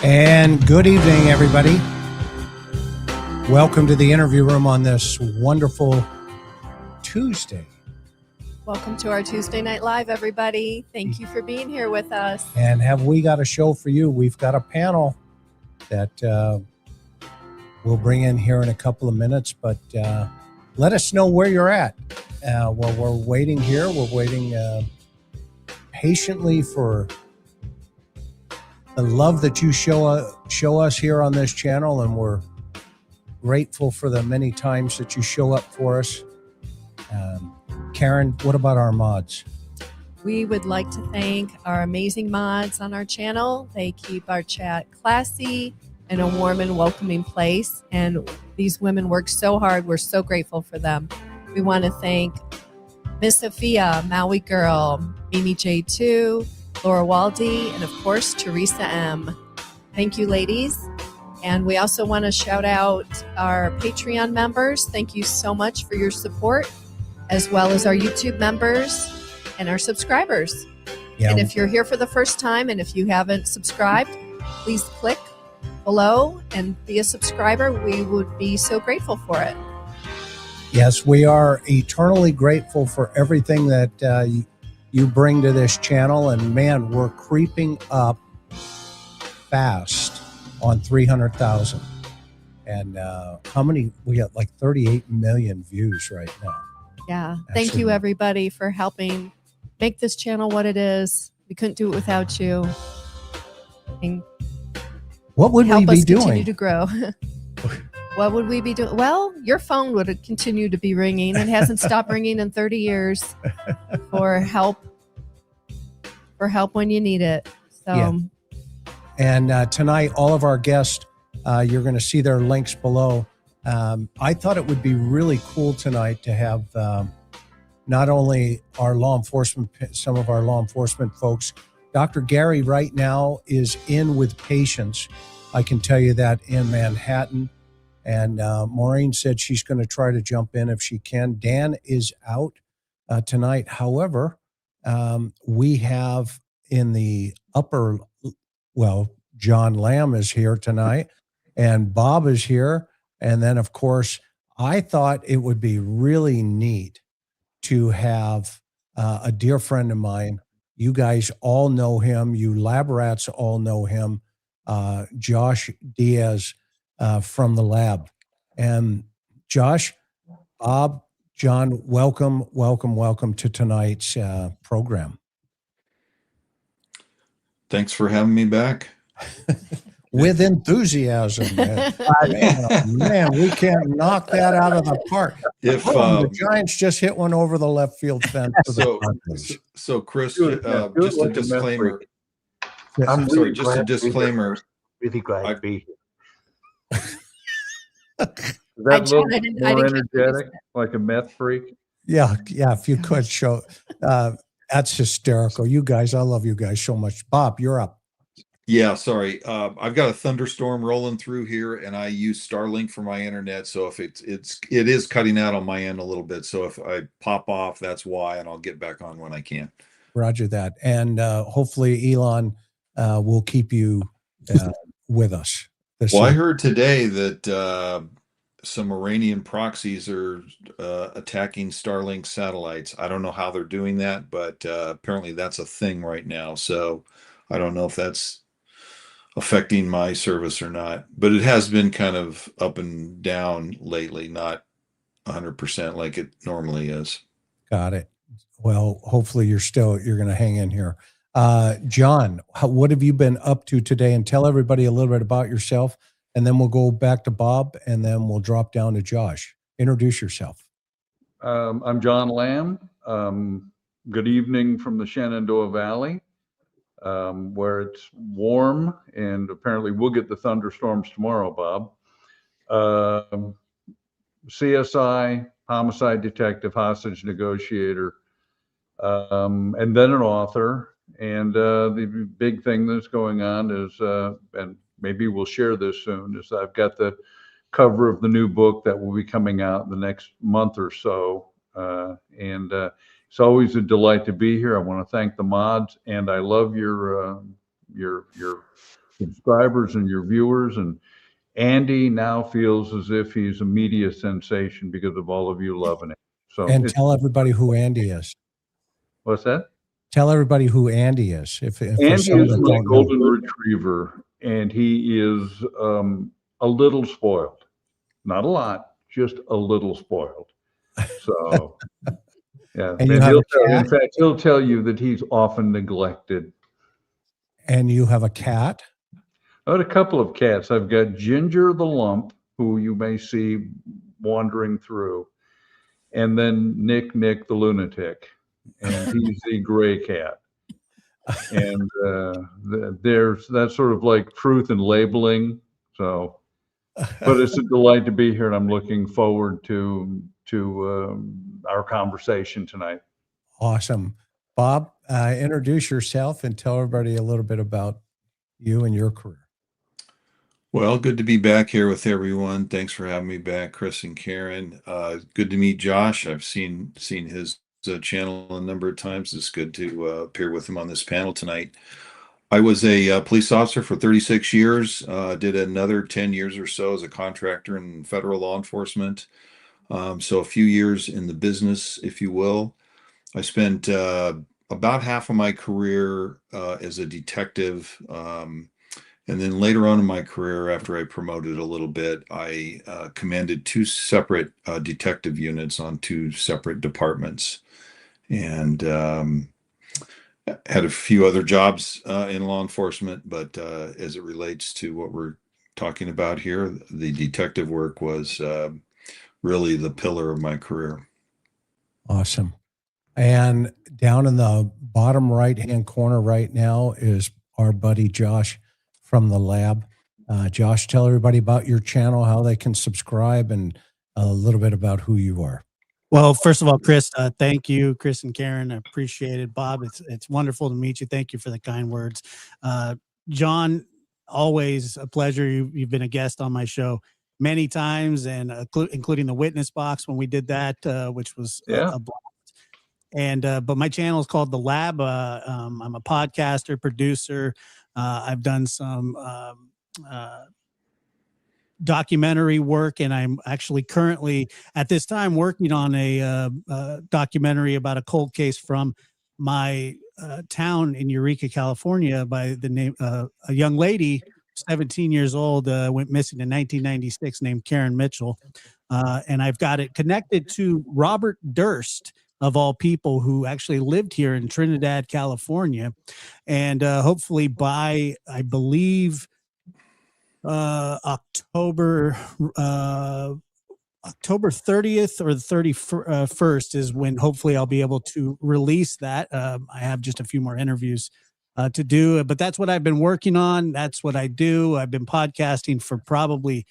And good evening, everybody. Welcome to the interview room on this wonderful Tuesday. Welcome to our Tuesday Night Live, everybody. Thank you for being here with us. And have we got a show for you? We've got a panel that we'll bring in here in a couple of minutes, but let us know where you're at. While we're waiting here, we're waiting patiently for the love that you show us here on this channel, and we're grateful for the many times that you show up for us. Karen, what about our mods? We would like to thank our amazing mods on our channel. They keep our chat classy and a warm and welcoming place, and these women work so hard. We're so grateful for them. We want to thank Miss Sophia, Maui Girl, Mimi J2, Laura Waldy, and of course, Teresa M. Thank you, ladies. And we also want to shout out our Patreon members. Thank you so much for your support, as well as our YouTube members and our subscribers. Yeah. And if you're here for the first time, and if you haven't subscribed, please click below and be a subscriber. We would be so grateful for it. Yes, we are eternally grateful for everything that you bring to this channel, and man, we're creeping up fast on 300,000. And how many? We got like 38 million views right now. Yeah. Thank you, everybody, for helping make this channel what it is. We couldn't do it without you. And what would we be doing? Continue to grow. What would we be doing? Well, your phone would continue to be ringing. It hasn't stopped ringing in 30 years for help when you need it. So, yeah. And tonight, all of our guests, you're going to see their links below. I thought it would be really cool tonight to have not only our law enforcement, some of our law enforcement folks. Dr. Gary right now is in with patients. I can tell you that, in Manhattan. And Maureen said she's going to try to jump in if she can. Dan is out tonight. However, we have in the upper, John Lamb is here tonight, and Bob is here. And then, of course, I thought it would be really neat to have a dear friend of mine. You guys all know him. You lab rats all know him. Josh Diaz from the lab. And Josh, Bob, John, welcome to tonight's program. Thanks for having me back. With enthusiasm. Man, we can't knock that out of the park. If the Giants just hit one over the left field fence. So Chris, just a disclaimer. I'm sorry, just a disclaimer. Really glad to be here. Is that a little more energetic, like a meth freak? Yeah. If you could show, that's hysterical. You guys, I love you guys so much. Bob, you're up. Yeah, sorry. I've got a thunderstorm rolling through here, and I use Starlink for my internet. So if it is cutting out on my end a little bit. So if I pop off, that's why, and I'll get back on when I can. Roger that. And hopefully Elon will keep you with us. Well, I heard today that some Iranian proxies are attacking Starlink satellites. I don't know how they're doing that, but apparently that's a thing right now. So I don't know if that's affecting my service or not. But it has been kind of up and down lately, not 100% like it normally is. Got it. Well, hopefully you're going to hang in here. John, what have you been up to today? And tell everybody a little bit about yourself, and then we'll go back to Bob, and then we'll drop down to Josh. Introduce yourself. I'm John Lamb. Good evening from the Shenandoah Valley, where it's warm, and apparently we'll get the thunderstorms tomorrow, Bob. CSI, homicide detective, hostage negotiator, and then an author. And the big thing that's going on is, and maybe we'll share this soon, is I've got the cover of the new book that will be coming out in the next month or so. And it's always a delight to be here. I want to thank the mods, and I love your subscribers and your viewers. And Andy now feels as if he's a media sensation because of all of you loving it. So, and tell everybody who Andy is. What's that? Tell everybody who Andy is. If Andy is my golden retriever, and he is a little spoiled. Not a lot, just a little spoiled. So, yeah. And in fact, he'll tell you that he's often neglected. And you have a cat? I had a couple of cats. I've got Ginger the Lump, who you may see wandering through, and then Nick the Lunatic, and he's the gray cat. And that's sort of like truth in labeling. So, but it's a delight to be here, and I'm looking forward to our conversation tonight. Awesome. Bob, introduce yourself and tell everybody a little bit about you and your career. Well, good to be back here with everyone. Thanks for having me back, Chris and Karen. Good to meet Josh. I've seen his channel a number of times. It's good to appear with him on this panel tonight. I was a police officer for 36 years, did another 10 years or so as a contractor in federal law enforcement. So a few years in the business, if you will. I spent about half of my career as a detective. And then later on in my career, after I promoted a little bit, I commanded two separate detective units on two separate departments, and had a few other jobs in law enforcement. But as it relates to what we're talking about here, the detective work was really the pillar of my career. Awesome. And down in the bottom right-hand corner right now is our buddy Josh from the lab. Josh, tell everybody about your channel, how they can subscribe, and a little bit about who you are. Well, first of all, Chris, thank you, Chris and Karen. I appreciate it. Bob, it's wonderful to meet you. Thank you for the kind words. John, always a pleasure. You've been a guest on my show many times, and including the witness box when we did that, which was a blast. And but my channel is called The Lab. I'm a podcaster, producer. I've done some documentary work, and I'm actually currently at this time working on a documentary about a cold case from my town in Eureka, California, by the name a young lady, 17 years old, went missing in 1996, named Karen Mitchell, and I've got it connected to Robert Durst, of all people, who actually lived here in Trinidad, California. And hopefully by, I believe, October 30th or the 31st is when hopefully I'll be able to release that. I have just a few more interviews to do, but that's what I've been working on. That's what I do. I've been podcasting for probably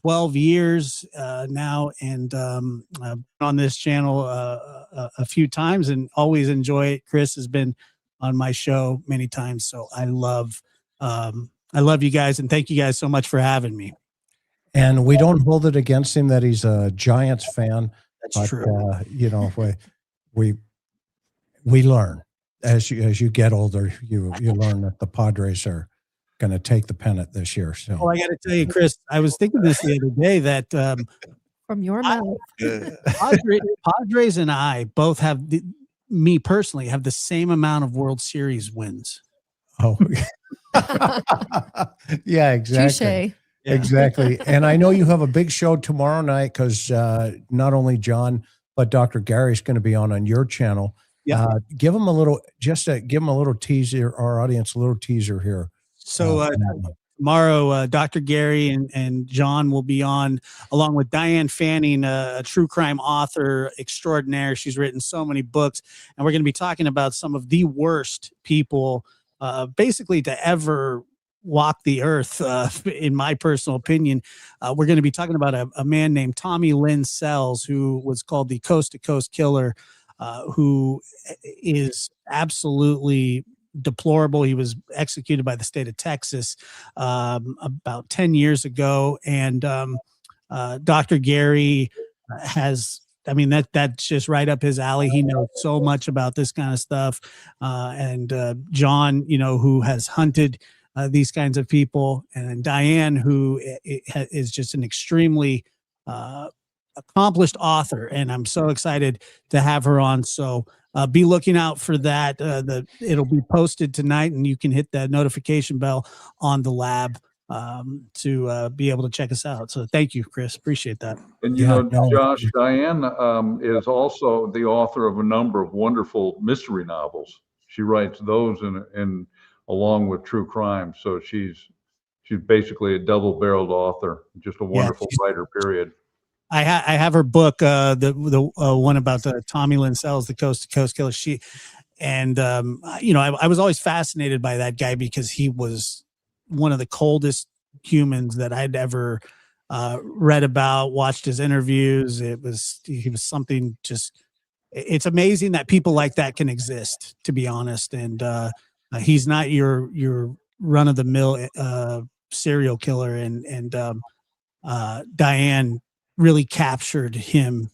12 years now, and on this channel a few times, and always enjoy it. Chris has been on my show many times, so I love you guys, and thank you guys so much for having me. And we don't hold it against him that he's a Giants fan. That's true. You know, we learn as you get older. You learn that the Padres are going to take the pennant this year. So, I got to tell you, Chris, I was thinking this the other day that from your mouth, Padres and I both have me personally have the same amount of World Series wins. Oh, yeah, exactly. Touche. Yeah. Exactly. And I know you have a big show tomorrow night because not only John, but Dr. Gary's going to be on your channel. Yeah. Give them a little, give them a little teaser, our audience, a little teaser here. So for that one. tomorrow, Dr. Gary and John will be on, along with Diane Fanning, a true crime author extraordinaire. She's written so many books, and we're going to be talking about some of the worst people, basically to ever walk the earth, in my personal opinion. We're going to be talking about a man named Tommy Lynn Sells, who was called the Coast to Coast Killer, who is absolutely deplorable. He was executed by the state of Texas about 10 years ago. And Dr. Gary has, I mean, that's just right up his alley. He knows so much about this kind of stuff. And John, who has hunted these kinds of people, and Diane, who is just an extremely accomplished author. And I'm so excited to have her on. So be looking out for that. It'll be posted tonight, and you can hit that notification bell on the lab to be able to check us out. So thank you, Chris. Appreciate that. And Josh, Diane is also the author of a number of wonderful mystery novels. She writes those in along with true crime. So she's basically a double-barreled author, just a wonderful writer, period. I have her book, the one about the Tommy Lynn Sells, the Coast to Coast Killer. I was always fascinated by that guy because he was one of the coldest humans that I'd ever read about, watched his interviews. He was something just, it's amazing that people like that can exist, to be honest. And he's not your run of the mill serial killer. And Diane really captured him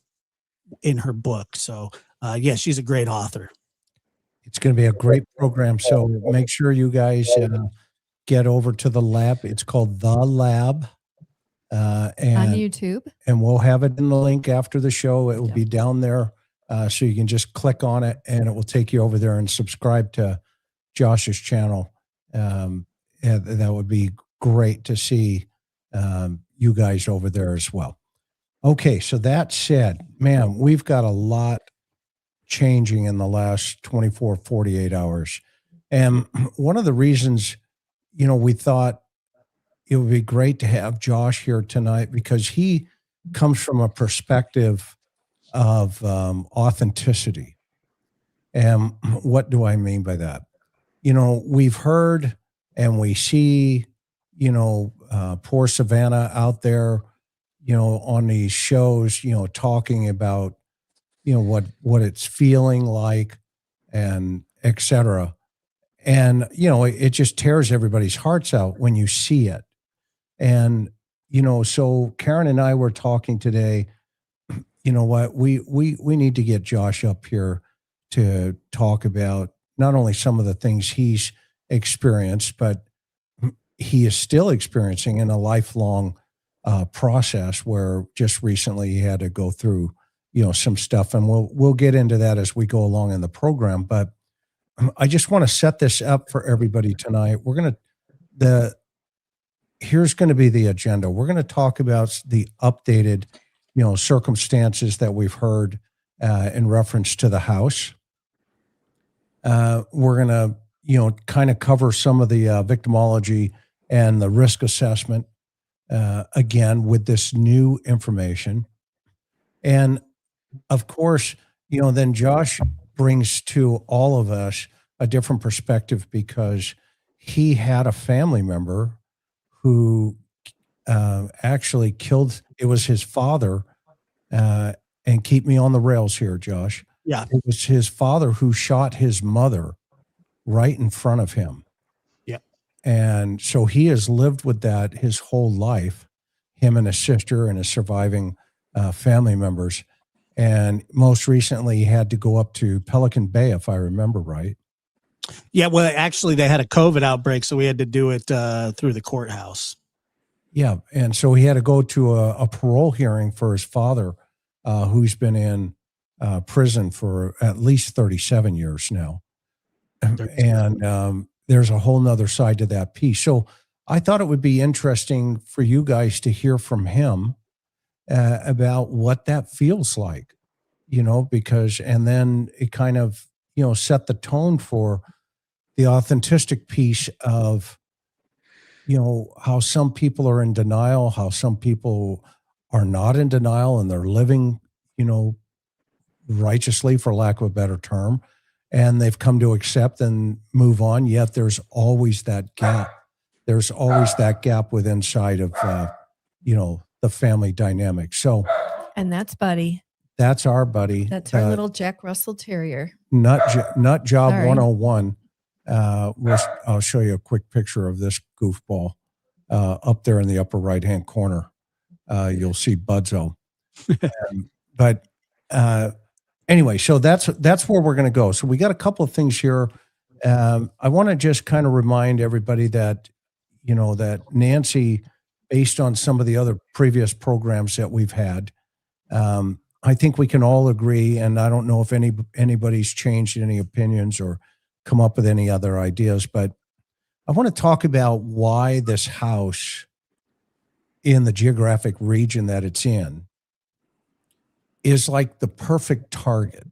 in her book. So she's a great author. It's going to be a great program. So make sure you guys get over to the lab. It's called The Lab. And on YouTube. And we'll have it in the link after the show. It will be down there. So you can just click on it and it will take you over there and subscribe to Josh's channel. And that would be great to see you guys over there as well. Okay, so that said, man, we've got a lot changing in the last 24, 48 hours. And one of the reasons, we thought it would be great to have Josh here tonight because he comes from a perspective of authenticity. And what do I mean by that? We've heard and we see, poor Savannah out there, on these shows, talking about, what it's feeling like and et cetera. And, it just tears everybody's hearts out when you see it. And, so Karen and I were talking today, what, we need to get Josh up here to talk about not only some of the things he's experienced, but he is still experiencing in a lifelong process where just recently he had to go through, some stuff. And we'll get into that as we go along in the program. But I just want to set this up for everybody tonight. Here's going to be the agenda. We're going to talk about the updated, circumstances that we've heard in reference to the house. We're going to, kind of cover some of the victimology and the risk assessment, again, with this new information. And of course, then Josh brings to all of us a different perspective because he had a family member who actually killed, it was his father, and keep me on the rails here, Josh. Yeah. It was his father who shot his mother right in front of him. Yep. And so he has lived with that his whole life, him and his sister and his surviving family members. And most recently he had to go up to Pelican Bay, if I remember right. Yeah, well, actually, they had a COVID outbreak, so we had to do it through the courthouse. Yeah, and so he had to go to a parole hearing for his father, who's been in prison for at least 37 years now. And there's a whole nother side to that piece. So I thought it would be interesting for you guys to hear from him about what that feels like, because, and then it kind of, set the tone for the authentic piece of, how some people are in denial, how some people are not in denial and they're living, righteously, for lack of a better term, and they've come to accept and move on. Yet there's always that gap. There's always that gap within inside of, the family dynamic. So, And that's Buddy. that's our buddy. That's our little Jack Russell Terrier. Nut job Sorry. 101. I'll show you a quick picture of this goofball up there in the upper right-hand corner. You'll see Budzo. But anyway, so that's where we're going to go. So we got a couple of things here. I want to just kind of remind everybody that, that Nancy, based on some of the other previous programs that we've had, I think we can all agree, and I don't know if anybody's changed any opinions or come up with any other ideas, but I want to talk about why this house in the geographic region that it's in is like the perfect target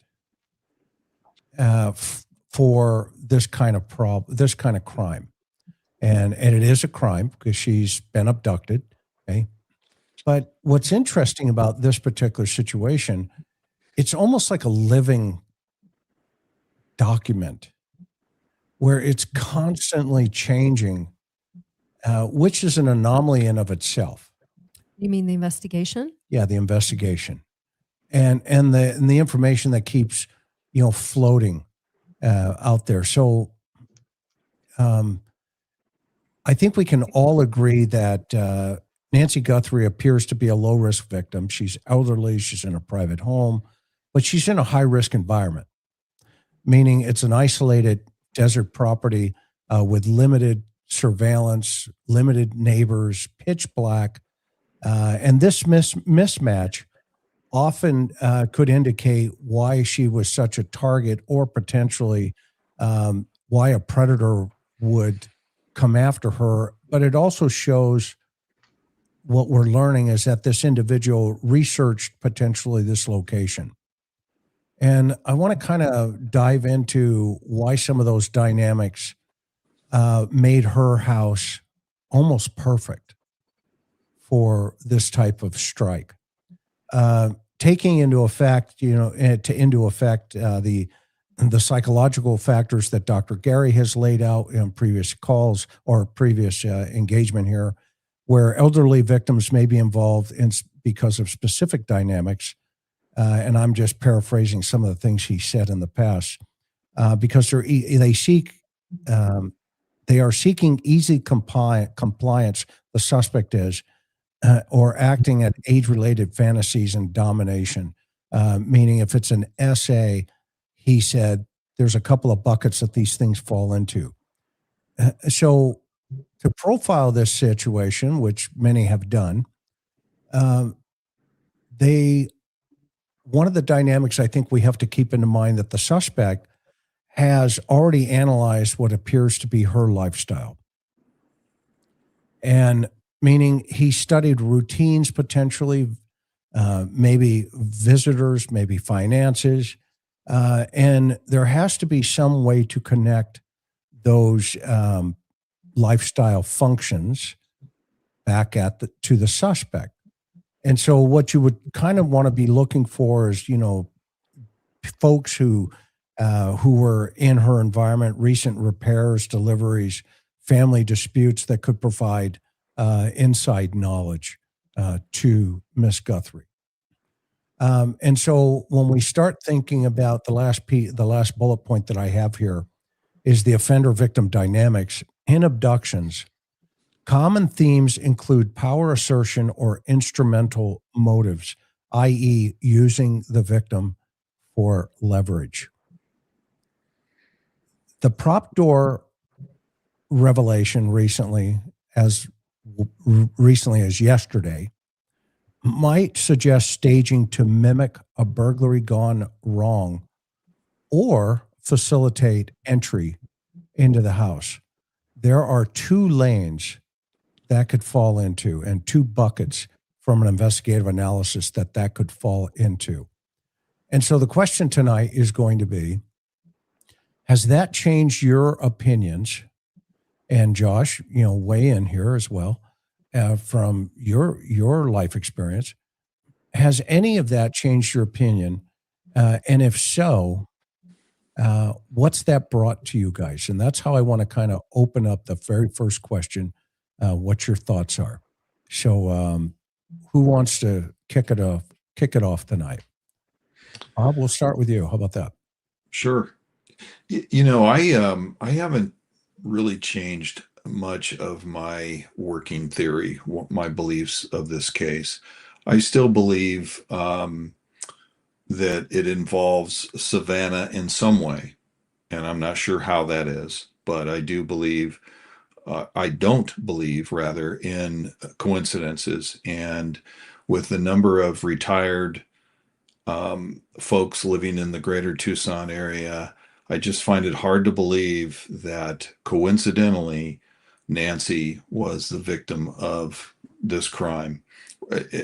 for this kind of this kind of crime. And it is a crime because she's been abducted. Okay. But what's interesting about this particular situation, it's almost like a living document where it's constantly changing, which is an anomaly in of itself. You mean the investigation? Yeah, the investigation, and the information that keeps floating out there. So, I think we can all agree that Nancy Guthrie appears to be a low-risk victim. She's elderly, she's in a private home, but she's in a high-risk environment, meaning it's an isolated desert property with limited surveillance, limited neighbors, pitch black. And this mismatch often could indicate why she was such a target, or potentially why a predator would come after her. But it also shows what we're learning is that this individual researched potentially this location. And I want to kind of dive into why some of those dynamics made her house almost perfect for this type of strike. Taking into effect, the psychological factors that Dr. Gary has laid out in previous calls or previous engagement here, where elderly victims may be involved because of specific dynamics. And I'm just paraphrasing some of the things he said in the past, because they are seeking easy compliance. The suspect is, or acting at age-related fantasies and domination. Meaning, if it's an SA, he said there's a couple of buckets that these things fall into. So, to profile this situation, which many have done, one of the dynamics I think we have to keep in mind that the suspect has already analyzed what appears to be her lifestyle. And meaning he studied routines potentially, maybe visitors, maybe finances, and there has to be some way to connect those lifestyle functions back to the suspect. And so what you would kind of want to be looking for is, folks who were in her environment, recent repairs, deliveries, family disputes that could provide inside knowledge to Miss Guthrie. And so when we start thinking about the last bullet point that I have here is the offender-victim dynamics in abductions. Common themes include power assertion or instrumental motives, i.e., using the victim for leverage. The prop door revelation recently as yesterday might suggest staging to mimic a burglary gone wrong or facilitate entry into the house. there are two lanes that could fall into and two buckets from an investigative analysis that could fall into. And so the question tonight is going to be, has that changed your opinions? And Josh, weigh in here as well from your life experience. Has any of that changed your opinion? And if so, what's that brought to you guys? And that's how I want to kind of open up the very first question, what your thoughts are. So who wants to kick it off tonight? Bob, we'll start with you. How about that? Sure. I haven't really changed much of my working theory, my beliefs of this case. I still believe that it involves Savannah in some way, and I'm not sure how that is, but I do believe, I don't believe rather, in coincidences. And with the number of retired folks living in the greater Tucson area, I just find it hard to believe that coincidentally Nancy was the victim of this crime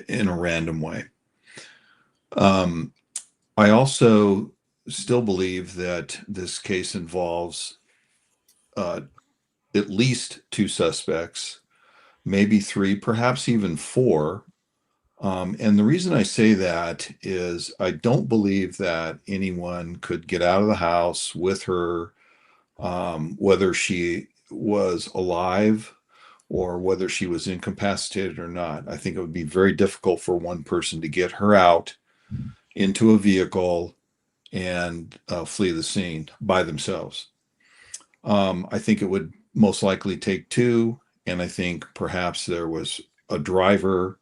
in a random way. I also still believe that this case involves at least two suspects, maybe three, perhaps even four. And the reason I say that is I don't believe that anyone could get out of the house with her, whether she was alive or whether she was incapacitated or not. I think it would be very difficult for one person to get her out into a vehicle and flee the scene by themselves. I think it would most likely take two, and I think perhaps there was a driver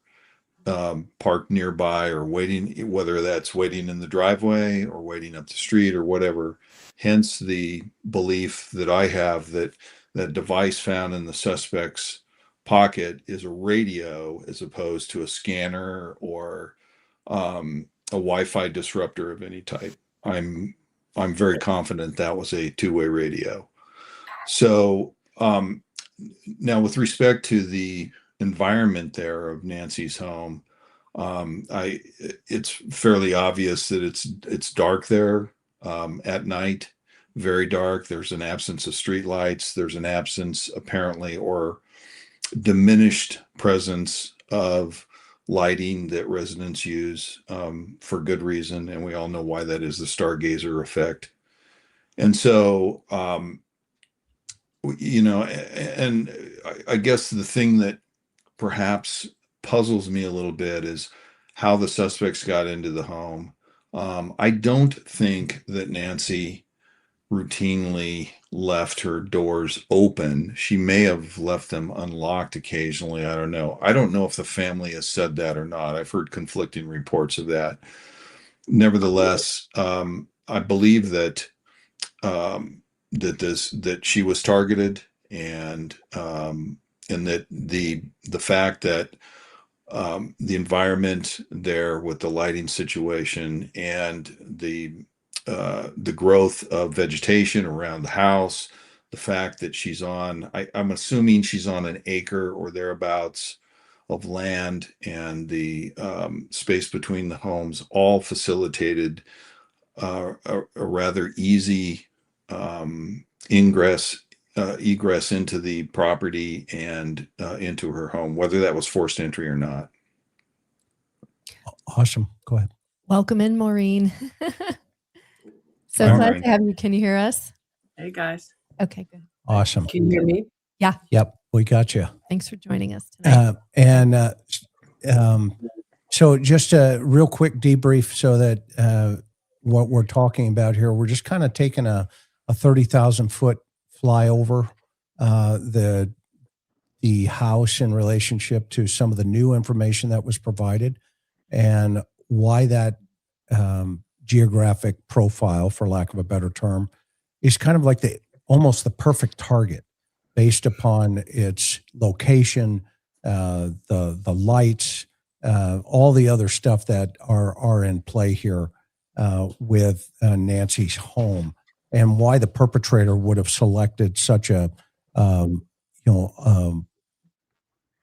parked nearby or waiting, whether that's waiting in the driveway or waiting up the street or whatever. Hence the belief that I have that that device found in the suspect's pocket is a radio as opposed to a scanner or a Wi-Fi disruptor of any type. I'm very confident that was a two-way radio. So now with respect to the environment there of Nancy's home, it's fairly obvious that it's dark there at night, very dark. There's an absence of street lights. There's an absence apparently or diminished presence of lighting that residents use for good reason. And we all know why that is, the stargazer effect. And so, and I guess the thing that perhaps puzzles me a little bit is how the suspects got into the home. I don't think that Nancy routinely left her doors open. She may have left them unlocked occasionally. I don't know. I don't know if the family has said that or not. I've heard conflicting reports of that. Nevertheless, I believe that that she was targeted, and that the fact that the environment there with the lighting situation and the growth of vegetation around the house, the fact that she's on, I'm assuming she's on an acre or thereabouts of land, and the space between the homes all facilitated a rather easy egress into the property and into her home, whether that was forced entry or not. Awesome. Go ahead. Welcome in, Maureen. So Hi, glad Maureen. to have you. Can you hear us? Hey guys, Okay, good. Awesome. can you hear me? Yep. We got you. Thanks for joining us tonight. So just a real quick debrief so that what we're talking about here, we're just kind of taking a 30,000 foot flyover the house in relationship to some of the new information that was provided and why that geographic profile, for lack of a better term, is kind of like almost the perfect target based upon its location, the lights, all the other stuff that are in play here with Nancy's home, and why the perpetrator would have selected such a you know,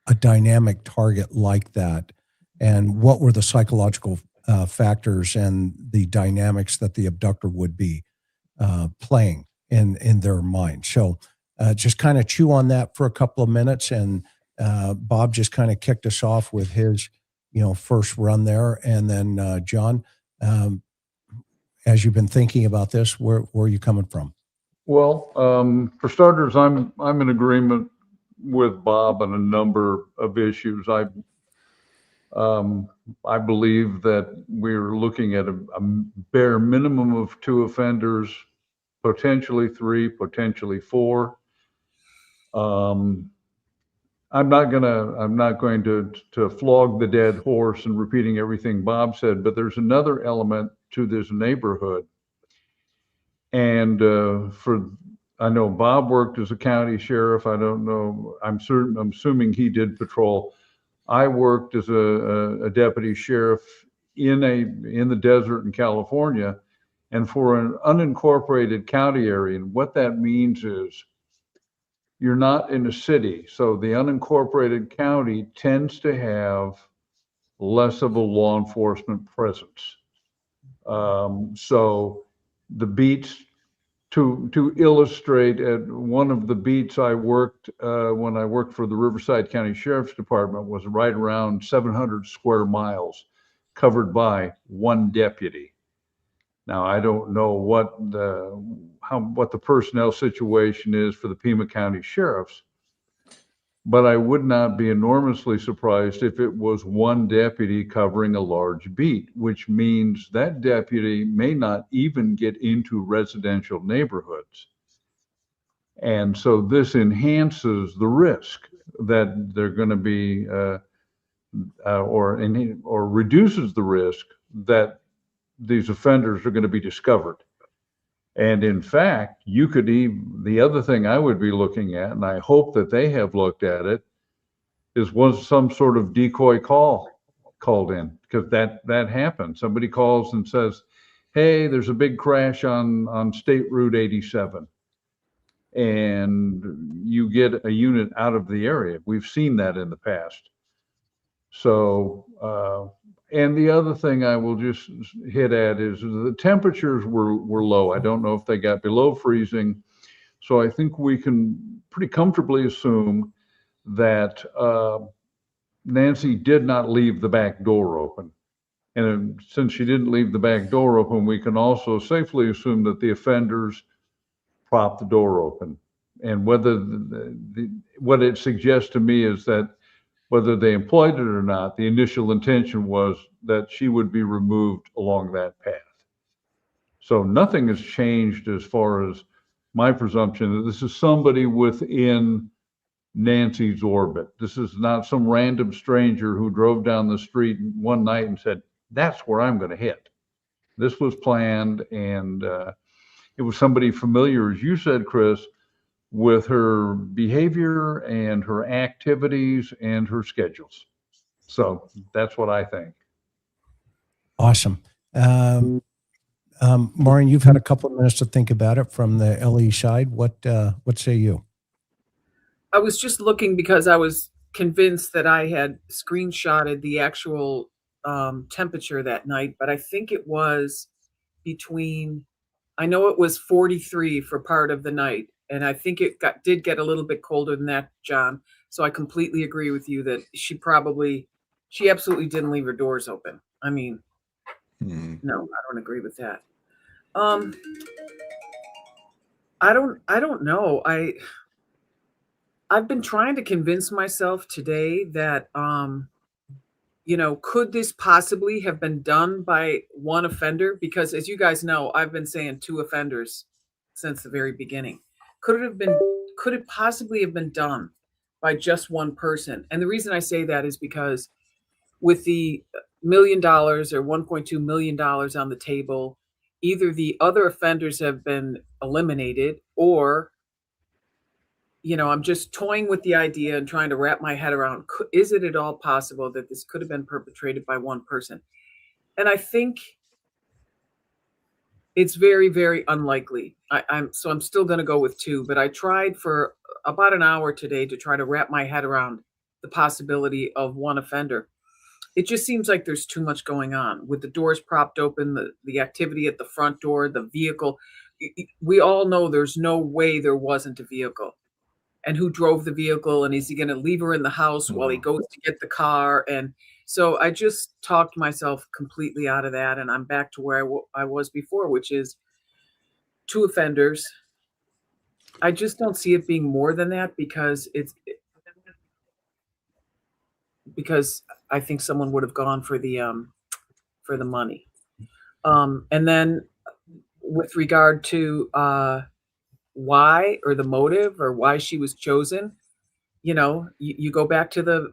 a dynamic target like that, and what were the psychological factors and the dynamics that the abductor would be playing in their mind. So just kind of chew on that for a couple of minutes, and Bob just kind of kicked us off with his, you know, first run there, and then John, as you've been thinking about this, where are you coming from? Well, for starters, I'm in agreement with Bob on a number of issues. I believe that we're looking at a bare minimum of 2 offenders, potentially 3, potentially 4. I'm not going to flog the dead horse and repeating everything Bob said, but there's another element to this neighborhood. And I know Bob worked as a county sheriff. I don't know. I'm assuming he did patrol. I worked as a deputy sheriff in the desert in California, and for an unincorporated county area. And what that means is you're not in a city, so the unincorporated county tends to have less of a law enforcement presence. So the beats, to illustrate, at one of the beats I worked when I worked for the Riverside County Sheriff's Department was right around 700 square miles covered by 1 deputy. Now, I don't know what the personnel situation is for the Pima County Sheriffs, but I would not be enormously surprised if it was 1 deputy covering a large beat, which means that deputy may not even get into residential neighborhoods. And so this enhances the risk that they're going to be, or reduces the risk that these offenders are going to be discovered. And in fact, the other thing I would be looking at, and I hope that they have looked at it, was some sort of decoy call called in, because that happens. Somebody calls and says, hey, there's a big crash on State Route 87. And you get a unit out of the area. We've seen that in the past. So, and the other thing I will just hit at is the temperatures were low. I don't know if they got below freezing. So I think we can pretty comfortably assume that Nancy did not leave the back door open. And since she didn't leave the back door open, we can also safely assume that the offenders propped the door open. And whether what it suggests to me is that whether they employed it or not, the initial intention was that she would be removed along that path. So nothing has changed as far as my presumption that this is somebody within Nancy's orbit. This is not some random stranger who drove down the street one night and said, that's where I'm going to hit. This was planned, and it was somebody familiar, as you said, Chris, with her behavior and her activities and her schedules. So that's what I think. Awesome. Maureen, you've had a couple of minutes to think about it from the LE side. What say you? I was just looking because I was convinced that I had screenshotted the actual temperature that night, but I think it was I know it was 43 for part of the night. And I think it did get a little bit colder than that, John. So I completely agree with you that she absolutely didn't leave her doors open. I mean, no, I don't agree with that. I don't know. I've been trying to convince myself today that, could this possibly have been done by 1 offender? Because as you guys know, I've been saying 2 offenders since the very beginning. Could it possibly have been done by just 1 person? And the reason I say that is because with the $1 million or $1.2 million on the table, either the other offenders have been eliminated, or, I'm just toying with the idea and trying to wrap my head around, is it at all possible that this could have been perpetrated by 1 person? And I think it's very, very unlikely. I'm still going to go with 2, but I tried for about an hour today to try to wrap my head around the possibility of one offender. It just seems like there's too much going on with the doors propped open, the activity at the front door, the vehicle. We all know there's no way there wasn't a vehicle. And who drove the vehicle, and is he going to leave her in the house while he goes to get the car? And so I just talked myself completely out of that, and I'm back to where I was before, which is 2 offenders. I just don't see it being more than that because because I think someone would have gone for the money. And then with regard to why, or the motive, or why she was chosen, you go back to the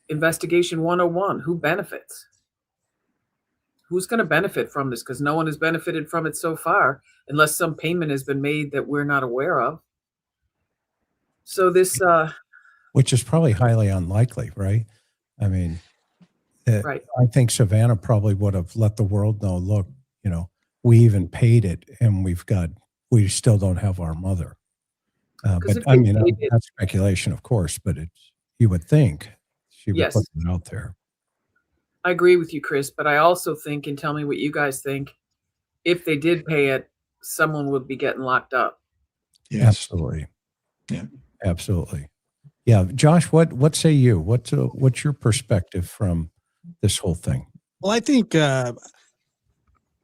investigation 101. Who benefits? Who's going to benefit from this? Because no one has benefited from it so far, unless some payment has been made that we're not aware of. So this, which is probably highly unlikely, right? I mean, right. I think Savannah probably would have let the world know, look, we even paid it, and we still don't have our mother. But I mean, that's speculation, of course, but you would think she would put it out there. I agree with you, Chris, but I also think, and tell me what you guys think, if they did pay it, someone would be getting locked up. Yes. Absolutely. Yeah. Absolutely. Yeah. Josh, what say you? What's your perspective from this whole thing? Well, I think that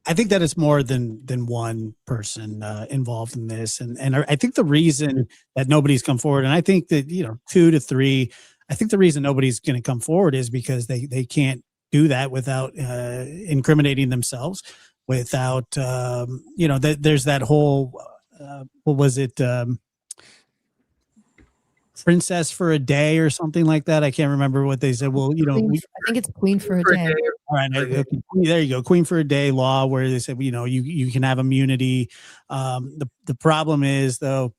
it's more than one person involved in this, and I think the reason that nobody's come forward, and I think that 2 to 3, I think the reason nobody's going to come forward is because they can't do that without incriminating themselves, without there's that whole what was it? Princess for a day or something like that. I can't remember what they said. Well, I think it's Queen for a day. All right, there you go. Queen for a day law, where they said, you can have immunity. The problem is, though,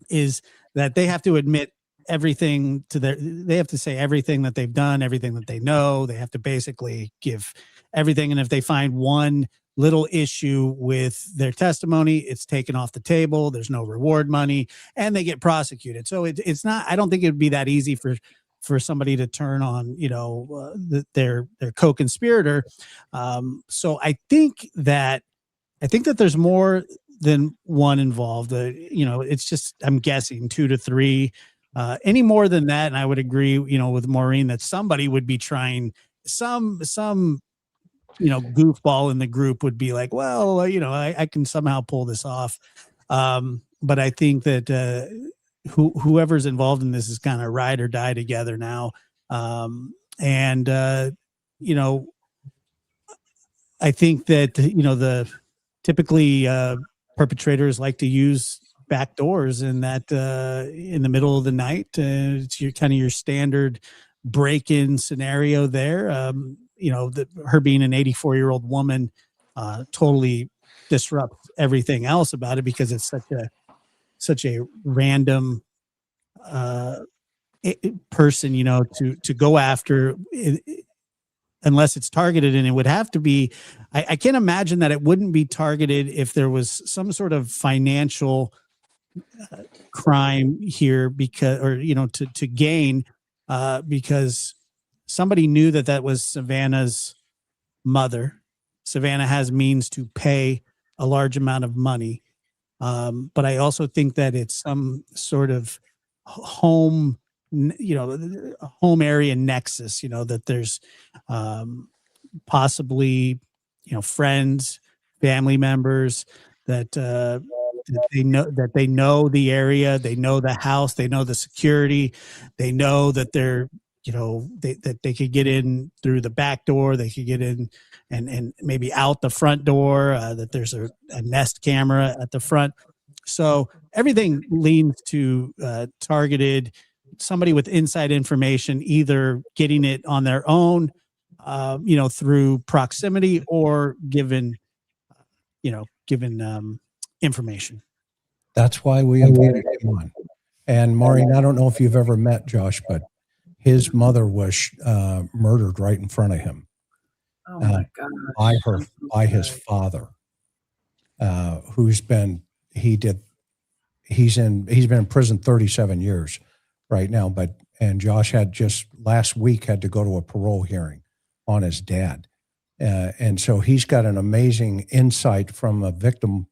is that they have to admit everything they have to say everything that they've done, everything that they know. They have to basically give everything. And if they find one little issue with their testimony, it's taken off the table. There's no reward money, and they get prosecuted. So it's not, I don't think it'd be that easy for somebody to turn on, their co-conspirator. So I think that there's more than one involved. It's just, I'm guessing 2 to 3. Any more than that, and I would agree, with Maureen, that somebody would be trying some goofball in the group would be like, well, I can somehow pull this off. But I think that whoever's involved in this is kind of ride or die together now. I think that, the typically perpetrators like to use back doors, and that in the middle of the night, it's your standard break-in scenario there. Her being an 84-year-old woman totally disrupts everything else about it, because it's such a random person, to go after, unless it's targeted. And it would have to be, I can't imagine that it wouldn't be targeted if there was some sort of financial crime here, to gain, because somebody knew that was Savannah's mother. Savannah has means to pay a large amount of money. But I also think that it's some sort of home area nexus, that there's possibly, friends, family members that they know the area, they know the house, they know the security, they know that they're, that they could get in through the back door, they could get in and maybe out the front door, that there's a Nest camera at the front. So everything leans to targeted, somebody with inside information, either getting it on their own, through proximity, or given information. That's why we invited him on. And Maureen, I don't know if you've ever met Josh, but his mother was murdered right in front of him. Oh my God! By his father, he he's been in prison 37 years right now. And Josh had just last week had to go to a parole hearing on his dad. And so he's got an amazing insight from a victim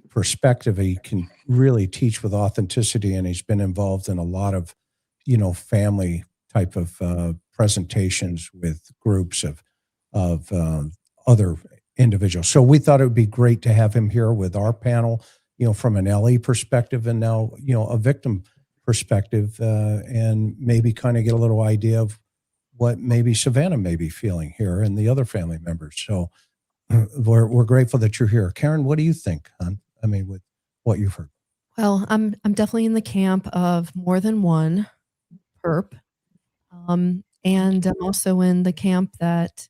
perspective. He can really teach with authenticity, and he's been involved in a lot of, family type of presentations with groups of other individuals. So we thought it would be great to have him here with our panel, from an LE perspective, and now, a victim perspective, and maybe kind of get a little idea of what maybe Savannah may be feeling here and the other family members. So we're grateful that you're here. Karen, what do you think, hon? I mean, with what you've heard. Well, I'm definitely in the camp of more than one perp. And I'm also in the camp that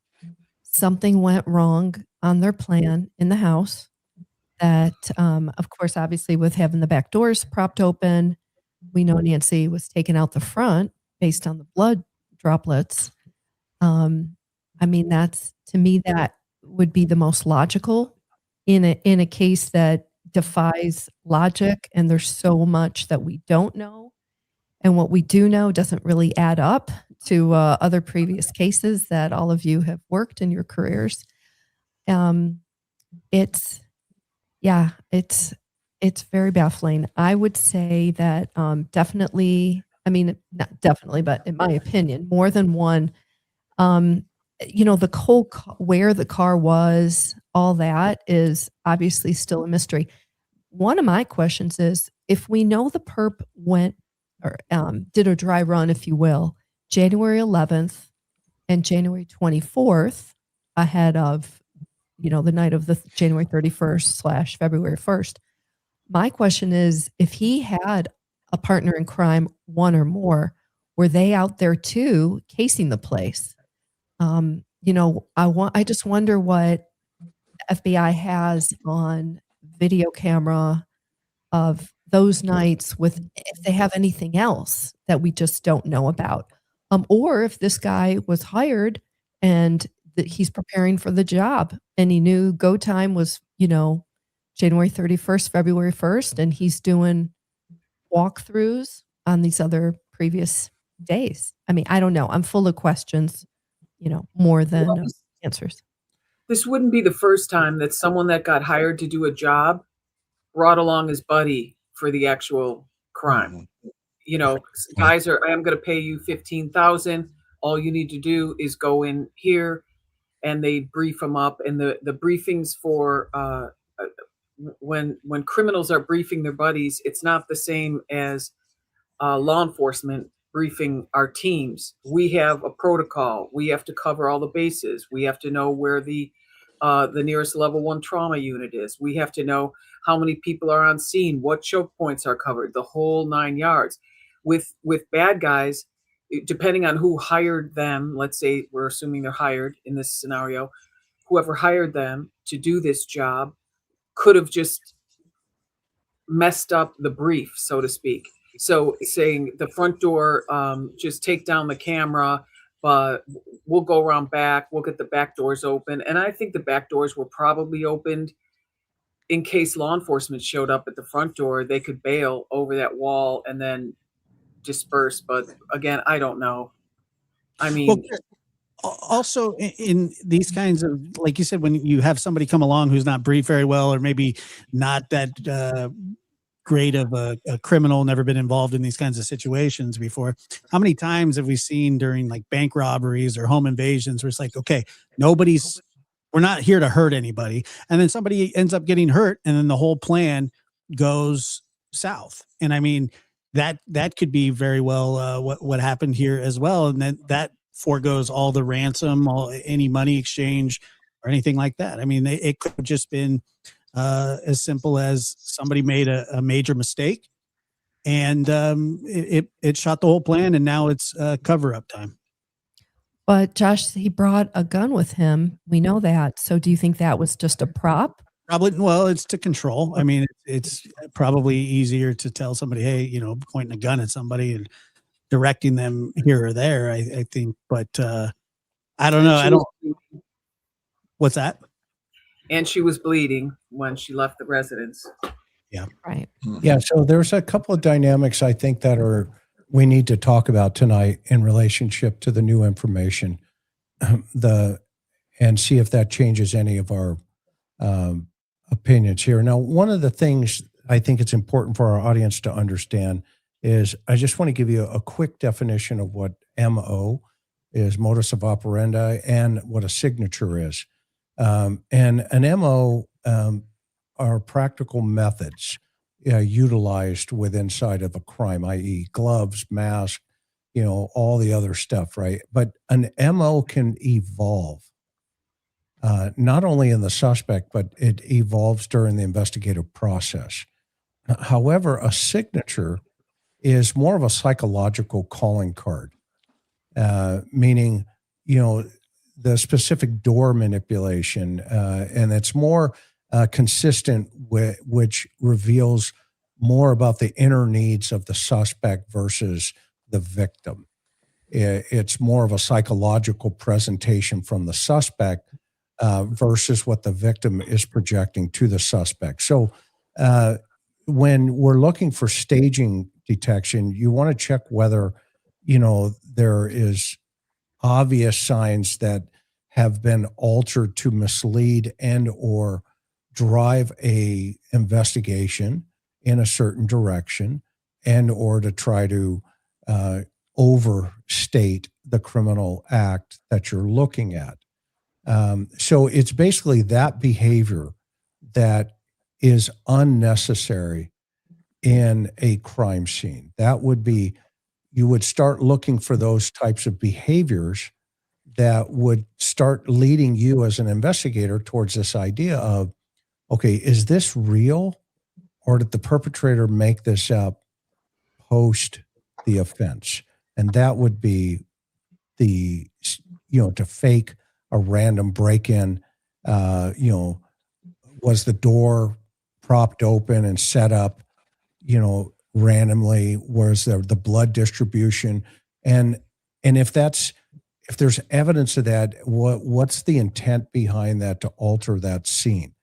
something went wrong on their plan in the house. That, of course, obviously with having the back doors propped open, we know Nancy was taken out the front based on the blood droplets. I mean, to me, that would be the most logical in a case that defies logic, and there's so much that we don't know, and what we do know doesn't really add up to other previous cases that all of you have worked in your careers. It's very baffling. I would say that definitely, I mean, not definitely, but in my opinion, more than one. The where the car was, all that is obviously still a mystery. One of my questions is, if we know the perp went or did a dry run, if you will, January 11th and January 24th, ahead of, the night of the January 31st / February 1st. My question is, if he had a partner in crime, one or more, were they out there too, casing the place? I just wonder what FBI has on video camera of those nights, with if they have anything else that we just don't know about, or if this guy was hired and that he's preparing for the job and he knew go time was, January 31st, February 1st, and he's doing walkthroughs on these other previous days. I mean, I don't know. I'm full of questions, more than answers. This wouldn't be the first time that someone that got hired to do a job brought along his buddy for the actual crime. Guys I'm going to pay you $15,000. All you need to do is go in here, and they brief them up. And the briefings for when criminals are briefing their buddies, it's not the same as law enforcement briefing our teams. We have a protocol. We have to cover all the bases. We have to know where the nearest level 1 trauma unit is. We have to know how many people are on scene, what choke points are covered, the whole 9 yards. With bad guys, depending on who hired them, let's say we're assuming they're hired in this scenario, whoever hired them to do this job could have just messed up the brief, so to speak. So saying the front door, just take down the camera, but we'll go around back, we'll get the back doors open. And I think the back doors were probably opened in case law enforcement showed up at the front door. They could bail over that wall and then disperse. But again, I don't know. I mean, also in these kinds of, like you said, when you have somebody come along who's not briefed very well, or maybe not that great of a criminal, never been involved in these kinds of situations before. How many times have we seen during like bank robberies or home invasions where it's like, okay, we're not here to hurt anybody, and then somebody ends up getting hurt, and then the whole plan goes south. And I mean, that could be very well what happened here as well, and then that foregoes all the ransom, any money exchange or anything like that. I mean, it could have just been as simple as somebody made a major mistake, and it shot the whole plan, and now it's cover-up time. But Josh, he brought a gun with him. We know that. So do you think that was just a prop? Probably. Well, it's to control. I mean, it's probably easier to tell somebody, hey, pointing a gun at somebody and directing them here or there, I think. But I don't know. What's that? And she was bleeding when she left the residence. Right. Yeah, so there's a couple of dynamics I think that we need to talk about tonight in relationship to the new information, and see if that changes any of our opinions here. Now, one of the things I think it's important for our audience to understand is I just want to give you a quick definition of what MO is, modus of operandi, and what a signature is. And an MO are practical methods utilized inside of a crime, i.e., gloves, mask, all the other stuff, right? But an MO can evolve, not only in the suspect, but it evolves during the investigative process. However, a signature is more of a psychological calling card, meaning, the specific door manipulation, and it's more consistent with, which reveals more about the inner needs of the suspect versus the victim. It's more of a psychological presentation from the suspect versus what the victim is projecting to the suspect. So when we're looking for staging detection, you want to check whether, there is obvious signs that have been altered to mislead and or drive a investigation in a certain direction and or to try to overstate the criminal act that you're looking at. So it's basically that behavior that is unnecessary in a crime scene. That would be, you would start looking for those types of behaviors that would start leading you as an investigator towards this idea of, okay, is this real, or did the perpetrator make this up post the offense? And that would be the, to fake a random break-in, was the door propped open and set up, randomly? Was there the blood distribution? And if there's evidence of that, what's the intent behind that to alter that scene?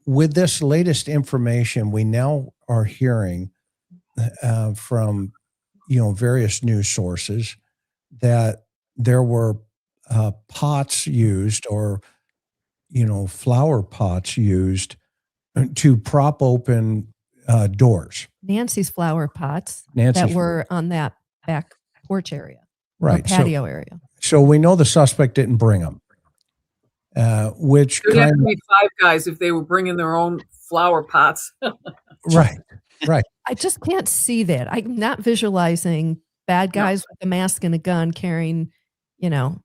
With this latest information, we now are hearing from various news sources that there were pots used, or flower pots used to prop open doors. Nancy's flower pots Nancy's that were on that back porch area, right, patio area. So we know the suspect didn't bring them. Which There'd have to be 5 guys if they were bringing their own flower pots. Right. I just can't see that. I'm not visualizing bad guys with a mask and a gun carrying, succulents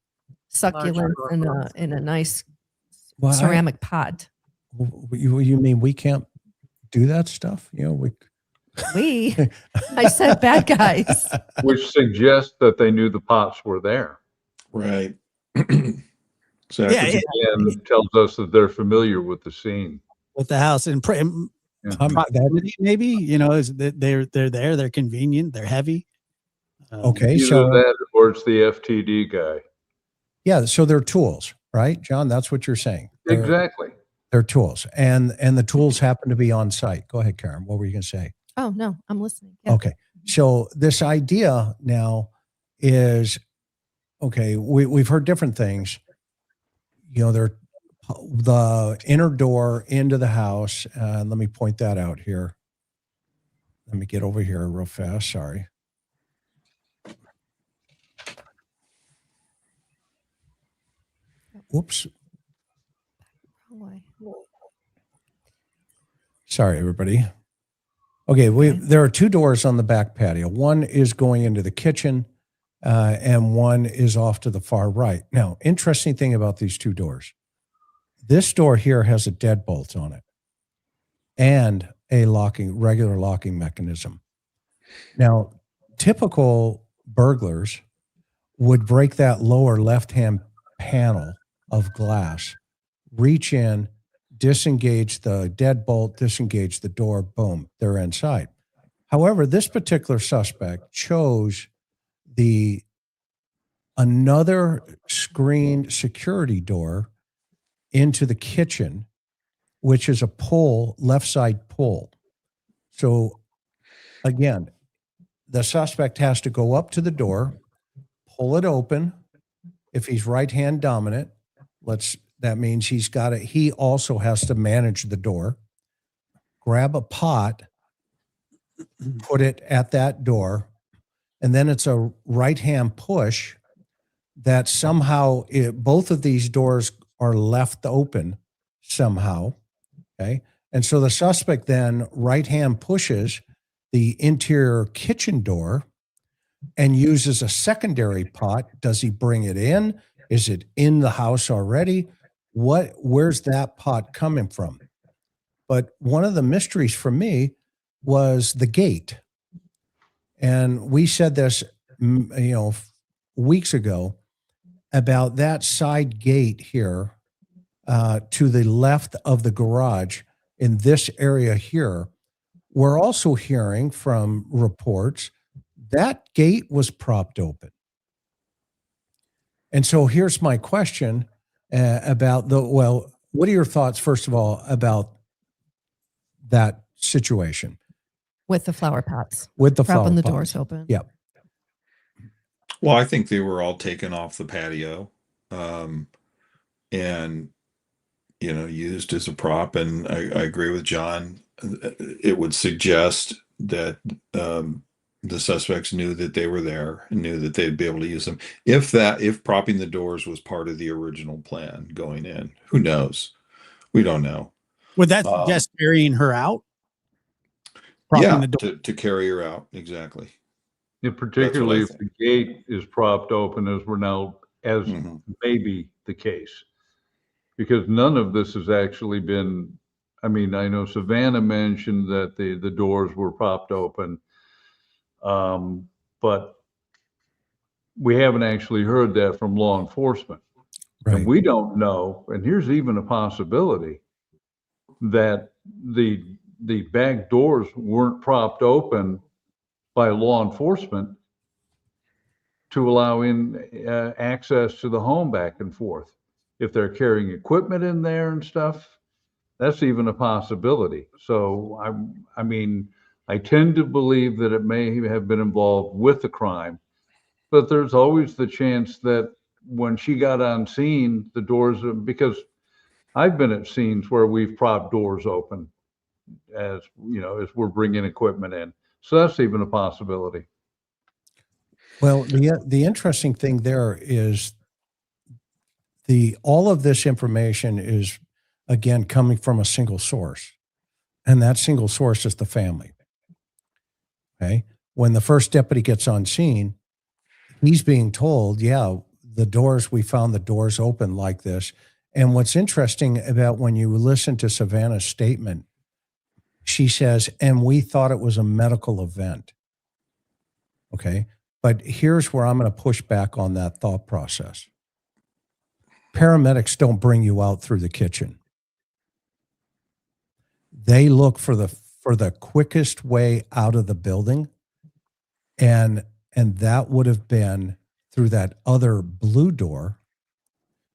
in a nice ceramic pot. You mean we can't do that stuff? I said bad guys. Which suggests that they knew the pots were there. Right. So again, it tells us that they're familiar with the scene, with the house, and maybe is that they're there, they're convenient, they're heavy. Okay, either so that or it's the FTD guy. Yeah, so they're tools, right, John? That's what you're saying. Exactly. They're tools, and the tools happen to be on site. Go ahead, Karen. What were you going to say? Oh no, I'm listening. Yeah. Okay, so this idea now is, okay, we've heard different things. They're the inner door into the house. Let me point that out here. Let me get over here real fast. Sorry. Whoops. Sorry, everybody. Okay, there are 2 doors on the back patio. One is going into the kitchen, and one is off to the far right. Now, interesting thing about these 2 doors. This door here has a deadbolt on it and a regular locking mechanism. Now, typical burglars would break that lower left-hand panel of glass, reach in, disengage the deadbolt, disengage the door, boom, they're inside. However, this particular suspect chose another screened security door into the kitchen which is a pull, left side pull. So again, the suspect has to go up to the door, pull it open. If he's right-hand dominant, that means he also has to manage the door, grab a pot, put it at that door, and then it's a right-hand push that somehow both of these doors are left open somehow. Okay. And so the suspect then right-hand pushes the interior kitchen door and uses a secondary pot. Does he bring it in? Is it in the house already? Where's that pot coming from? But one of the mysteries for me was the gate. And we said this, weeks ago about that side gate here to the left of the garage in this area here. We're also hearing from reports that gate was propped open. And so here's my question about what are your thoughts, first of all, about that situation? With the flower pots. With the flower propping the pots. doors open. Yeah. Well, I think they were all taken off the patio, and used as a prop. And I agree with John. It would suggest that the suspects knew that they were there and knew that they'd be able to use them. If propping the doors was part of the original plan going in, who knows? We don't know. Would that suggest carrying her out? Yeah, to carry her out, exactly. Yeah, particularly if the gate is propped open, as we're now, as maybe the case, because none of this has actually been. I mean, I know Savannah mentioned that the doors were propped open, but we haven't actually heard that from law enforcement, Right. And we don't know. And here's even a possibility that the back doors weren't propped open by law enforcement to allow in access to the home back and forth. If they're carrying equipment in there and stuff, that's even a possibility. So I mean, I tend to believe that it may have been involved with the crime, but there's always the chance that when she got on scene, the doors, because I've been at scenes where we've propped doors open as we're bringing equipment in. So that's even a possibility. Well, the interesting thing there is all of this information is, again, coming from a single source, and that single source is the family. Okay. When the first deputy gets on scene, he's being told, we found the doors open like this. And what's interesting about when you listen to Savannah's statement, she says, and we thought it was a medical event. Okay. But here's where I'm going to push back on that thought process. Paramedics don't bring you out through the kitchen. They look for the quickest way out of the building. And that would have been through that other blue door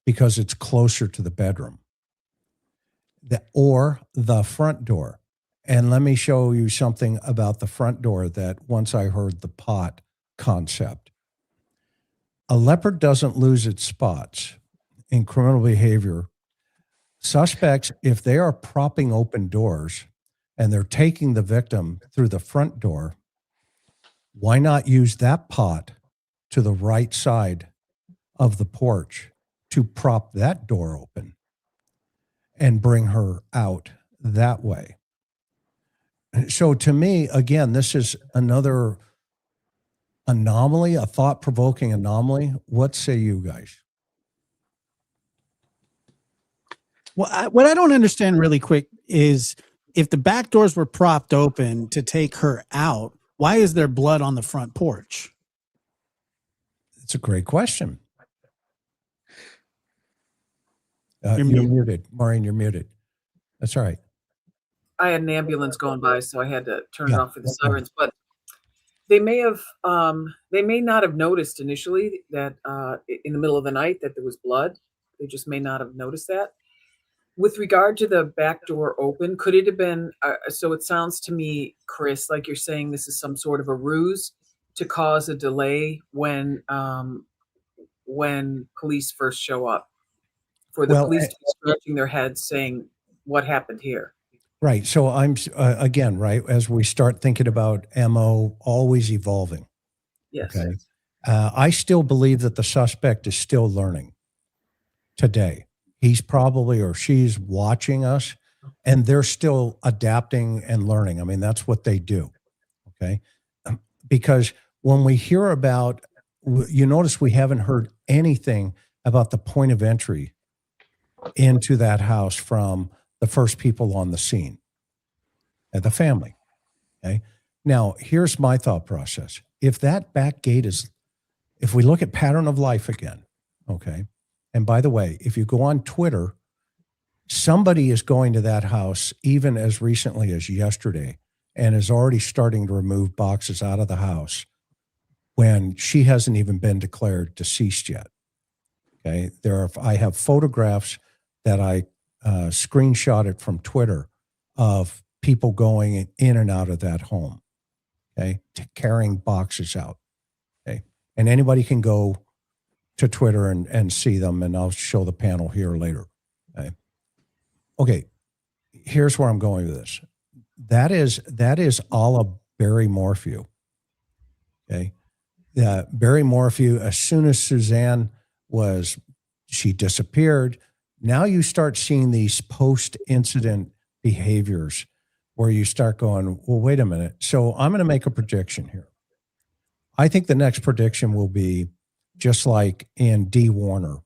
because it's closer to the bedroom. Or the front door. And let me show you something about the front door that once I heard the pot concept. A leopard doesn't lose its spots in criminal behavior. Suspects, if they are propping open doors and they're taking the victim through the front door, why not use that pot to the right side of the porch to prop that door open and bring her out that way? So to me, again, this is another anomaly, a thought-provoking anomaly. What say you guys? Well, what I don't understand really quick is if the back doors were propped open to take her out, why is there blood on the front porch? It's a great question. You're muted. Maureen, you're muted. That's all right. I had an ambulance going by, so I had to turn it off for the sirens. But they may not have noticed initially that in the middle of the night that there was blood. They just may not have noticed that. With regard to the back door open, could it have been, so it sounds to me, Chris, like you're saying this is some sort of a ruse to cause a delay when police first show up, for the Well, police to be scratching their heads saying, what happened here? right. So I'm again, right, as we start thinking about MO always evolving. Yes. Okay. I still believe that the suspect is still learning today. He's probably, or she's watching us, and they're still adapting and learning. I mean, that's what they do. Okay. Because when we hear about, you notice we haven't heard anything about the point of entry into that house from the first people on the scene, the family. Okay. Now, here's my thought process. If that back gate is, if we look at pattern of life again, okay. And by the way, if you go on Twitter, somebody is going to that house even as recently as yesterday and is already starting to remove boxes out of the house when she hasn't even been declared deceased yet. Okay. I have photographs that I screenshotted from Twitter of people going in and out of that home. Okay. Carrying boxes out. Okay. And anybody can go to Twitter and see them, and I'll show the panel here later. Okay. Okay. Here's where I'm going with this. That is a la Barry Morphew. Okay. Barry Morphew, as soon as Suzanne she disappeared, now you start seeing these post-incident behaviors where you start going, well, wait a minute. So I'm going to make a prediction here. I think the next prediction will be just like in D. Warner.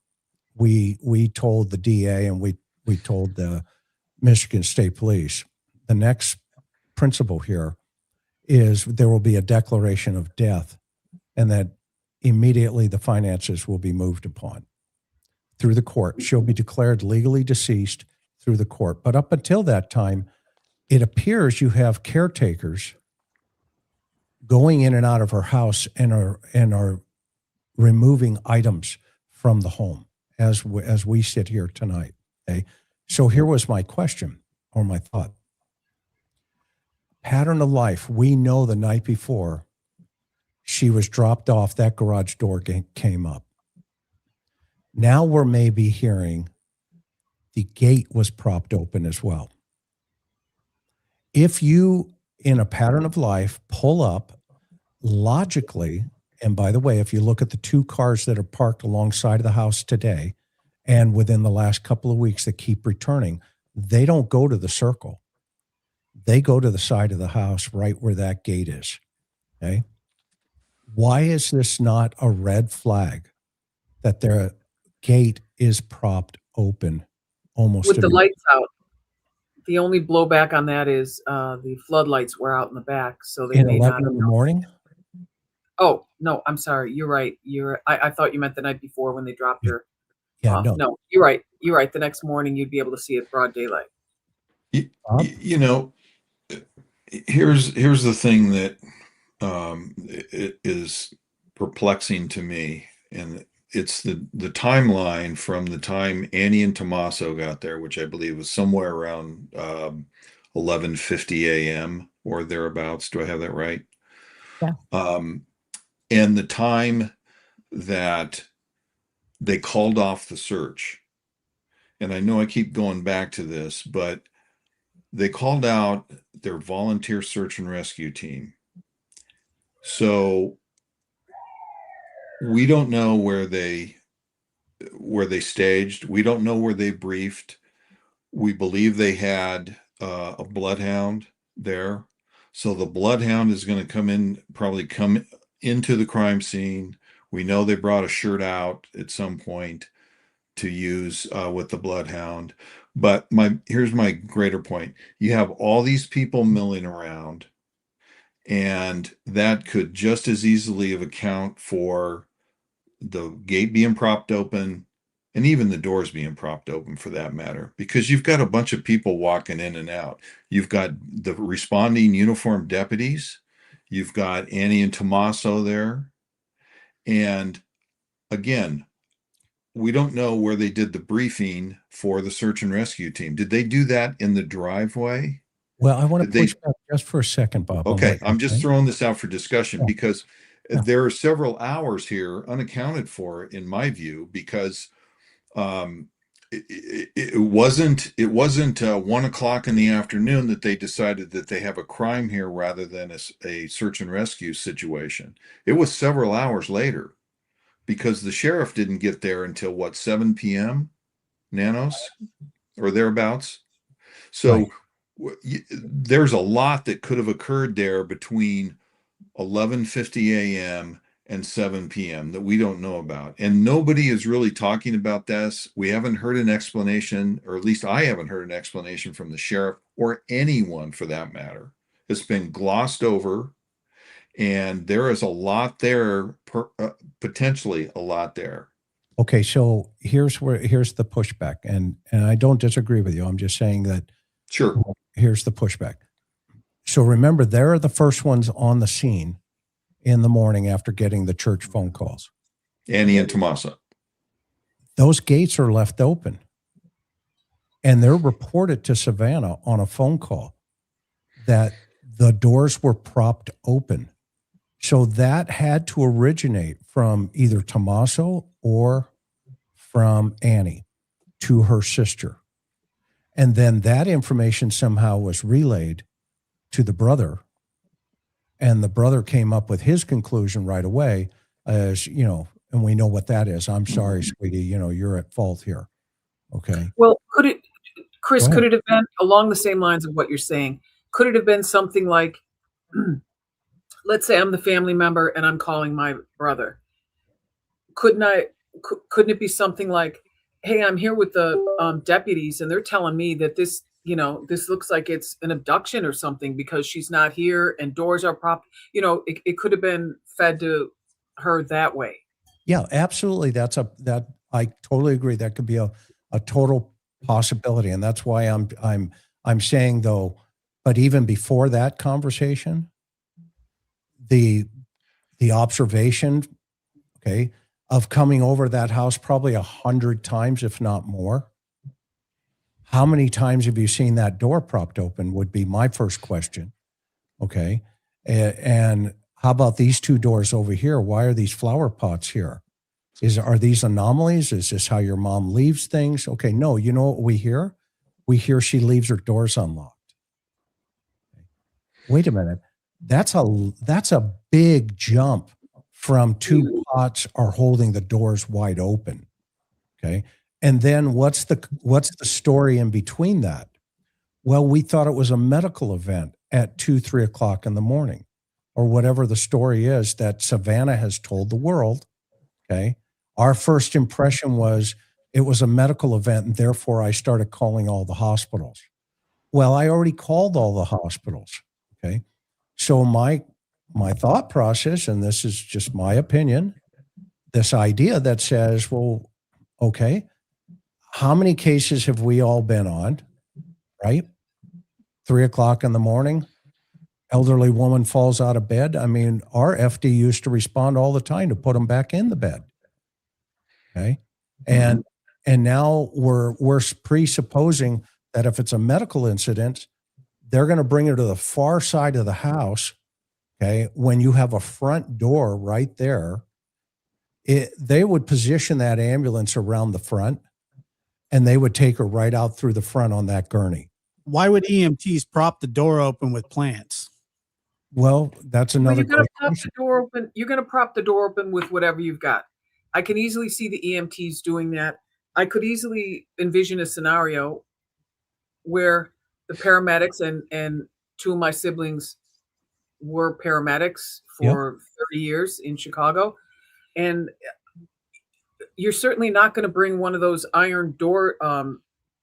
We told the DA and we told the Michigan State Police, the next principle here is there will be a declaration of death, and that immediately the finances will be moved upon through the court. She'll be declared legally deceased through the court. But up until that time, it appears you have caretakers going in and out of her house and are removing items from the home as we sit here tonight. Okay. So here was my question or my thought. Pattern of life. We know the night before she was dropped off, that garage door came up. Now we're maybe hearing the gate was propped open as well. If you, in a pattern of life, pull up logically, and by the way, if you look at the two cars that are parked alongside of the house today and within the last couple of weeks that keep returning, they don't go to the circle. They go to the side of the house right where that gate is. Okay. Why is this not a red flag that their gate is propped open almost with the lights out? The only blowback on that is the floodlights were out in the back, so they may not. 11 in the morning? Oh, no, I'm sorry. You're right. I thought you meant the night before when they dropped her. Yeah, no. No, you're right. You're right. The next morning you'd be able to see it broad daylight. You know, here's the thing that it is perplexing to me, and it's the timeline from the time Annie and Tommaso got there, which I believe was somewhere around 11:50 a.m. or thereabouts. Do I have that right? Yeah. And the time that they called off the search. And I know I keep going back to this, but they called out their volunteer search and rescue team. So we don't know where they staged. We don't know where they briefed. We believe they had a bloodhound there. So the bloodhound is going to probably come into the crime scene. We know they brought a shirt out at some point to use with the bloodhound. But here's my greater point. You have all these people milling around, and that could just as easily have account for the gate being propped open and even the doors being propped open for that matter, because you've got a bunch of people walking in and out. You've got the responding uniformed deputies. You've got Annie and Tommaso there. And again, we don't know where they did the briefing for the search and rescue team. Did they do that in the driveway? Well, I want to Did they- push back just for a second, Bob. on Okay, what you're I'm just saying. throwing this out for discussion Yeah. because Yeah. there are several hours here unaccounted for, in my view, because it wasn't 1 o'clock in the afternoon that they decided that they have a crime here rather than a search and rescue situation. It was several hours later because the sheriff didn't get there until what, 7 p.m. nanos or thereabouts. So there's a lot that could have occurred there between 11:50 a.m. and 7 p.m. that we don't know about. And nobody is really talking about this. We haven't heard an explanation, or at least I haven't heard an explanation from the sheriff or anyone for that matter. It's been glossed over. And there is a lot there, potentially a lot there. Okay, so here's the pushback, and I don't disagree with you. I'm just saying that. Sure. Here's the pushback. So remember, they're the first ones on the scene in the morning after getting the church phone calls. Annie and Tomasa. Those gates are left open, and they're reported to Savannah on a phone call that the doors were propped open. So that had to originate from either Tommaso or from Annie to her sister. And then that information somehow was relayed to the brother. And the brother came up with his conclusion right away as, and we know what that is. I'm sorry, sweetie, you're at fault here. Okay. Well, could it have been along the same lines of what you're saying? Could it have been something like, let's say I'm the family member and I'm calling my brother. Couldn't it be something like, hey, I'm here with the deputies and they're telling me that this looks like it's an abduction or something because she's not here and doors are propped. It could have been fed to her that way. Yeah, absolutely. I totally agree. That could be a total possibility. And that's why I'm saying though, but even before that conversation, the observation, okay, of coming over that house probably 100 times, if not more. How many times have you seen that door propped open would be my first question. Okay. And how about these two doors over here? Why are these flower pots here? Are these anomalies? Is this how your mom leaves things? Okay. No, you know what we hear? We hear she leaves her doors unlocked. Wait a minute. That's a big jump from two pots are holding the doors wide open. Okay. And then what's the story in between that? Well, we thought it was a medical event at 2-3 o'clock in the morning, or whatever the story is that Savannah has told the world. Okay. Our first impression was it was a medical event, and therefore I started calling all the hospitals. Well, I already called all the hospitals. Okay. So my thought process, and this is just my opinion, this idea that says, well, okay, how many cases have we all been on, right? 3 o'clock in the morning, elderly woman falls out of bed. I mean, our FD used to respond all the time to put them back in the bed. Okay. And now we're presupposing that if it's a medical incident, they're going to bring her to the far side of the house. Okay. When you have a front door right there, they would position that ambulance around the front and they would take her right out through the front on that gurney. Why would EMTs prop the door open with plants? Well, that's another You're going to prop the door open. You're going to prop the door open with whatever you've got. I can easily see the EMTs doing that. I could easily envision a scenario where the paramedics and two of my siblings were paramedics for 30 years in Chicago. And you're certainly not going to bring one of those iron door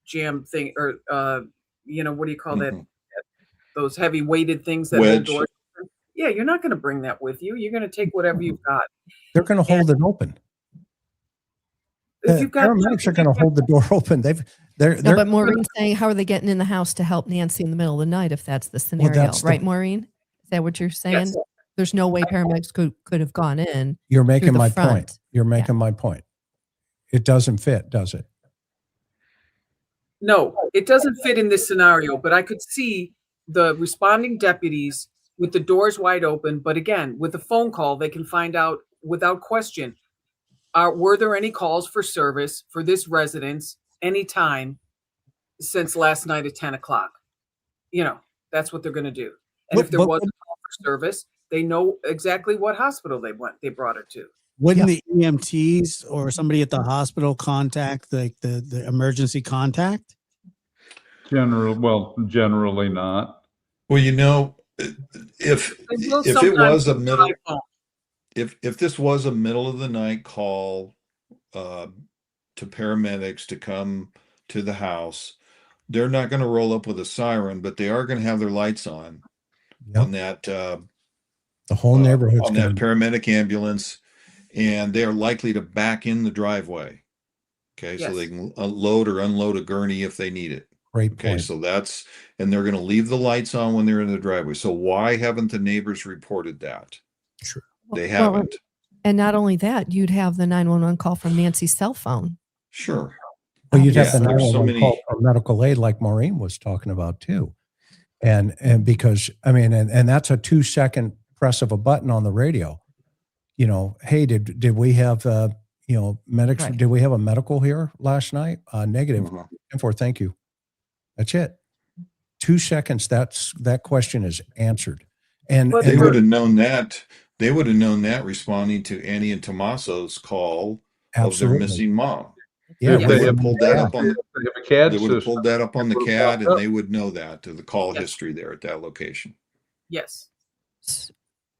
jam thing or, what do you call that? Those heavy weighted things that hold doors. Yeah, you're not going to bring that with you. You're going to take whatever you've got. They're going to hold it open. Paramedics are going to hold the door open. But Maureen's saying, how are they getting in the house to help Nancy in the middle of the night if that's the scenario, right, Maureen? Is that what you're saying? Yes. There's no way paramedics could have gone in. You're making my point. You're making my point. It doesn't fit, does it? No, it doesn't fit in this scenario, but I could see the responding deputies with the doors wide open. But again, with a phone call, they can find out without question, were there any calls for service for this residence anytime since last night at 10 o'clock? That's what they're going to do. And if there was a call for service, they know exactly what hospital they brought her to. Wouldn't the EMTs or somebody at the hospital contact the emergency contact? Generally not. Well, if it was a middle, if this was a middle of the night call to paramedics to come to the house, they're not going to roll up with a siren, but they are going to have their lights on that the whole neighborhood on that paramedic ambulance, and they are likely to back in the driveway. Okay, so they can load or unload a gurney if they need it. Great point. Okay, so and they're going to leave the lights on when they're in the driveway. So why haven't the neighbors reported that? Sure. They haven't. And not only that, you'd have the 911 call from Nancy's cell phone. Sure. Well, you'd have the there's 911 call for medical aid like Maureen was talking about too. And because, I mean, and that's a 2-second press of a button on the radio. Hey, did we have, medics, Right. did we have a medical here last night? Negative. And for thank you. That's it. 2 seconds. That question is answered. And they would have known that. They would have known that responding to Annie and Tommaso's call of their missing mom. Yeah, they would have pulled that up on they would have pulled that up on the CAD, and they would know that the call history there at that location. Yes.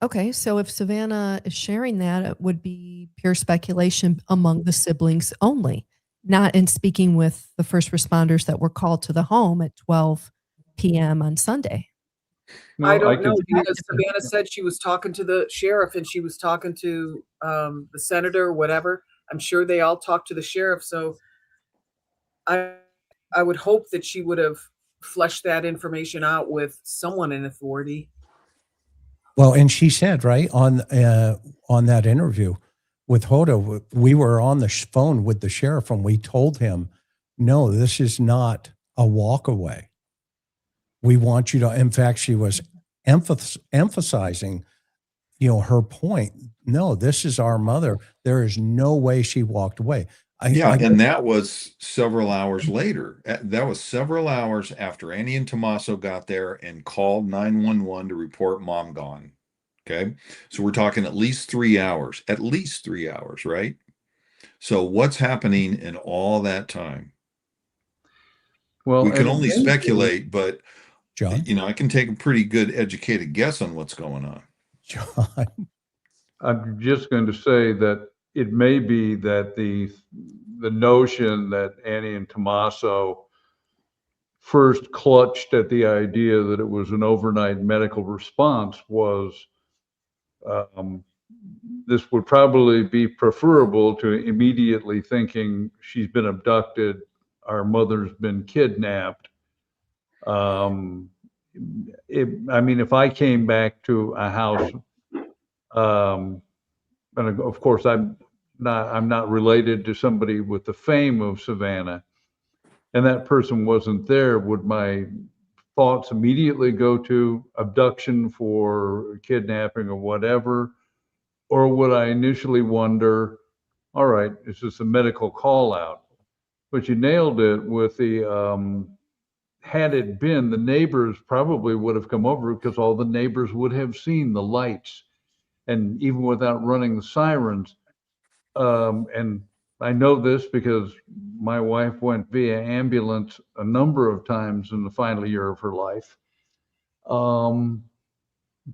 Okay, so if Savannah is sharing that, it would be pure speculation among the siblings only, not in speaking with the first responders that were called to the home at 12 p.m. on Sunday. Well, I don't know, because Savannah said she was talking to the sheriff and she was talking to the senator or whatever. I'm sure they all talked to the sheriff. So I would hope that she would have fleshed that information out with someone in authority. Well, and she said, right, on that interview with Hoda, we were on the phone with the sheriff and we told him, no, this is not a walk away. We want you to, in fact, she was emphasizing, her point. No, this is our mother. There is no way she walked away. And that was several hours later. That was several hours after Annie and Tommaso got there and called 911 to report mom gone. Okay. So we're talking at least 3 hours, right? So what's happening in all that time? Well, we can only speculate, but John, I can take a pretty good educated guess on what's going on. John, I'm just going to say that it may be that the notion that Annie and Tommaso first clutched at the idea that it was an overnight medical response was this would probably be preferable to immediately thinking she's been abducted, our mother's been kidnapped. If I came back to a house, and of course I'm not related to somebody with the fame of Savannah, and that person wasn't there, would my thoughts immediately go to abduction for kidnapping or whatever? Or would I initially wonder, all right, is this a medical call out? But you nailed it with the, had it been, the neighbors probably would have come over because all the neighbors would have seen the lights. And even without running the sirens, and I know this because my wife went via ambulance a number of times in the final year of her life.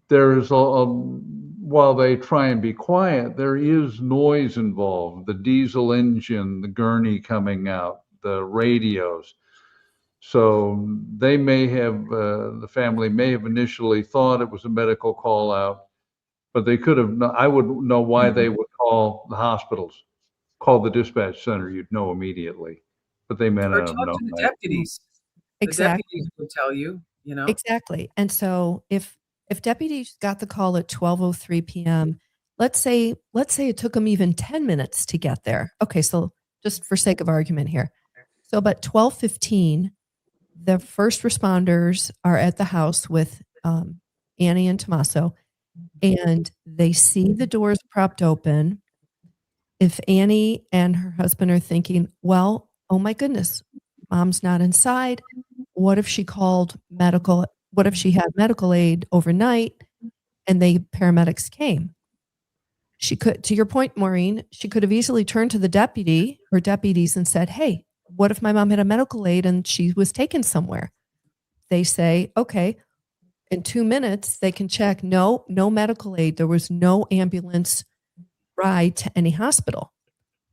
There is while they try and be quiet, there is noise involved. The diesel engine, the gurney coming out, the radios. So they may have, the family may have initially thought it was a medical call out, but they could have, I would know why they would call the hospitals, call the dispatch center, you'd know immediately, but they may not have known to the that. deputies. Exactly. The deputies would tell you, Exactly. And so if deputies got the call at 12:03 p.m., let's say it took them even 10 minutes to get there. Okay, so just for sake of argument here. So about 12:15, the first responders are at the house with Annie and Tommaso, and they see the doors propped open. If Annie and her husband are thinking, well, oh my goodness, mom's not inside. What if she called medical? What if she had medical aid overnight and the paramedics came? She could, to your point, Maureen, she could have easily turned to the deputy or deputies and said, hey, what if my mom had a medical aid and she was taken somewhere? They say, okay, in 2 minutes, they can check. No medical aid. There was no ambulance ride to any hospital.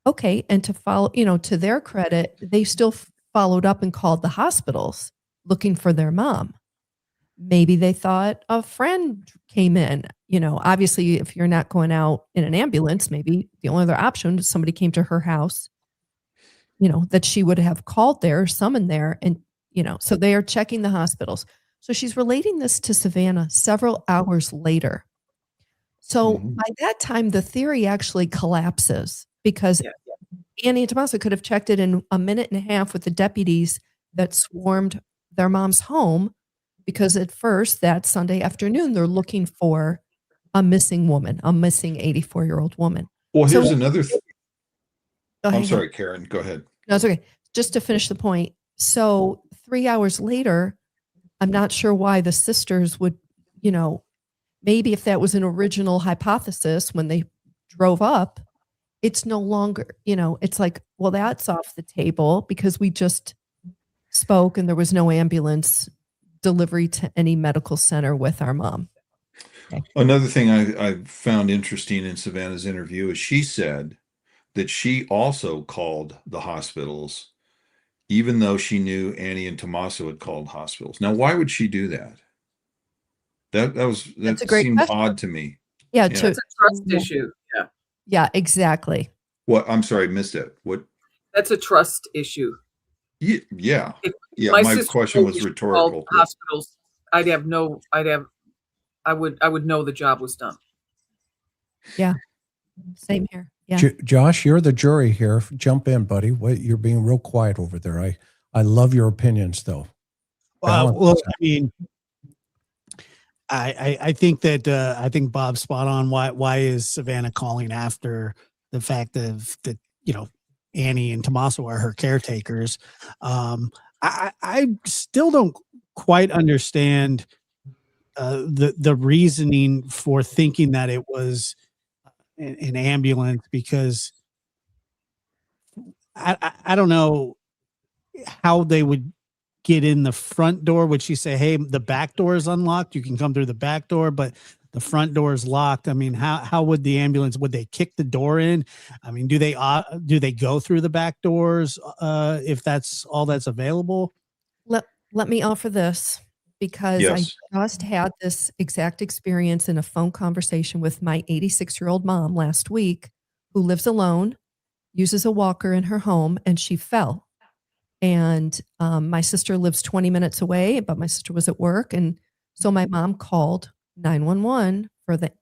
Okay. And to follow, to their credit, they still followed up and called the hospitals looking for their mom. Maybe they thought a friend came in. Obviously, if you're not going out in an ambulance, maybe the only other option is somebody came to her house, that she would have called there, summoned there. And, so they are checking the hospitals. So she's relating this to Savannah several hours later. So by that time, the theory actually collapses because Annie and Tommaso could have checked it in a minute and a half with the deputies that swarmed their mom's home, because at first that Sunday afternoon, they're looking for a missing woman, a missing 84-year-old woman. Well, here's another thing. I'm ahead. sorry, Karen, go ahead. No, it's okay. Just to finish the point. So 3 hours later, I'm not sure why the sisters would, maybe if that was an original hypothesis when they drove up, it's no longer, it's like, well, that's off the table because we just spoke and there was no ambulance delivery to any medical center with our mom. Okay. Another thing I found interesting in Savannah's interview is she said that she also called the hospitals, even though she knew Annie and Tommaso had called hospitals. Now, why would she do that? That seemed odd to me. Yeah, it's a trust issue. Yeah, exactly. What? I'm sorry, missed it. What? That's a trust issue. Yeah. My question was rhetorical. Hospitals, I would know the job was done. Yeah. Same here. Yeah. Josh, you're the jury here. Jump in, buddy. You're being real quiet over there. I love your opinions, though. Well, I mean, I think that I think Bob's spot on. Why is Savannah calling after the fact that Annie and Tommaso are her caretakers? I still don't quite understand the reasoning for thinking that it was an ambulance, because I don't know how they would get in the front door. Would she say, hey, the back door is unlocked, you can come through the back door, but the front door is locked? I mean, how would the ambulance, would they kick the door in? I mean, do they go through the back doors if that's all that's available? Let me offer this, because Yes. I just had this exact experience in a phone conversation with my 86-year-old mom last week, who lives alone, uses a walker in her home, and she fell. And my sister lives 20 minutes away, but my sister was at work. And so my mom called 911 for the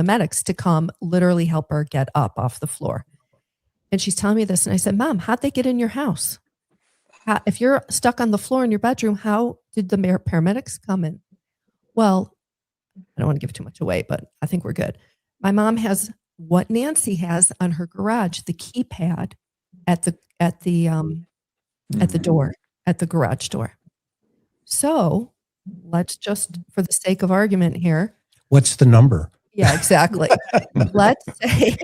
medics to come literally help her get up off the floor. And she's telling me this. And I said, Mom, how'd they get in your house? If you're stuck on the floor in your bedroom, how did the paramedics come in? Well, I don't want to give too much away, but I think we're good. My mom has what Nancy has on her garage, the keypad at the door, at the garage door. So let's just, for the sake of argument here. What's the number? Yeah, exactly. Let's say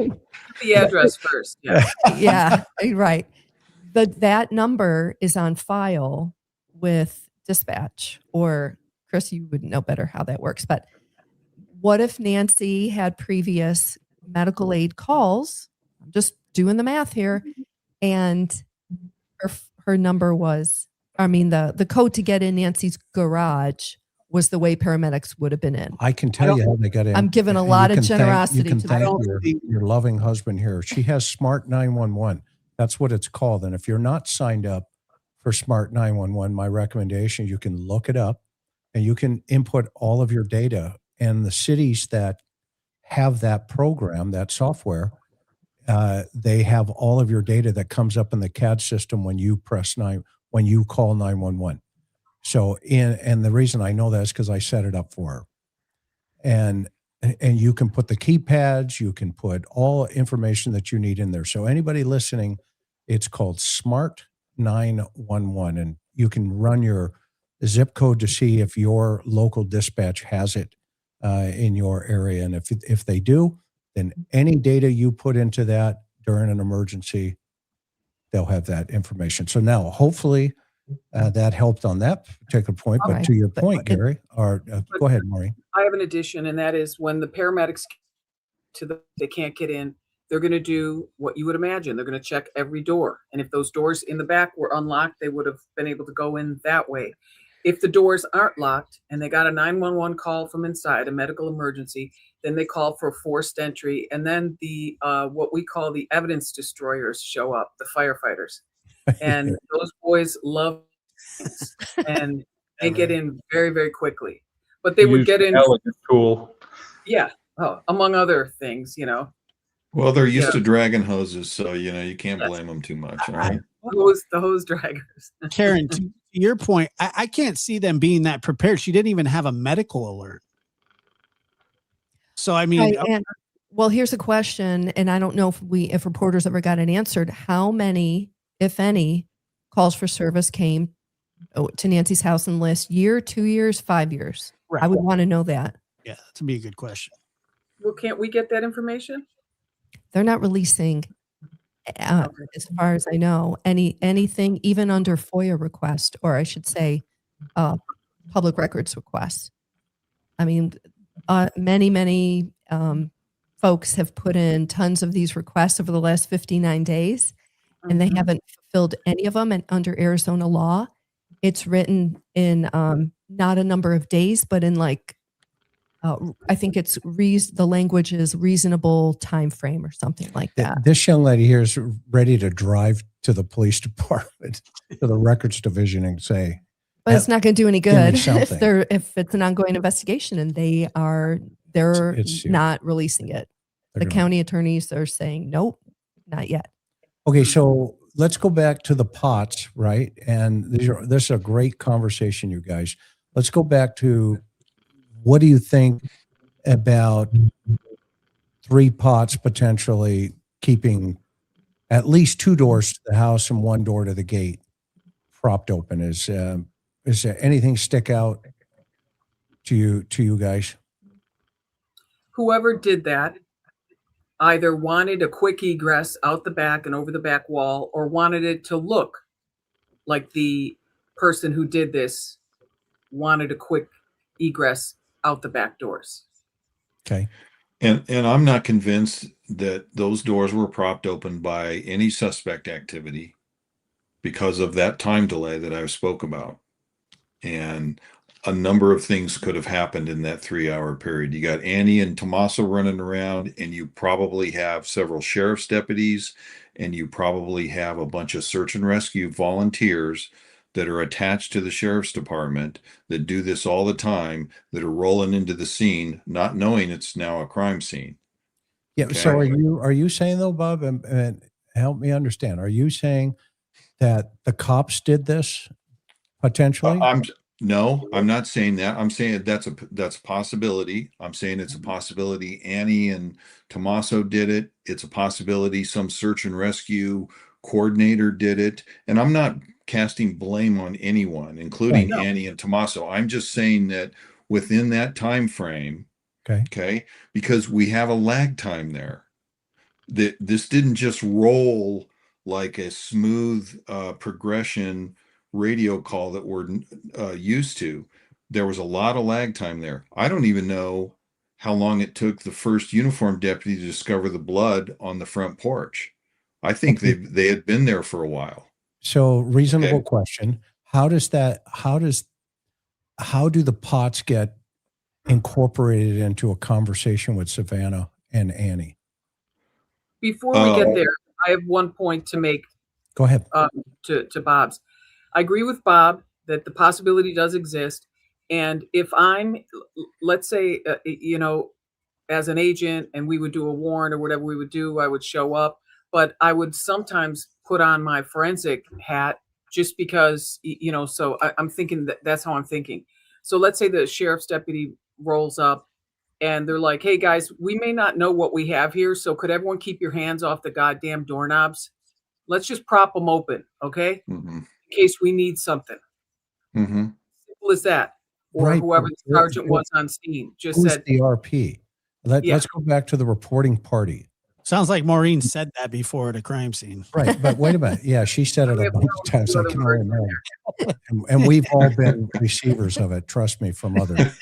The address first. Yeah. yeah, right. That number is on file with dispatch, or Chris, you would know better how that works. But what if Nancy had previous medical aid calls? I'm just doing the math here. And her number was, the code to get in Nancy's garage was the way paramedics would have been in. I can tell you how they got in. I'm giving a lot of generosity you can to thank your loving husband here. She has Smart 911. That's what it's called. And if you're not signed up for Smart 911, my recommendation, you can look it up and you can input all of your data. And the cities that have that program, that software, they have all of your data that comes up in the CAD system when you when you call 911. So and the reason I know that is because I set it up for her. And you can put the keypads, you can put all information that you need in there. So anybody listening, it's called Smart 911, and you can run your zip code to see if your local dispatch has it in your area. And if they do, then any data you put into that during an emergency, they'll have that information. So now, hopefully, that helped on that particular point. All But right. to your point, Gary, or go ahead, Maureen. I have an addition, and that is when the paramedics they can't get in, they're going to do what you would imagine. They're going to check every door. And if those doors in the back were unlocked, they would have been able to go in that way. If the doors aren't locked and they got a 911 call from inside, a medical emergency, then they call for forced entry. And then the what we call the evidence destroyers show up, the firefighters. And those boys love things, and they get in very, very quickly. But they would get in. Elegant tool. Yeah. Among other things, Well, they're used to dragging hoses, so you can't blame them too much. All right. The hose draggers. Karen, to your point, I can't see them being that prepared. She didn't even have a medical alert. So, I mean, well, here's a question, and I don't know if reporters ever got it answered. How many, if any, calls for service came to Nancy's house and list? Year, 2 years, 5 years? Right. I would want to know that. Yeah, that'd be a good question. Well, can't we get that information? They're not releasing, as far as I know, anything, even under FOIA request, or I should say, public records requests. I mean, many folks have put in tons of these requests over the last 59 days, and they haven't fulfilled any of them. And under Arizona law, it's written in not a number of days, but in I think it's the language is reasonable time frame or something like that. This young lady here is ready to drive to the police department, to the records division, and say, but it's not going to do any give me good something. if it's an ongoing investigation and they're not releasing it. The county attorneys are saying, nope, not yet. Okay, so let's go back to the pots, right? And this is a great conversation, you guys. Let's go back to, what do you think about 3 pots potentially keeping at least 2 doors to the house and 1 door to the gate propped open? Is there anything stick out to you guys? Whoever did that either wanted a quick egress out the back and over the back wall, or wanted it to look like the person who did this wanted a quick egress out the back doors. Okay. And I'm not convinced that those doors were propped open by any suspect activity because of that time delay that I spoke about. And a number of things could have happened in that 3-hour period. You got Annie and Tommaso running around, and you probably have several sheriff's deputies, and you probably have a bunch of search and rescue volunteers that are attached to the sheriff's department that do this all the time, that are rolling into the scene, not knowing it's now a crime scene. Yeah. Okay. So are you saying though, Bob, and help me understand, are you saying that the cops did this potentially? No, I'm not saying that. I'm saying that's a possibility. I'm saying it's a possibility Annie and Tommaso did it. It's a possibility some search and rescue coordinator did it. And I'm not casting blame on anyone, including Annie and Tommaso. I'm just saying that within that time frame, okay, because we have a lag time there. That this didn't just roll like a smooth progression radio call that we're used to. There was a lot of lag time there. I don't even know how long it took the first uniformed deputy to discover the blood on the front porch. I think they had been there for a while. So reasonable question. How do the pots get incorporated into a conversation with Savannah and Annie? Before we get there, I have one point to make. Go ahead. To Bob's. I agree with Bob that the possibility does exist. And if I'm, let's say, as an agent and we would do a warrant or whatever we would do, I would show up, but I would sometimes put on my forensic hat just because, so I'm thinking that's how I'm thinking. So let's say the sheriff's deputy rolls up and they're like, hey guys, we may not know what we have here. So could everyone keep your hands off the goddamn doorknobs? Let's just prop them open. Okay. Mm-hmm. In case we need something. Mm-hmm. Simple as that. Or Right. whoever the sergeant was on scene just Who's said, the RP? Let's go back to the reporting party. Sounds like Maureen said that before at a crime scene. Right. But wait a minute. Yeah, she said it a bunch of times. I can only imagine. And we've all been receivers of it. Trust me, from others.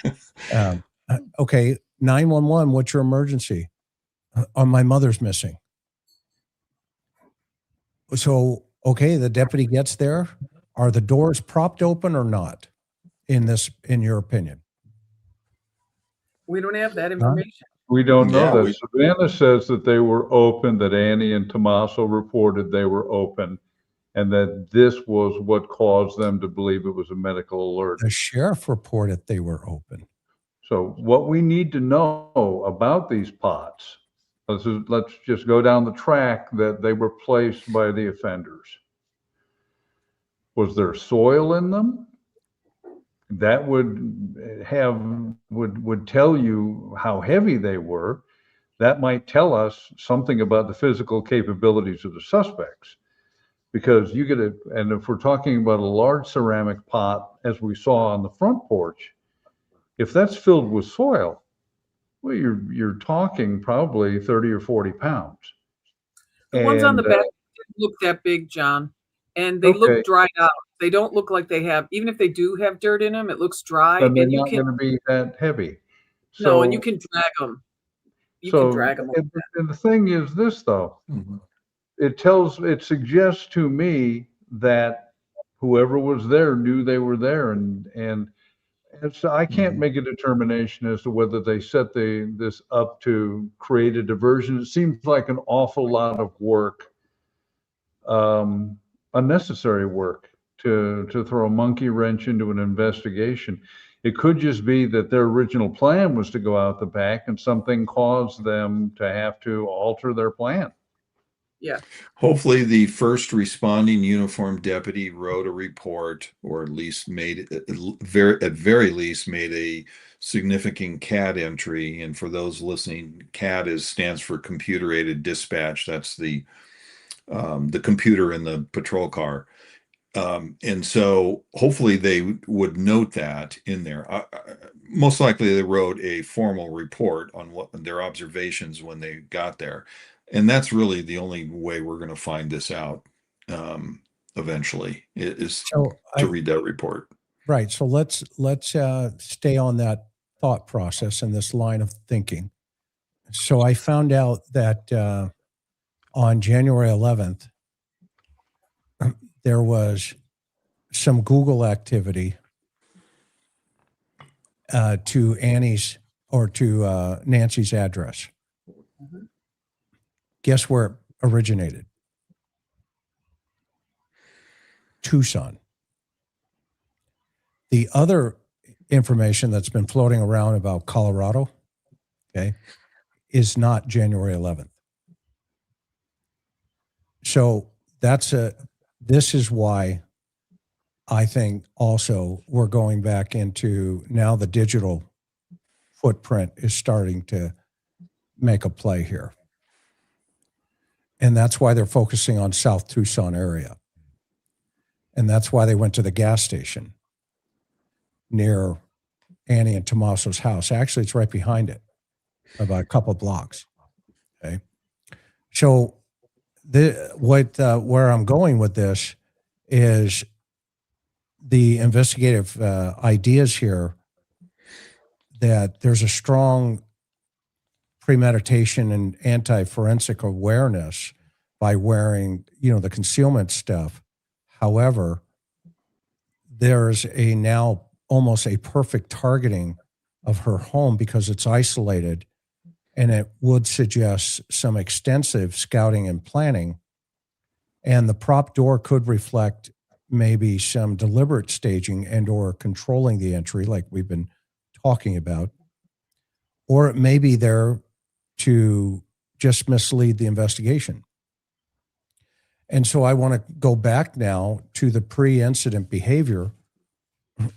Okay. 911, what's your emergency? My mother's missing. So, okay, the deputy gets there. Are the doors propped open or not in your opinion? we don't have that information. We don't know Yeah, that. Savannah says that they were open, that Annie and Tommaso reported they were open, and that this was what caused them to believe it was a medical alert. The sheriff reported they were open. So what we need to know about these pots, let's just go down the track that they were placed by the offenders. Was there soil in them? That would tell you how heavy they were. That might tell us something about the physical capabilities of the suspects. Because and if we're talking about a large ceramic pot, as we saw on the front porch, if that's filled with soil, well, you're talking probably 30 or 40 pounds. The ones on the back didn't look that big, John, and they look dried out. They don't look like they have, even if they do have dirt in them, it looks dry. And they're and not going to be that heavy. No, and you can drag them. You can drag them. And the thing is this, though. Mm-hmm. It suggests to me that whoever was there knew they were there, and so I can't make a determination as to whether they set this up to create a diversion. It seems like an awful lot of work, unnecessary work, to throw a monkey wrench into an investigation. It could just be that their original plan was to go out the back and something caused them to have to alter their plan. Yeah. Hopefully the first responding uniformed deputy wrote a report, or at least at very least made a significant CAD entry. And for those listening, CAD stands for computer aided dispatch. That's the computer in the patrol car. And so hopefully they would note that in there. Most likely they wrote a formal report on what their observations when they got there. And that's really the only way we're going to find this out eventually is to read that report. Right. So let's stay on that thought process and this line of thinking. So I found out that on January 11th, there was some Google activity to Annie's or to Nancy's address. Mm-hmm. Guess where it originated? Tucson. The other information that's been floating around about Colorado, okay, is not January 11th. So this is why I think also we're going back into now the digital footprint is starting to make a play here. And that's why they're focusing on South Tucson area. And that's why they went to the gas station near Annie and Tommaso's house. Actually, it's right behind it, about a couple blocks. Okay. So where I'm going with this is the investigative ideas here, that there's a strong premeditation and anti-forensic awareness by wearing, the concealment stuff. However, there's now almost a perfect targeting of her home because it's isolated, and it would suggest some extensive scouting and planning. And the prop door could reflect maybe some deliberate staging and or controlling the entry like we've been talking about. or it may be there to just mislead the investigation. And so I want to go back now to the pre-incident behavior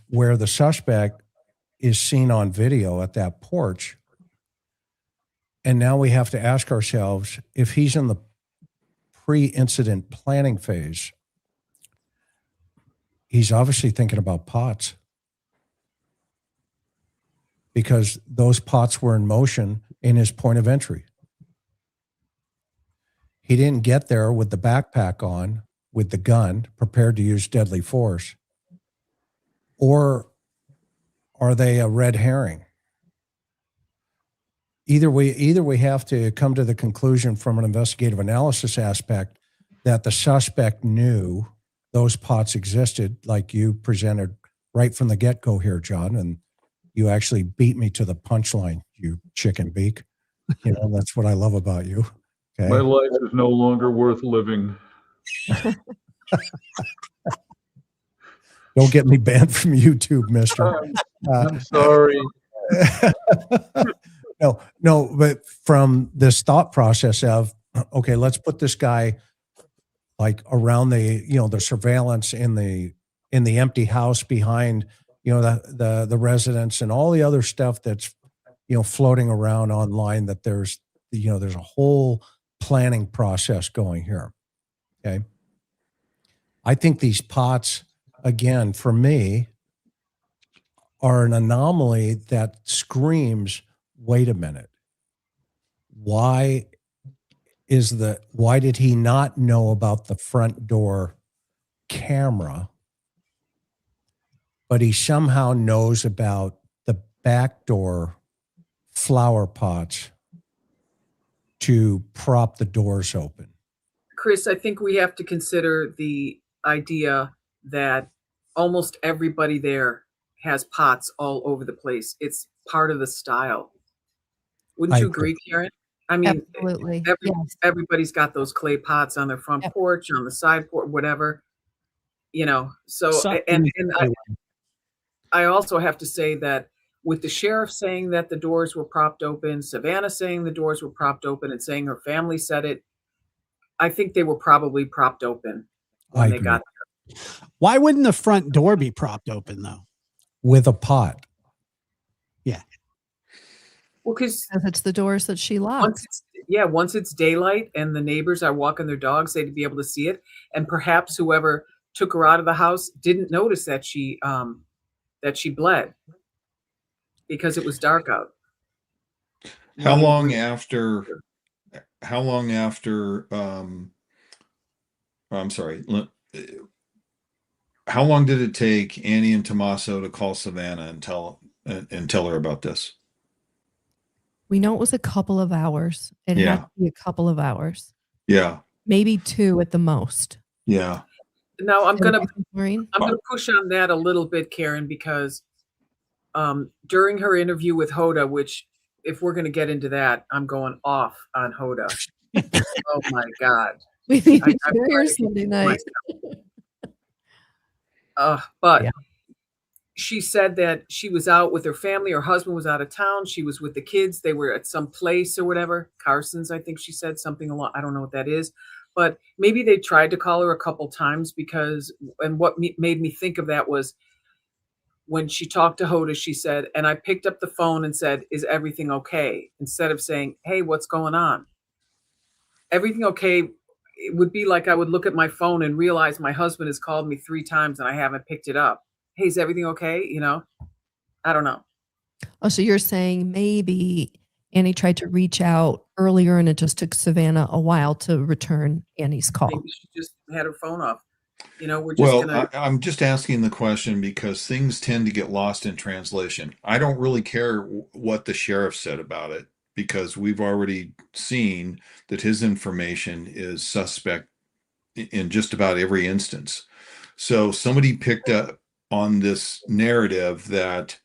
where the suspect is seen on video at that porch. And now we have to ask ourselves, if he's in the pre-incident planning phase, he's obviously thinking about pots, because those pots were in motion in his point of entry. He didn't get there with the backpack on, with the gun, prepared to use deadly force. Or are they a red herring? Either we have to come to the conclusion from an investigative analysis aspect that the suspect knew those pots existed, like you presented right from the get-go here, John, and you actually beat me to the punchline, you chicken beak. You know, that's what I love about you. Okay. My life is no longer worth living. Don't get me banned from YouTube, mister. I'm sorry. No, but from this thought process of, okay, let's put this guy like around the, the surveillance in the empty house behind, the residents and all the other stuff that's, floating around online, that there's a whole planning process going here. Okay. I think these pots, again, for me, are an anomaly that screams, wait a minute. Why did he not know about the front door camera, but he somehow knows about the back door flower pots to prop the doors open? Chris, I think we have to consider the idea that almost everybody there has pots all over the place. It's part of the style. Wouldn't you agree, Karen? I mean, absolutely. Everybody's got those clay pots on their front porch, on the side porch, whatever, So, and I also have to say that with the sheriff saying that the doors were propped open, Savannah saying the doors were propped open, and saying her family said it, I think they were probably propped open when they got there. Why wouldn't the front door be propped open, though? With a pot. Yeah. Well, because it's the doors that she locked. Once it's daylight and the neighbors are walking their dogs, they'd be able to see it. And perhaps whoever took her out of the house didn't notice that she bled because it was dark out. How long after I'm sorry, how long did it take Annie and Tommaso to call Savannah and tell her about this? We know it was a couple of hours. It had to be a couple of hours. Yeah. Maybe 2 at the most. Yeah. Now I'm gonna push on that a little bit, Karen, because during her interview with Hoda, which if we're gonna get into that, I'm going off on Hoda. Oh my God. We need to hear Sunday night. But she said that she was out with her family. Her husband was out of town. She was with the kids. They were at some place or whatever. Carson's, I think she said something along. I don't know what that is. But maybe they tried to call her a couple times and what made me think of that was when she talked to Hoda, she said, and I picked up the phone and said, is everything okay? Instead of saying, hey, what's going on? Everything okay? It would be like I would look at my phone and realize my husband has called me 3 times and I haven't picked it up. Hey, is everything okay? I don't know. Oh, so you're saying maybe Annie tried to reach out earlier and it just took Savannah a while to return Annie's call. Maybe she just had her phone off. We're just I'm just asking the question because things tend to get lost in translation. I don't really care what the sheriff said about it because we've already seen that his information is suspect in just about every instance. So somebody picked up on this narrative that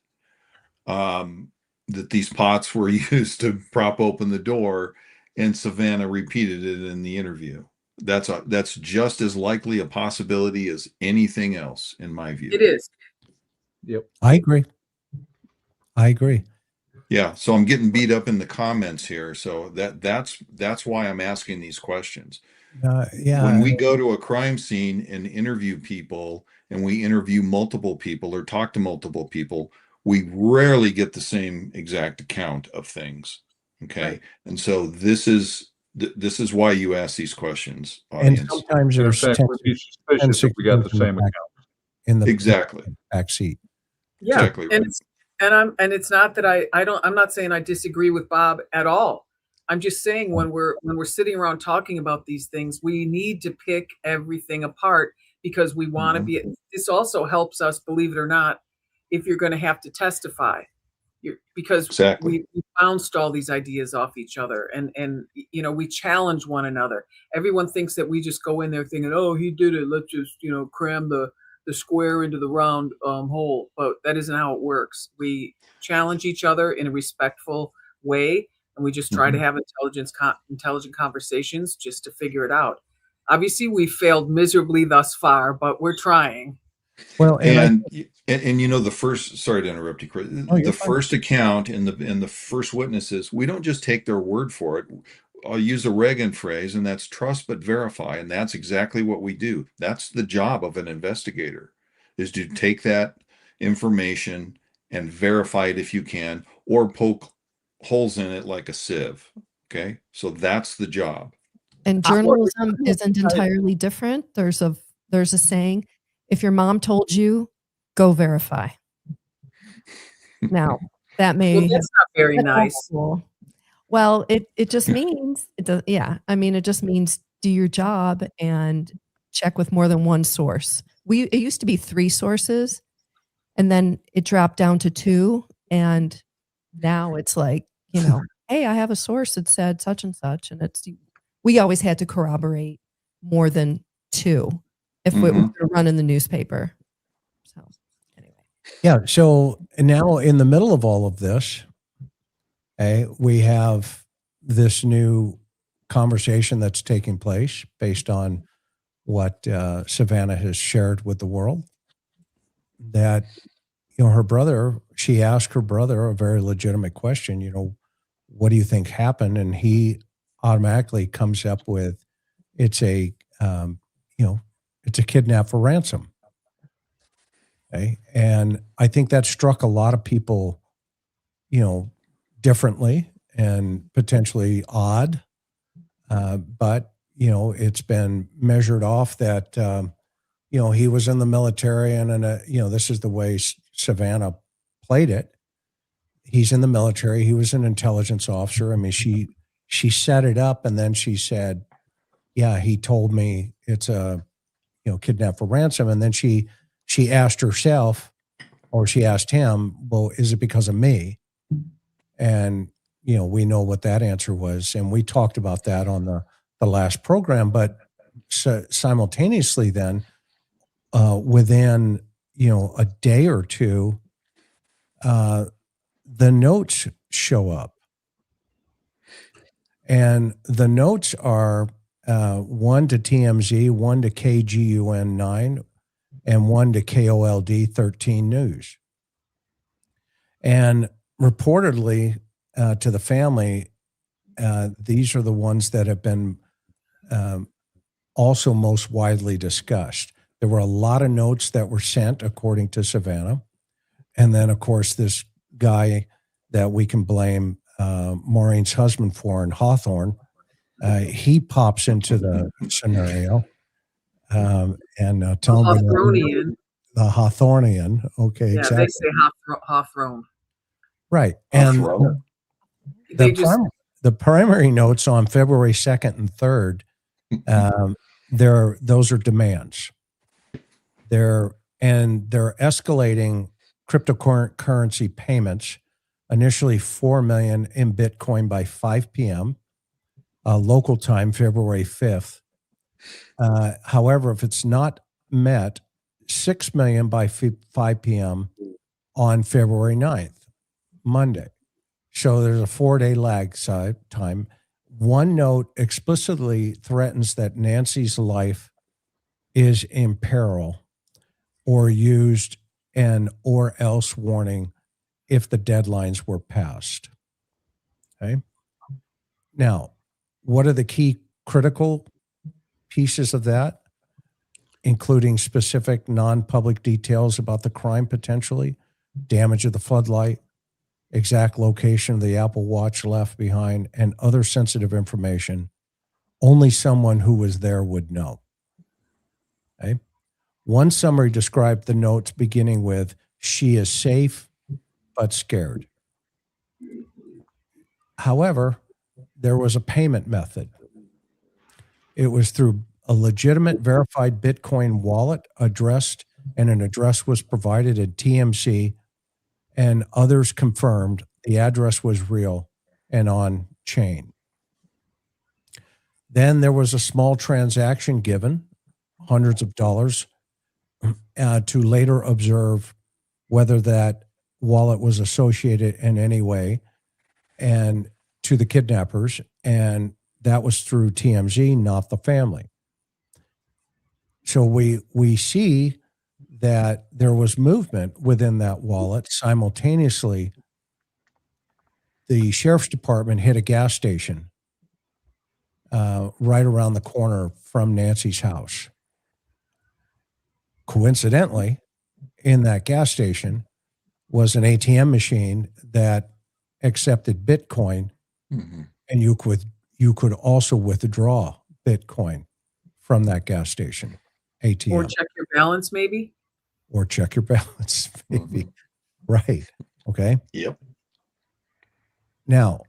that these pots were used to prop open the door, and Savannah repeated it in the interview. That's just as likely a possibility as anything else, in my view. It is. Yep. I agree. Yeah, so I'm getting beat up in the comments here. So that's why I'm asking these questions. Yeah. When we go to a crime scene and interview people, and we interview multiple people or talk to multiple people, we rarely get the same exact account of things. Okay. Right. And so this is why you ask these questions, And audience. sometimes In there's fact, 10, we'd be suspicious if we got the same account. in the Exactly. back seat. Yeah. Exactly right. And it's not that I'm not saying I disagree with Bob at all. I'm just saying when we're sitting around talking about these things, we need to pick everything apart because we want to be. This also helps us, believe it or not, if you're going to have to testify, because Exactly. we bounced all these ideas off each other, and we challenge one another. Everyone thinks that we just go in there thinking, oh, he did it, let's just cram the square into the round hole. But that isn't how it works. We challenge each other in a respectful way, and we just try to have intelligent conversations just to figure it out. Obviously, we failed miserably thus far, but we're trying. Well, And the first, sorry to interrupt you, Chris. The first account and the first witnesses, we don't just take their word for it. I'll use a Reagan phrase, and that's trust but verify. And that's exactly what we do. That's the job of an investigator, is to take that information and verify it if you can, or poke holes in it like a sieve. Okay. So that's the job. And journalism isn't entirely different. There's a saying, if your mom told you, go verify. Now, that may that's not very nice. Well, it just means it just means do your job and check with more than one source. It used to be 3 sources, and then it dropped down to 2, and now it's like, hey, I have a source that said such and such, and we always had to corroborate more than 2 if we were to run in the newspaper. So anyway. Yeah. So now in the middle of all of this, we have this new conversation that's taking place based on what Savannah has shared with the world, that, her brother, she asked her brother a very legitimate question, what do you think happened? And he automatically comes up with, it's a kidnap for ransom. Okay. And I think that struck a lot of people, differently and potentially odd. But, it's been measured off that, he was in the military and, this is the way Savannah played it. He's in the military. He was an intelligence officer. I mean, she set it up, and then she said, yeah, he told me it's a, kidnap for ransom. And then she asked herself, or she asked him, well, is it because of me? And, we know what that answer was. And we talked about that on the last program, but simultaneously then, within, a day or two, the notes show up. And the notes are 1 to TMZ, 1 to KGUN 9, and 1 to KOLD 13 News. And reportedly to the family, these are the ones that have been also most widely discussed. There were a lot of notes that were sent, according to Savannah. And then, of course, this guy that we can blame Maureen's husband for, in Hawthorne, he pops into the scenario. And tell me the Hawthornian. Okay, yeah, exactly. They say Hawthorne. Right. And the primary notes on February 2nd and 3rd, those are demands. They're escalating cryptocurrency payments, initially $4 million in Bitcoin by 5 p.m. Local time, February 5th. However, if it's not met, $6 million by 5 p.m. on February 9th, Monday. So there's a 4-day lag time. One note explicitly threatens that Nancy's life is in peril, or used an or else warning if the deadlines were passed. Okay. Now, what are the key critical pieces of that? Including specific non-public details about the crime potentially, damage of the floodlight, exact location of the Apple Watch left behind, and other sensitive information only someone who was there would know. Okay. One summary described the notes beginning with, "She is safe, but scared." However, there was a payment method. It was through a legitimate verified Bitcoin wallet addressed, and an address was provided at TMC, and others confirmed the address was real and on chain. Then there was a small transaction given, hundreds of dollars, to later observe whether that wallet was associated in any way and to the kidnappers, and that was through TMZ, not the family. So we see that there was movement within that wallet. Simultaneously, the sheriff's department hit a gas station right around the corner from Nancy's house. Coincidentally, in that gas station was an ATM machine that accepted Bitcoin, and you could also withdraw Bitcoin from that gas station ATM. Or check your balance, maybe. Or check your balance, maybe. Right. Okay. Yep. Now,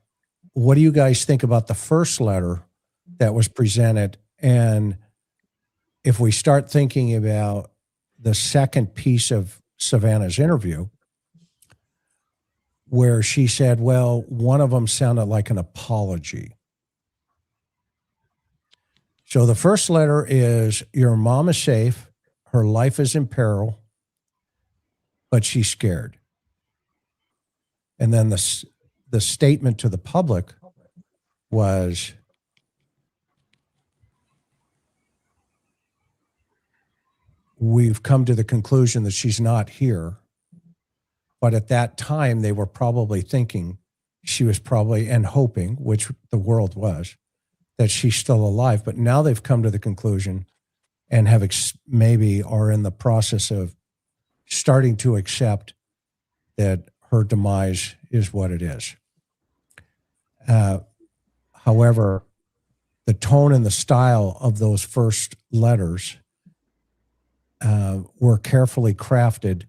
what do you guys think about the first letter that was presented? And if we start thinking about the second piece of Savannah's interview, where she said, well, one of them sounded like an apology. So the first letter is, your mom is safe, her life is in peril, but she's scared. And then the statement to the public was, we've come to the conclusion that she's not here. But at that time, they were probably thinking she was probably, and hoping, which the world was, that she's still alive. But now they've come to the conclusion and have maybe are in the process of starting to accept that her demise is what it is. However, the tone and the style of those first letters were carefully crafted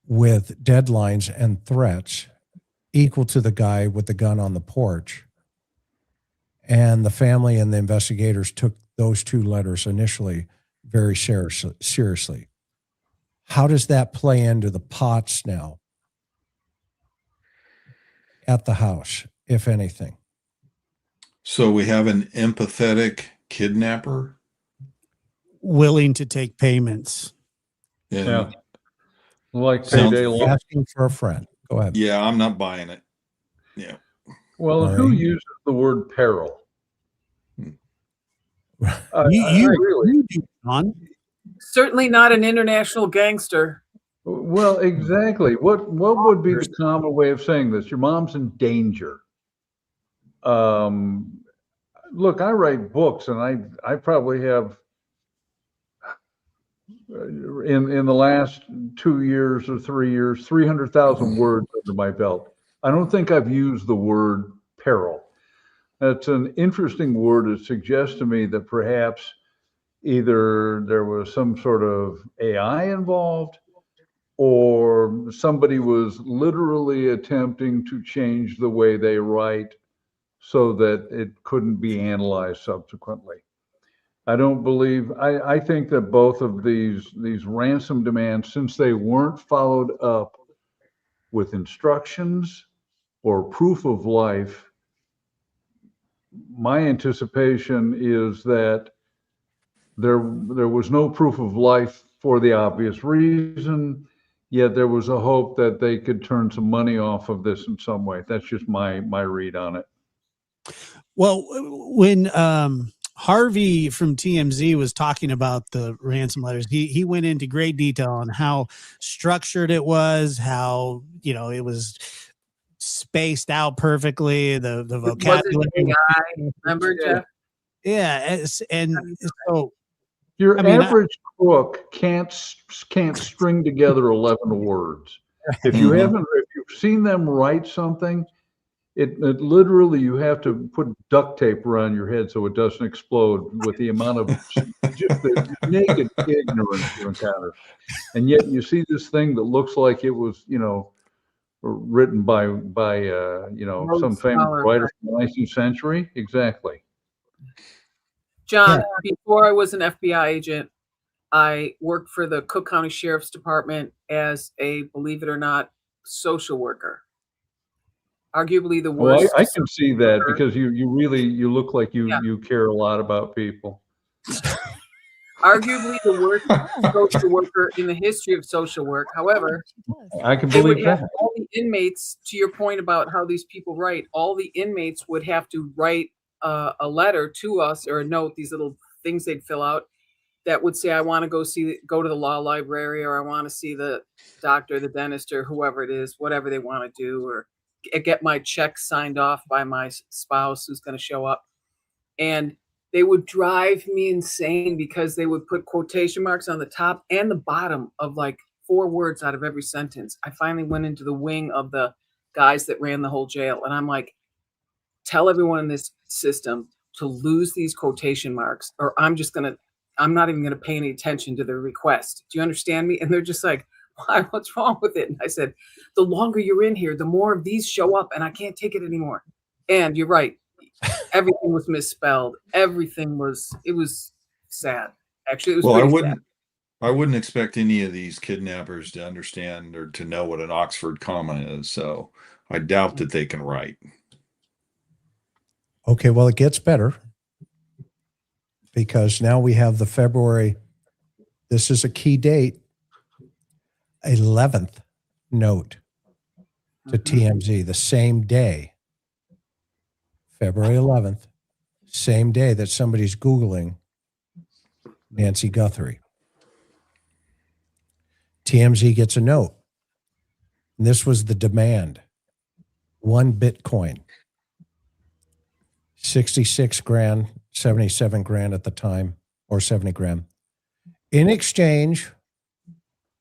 with deadlines and threats equal to the guy with the gun on the porch. And the family and the investigators took those two letters initially very seriously. How does that play into the pots now at the house, if anything? So we have an empathetic kidnapper. Willing to take payments. And Yeah. Like Sounds payday loan. Asking for a friend. Go ahead. yeah, I'm not buying it. Yeah. Well, All who right. uses the word peril? You really. you do, John. Certainly not an international gangster. Well, exactly. What would be the common way of saying this? Your mom's in danger. Look, I write books, and I probably have in the last 2 years or 3 years, 300,000 words under my belt. I don't think I've used the word peril. That's an interesting word. It suggests to me that perhaps either there was some sort of AI involved, or somebody was literally attempting to change the way they write so that it couldn't be analyzed subsequently. I don't believe, I think that both of these ransom demands, since they weren't followed up with instructions or proof of life, my anticipation is that there was no proof of life for the obvious reason, yet there was a hope that they could turn some money off of this in some way. That's just my read on it. Well, when Harvey from TMZ was talking about the ransom letters. He went into great detail on how structured it was, how, you know, it was spaced out perfectly, the vocabulary. Remember, Jeff? Yeah, and so Your I mean, average crook can't string together 11 words. If you haven't, if you've seen them write something, it literally, you have to put duct tape around your head so it doesn't explode with the amount of just the naked ignorance you encounter. And yet you see this thing that looks like it was, you know, written by you know, some famous writer from the 19th century. Exactly. John, before I was an FBI agent, I worked for the Cook County Sheriff's Department as a, believe it or not, social worker. Arguably the Well, worst. I can see that because you really, you look like you care a lot about people. Arguably the worst social worker in the history of social work. However, I can they would believe have that. all the inmates, to your point about how these people write, all the inmates would have to write a letter to us, or a note, these little things they'd fill out that would say, I want to go to the law library, or I want to see the doctor, the dentist, or whoever it is, whatever they want to do, or get my check signed off by my spouse who's going to show up. And they would drive me insane because they would put quotation marks on the top and the bottom of like 4 words out of every sentence. I finally went into the wing of the guys that ran the whole jail. And I'm like, tell everyone in this system to lose these quotation marks, or I'm not even going to pay any attention to the request. Do you understand me? And they're just like, why? What's wrong with it? And I said, the longer you're in here, the more of these show up, and I can't take it anymore. And you're right. Everything was misspelled. It was sad. Actually, it was pretty sad. I wouldn't expect any of these kidnappers to understand or to know what an Oxford comma is. So I doubt that they can write. Okay, well, it gets better because now we have the February, this is a key date, 11th note to TMZ, the same day, February 11th, same day that somebody's Googling Nancy Guthrie. TMZ gets a note. And this was the demand. 1 Bitcoin. 66 grand, 77 grand at the time, or 70 grand. In exchange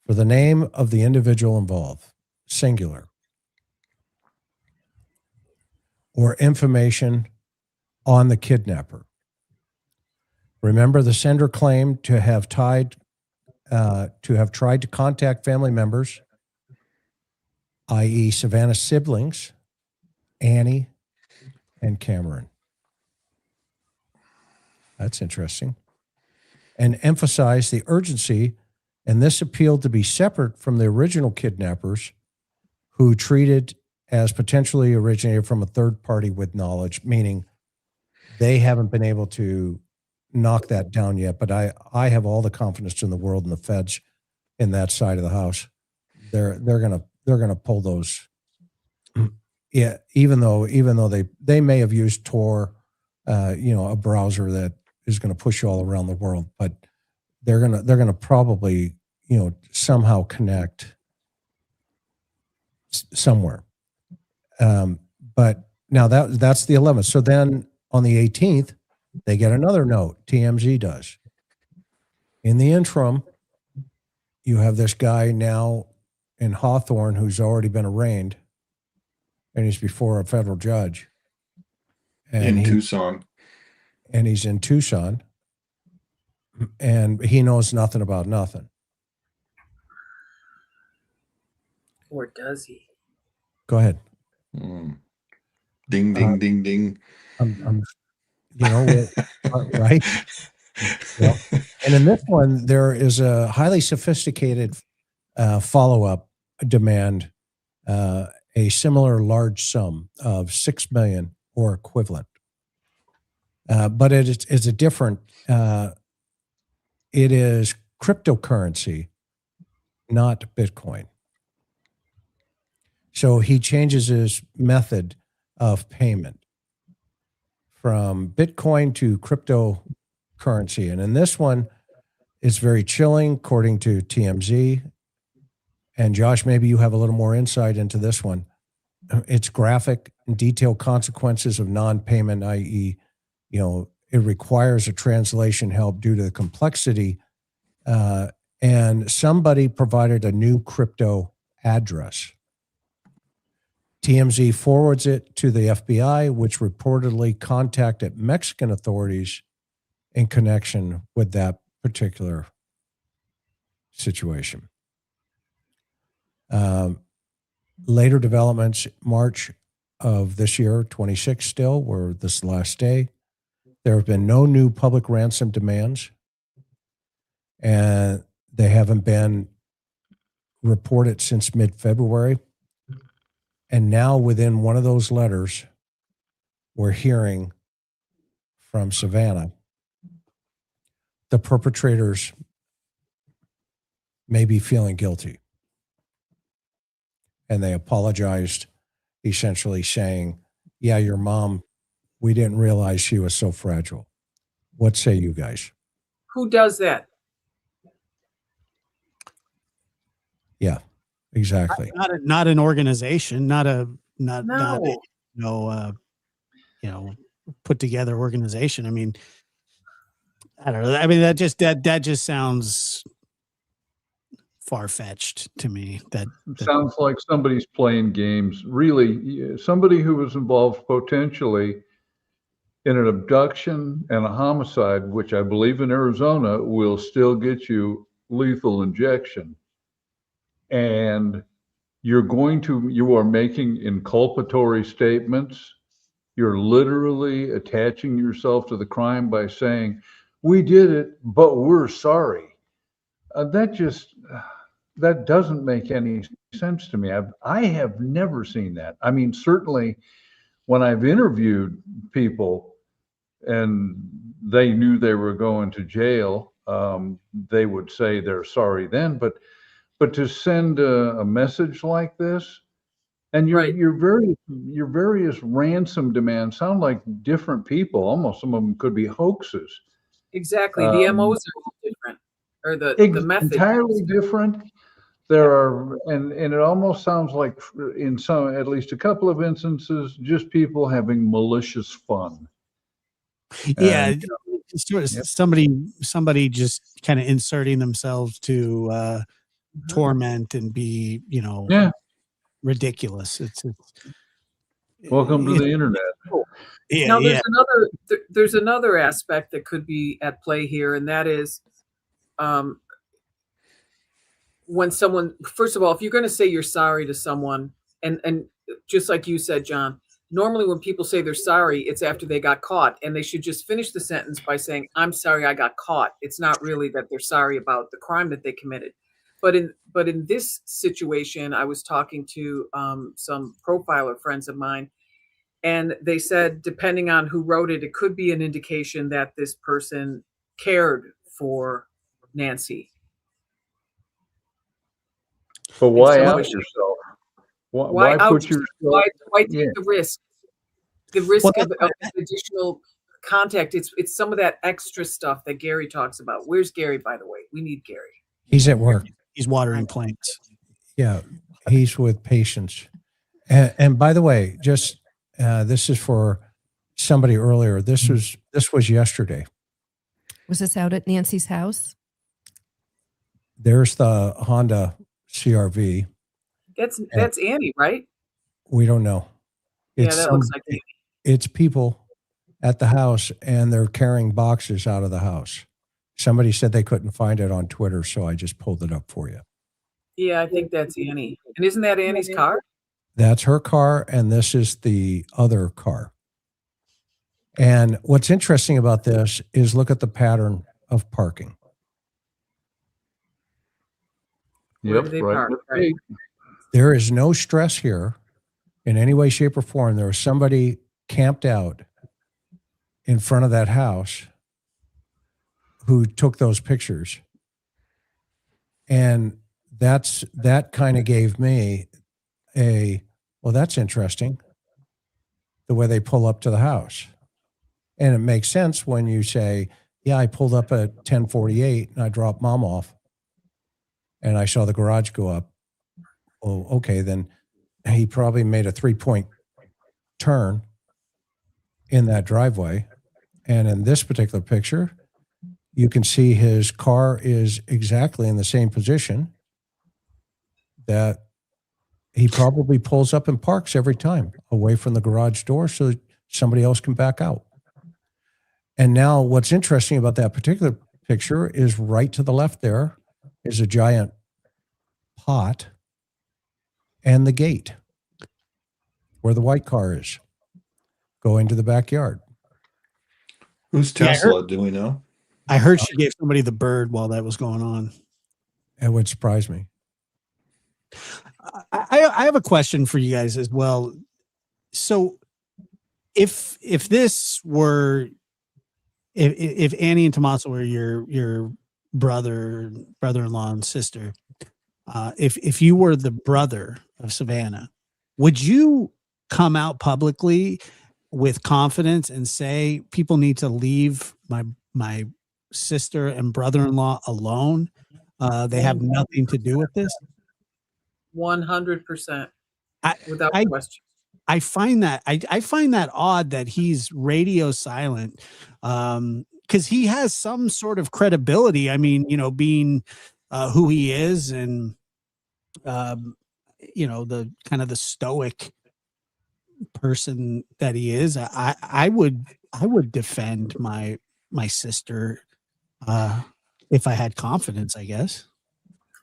for the name of the individual involved, singular, or information on the kidnapper. Remember, the sender claimed to have tried to contact family members, i.e. Savannah's siblings, Annie and Cameron. That's interesting. And emphasize the urgency, and this appealed to be separate from the original kidnappers who treated as potentially originated from a third party with knowledge, meaning they haven't been able to knock that down yet. But I have all the confidence in the world in the feds in that side of the house. They're gonna pull those. Yeah, even though they may have used Tor, a browser that is going to push you all around the world, but they're gonna probably somehow connect somewhere. But now that's the 11th. So then on the 18th, they get another note. TMZ does. In the interim, you have this guy now in Hawthorne who's already been arraigned, and he's before a federal judge. And Tucson. And he's in Tucson, and he knows nothing about nothing. Or does he? Go ahead. Ding, ding, ding, ding. Right? Well, and in this one, there is a highly sophisticated follow-up demand, a similar large sum of $6 million or equivalent. But it's a different, it is cryptocurrency, not Bitcoin. So he changes his method of payment from Bitcoin to cryptocurrency. And in this one, it's very chilling, according to TMZ. And Josh, maybe you have a little more insight into this one. It's graphic and detailed consequences of non-payment, i.e., it requires a translation help due to the complexity. And somebody provided a new crypto address. TMZ forwards it to the FBI, which reportedly contacted Mexican authorities in connection with that particular situation. Later developments, March of this year, 26 still, were this last day. There have been no new public ransom demands, and they haven't been reported since mid-February. And now within one of those letters, we're hearing from Savannah, the perpetrators may be feeling guilty. And they apologized, essentially saying, yeah, your mom, we didn't realize she was so fragile. What say you guys? Who does that? Yeah, exactly. Not an organization, not a put together organization. I mean, I don't know. I mean, that just sounds far-fetched to me. That sounds like somebody's playing games. Really, somebody who was involved potentially in an abduction and a homicide, which I believe in Arizona will still get you lethal injection. And you are making inculpatory statements. You're literally attaching yourself to the crime by saying, we did it, but we're sorry. That doesn't make any sense to me. I have never seen that. I mean, certainly when I've interviewed people and they knew they were going to jail, they would say they're sorry then, but to send a message like this, and your various ransom demands sound like different people. Almost some of them could be hoaxes. Exactly. The MOs are different, or the method entirely different. There are, and it almost sounds like in some, at least a couple of instances, just people having malicious fun. Yeah, somebody just kind of inserting themselves to torment and be, ridiculous. It's welcome to the internet. Yeah, now there's another aspect that could be at play here, and that is when someone, first of all, if you're going to say you're sorry to someone, and just like you said, John, normally when people say they're sorry, it's after they got caught, and they should just finish the sentence by saying, I'm sorry I got caught. It's not really that they're sorry about the crime that they committed. But in this situation, I was talking to some profiler friends of mine, and they said, depending on who wrote it, it could be an indication that this person cared for Nancy. But why out yourself? Why put yourself? Why take the risk? The risk of additional contact. It's some of that extra stuff that Gary talks about. Where's Gary, by the way? We need Gary. He's at work. He's watering plants. Yeah, he's with patients. And by the way, just this is for somebody earlier. This was yesterday. Was this out at Nancy's house? There's the Honda CRV. That's Annie, right? We don't know. That looks like Annie. It's people at the house, and they're carrying boxes out of the house. Somebody said they couldn't find it on Twitter, so I just pulled it up for you. Yeah, I think that's Annie. And isn't that Annie's car? That's her car, and this is the other car. And what's interesting about this is look at the pattern of parking. Where do they park? Right. There is no stress here in any way, shape, or form. There was somebody camped out in front of that house who took those pictures. And that kind of gave me well, that's interesting, the way they pull up to the house. And it makes sense when you say, yeah, I pulled up at 10:48 and I dropped mom off and I saw the garage go up. Oh, okay. Then he probably made a 3-point turn in that driveway. And in this particular picture, you can see his car is exactly in the same position that he probably pulls up and parks every time away from the garage door so somebody else can back out. And now what's interesting about that particular picture is right to the left there is a giant pot and the gate where the white car is going to the backyard. Who's Yeah, Tesla? Do we know? I heard she gave somebody the bird while that was going on. It would surprise me. I have a question for you guys as well. So if this were, if Annie and Tommaso were your brother-in-law and sister, if you were the brother of Savannah, would you come out publicly with confidence and say people need to leave my sister and brother-in-law alone? They have nothing to do with this. 100%, without I question. I find that I find that odd that he's radio silent, because he has some sort of credibility. I mean, being who he is, and the kind of the stoic person that he is. I would defend my sister if I had confidence, I guess.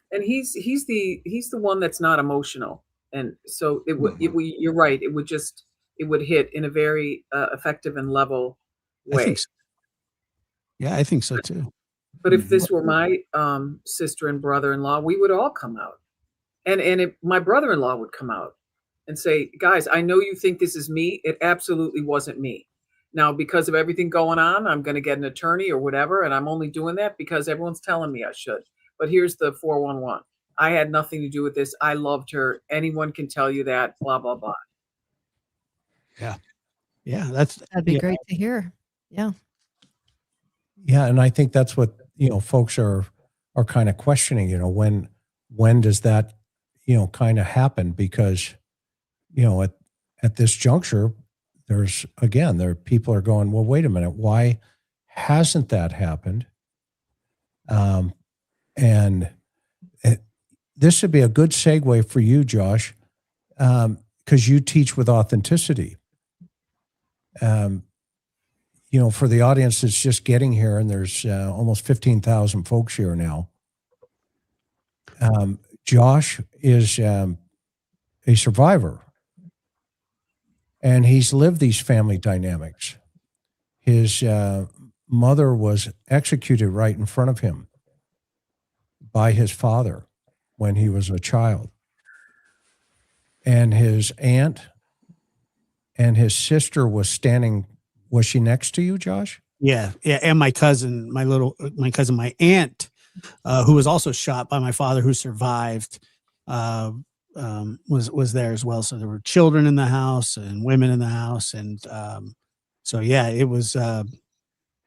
And he's the one that's not emotional, and so it would you're right, it would hit in a very effective and level way. I think so. Yeah, I think so too. But if this were my sister and brother-in-law, we would all come out, and my brother-in-law would come out and say, guys, I know you think this is me, it absolutely wasn't me. Now, because of everything going on, I'm going to get an attorney or whatever, and I'm only doing that because everyone's telling me I should. But here's the 411. I had nothing to do with this. I loved her. Anyone can tell you that, blah, blah, blah. Yeah, That'd be great to hear. Yeah. Yeah, and I think that's what folks are kind of questioning. When does that kind of happen? Because at this juncture, people are going, well, wait a minute, why hasn't that happened? And this would be a good segue for you, Josh, because you teach with authenticity. For the audience that's just getting here, and there's almost 15,000 folks here now. Josh is a survivor, and he's lived these family dynamics. His mother was executed right in front of him by his father when he was a child. And his aunt and his sister was she next to you, Josh? Yeah. And my cousin, my aunt, who was also shot by my father, who survived, was there as well. So there were children in the house and women in the house. And so, yeah, it was, and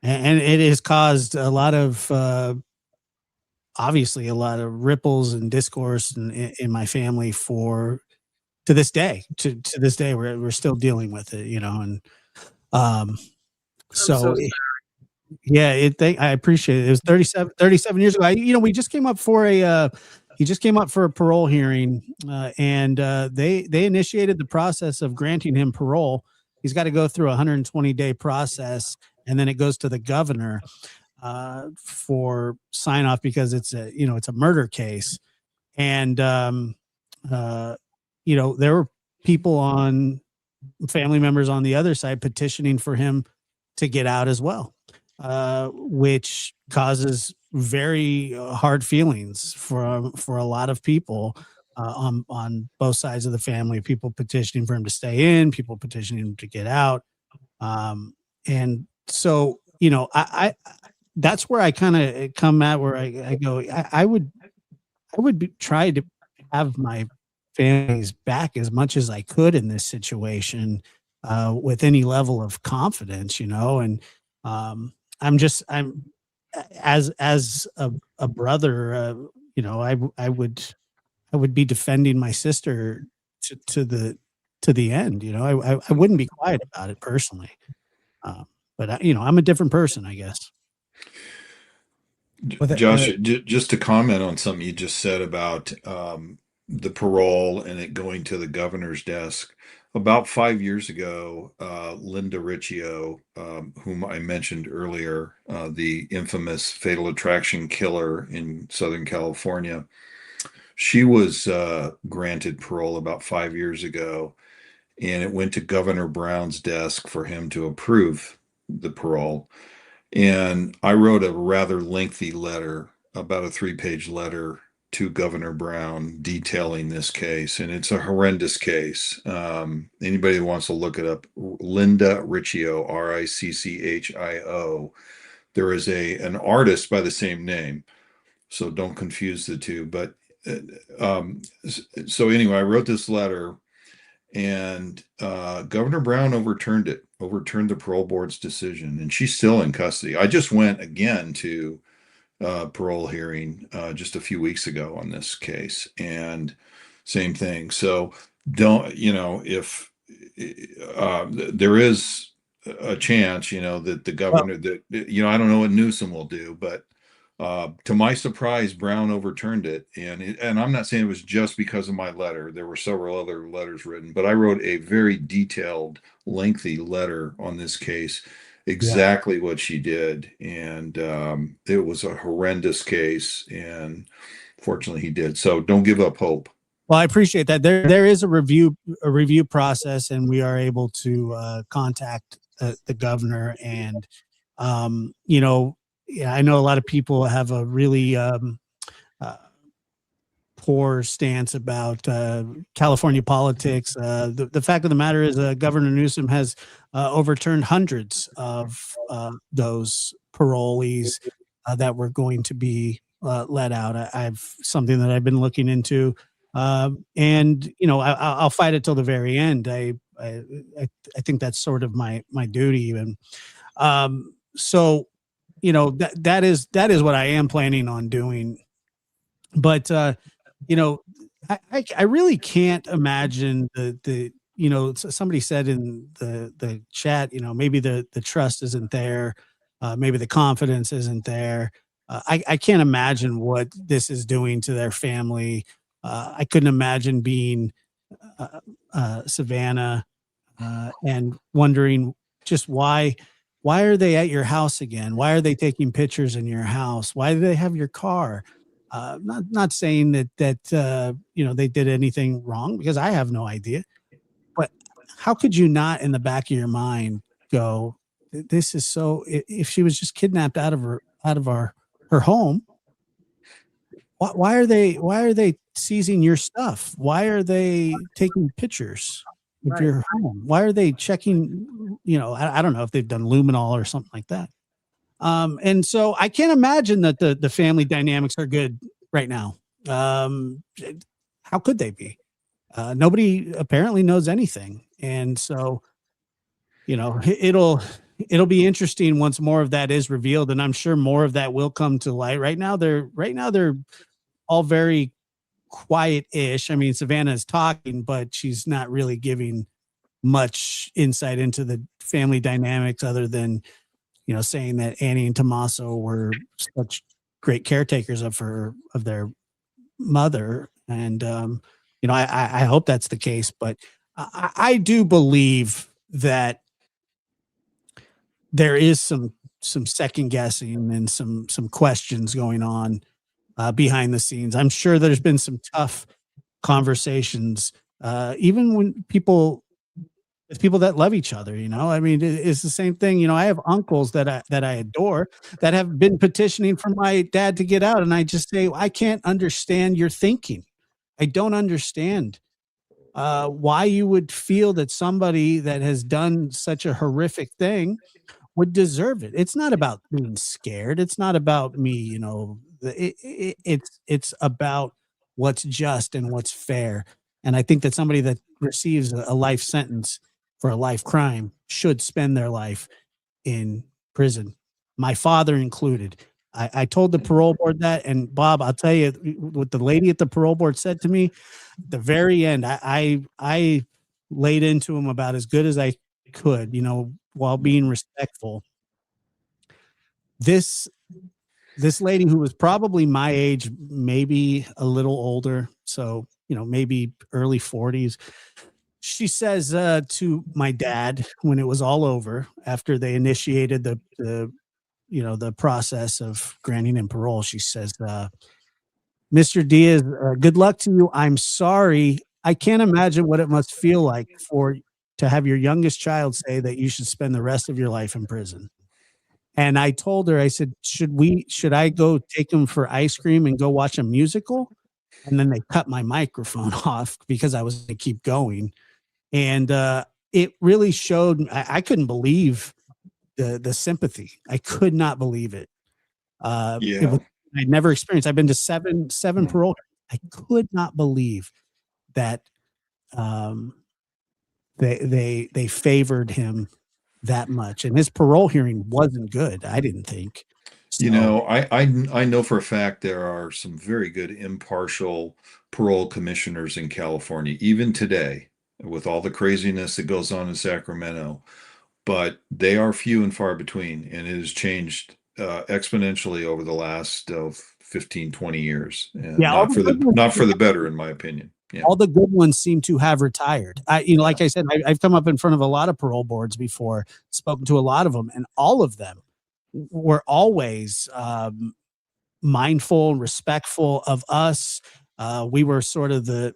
it has caused a lot of, obviously a lot of ripples and discourse in my family to this day. To this day, we're still dealing with it, and so I appreciate it. It was 37 years ago. We just came up for he just came up for a parole hearing, and they initiated the process of granting him parole. He's got to go through a 120-day process, and then it goes to the governor for sign off, because it's a murder case. And there were people family members on the other side petitioning for him to get out as well, which causes very hard feelings for a lot of people on both sides of the family. People petitioning for him to stay in, people petitioning him to get out, and so I that's where I kind of come at, where I go, I would try to have my family's back as much as I could in this situation, with any level of confidence, and I'm as a brother, I would be defending my sister to the end. I wouldn't be quiet about it personally. But I'm a different person, I guess. Well, Josh, just to comment on something you just said about the parole and it going to the governor's desk. About 5 years ago, Linda Riccio, whom I mentioned earlier, the infamous Fatal Attraction killer in Southern California, she was granted parole about 5 years ago, and it went to Governor Brown's desk for him to approve the parole. And I wrote a rather lengthy letter, about a 3-page letter to Governor Brown detailing this case. And it's a horrendous case. Anybody who wants to look it up, Linda Riccio, Riccio. There is an artist by the same name, so don't confuse the two. But so anyway, I wrote this letter, and Governor Brown overturned the parole board's decision, and she's still in custody. I just went again to parole hearing just a few weeks ago on this case, and same thing. So don't, if there is a chance, that the governor, I don't know what Newsom will do, but to my surprise, Brown overturned it. And I'm not saying it was just because of my letter. There were several other letters written, but I wrote a very detailed, lengthy letter on this case, exactly what she did. And it was a horrendous case. And fortunately he did. So don't give up hope. Well, I appreciate that. There is a review process, and we are able to contact the governor. And, I know a lot of people have a really poor stance about California politics. The fact of the matter is Governor Newsom has overturned hundreds of those parolees that were going to be let out. I've something that I've been looking into, and I'll fight it till the very end. I think that's sort of my duty even. So that is what I am planning on doing. But I really can't imagine somebody said in the chat, maybe the trust isn't there, maybe the confidence isn't there. I can't imagine what this is doing to their family. I couldn't imagine being Savannah and wondering just why are they at your house again? Why are they taking pictures in your house? Why do they have your car? Not saying that they did anything wrong, because I have no idea. But how could you not, in the back of your mind, go, this is so? If she was just kidnapped out of her home, why are they seizing your stuff? Why are they taking pictures of your home? Why are they checking? I don't know if they've done luminol or something like that. And so I can't imagine that the family dynamics are good right now. How could they be? Nobody apparently knows anything. And so, it'll be interesting once more of that is revealed. And I'm sure more of that will come to light. Right now they're all very quiet-ish. I mean, Savannah is talking, but she's not really giving much insight into the family dynamics other than, saying that Annie and Tommaso were such great caretakers of their mother. And, I hope that's the case, but I do believe that there is some second guessing and some questions going on behind the scenes. I'm sure there's been some tough conversations, even when people that love each other, I mean, it's the same thing. I have uncles that I adore that have been petitioning for my dad to get out. And I just say, I can't understand your thinking. I don't understand why you would feel that somebody that has done such a horrific thing would deserve it. It's not about being scared. It's not about me, it's about what's just and what's fair. And I think that somebody that receives a life sentence for a life crime should spend their life in prison, my father included. I told the parole board that, and Bob, I'll tell you what the lady at the parole board said to me at the very end. I laid into him about as good as I could, while being respectful. This lady, who was probably my age, maybe a little older, so maybe early 40s, she says to my dad, when it was all over, after they initiated the process of granting him parole, she says, Mr. Diaz, good luck to you. I'm sorry. I can't imagine what it must feel like to have your youngest child say that you should spend the rest of your life in prison. And I told her, I said, should I go take him for ice cream and go watch a musical? And then they cut my microphone off because I was going to keep going. And it really showed, I couldn't believe the sympathy. I could not believe it. I'd never experienced. I've been to seven parole. I could not believe that they favored him that much, and his parole hearing wasn't good. I didn't think. So, I know for a fact there are some very good impartial parole commissioners in California, even today, with all the craziness that goes on in Sacramento. But they are few and far between, and it has changed exponentially over the last 15, 20 years. And not for the better, in my opinion. Yeah. All the good ones seem to have retired. Like I said, I've come up in front of a lot of parole boards before, spoken to a lot of them, and all of them were always mindful and respectful of us. We were sort of we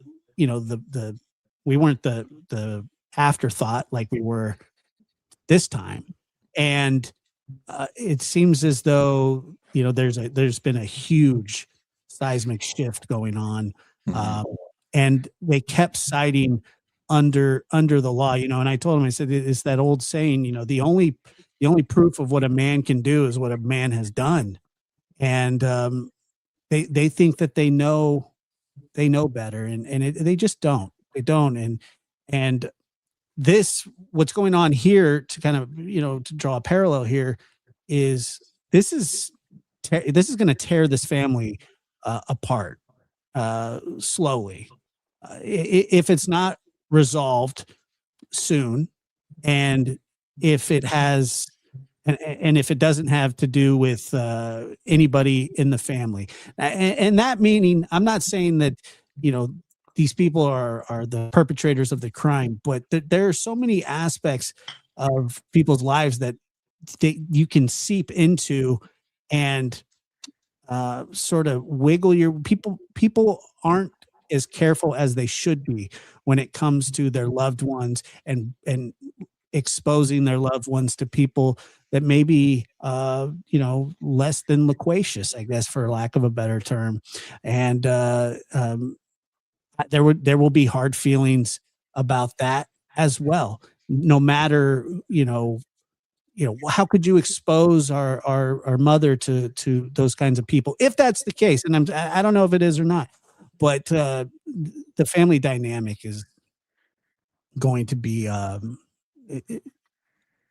weren't the afterthought like we were this time. And it seems as though, there's been a huge seismic shift going on. And they kept citing under the law, and I told him, I said, it's that old saying, the only proof of what a man can do is what a man has done. And they think that they know better, and they just don't. They don't. And this, what's going on here, to kind of, to draw a parallel here, is this is going to tear this family apart slowly. If it's not resolved soon, and if it has, and if it doesn't have to do with anybody in the family, and that meaning, I'm not saying that these people are the perpetrators of the crime, but there are so many aspects of people's lives that you can seep into and sort of wiggle your people aren't as careful as they should be when it comes to their loved ones and exposing their loved ones to people that may be less than loquacious, I guess, for lack of a better term. And there will be hard feelings about that as well, no matter how could you expose our mother to those kinds of people, if that's the case? And I don't know if it is or not, but the family dynamic is going to be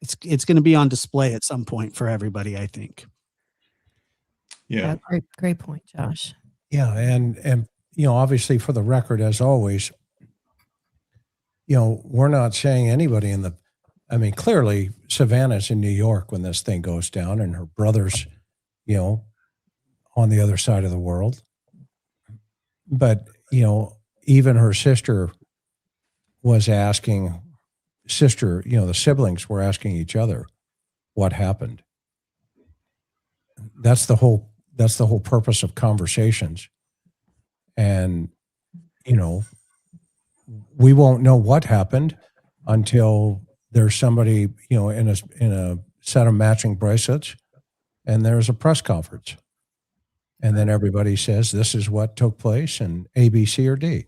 it's going to be on display at some point for everybody, I think. Yeah. Great point, Josh. Yeah, and obviously, for the record, as always, we're not saying anybody clearly Savannah's in New York when this thing goes down, and her brother's, on the other side of the world. But, even her sister was asking, the siblings were asking each other what happened. That's the whole purpose of conversations. And, we won't know what happened until there's somebody, in a set of matching bracelets, and there's a press conference. And then everybody says, this is what took place, and A, B, C, or D.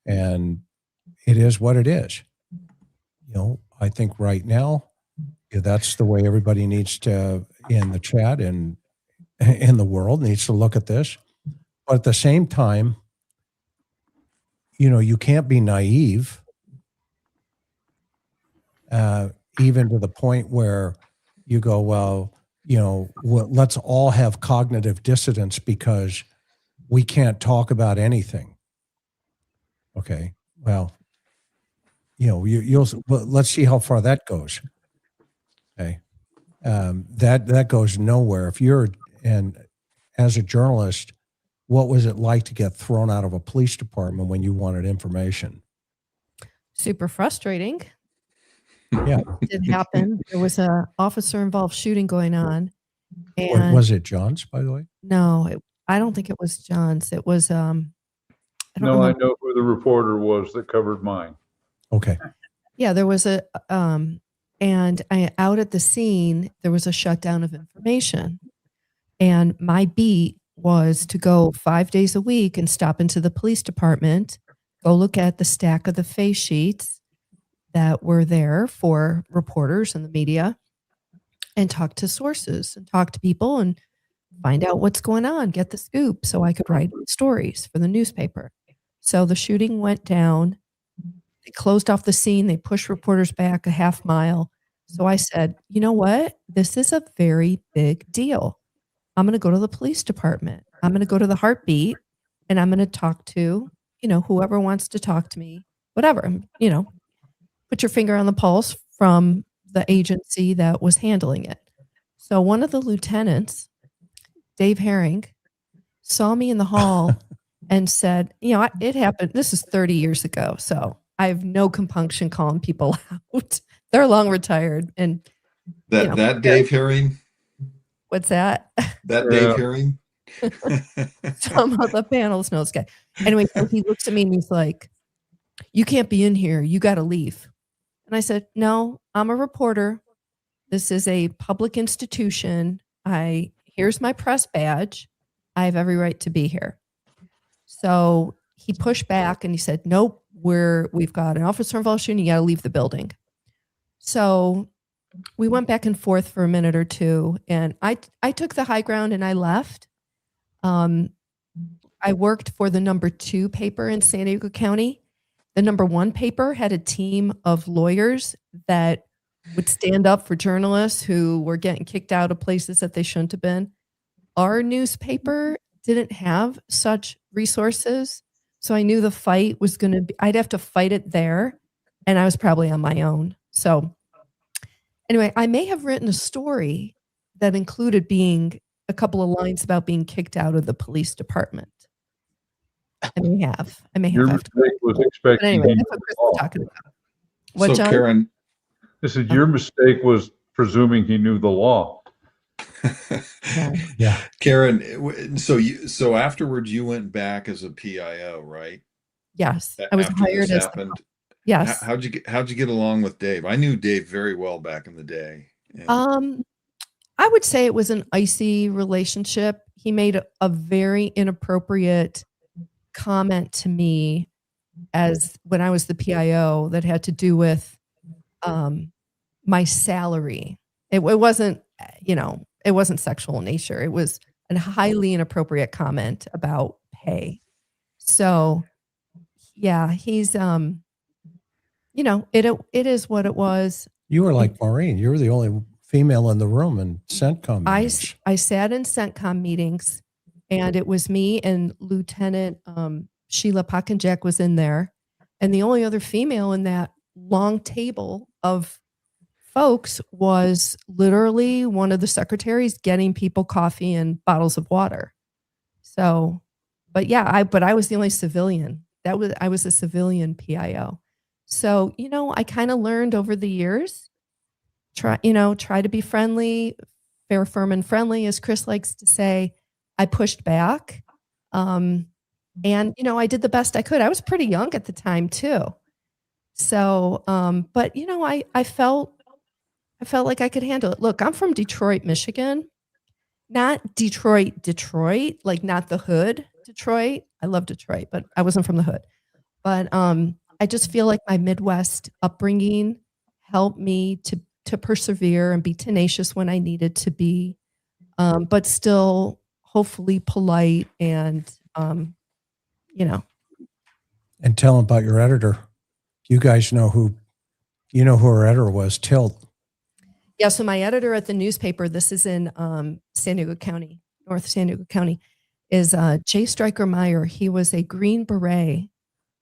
And it is what it is. I think right now, that's the way everybody needs to, in the chat and in the world, needs to look at this. But at the same time, you can't be naive even to the point where you go, well, let's all have cognitive dissonance because we can't talk about anything. Okay, well, let's see how far that goes. Okay, that goes nowhere. And as a journalist, what was it like to get thrown out of a police department when you wanted information? Super frustrating. Yeah. It did happen. There was a officer involved shooting going on. And Was it John's, by the way? no, I don't think it was John's. It was I don't No, I remember. know who the reporter was that covered mine. Okay. Yeah, there was a and out at the scene there was a shutdown of information. And my beat was to go 5 days a week and stop into the police department, go look at the stack of the face sheets that were there for reporters and the media, and talk to sources and talk to people and find out what's going on, get the scoop so I could write stories for the newspaper. So the shooting went down. They closed off the scene. They pushed reporters back a half mile. So I said, you know what? This is a very big deal. I'm going to go to the police department. I'm going to go to the Heartbeat and I'm going to talk to, whoever wants to talk to me, whatever, put your finger on the pulse from the agency that was handling it. So one of the lieutenants, Dave Herring, saw me in the hall and said, it happened. This is 30 years ago. So I have no compunction calling people out. They're long retired. And that Dave Herring, what's that? that Dave Herring. Some of the panelist knows guy. Anyway, so he looks at me and he's like, you can't be in here. You got to leave. And I said, no, I'm a reporter. This is a public institution. Here's my press badge. I have every right to be here. So he pushed back and he said, nope, we've got an officer involved shooting. You got to leave the building. So we went back and forth for a minute or two, and I took the high ground and I left. I worked for the number 2 paper in San Diego County. The number 1 paper had a team of lawyers that would stand up for journalists who were getting kicked out of places that they shouldn't have been. Our newspaper didn't have such resources. So I knew the fight was going to be, I'd have to fight it there. And I was probably on my own. So anyway, I may have written a story that included being a couple of lines about being kicked out of the police department. I may have. Your mistake was expecting. But anyway, that's what Chris was talking about. What, So John? Karen, This is your mistake was presuming he knew the law. Yeah. Karen, so afterwards you went back as a PIO, right? Yes, I was After hired this as. happened. Yes. How'd you get along with Dave? I knew Dave very well back in the day. And I would say it was an icy relationship. He made a very inappropriate comment to me as when I was the PIO that had to do with my salary. It wasn't, it wasn't sexual in nature. It was a highly inappropriate comment about pay. So yeah, he's, it is what it was. You were like Maureen. You were the only female in the room in CENTCOM meetings. I sat in CENTCOM meetings, and it was me and Lieutenant Sheila Pockenjack was in there. And the only other female in that long table of folks was literally one of the secretaries getting people coffee and bottles of water. So, but yeah, I was the only civilian. I was a civilian PIO. So, I kind of learned over the years, try to be friendly, fair, firm, and friendly, as Chris likes to say. I pushed back. And, I did the best I could. I was pretty young at the time too. So, but I felt like I could handle it. Look, I'm from Detroit, Michigan, not Detroit, like not the hood, Detroit. I love Detroit, but I wasn't from the hood. But I just feel like my Midwest upbringing helped me to persevere and be tenacious when I needed to be, but still hopefully polite and, And tell them about your editor. You guys know who You know who her editor was? Tilt. Yeah. So my editor at the newspaper, this is in San Diego County, North San Diego County, is J. Stryker Meyer. He was a Green Beret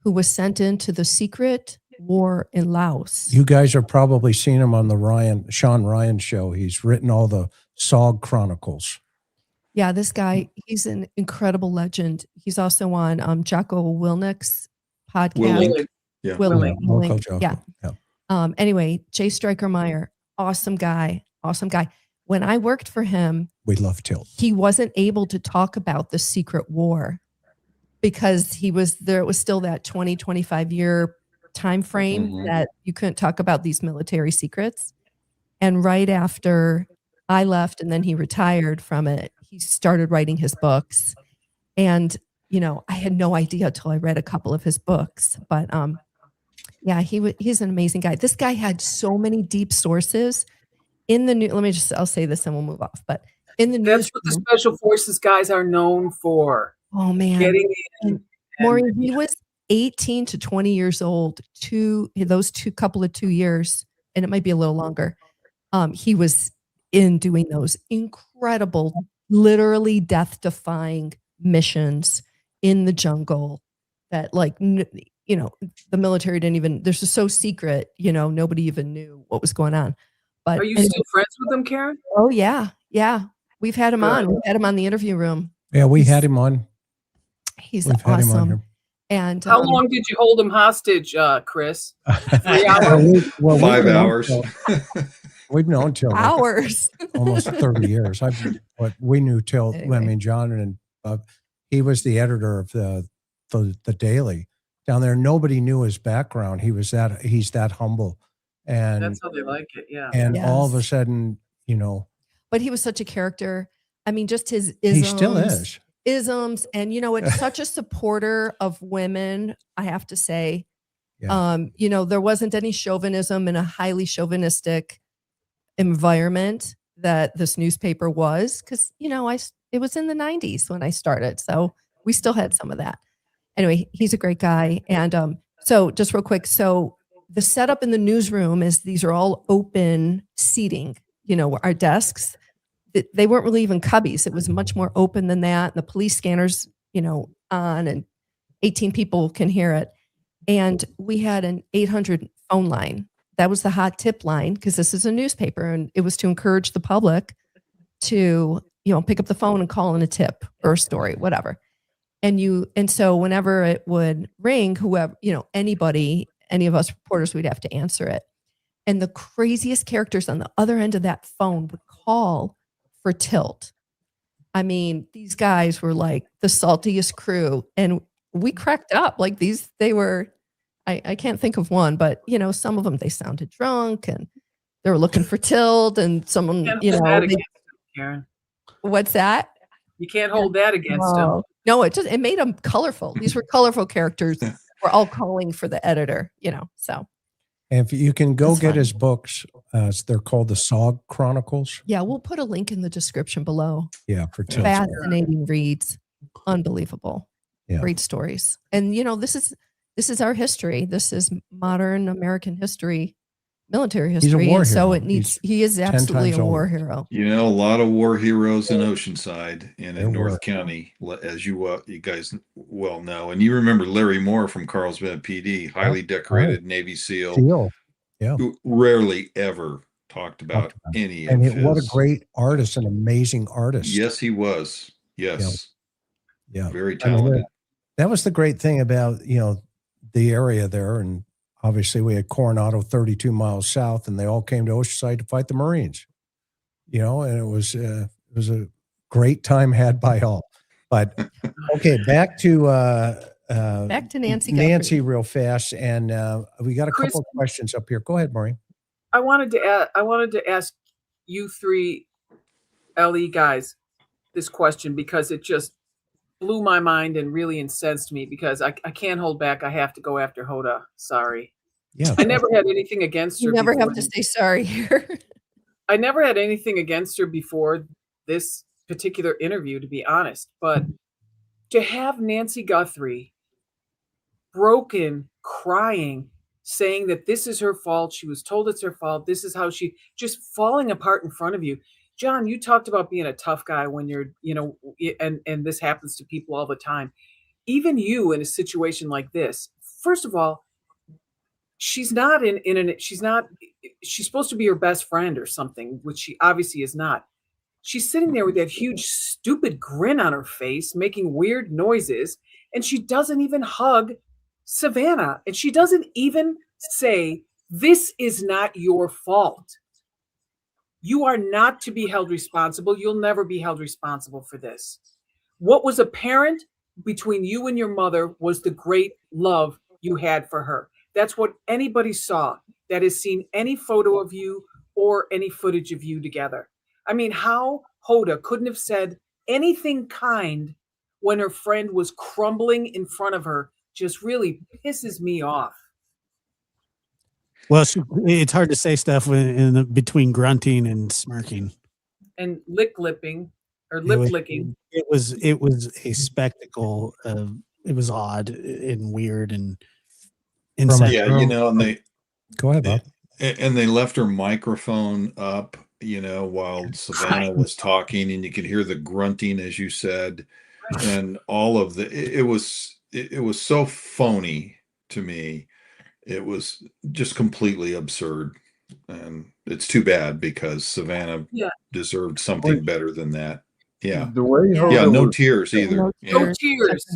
who was sent into the secret war in Laos. You guys are probably seen him on the Sean Ryan show. He's written all the SOG Chronicles. Yeah, this guy, he's an incredible legend. He's also on Jocko Willnick's podcast. Willink. Yeah. Anyway, J. Stryker Meyer, awesome guy. When I worked for him, We love Tilt. he wasn't able to talk about the secret war because he was there. It was still that 25 year time frame that you couldn't talk about these military secrets. And right after I left and then he retired from it, he started writing his books. And, I had no idea till I read a couple of his books. But yeah, he's an amazing guy. This guy had so many deep sources in the I'll say this and we'll move off. But in the news, that's what the special forces guys are known for. Oh man, getting in. Maureen, he was 18 to 20 years old. Those couple of 2 years, and it might be a little longer. He was in doing those incredible, literally death-defying missions in the jungle that, the military didn't even. They're just so secret. Nobody even knew what was going on. But are you still friends with them, Karen? Oh yeah. We've had him on. We've had him on the interview room. Yeah, we had him on. He's We've had him on awesome. here. And how long did you hold him hostage, Chris? 3 hours? 5 hours. We've known Tilt hours. almost 30 years. We knew Tilt. Anyway. I mean, John and he was the editor of the Daily down there. Nobody knew his background. He's that humble, and that's how they like it. Yeah. And Yes. all of a sudden, But he was such a character. I mean, just his he still is. Isms, and it's such a supporter of women, I have to say. Yeah. There wasn't any chauvinism in a highly chauvinistic environment that this newspaper was, because it was in the 90s when I started, so we still had some of that. Anyway, he's a great guy. And so just real quick, so the setup in the newsroom is these are all open seating, our desks. They weren't really even cubbies. It was much more open than that. The police scanners, on, and 18 people can hear it. And we had an 800 phone line. That was the hot tip line, because this is a newspaper, and it was to encourage the public to, pick up the phone and call in a tip or a story, whatever. And so whenever it would ring, whoever, anybody, any of us reporters, we'd have to answer it. And the craziest characters on the other end of that phone would call for Tilt. I mean, these guys were like the saltiest crew, and we cracked up. Like they were, I can't think of one, but some of them, they sounded drunk and they were looking for Tilt, and someone, Karen. What's that? You can't hold that against them. No, it made them colorful. These were colorful characters. We're all calling for the editor, so. And if you can go That's get fun. his books, they're called the SOG Chronicles. Yeah, we'll put a link in the description below. Yeah, for Tilt. Fascinating reads. Unbelievable. Yeah. Great stories. And this is our history. This is modern American history, military He's a history. war And so hero. he is 10 absolutely times a war older. hero. A lot of war heroes in Oceanside and There in North were. County, as you guys well know. And you remember Larry Moore from Carlsbad PD, highly decorated Navy SEAL, Steel. Yeah. who rarely ever talked about any And of his. what a great artist, an amazing artist. Yes, he was. Yes. Yeah. Very I mean, talented. that was the great thing about, the area there. And obviously we had Coronado 32 miles south, and they all came to Oceanside to fight the Marines, and it was a great time had by all. But okay, back to Nancy Guthrie. Nancy real fast. And we got a Chris, couple of questions up here. Go ahead, Maureen. I wanted to ask you three LE guys this question, because it just blew my mind and really incensed me, because I can't hold back. I have to go after Hoda. Sorry. Yeah. I never had anything against her. You never before have to say sorry here. I never had anything against her before this particular interview, to be honest. But to have Nancy Guthrie broken, crying, saying that this is her fault. She was told it's her fault. This is how she just falling apart in front of you. John, you talked about being a tough guy when you're, and this happens to people all the time. Even you in a situation like this, first of all, she's not she's supposed to be your best friend or something, which she obviously is not. She's sitting there with that huge, stupid grin on her face, making weird noises, and she doesn't even hug Savannah. And she doesn't even say, this is not your fault. You are not to be held responsible. You'll never be held responsible for this. What was apparent between you and your mother was the great love you had for her. That's what anybody saw that has seen any photo of you or any footage of you together. I mean, how Hoda couldn't have said anything kind when her friend was crumbling in front of her just really pisses me off. Well, it's hard to say stuff between grunting and smirking and lip-licking. It was a spectacle. It was odd and weird and insane. Yeah, and they go ahead, Bob. And they left her microphone up, while Savannah was talking, and you could hear the grunting, as you said, and all of it was so phony to me. It was just completely absurd, and it's too bad because Savannah deserved something better than that. Yeah. The way no tears either. No tears.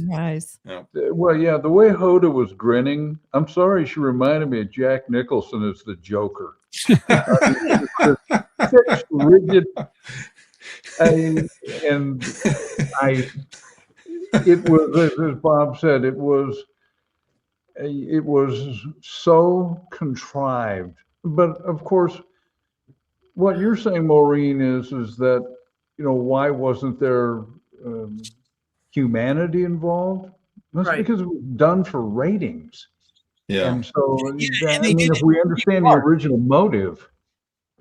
Yeah. Well, yeah, the way Hoda was grinning, I'm sorry, she reminded me of Jack Nicholson as the Joker. Fixed, rigid, it was, as Bob said, it was so contrived. But of course, what you're saying, Maureen, is that, why wasn't there humanity involved? That's because it was done for ratings. Yeah. And so, if we understand the original motive.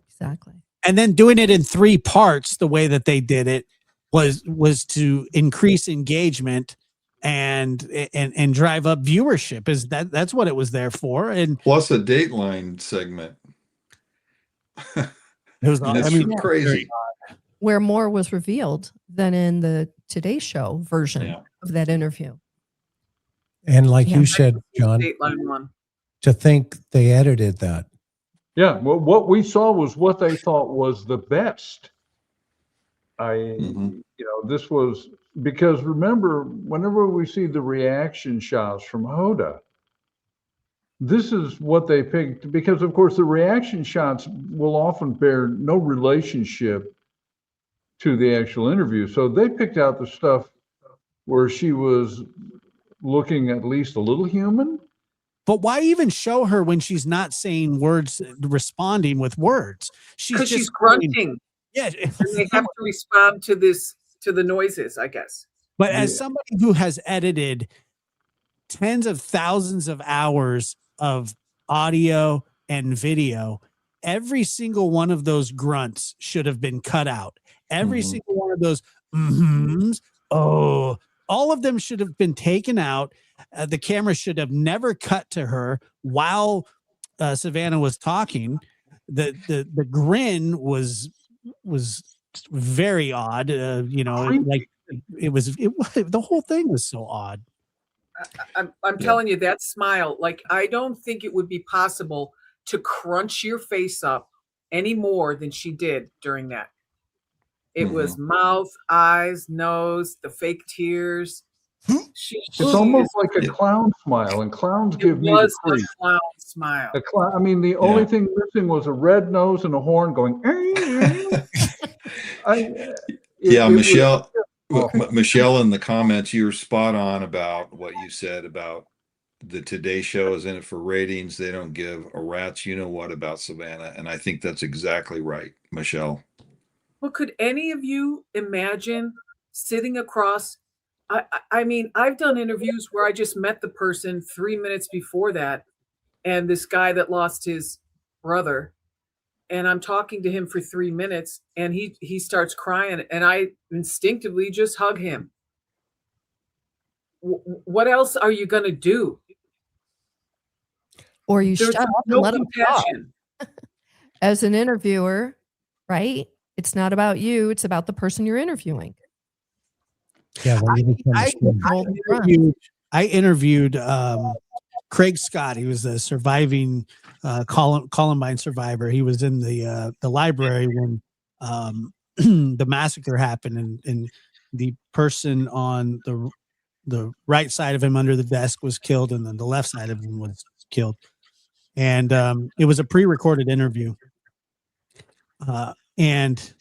Exactly. And then doing it in 3 parts, the way that they did it was to increase engagement and drive up viewership. That's what it was there for. And plus a Dateline segment. It was crazy. Where more was revealed than in the Today Show version of that interview. And like you said, John, to think they edited that. Yeah, well, what we saw was what they thought was the best. This was because remember, whenever we see the reaction shots from Hoda, this is what they picked because, of course, the reaction shots will often bear no relationship to the actual interview. So they picked out the stuff where she was looking at least a little human. But why even show her when she's not saying words, responding with words? She's grunting. Yeah. And they have to respond to the noises, I guess. But as somebody who has edited tens of thousands of hours of audio and video, every single one of those grunts should have been cut out. Every single one of those all of them should have been taken out. The camera should have never cut to her while Savannah was talking. The grin was very odd. Like the whole thing was so odd. I'm telling you, that smile, like, I don't think it would be possible to crunch your face up any more than she did during that. It was mouth, eyes, nose, the fake tears. It's almost like a clown smile, and clowns give me the creep. A clown smile. The only thing missing was a red nose and a horn going. Michelle, in the comments, you were spot on about what you said about the Today Show is in it for ratings. They don't give a rat's what about Savannah, and I think that's exactly right, Michelle. Well, could any of you imagine sitting across? I mean, I've done interviews where I just met the person 3 minutes before that, and this guy that lost his brother, and I'm talking to him for 3 minutes, and he starts crying, and I instinctively just hug him. What else are you going to do? or you There's shut up and no let them talk. compassion. As an interviewer, right? It's not about you. It's about the person you're interviewing. Yeah, when you become a student. I interviewed Craig Scott. He was a surviving Columbine survivor. He was in the library when the massacre happened, and the person on the right side of him under the desk was killed, and then the left side of him was killed. And it was a pre-recorded interview. And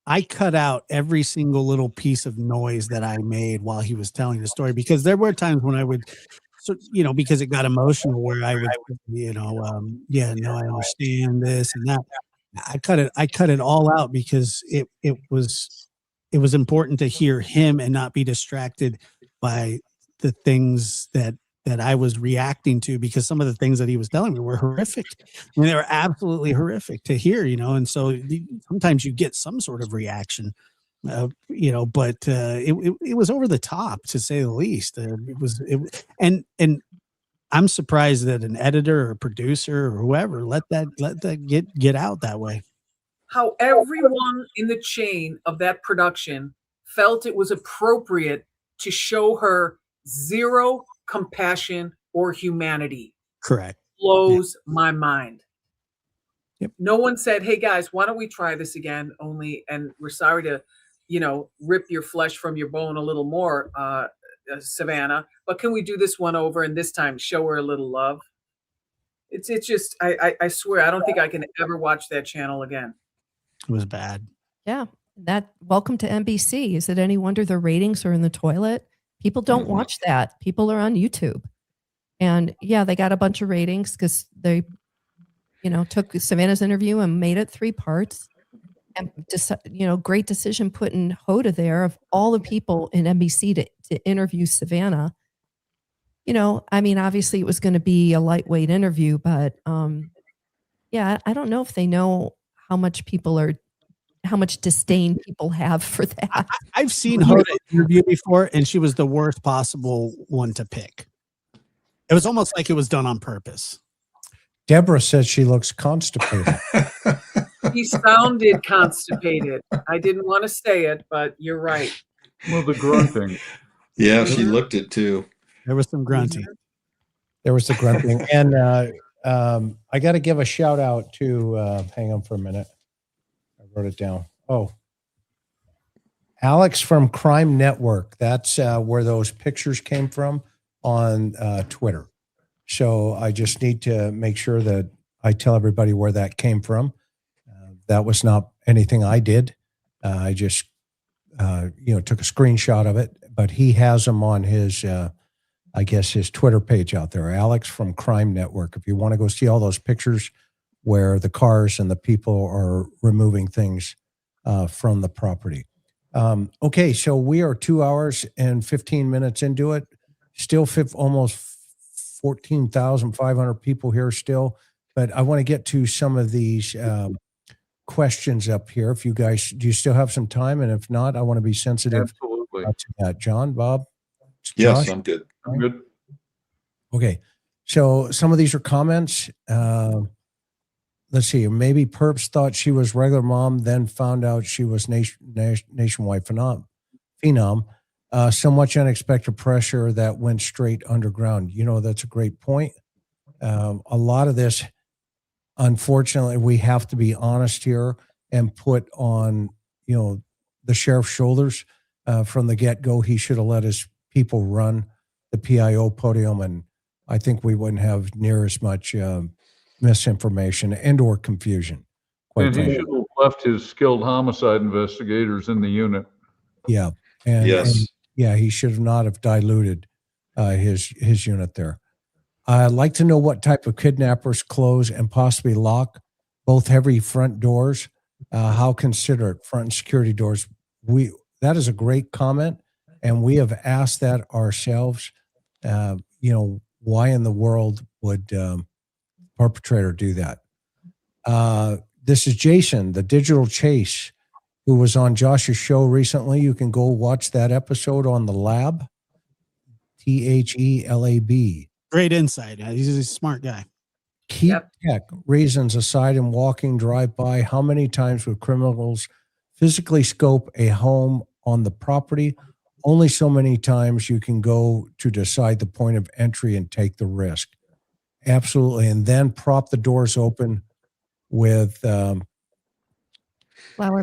I cut out every single little piece of noise that I made while he was telling the story, because there were times when I would, because it got emotional, where I would, yeah, no, I understand this and that. I cut it all out because it was important to hear him and not be distracted by the things that I was reacting to, because some of the things that he was telling me were horrific. I mean, they were absolutely horrific to hear, and so sometimes you get some sort of reaction, but it was over the top, to say the least. And I'm surprised that an editor or a producer or whoever let that get out that way. How everyone in the chain of that production felt it was appropriate to show her zero compassion or humanity. Correct. Blows my mind. Yep. No one said, hey guys, why don't we try this again? And we're sorry to, rip your flesh from your bone a little more, Savannah, but can we do this one over, and this time show her a little love? It's just, I swear, I don't think I can ever watch that channel again. It was bad. Yeah. Welcome to NBC. Is it any wonder the ratings are in the toilet? People don't watch that. People are on YouTube. And yeah, they got a bunch of ratings because they, took Savannah's interview and made it 3 parts. And just, great decision putting Hoda there, of all the people in NBC to interview Savannah. Obviously it was going to be a lightweight interview, but yeah, I don't know if they know how much disdain people have for that. I've seen Hoda interview before, and she was the worst possible one to pick. It was almost like it was done on purpose. Deborah says she looks constipated. He sounded constipated. I didn't want to say it, but you're right. Well, the grunting. Yeah, she looked it too. There was some grunting. There was the grunting. And I got to give a shout out to, hang on for a minute. I wrote it down. Oh, Alex from Crime Network. That's where those pictures came from on Twitter. So I just need to make sure that I tell everybody where that came from. That was not anything I did. I just, took a screenshot of it, but he has them on his, his Twitter page out there, Alex from Crime Network. If you want to go see all those pictures where the cars and the people are removing things from the property. Okay, so we are 2 hours and 15 minutes into it. Still almost 14,500 people here still. But I want to get to some of these questions up here. If you guys, do you still have some time? And if not, I want to be sensitive Absolutely. to that. John, Bob? Yes, Josh? I'm good. I'm good. Okay. So some of these are comments. Let's see. Maybe Perps thought she was regular mom, then found out she was nationwide phenom. So much unexpected pressure that went straight underground. That's a great point. A lot of this, unfortunately, we have to be honest here and put on, the sheriff's shoulders from the get-go. He should have let his people run the PIO podium, and I think we wouldn't have near as much misinformation and or confusion. And he should have left his skilled homicide investigators in the unit. Yeah. And, Yes. he should not have diluted his unit there. I'd like to know what type of kidnappers close and possibly lock both heavy front doors. How considerate front and security doors. That is a great comment, and we have asked that ourselves. Why in the world would perpetrator do that? This is Jason, the digital chase, who was on Josh's show recently. You can go watch that episode on the lab, THELAB. Great insight. He's a smart guy. Keep Yep. tech reasons aside and walking drive-by. How many times would criminals physically scope a home on the property? Only so many times you can go to decide the point of entry and take the risk. Absolutely. And then prop the doors open with Flower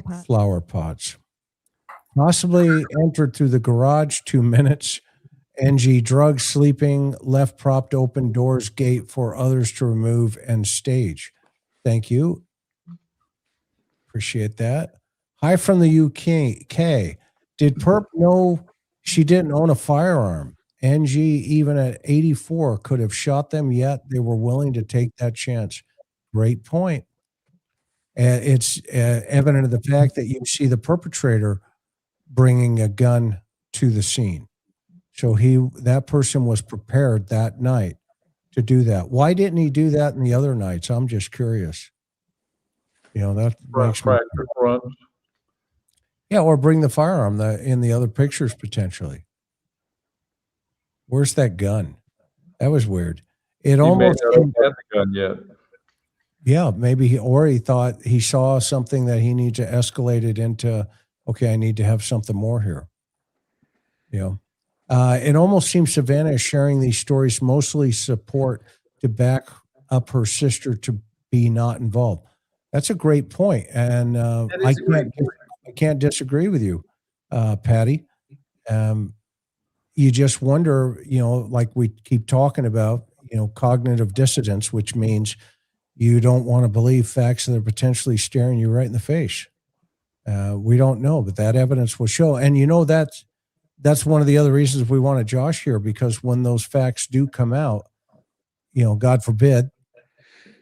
pot. flower pots. Possibly entered through the garage, 2 minutes. NG, drugs, sleeping, left propped open doors, gate for others to remove and stage. Thank you. Appreciate that. Hi from the UK. Did Perp know she didn't own a firearm? NG, even at 84, could have shot them, yet they were willing to take that chance. Great point. And it's evident of the fact that you see the perpetrator bringing a gun to the scene. So that person was prepared that night to do that. Why didn't he do that in the other nights? I'm just curious. That makes me. Practice runs. Yeah, or bring the firearm in the other pictures potentially. Where's that gun? That was weird. It He may almost. not have had the gun yet. Yeah, maybe he thought he saw something that he needed to escalate it into. Okay, I need to have something more here. It almost seems Savannah is sharing these stories mostly support to back up her sister to be not involved. That's a great point, and I can't disagree with you, Patty. You just wonder, like we keep talking about, cognitive dissonance, which means you don't want to believe facts that are potentially staring you right in the face. We don't know, but that evidence will show. And that's one of the other reasons we wanted Josh here, because when those facts do come out, God forbid,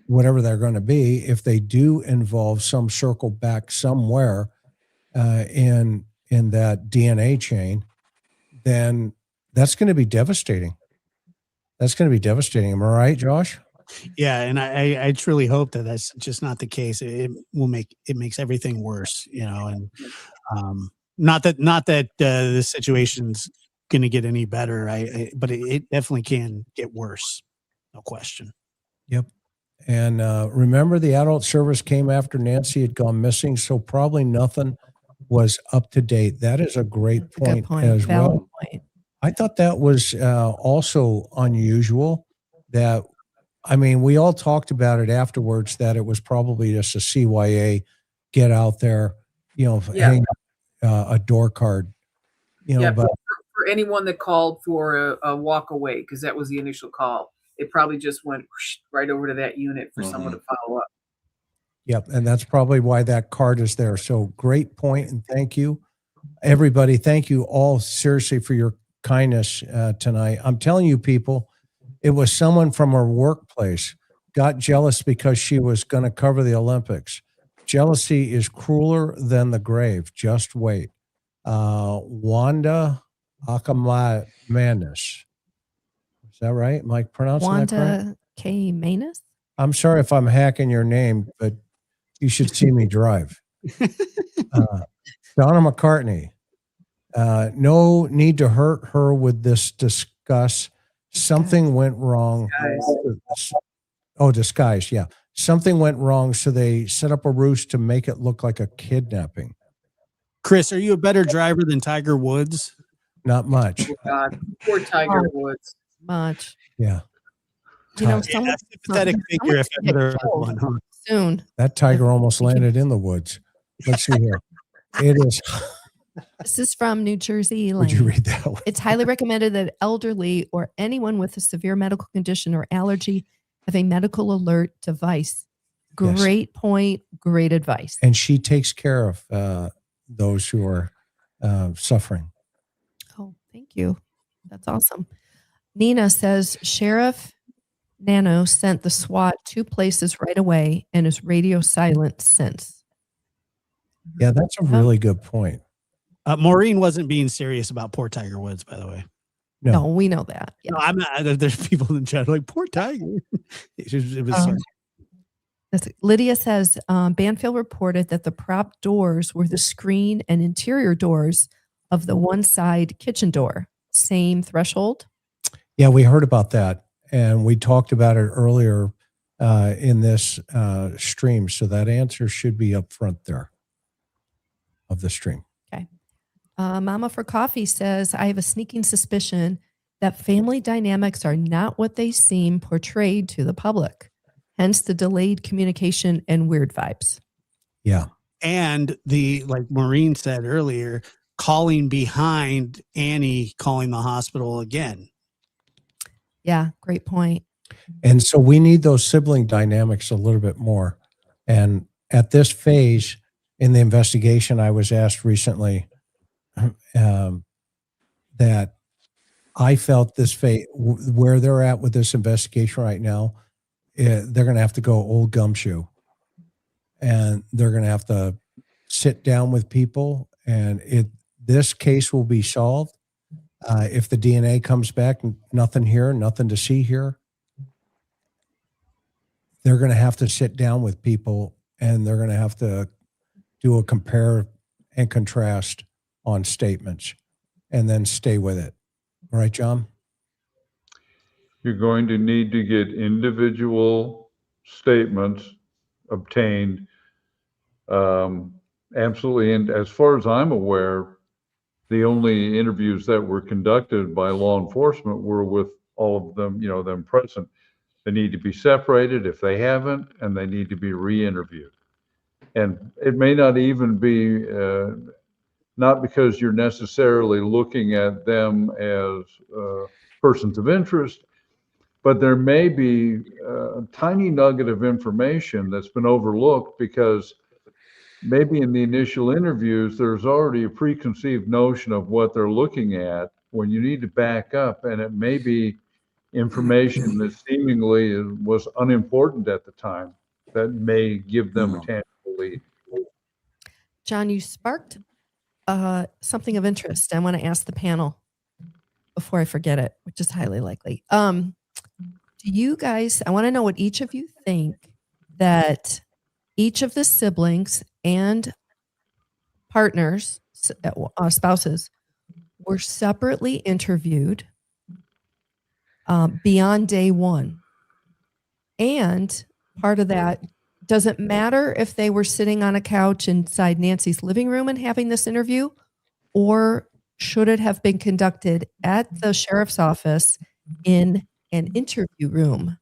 whatever they're going to be, if they do involve some circle back somewhere in that DNA chain, then that's going to be devastating. That's going to be devastating. Am I right, Josh? Yeah, and I truly hope that that's just not the case. It makes everything worse, and not that the situation's going to get any better. But it definitely can get worse, no question. Yep. And remember, the adult service came after Nancy had gone missing, so probably nothing was up to date. That is a great point as well. Point. I thought that was also unusual. We all talked about it afterwards, that it was probably just a CYA get out there, hang a door card, but for anyone that called for a walk away, because that was the initial call, it probably just went right over to that unit for someone to follow up. Yep. And that's probably why that card is there. So great point. And thank you, everybody. Thank you all seriously for your kindness tonight. I'm telling you, people, it was someone from her workplace got jealous because she was going to cover the Olympics. Jealousy is crueler than the grave. Just wait. Wanda Akamanis. Is that right? Am I pronouncing that correct? Wanda K. Manus? I'm sorry if I'm hacking your name, but you should see me drive. Donna McCartney. No need to hurt her with this discuss. Something went wrong. Disguise. Yeah. Something went wrong, so they set up a ruse to make it look like a kidnapping. Chris, are you a better driver than Tiger Woods? Not much. Oh, God. Poor Tiger Woods. Much. Yeah. Someone, Sympathetic figure if I ever heard one. Huh? Soon. That tiger almost landed in the woods. Let's see here. It is. This is from New Jersey. Would you read that one? It's highly recommended that elderly or anyone with a severe medical condition or allergy have a medical alert device. Great point. Great advice. And she takes care of those who are suffering. Oh, thank you. That's awesome. Nina says Sheriff Nano sent the SWAT 2 places right away and is radio silent since. Yeah, that's a really good point. Maureen wasn't being serious about poor Tiger Woods, by the way. No, we know that. Yeah. No, I'm not. There's people in the chat like, poor Tiger. It was Lydia says Banfield reported that the prop doors were the screen and interior doors of the one side kitchen door. Same threshold. Yeah, we heard about that. And we talked about it earlier in this stream. So that answer should be up front there of the stream. Okay. Mama for Coffee says, I have a sneaking suspicion that family dynamics are not what they seem portrayed to the public. Hence the delayed communication and weird vibes. Yeah. And like Maureen said earlier, calling behind Annie calling the hospital again. Yeah, great point. And so we need those sibling dynamics a little bit more. And at this phase in the investigation, I was asked recently that I felt this phase, where they're at with this investigation right now, they're going to have to go old gumshoe. And they're going to have to sit down with people, and this case will be solved. If the DNA comes back, nothing here, nothing to see here, they're going to have to sit down with people, and they're going to have to do a compare and contrast on statements, and then stay with it. All right, John? You're going to need to get individual statements obtained. Absolutely. And as far as I'm aware, the only interviews that were conducted by law enforcement were with all of them, them present. They need to be separated if they haven't, and they need to be re-interviewed. And it may not even be, not because you're necessarily looking at them as persons of interest, but there may be a tiny nugget of information that's been overlooked because maybe in the initial interviews, there's already a preconceived notion of what they're looking at when you need to back up, and it may be information that seemingly was unimportant at the time that may give them a tangible lead. John, you sparked something of interest. I want to ask the panel before I forget it, which is highly likely. Do you guys, I want to know what each of you think that each of the siblings and partners, spouses, were separately interviewed beyond day one. And part of that, does it matter if they were sitting on a couch inside Nancy's living room and having this interview, or should it have been conducted at the sheriff's office in an interview room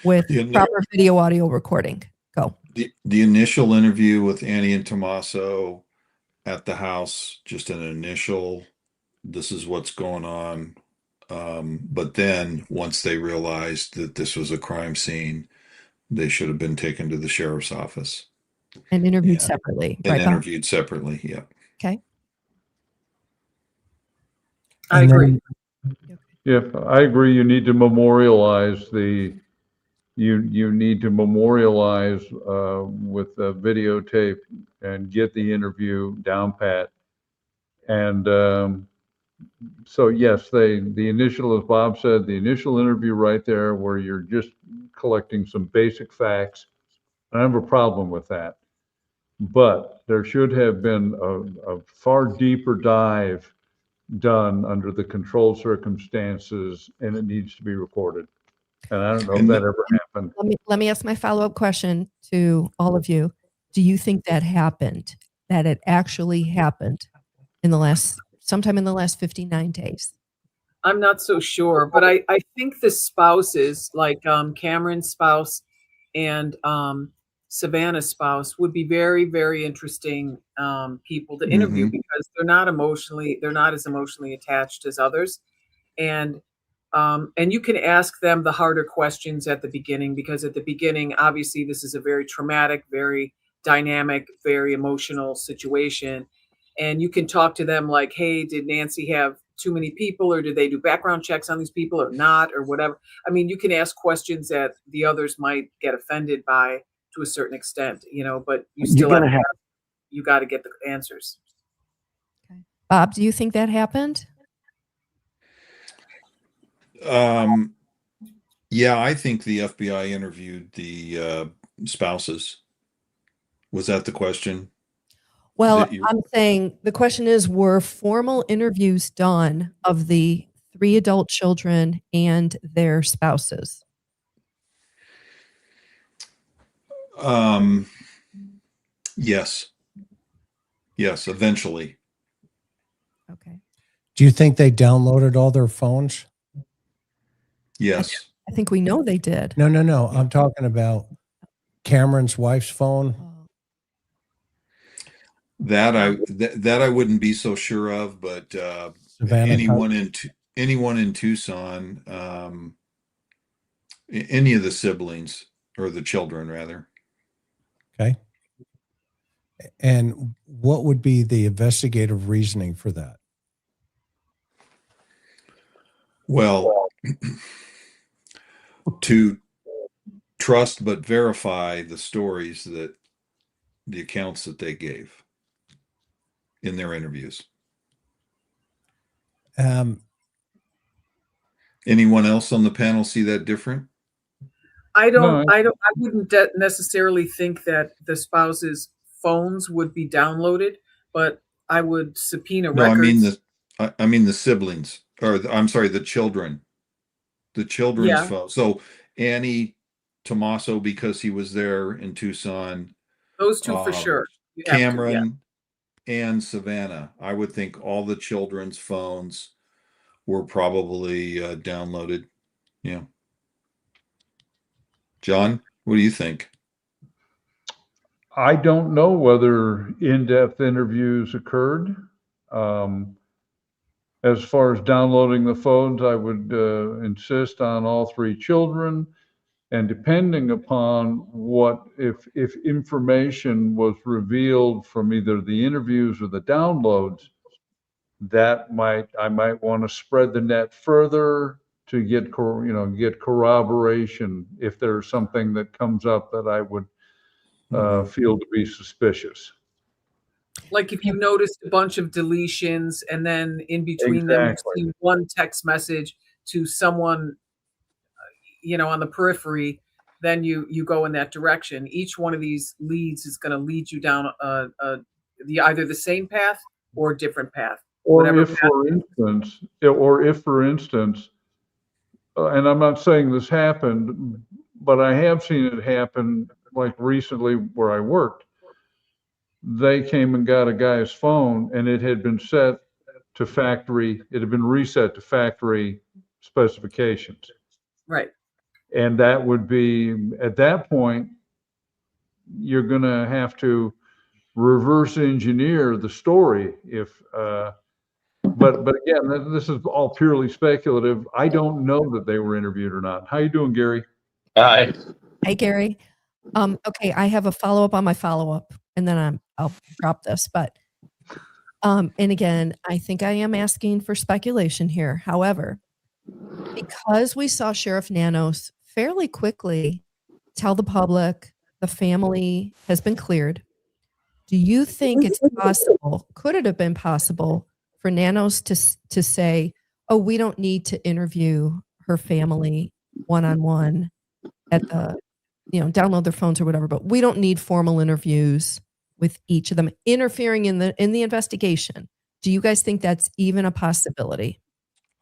with proper video audio recording? Go. The initial interview with Annie and Tommaso at the house, just an initial, this is what's going on. But then once they realized that this was a crime scene, they should have been taken to the sheriff's office. And interviewed separately. And interviewed separately, yeah. Okay. I agree. Yeah, I agree. You need to memorialize you need to memorialize with the videotape and get the interview down pat. And so yes, the initial, as Bob said, the initial interview right there where you're just collecting some basic facts. I don't have a problem with that. But there should have been a far deeper dive done under the controlled circumstances, and it needs to be recorded. And I don't know if that ever happened. Let me ask my follow-up question to all of you. Do you think that happened, that it actually happened sometime in the last 59 days? I'm not so sure, but I think the spouses, like Cameron's spouse and Savannah's spouse, would be very, very interesting people to interview because they're not as emotionally attached as others. And you can ask them the harder questions at the beginning, because at the beginning, obviously, this is a very traumatic, very dynamic, very emotional situation. And you can talk to them like, hey, did Nancy have too many people, or did they do background checks on these people or not, or whatever? I mean, you can ask questions that the others might get offended by to a certain extent, but you still you got to get the answers. Okay. Bob, do you think that happened? Yeah, I think the FBI interviewed the spouses. Was that the question? Well, I'm saying the question is, were formal interviews done of the 3 adult children and their spouses? Yes. Yes, eventually. Okay. Do you think they downloaded all their phones? Yes. I think we know they did. No. I'm talking about Cameron's wife's phone. Oh, That I wouldn't be so sure of, but Savannah anyone in Tucson, any of the siblings or the children rather. Okay. And what would be the investigative reasoning for that? Well, to trust but verify the stories that the accounts that they gave in their interviews. Anyone else on the panel see that different? I wouldn't necessarily think that the spouse's phones would be downloaded, but I would subpoena records. I mean the siblings, or I'm sorry, the children. The children's phone. So Annie, Tommaso, because he was there in Tucson. Those two for sure. Cameron and Savannah. I would think all the children's phones were probably downloaded. Yeah. John, what do you think? I don't know whether in-depth interviews occurred. As far as downloading the phones, I would insist on all three children. And depending upon if information was revealed from either the interviews or the downloads, I might want to spread the net further to get corroboration if there's something that comes up that I would feel to be suspicious. Like if you noticed a bunch of deletions and then in between them you see one text message to someone, on the periphery, then you go in that direction. Each one of these leads is going to lead you down either the same path or a different path. Or if, for instance, and I'm not saying this happened, but I have seen it happen like recently where I worked. They came and got a guy's phone and it had been reset to factory specifications. Right. And that would be, at that point, you're going to have to reverse engineer the story but again, this is all purely speculative. I don't know that they were interviewed or not. How you doing, Gary? Hi. Hey, Gary. Okay, I have a follow-up on my follow-up, and then I'll drop this. But, and again, I think I am asking for speculation here. However, because we saw Sheriff Nanos fairly quickly tell the public the family has been cleared, do you think it's possible, could it have been possible for Nanos to say, oh, we don't need to interview her family one-on-one at the, download their phones or whatever, but we don't need formal interviews with each of them interfering in the investigation? Do you guys think that's even a possibility?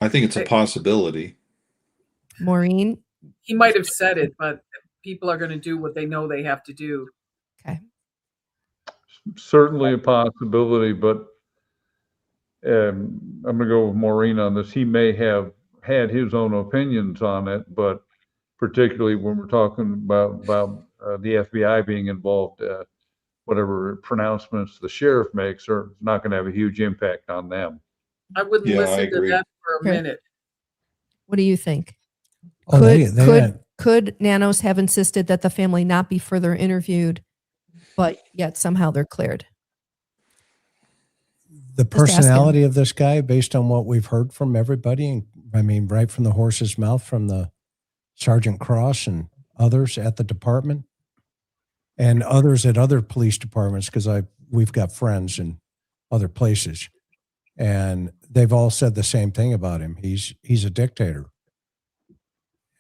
I think it's a possibility. Maureen? He might have said it, but people are going to do what they know they have to do. Okay. Certainly a possibility, but I'm going to go with Maureen on this. He may have had his own opinions on it, but particularly when we're talking about the FBI being involved, whatever pronouncements the sheriff makes are not going to have a huge impact on them. I wouldn't listen to that for a minute. What do you think? Oh, Could Nanos have insisted that the family not be further interviewed, but yet somehow they're cleared? The personality of this guy, based on what we've heard from everybody, I mean, right from the horse's mouth, from the Sergeant Cross and others at the department and others at other police departments, because we've got friends in other places, and they've all said the same thing about him. He's a dictator.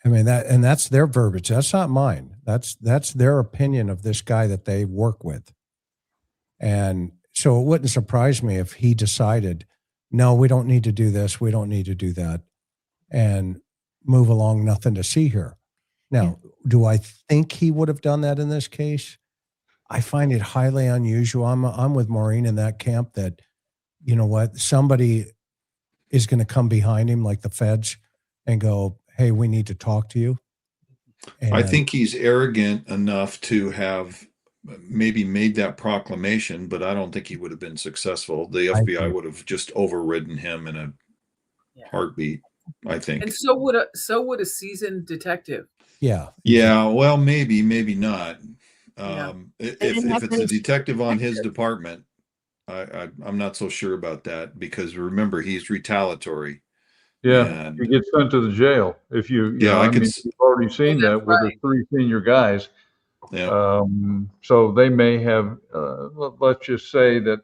I mean, that's their verbiage. That's not mine. That's their opinion of this guy that they work with. And so it wouldn't surprise me if he decided, no, we don't need to do this. We don't need to do that. And move along, nothing to see here. Now, do I think he would have done that in this case? I find it highly unusual. I'm with Maureen in that camp that, you know what, somebody is going to come behind him like the feds and go, hey, we need to talk to you. And I think he's arrogant enough to have maybe made that proclamation, but I don't think he would have been successful. The FBI would have just overridden him in a heartbeat, I think. And so would a seasoned detective. Yeah. Yeah. Well, maybe not. Yeah. If it's a detective on his department, I'm not so sure about that, because remember, he's retaliatory. Yeah, And you get sent to the jail if you. Yeah, I mean, you've already seen that with the 3 senior guys. Yeah. So they may have. Let's just say that,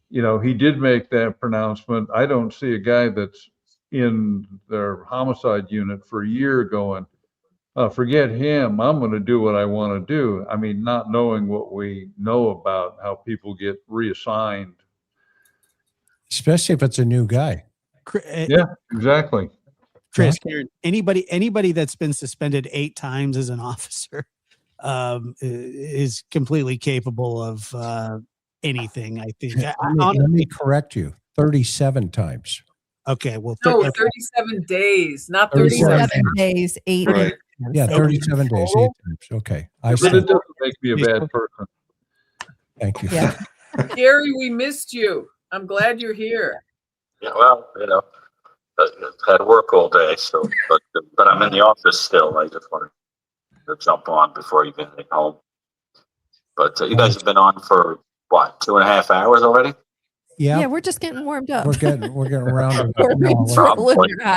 you know, he did make that pronouncement. I don't see a guy that's in their homicide unit for a year going, forget him, I'm going to do what I want to do. I mean, not knowing what we know about how people get reassigned. Especially if it's a new guy. Yeah, exactly. Chris, Karen, anybody that's been suspended 8 times as an officer is completely capable of anything, I think. Let me correct you. 37 times. Okay, well, no, 37 days, not 37 days, 8. Right. Yeah, 37 days, 8 times. Okay. But it doesn't make me a bad person. Thank you. Yeah. Gary, we missed you. I'm glad you're here. Yeah, well, you know, had to work all day, so but I'm in the office still. I just wanted to jump on before you get home. But you guys have been on for what, 2.5 hours already? Yeah, we're just getting warmed up. We're getting around.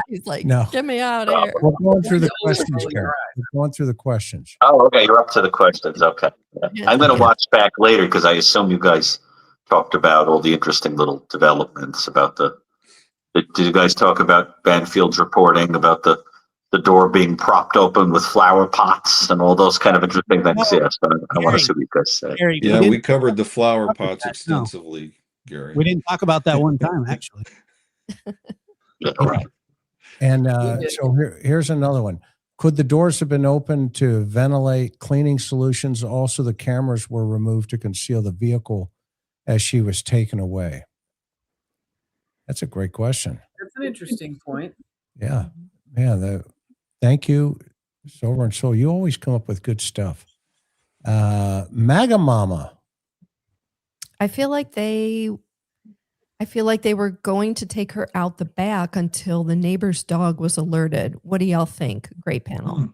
He's like, no. Get me out of here. We're going through the questions, Karen. We're going through the questions. Oh, okay. You're up to the questions. Okay. Yeah. I'm going to watch back later because I assume you guys talked about all the interesting little developments about did you guys talk about Banfield's reporting about the door being propped open with flower pots and all those kind of interesting things? Yes, I want to see what you guys say. Gary, Yeah, we covered the flower pots extensively, Gary. We didn't talk about that one time, actually. Yeah, right. And so here's another one. Could the doors have been opened to ventilate cleaning solutions? Also, the cameras were removed to conceal the vehicle as she was taken away. That's a great question. That's an interesting point. Yeah, man. Thank you, Silver and Soul. You always come up with good stuff. MAGA Mama. I feel like they were going to take her out the back until the neighbor's dog was alerted. What do y'all think? Great panel.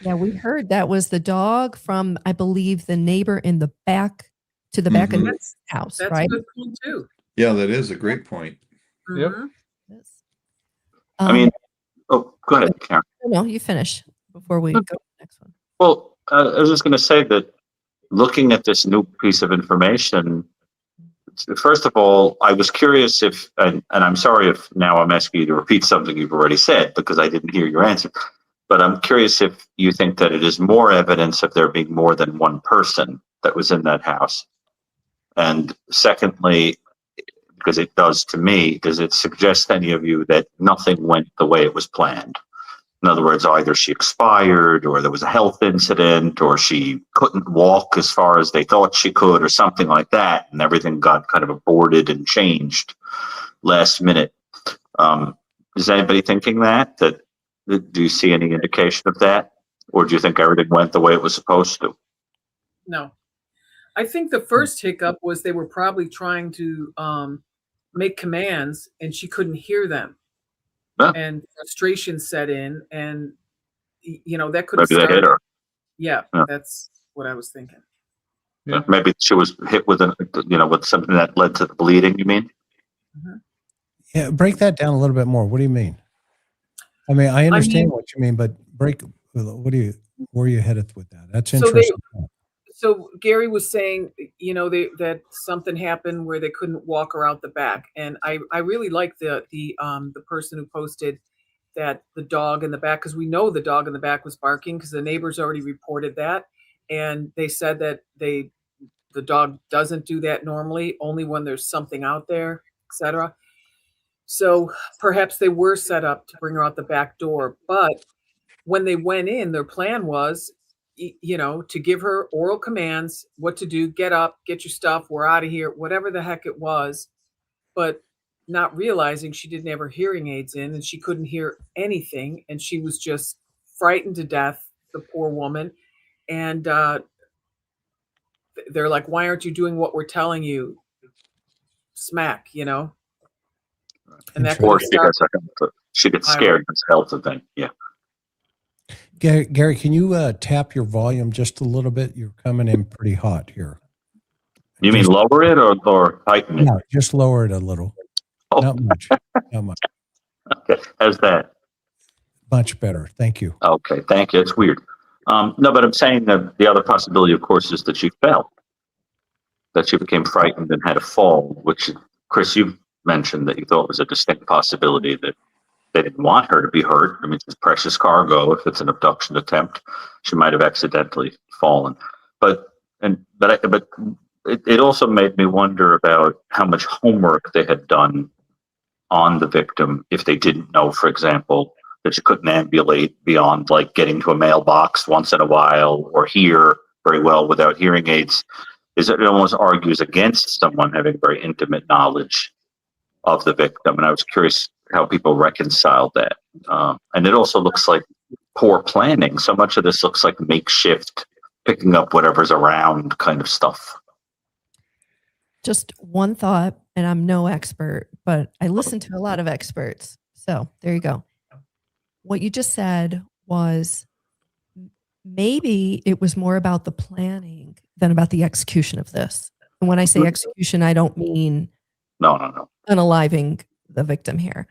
Yeah, we heard that was the dog from, I believe, the neighbor in the back to the back of the house, that's right? a good point too. Yeah, that is a great point. Yep. I mean, go ahead, Karen. No, you finish before we go to the next one. Well, I was just going to say that looking at this new piece of information, first of all, I was curious if, and I'm sorry if now I'm asking you to repeat something you've already said because I didn't hear your answer, but I'm curious if you think that it is more evidence of there being more than one person that was in that house. And secondly, because it does to me, does it suggest to any of you that nothing went the way it was planned? In other words, either she expired or there was a health incident or she couldn't walk as far as they thought she could or something like that. And everything got kind of aborted and changed last minute. Is anybody thinking that? Do you see any indication of that? Or do you think everything went the way it was supposed to? No. I think the first hiccup was they were probably trying to make commands and she couldn't hear them. And frustration set in, and you know that could have started. They hit her. Yeah, that's what I was thinking. Yeah. Maybe she was hit with with something that led to the bleeding. You mean? Mm-hmm. Yeah, break that down a little bit more. What do you mean? I mean, I understand what you mean, but where are you headed with that? That's interesting. So Gary was saying, that something happened where they couldn't walk her out the back, and I really like the person who posted that the dog in the back, because we know the dog in the back was barking because the neighbors already reported that, and they said that the dog doesn't do that normally, only when there's something out there, etc. So perhaps they were set up to bring her out the back door, but when they went in, their plan was, to give her oral commands, what to do, get up, get your stuff, we're out of here, whatever the heck it was. But not realizing she didn't have her hearing aids in and she couldn't hear anything. And she was just frightened to death, the poor woman. And they're like, why aren't you doing what we're telling you? Smack, And that Or could start. she gets scared. It's a health thing. Yeah. Gary, can you tap your volume just a little bit? You're coming in pretty hot here. You mean lower it or heighten it? Yeah, just lower it a little. Oh. Not much. Not much. Okay. How's that? Much better. Thank you. Okay. Thank you. It's weird. No, but I'm saying that the other possibility, of course, is that she fell, that she became frightened and had a fall, which, Chris, you mentioned that you thought was a distinct possibility, that they didn't want her to be hurt. I mean, it's precious cargo. If it's an abduction attempt, she might have accidentally fallen. But it also made me wonder about how much homework they had done on the victim if they didn't know, for example, that you couldn't ambulate beyond like getting to a mailbox once in a while or hear very well without hearing aids. It almost argues against someone having very intimate knowledge of the victim. And I was curious how people reconcile that. And it also looks like poor planning. So much of this looks like makeshift, picking up whatever's around kind of stuff. Just one thought, and I'm no expert, but I listen to a lot of experts. So there you go. What you just said was maybe it was more about the planning than about the execution of this. And when I say execution, I don't mean no unaliving the victim here,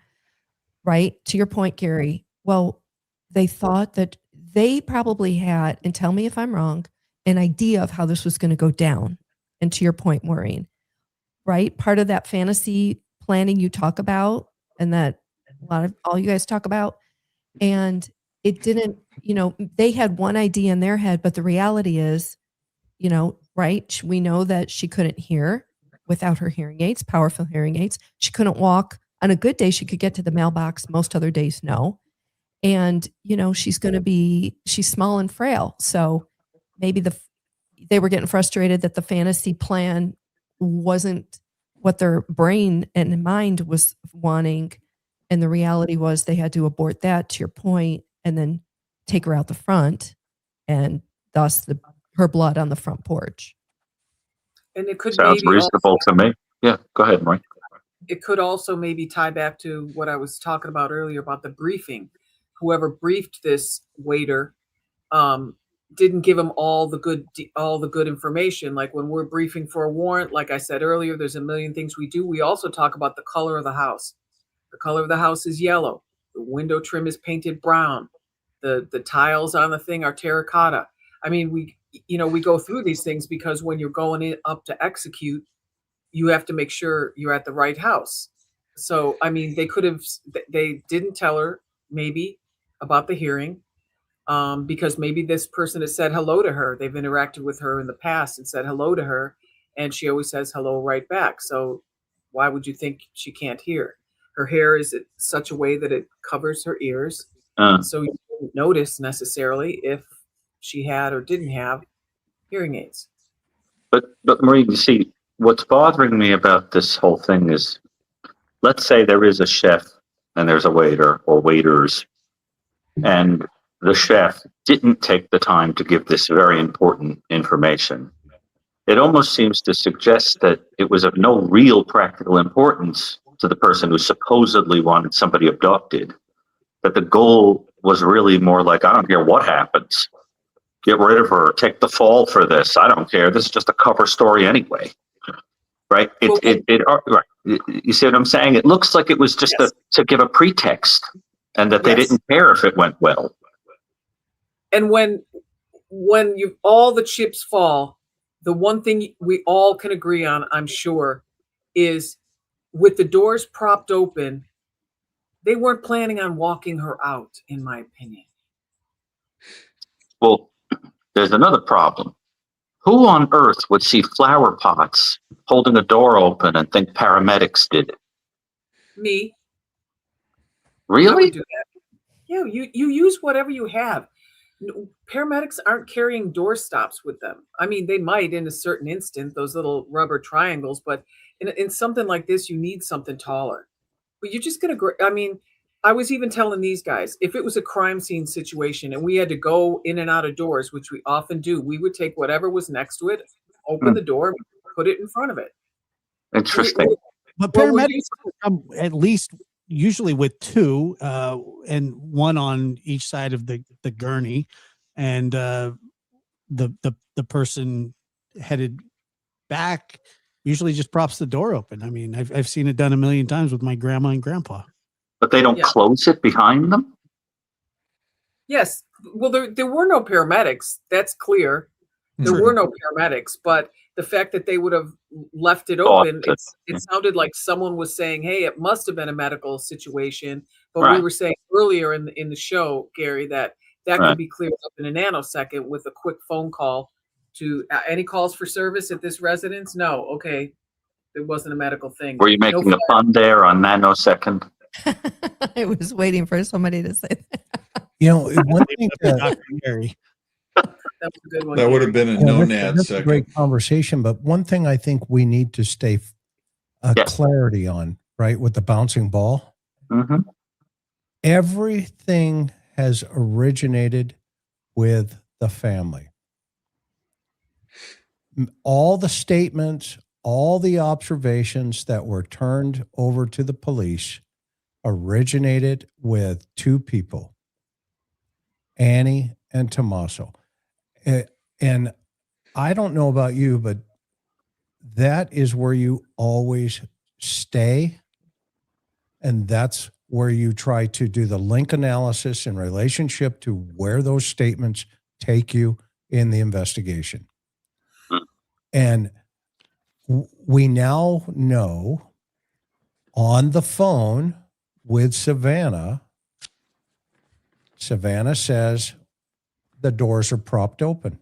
right? To your point, Gary, well, they thought that they probably had, and tell me if I'm wrong, an idea of how this was going to go down. And to your point, Maureen, right? Part of that fantasy planning you talk about, and that a lot of all you guys talk about, and it didn't, they had one idea in their head, but the reality is, right? We know that she couldn't hear without her hearing aids, powerful hearing aids. She couldn't walk. On a good day, she could get to the mailbox. Most other days, no. And, she's small and frail. So maybe they were getting frustrated that the fantasy plan wasn't what their brain and mind was wanting. And the reality was they had to abort that, to your point, and then take her out the front, and thus her blood on the front porch. And it could sounds maybe reasonable to me. Yeah, go ahead, Maureen. It could also maybe tie back to what I was talking about earlier about the briefing. Whoever briefed this waiter didn't give him all the good information. Like when we're briefing for a warrant, like I said earlier, there's a million things we do. We also talk about the color of the house. The color of the house is yellow. The window trim is painted brown. The tiles on the thing are terracotta. I mean, we go through these things because when you're going up to you have to make sure you're at the right house. So, I mean, they didn't tell her maybe about the hearing because maybe this person has said hello to her. They've interacted with her in the past and said hello to her, and she always says hello right back. So why would you think she can't hear? Her hair is such a way that it covers her ears. So you wouldn't notice necessarily if she had or didn't have hearing aids. But Maureen, you see, what's bothering me about this whole thing is, let's say there is a chef and there's a waiter or waiters, and the chef didn't take the time to give this very important information. It almost seems to suggest that it was of no real practical importance to the person who supposedly wanted somebody abducted, that the goal was really more like, I don't care what happens. Get rid of her. Take the fall for this. I don't care. This is just a cover story anyway. Right? Right. You see what I'm saying? It looks like it was just to give a pretext, and that they didn't care if it went well. And when all the chips fall, the one thing we all can agree on, I'm sure, is with the doors propped open, they weren't planning on walking her out, in my opinion. Well, there's another problem. Who on earth would see flower pots holding a door open and think paramedics did it? Me. Really? I would do that. Yeah, you use whatever you have. Paramedics aren't carrying door stops with them. I mean, they might in a certain instant, those little rubber triangles, but in something like this, you need something taller. But you're just going to, I mean, I was even telling these guys, if it was a crime scene situation and we had to go in and out of doors, which we often do, we would take whatever was next to it, open the door, put it in front of it. Interesting. But Well, we're paramedics used come at least usually with two, and one on each side of the gurney, and the person headed back usually just props the door open. I mean, I've seen it done a million times with my grandma and grandpa. But they don't Yeah. close it behind them? Yes. Well, there were no paramedics. That's clear. There True. were no paramedics, but the fact that they would have left it Thought open, that- it sounded like someone was saying, hey, it must have been a medical situation. But Right. we were saying earlier in the show, Gary, that Right. could be cleared up in a nanosecond with a quick phone call to any calls for service at this residence? No. Okay. It wasn't a medical thing. Were you making No a pun there on nanosecond? I was waiting for somebody to say that. You know, one thing that, Dr. Gary. That was a good one. That would have Gary. been a yeah, no that's, nad that's a second. great conversation, but one thing I think we need to stay Yes. clarity on, right, with the bouncing ball. Hmm. Everything has originated with the family. All the statements, all the observations that were turned over to the police originated with two people, Annie and Tommaso. And I don't know about you, but that is where you always stay. And that's where you try to do the link analysis in relationship to where those statements take you in the investigation. And we now know on the phone with Savannah, Savannah says the doors are propped open.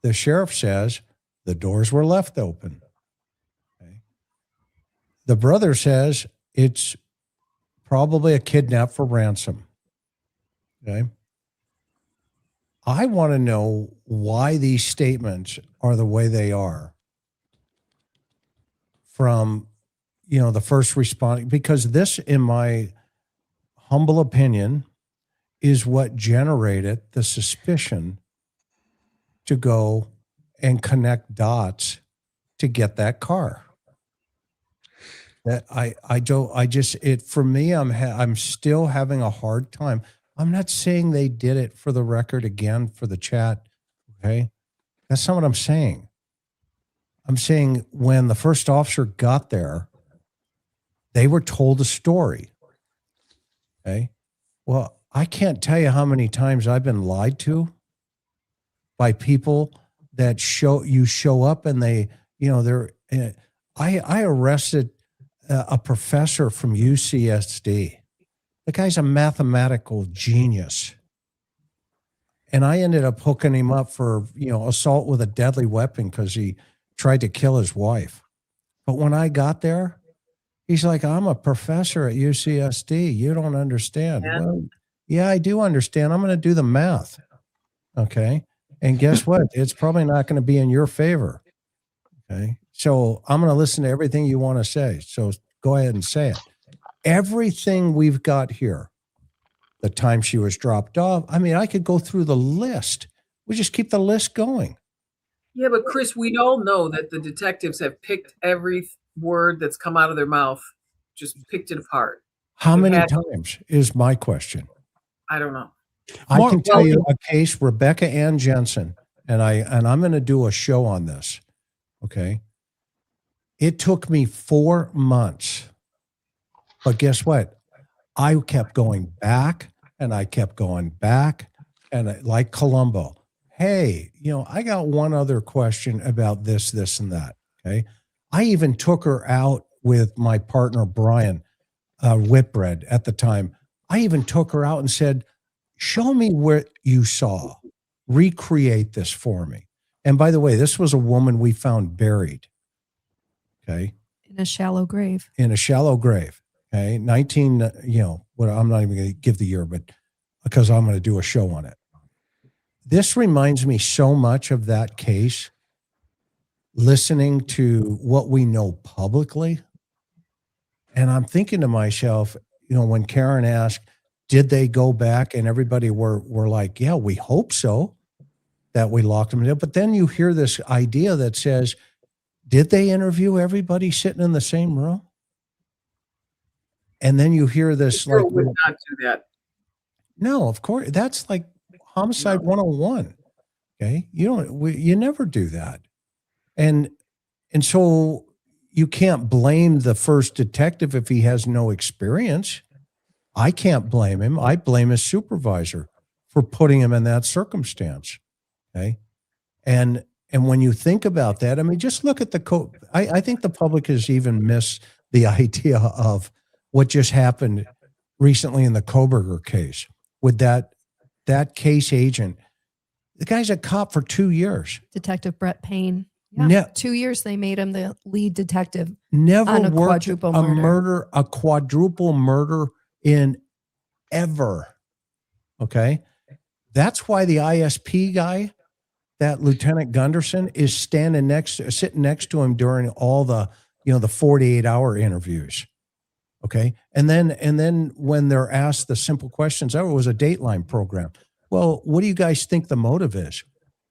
The sheriff says the doors were left open. Okay. The brother says it's probably a kidnap for ransom. Okay. I want to know why these statements are the way they are from, you know, the first responding, because this, in my humble opinion, is what generated the suspicion to go and connect dots to get that car. That for me, I'm still having a hard time. I'm not saying they did it for the record, again, for the chat. Okay. That's not what I'm saying. I'm saying when the first officer got there, they were told a story. Okay. Well, I can't tell you how many times I've been lied to by people that show up and they, you know, I arrested a professor from UCSD. The guy's a mathematical genius. And I ended up hooking him up for, you know, assault with a deadly weapon because he tried to kill his wife. But when I got there, he's like, I'm a professor at UCSD. You don't understand. Yeah. Well, yeah, I do understand. I'm going to do the math. Okay. And guess what? It's probably not going to be in your favor. Okay. So I'm going to listen to everything you want to say. So go ahead and say it. Everything we've got here, the time she was dropped off. I mean, I could go through the list. We just keep the list going. Yeah, but Chris, we all know that the detectives have picked every word that's come out of their mouth, just picked it apart. How We've many had- times is my question? I don't know. I More- can tell you a case, Rebecca Ann Jensen, and I'm going to do a show on this. Okay. It took me 4 months, but guess what? I kept going back and I kept going back, and like Columbo, hey, you know, I got one other question about this, and that. Okay. I even took her out with my partner, Brian Whitbread at the time. I even took her out and said, show me what you saw. Recreate this for me. And by the way, this was a woman we found buried. Okay. In a shallow grave. In a shallow grave. Okay. 19, what I'm not even going to give the year, but because I'm going to do a show on it. This reminds me so much of that case, listening to what we know publicly. And I'm thinking to myself, when Karen asked, did they go back? And everybody were like, yeah, we hope so, that we locked them in. But then you hear this idea that says, did they interview everybody sitting in the same room? And then you hear this Girl like, would not do that. no, of course, that's like homicide 101. Okay. You never do that. And so you can't blame the first detective if he has no experience. I can't blame him. I blame his supervisor for putting him in that circumstance. Okay. And when you think about that, I mean, just look at the code. I think the public has even missed the idea of what just happened recently in the Koberger case with that case agent. The guy's a cop for 2 years. Detective Brett Payne. Yeah. 2 years they made him the lead detective. Never on a worked quadruple a quadruple murder in ever. Okay. That's why the ISP guy, that Lieutenant Gunderson, is sitting next to him during all the 48-hour interviews. Okay. And then when they're asked the simple questions, it was a Dateline program. Well, what do you guys think the motive is?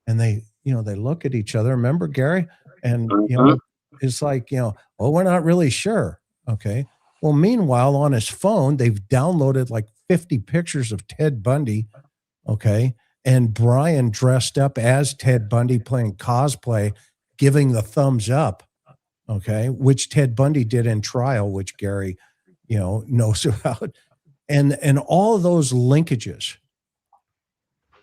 And they look at each other. Remember, Gary? And, it's like, well, we're not really sure. Okay. Well, meanwhile, on his phone, they've downloaded like 50 pictures of Ted Bundy. Okay. And Brian dressed up as Ted Bundy playing cosplay, giving the thumbs up. Okay. Which Ted Bundy did in trial, which Gary, knows about. And all of those linkages.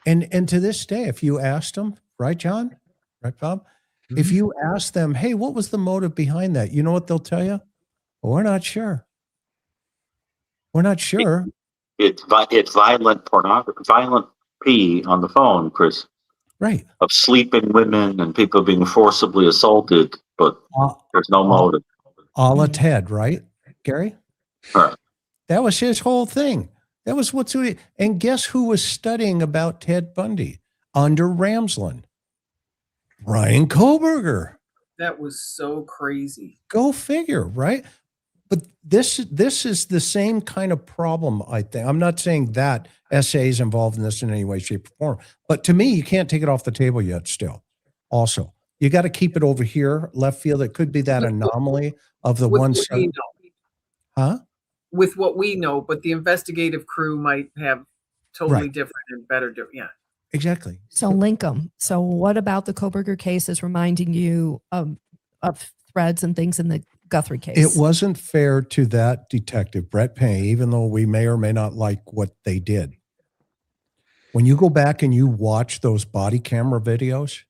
And to this day, if you asked them, right, John? Right, Bob? Mm-hmm. If you ask them, hey, what was the motive behind that? You know what they'll tell you? Well, we're not sure. We're not sure. It's violent pornography, violent P on the phone, Chris. Right. Of sleeping women and people being forcibly assaulted, but there's no motive. A la Ted, right, Gary? Right. That was his whole thing. That was what's. And guess who was studying about Ted Bundy under Ramsland? Brian Koberger. That was so crazy. Go figure, right? But this is the same kind of problem, I think. I'm not saying that SA is involved in this in any way, shape, or form. But to me, you can't take it off the table yet still. Also, you got to keep it over here, left field. It could be that anomaly of the one side. Huh? With what we know, but the investigative crew might have totally different and better. Yeah. Exactly. So link them. So what about the Koberger case is reminding you of threads and things in the Guthrie case? It wasn't fair to that detective, Brett Payne, even though we may or may not like what they did. When you go back and you watch those body camera videos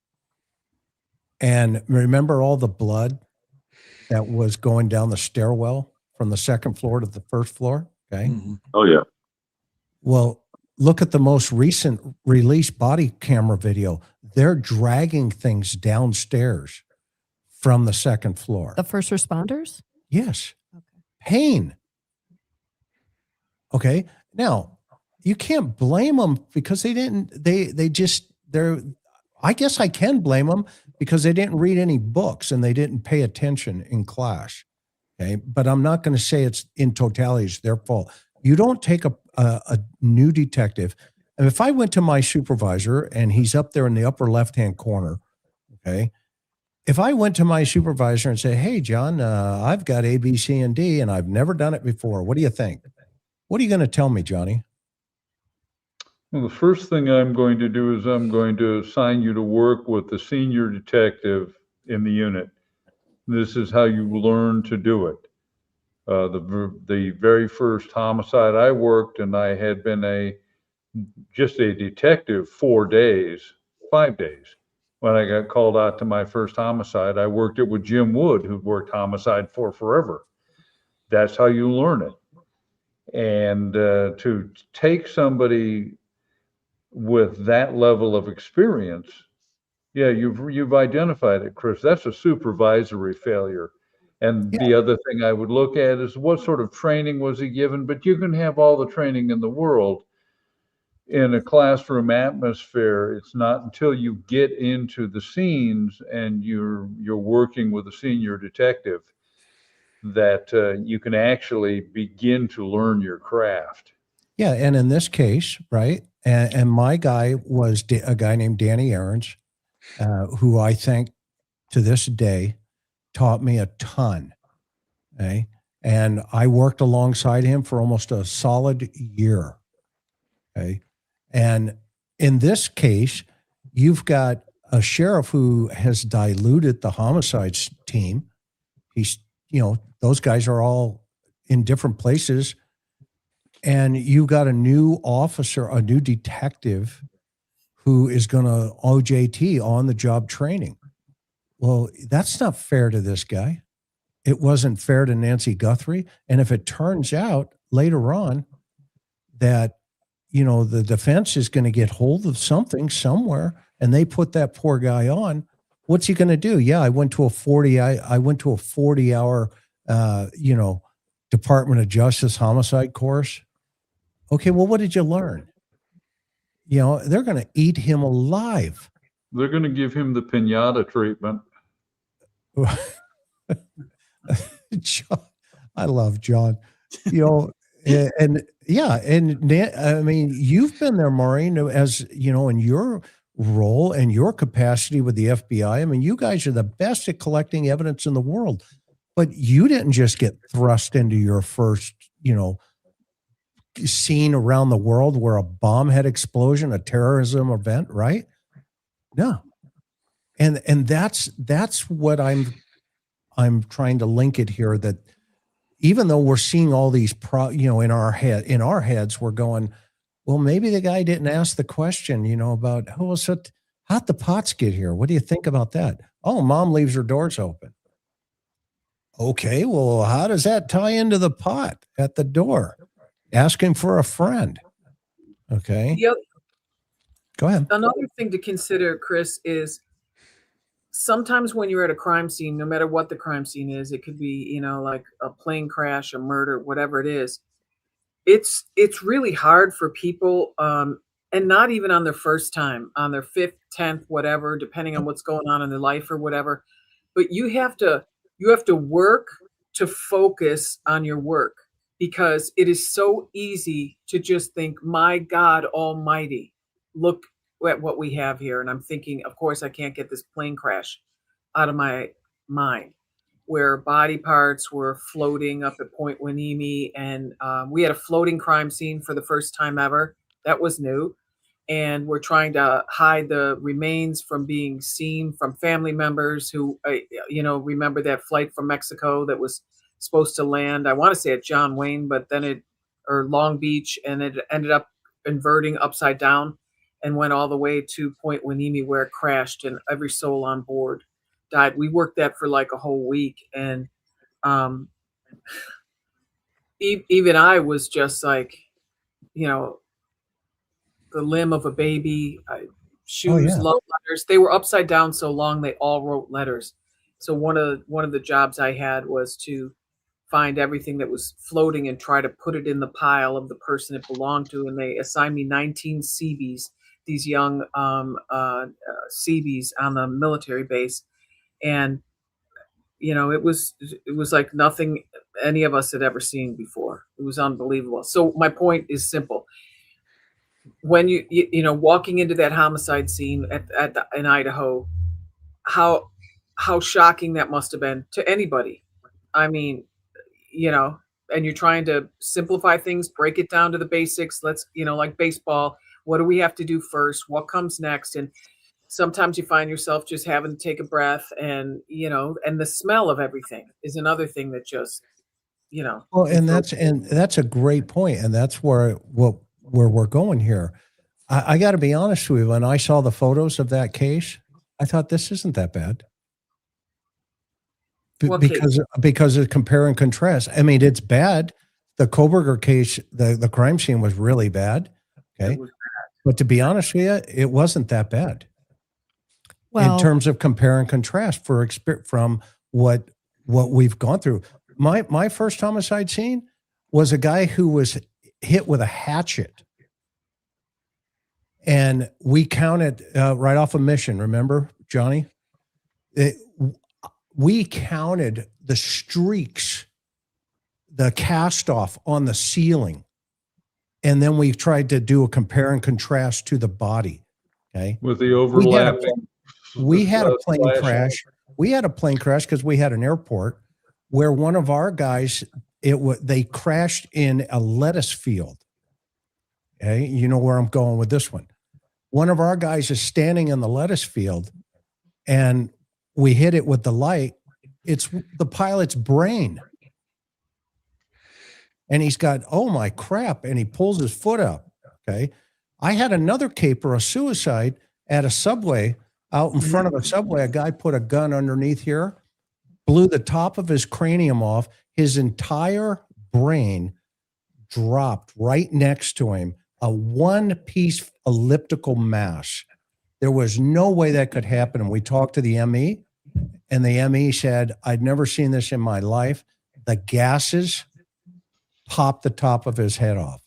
and remember all the blood that was going down the stairwell from the second floor to the first floor. Okay. Mm-hmm. Oh yeah. Well, look at the most recent released body camera video. They're dragging things downstairs from the second floor. The first responders? Yes. Okay. Pain. Okay. Now, you can't blame them because I guess I can blame them because they didn't read any books and they didn't pay attention in class. Okay. But I'm not going to say it's in totality, it's their fault. You don't take a new detective. And if I went to my supervisor and he's up there in the upper left-hand corner, okay, if I went to my supervisor and say, hey, John, I've got A, B, C, and D, and I've never done it before. What do you think? What are you going to tell me, Johnny? Well, the first thing I'm going to do is I'm going to assign you to work with the senior detective in the unit. This is how you learn to do it. The very first homicide I worked, and I had been just a detective 5 days. When I got called out to my first homicide, I worked it with Jim Wood, who worked homicide for forever. That's how you learn it. And to take somebody with that level of experience, yeah, you've identified it, Chris. That's a supervisory failure. And Yeah. the other thing I would look at is what sort of training was he given? But you can have all the training in the world in a classroom atmosphere. It's not until you get into the scenes and you're working with a senior detective that you can actually begin to learn your craft. Yeah, and in this case, right, and my guy was a guy named Danny Aarons, who I think to this day taught me a ton. Okay, and I worked alongside him for almost a solid year. Okay, and in this case, you've got a sheriff who has diluted the homicides team. He's, those guys are all in different places. And you got a new officer, a new detective who is going to OJT, on the job training. Well, that's not fair to this guy. It wasn't fair to Nancy Guthrie. And if it turns out later on that, the defense is going to get hold of something somewhere and they put that poor guy on, what's he going to do? Yeah, I went to a 40-hour, Department of Justice homicide course. Okay, well, what did you learn? They're going to eat him alive. They're going to give him the pinata treatment. John, I love John. And yeah, and I mean, you've been there, Maureen, as in your role and your capacity with the FBI. I mean, you guys are the best at collecting evidence in the world, but you didn't just get thrust into your first, scene around the world where a bomb had explosion, a terrorism event, right? No. And that's what I'm trying to link it here, that even though we're seeing all these in our heads, we're going, well, maybe the guy didn't ask the question, about how'd the pots get here? What do you think about that? Oh, mom leaves her doors open. Okay, well, how does that tie into the pot at the door? Asking for a friend. Okay. Yep. Go ahead. Another thing to consider, Chris, is sometimes when you're at a crime scene, no matter what the crime scene is, it could be, like a plane crash, a murder, whatever it is. It's really hard for people, and not even on their first time, on their 5th, 10th, whatever, depending on what's going on in their life or whatever. But you have to work to focus on your work, because it is so easy to just think, my God Almighty, look at what we have here. And I'm thinking, of course, I can't get this plane crash out of my mind, where body parts were floating up at Point Hueneme. And we had a floating crime scene for the first time ever. That was new. And we're trying to hide the remains from being seen from family members who, remember that flight from Mexico that was supposed to land, I want to say at John Wayne, but then or Long Beach, and it ended up inverting upside down and went all the way to Point Hueneme, where it crashed, and every soul on board died. We worked that for like a whole week. And even I was just like, the limb of a baby, shoes, love letters. They were upside down so long, they all wrote letters. So one of the jobs I had was to find everything that was floating and try to put it in the pile of the person it belonged to. And they assigned me 19 Seabees, these young Seabees on the military base. And, it was like nothing any of us had ever seen before. It was unbelievable. So my point is simple. When you walking into that homicide scene in Idaho, how shocking that must have been to anybody. I mean, and you're trying to simplify things, break it down to the basics. Let's, like baseball, what do we have to do first? What comes next? And sometimes you find yourself just having to take a breath, and, and the smell of everything is another thing that just, Well, and that's a great point. And that's where we're going here. I got to be honest with you. When I saw the photos of that case, I thought, this isn't that bad. Because of compare and contrast. I mean, it's bad. The Koberger case, the crime scene was really bad. Okay. But to be honest with you, it wasn't that bad. Well, in terms of compare and contrast from what what we've gone through. My first homicide scene was a guy who was hit with a hatchet. And we counted right off a mission, remember, Johnny? We counted the streaks, the cast off on the ceiling. And then we tried to do a compare and contrast to the body. Okay. With the overlapping. We had a plane crash. We had a plane crash because we had an airport where one of our guys, they crashed in a lettuce field. Okay. You know where I'm going with this one. One of our guys is standing in the lettuce field and we hit it with the light. It's the pilot's brain. And he's got, oh my crap. And he pulls his foot up. Okay. I had another caper, a suicide at a subway out in front of a subway. A guy put a gun underneath here, blew the top of his cranium off. His entire brain dropped right next to him, a one-piece elliptical mass. There was no way that could happen. And we talked to the ME, and the ME said, I'd never seen this in my life. The gases popped the top of his head off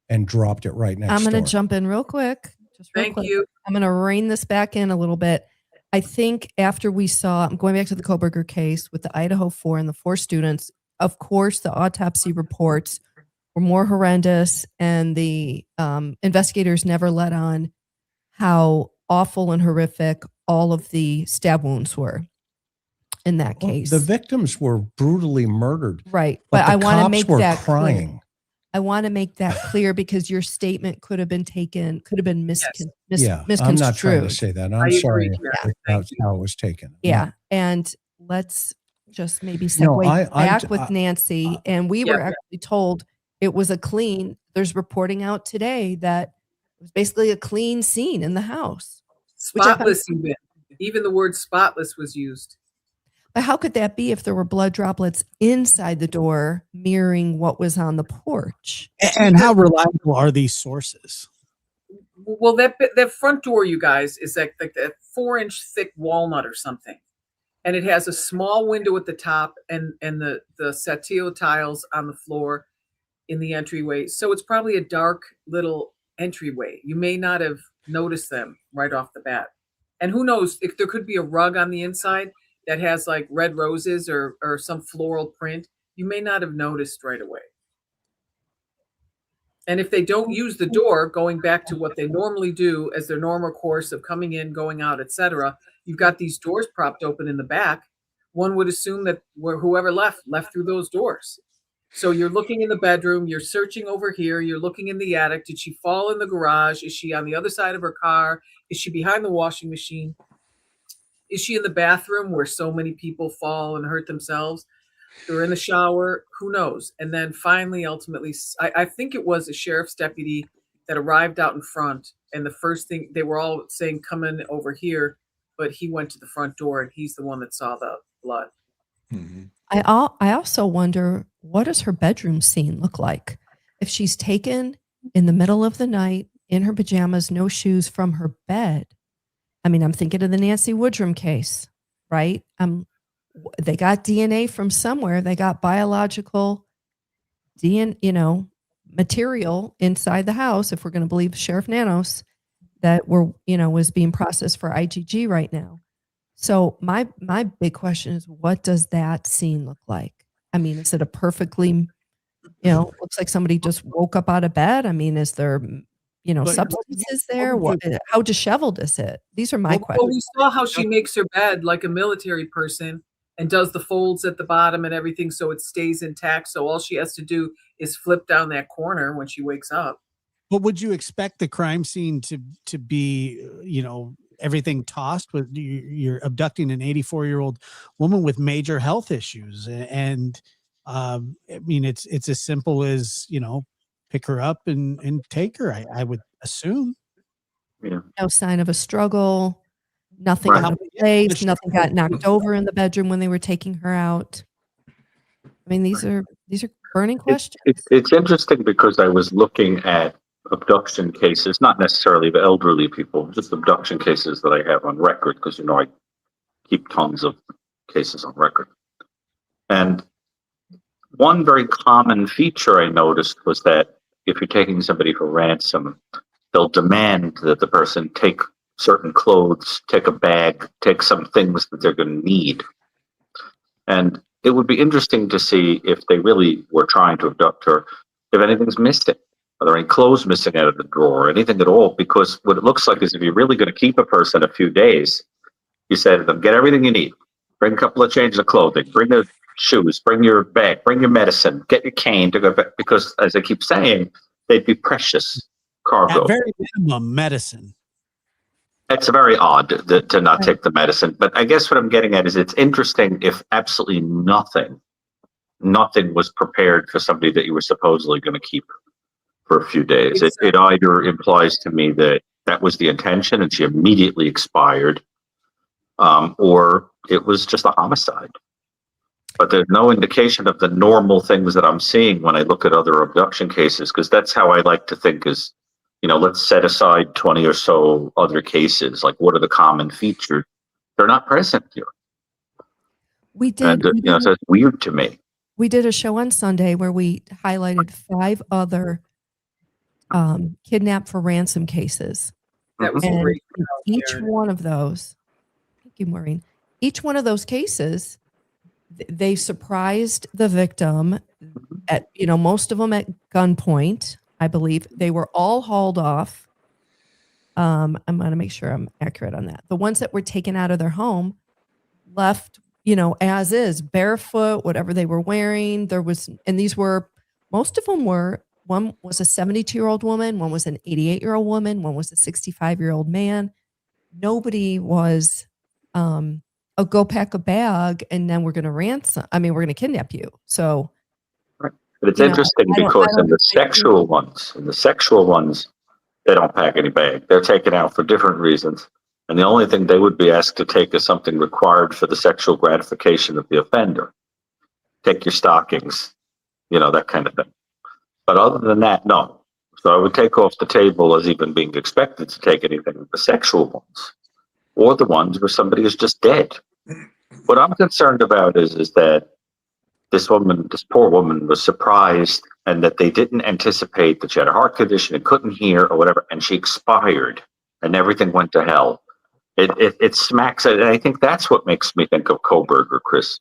and dropped it right next to him. I'm going to jump in real quick. Thank you. I'm going to rein this back in a little bit. I think after we saw, I'm going back to the Koberger case with the Idaho 4 and the 4 students, of course, the autopsy reports were more horrendous, and the investigators never let on how awful and horrific all of the stab wounds were in that case. The victims were brutally murdered. Right. But I want to make that crying. Clear. I want to make that clear because your statement could have been taken, could have been misconstrued. I'm not trying to say that. I'm sorry if that's how it was taken. Yeah. And let's just maybe segue back with Nancy. And we were actually told it was a clean, there's reporting out today that it was basically a clean scene in the house. Spotless even the word spotless was used. But how could that be if there were blood droplets inside the door mirroring what was on the porch? And how reliable are these sources? Well, that front door, you guys, is like that 4-inch thick walnut or something. And it has a small window at the top and the Satio tiles on the floor in the entryway. So it's probably a dark little entryway. You may not have noticed them right off the bat. And who knows if there could be a rug on the inside that has like red roses or some floral print, you may not have noticed right away. And if they don't use the door, going back to what they normally do as their normal course of coming in, going out, etc., you've got these doors propped open in the back. One would assume that whoever left through those doors. So you're looking in the bedroom, you're searching over here, you're looking in the attic. Did she fall in the garage? Is she on the other side of her car? Is she behind the washing machine? Is she in the bathroom where so many people fall and hurt themselves? They're in the shower. Who knows? And then finally, ultimately, I think it was a sheriff's deputy that arrived out in front. And the first thing, they were all saying, come in over here. But he went to the front door and he's the one that saw the blood. Mm-hmm. I also wonder, what does her bedroom scene look like? If she's taken in the middle of the night in her pajamas, no shoes, from her bed. I mean, I'm thinking of the Nancy Woodrum case, right? They got DNA from somewhere. They got biological DNA, material inside the house, if we're going to believe Sheriff Nanos, that was being processed for IgG right now. So my big question is, what does that scene look like? I mean, is it a perfectly, looks like somebody just woke up out of bed? I mean, is there substances there? How disheveled is it? These are my questions. Well, we saw how she makes her bed like a military person and does the folds at the bottom and everything so it stays intact. So all she has to do is flip down that corner when she wakes up. But would you expect the crime scene to be, everything tossed? With you're abducting an 84-year-old woman with major health issues, and I mean, it's as simple as pick her up and take her. I would assume. Yeah. No sign of a struggle. Nothing out of place. Nothing got knocked over in the bedroom when they were taking her out. I mean, these are burning questions. It's interesting because I was looking at abduction cases, not necessarily of elderly people, just abduction cases that I have on record, because I keep tons of cases on record. And one very common feature I noticed was that if you're taking somebody for ransom, they'll demand that the person take certain clothes, take a bag, take some things that they're going to need. And it would be interesting to see if they really were trying to abduct her, if anything's missing. Are there any clothes missing out of the drawer, anything at all? Because what it looks like is if you're really going to keep a person a few days, you say to them, get everything you need. Bring a couple of changes of clothing, bring the shoes, bring your bag, bring your medicine, get your cane to go back. Because as I keep saying, they'd be precious cargo. At very minimum, medicine. It's very odd to not take the medicine. But I guess what I'm getting at is it's interesting if absolutely nothing was prepared for somebody that you were supposedly going to keep for a few days. It either implies to me that that was the intention and she immediately expired, or it was just a homicide. But there's no indication of the normal things that I'm seeing when I look at other abduction cases, because that's how I like to think is, let's set aside 20 or so other cases. Like, what are the common features? They're not present here. We did. And, so it's weird to me. We did a show on Sunday where we highlighted 5 other kidnap for ransom cases. That was And great. each one of those, thank you, Maureen. Each one of those cases, they surprised the victim at, most of them at gunpoint, I believe. They were all hauled off. I'm going to make sure I'm accurate on that. The ones that were taken out of their home left, as is, barefoot, whatever they were wearing. Most of them were, one was a 72-year-old woman, one was an 88-year-old woman, one was a 65-year-old man. Nobody was, go pack a bag and then we're going to kidnap you. So. Right. But it's interesting because in the sexual ones, they don't pack any bag. They're taken out for different reasons. And the only thing they would be asked to take is something required for the sexual gratification of the offender. Take your stockings, that kind of thing. But other than that, no. So I would take off the table as even being expected to take anything of the sexual ones, or the ones where somebody is just dead. What I'm concerned about is that this poor woman was surprised, and that they didn't anticipate that she had a heart condition and couldn't hear or whatever, and she expired and everything went to hell. It smacks, and I think that's what makes me think of Koberger, Chris,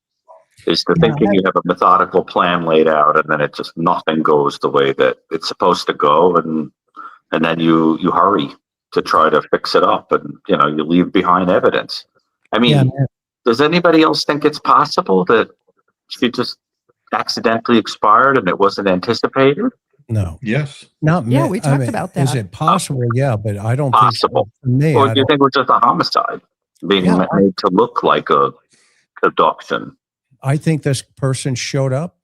is the thinking you have a methodical plan laid out and then it just nothing goes the way that it's supposed to go, and then you hurry to try to fix it up, and you leave behind evidence. I mean, does anybody else think it's possible that she just accidentally expired and it wasn't anticipated? No. Yes. Not me. Yeah, we talked about that. Is it possible? Yeah, but I don't Possible. think so. Or do you think it was just a homicide being made to look like a abduction? I think this person showed up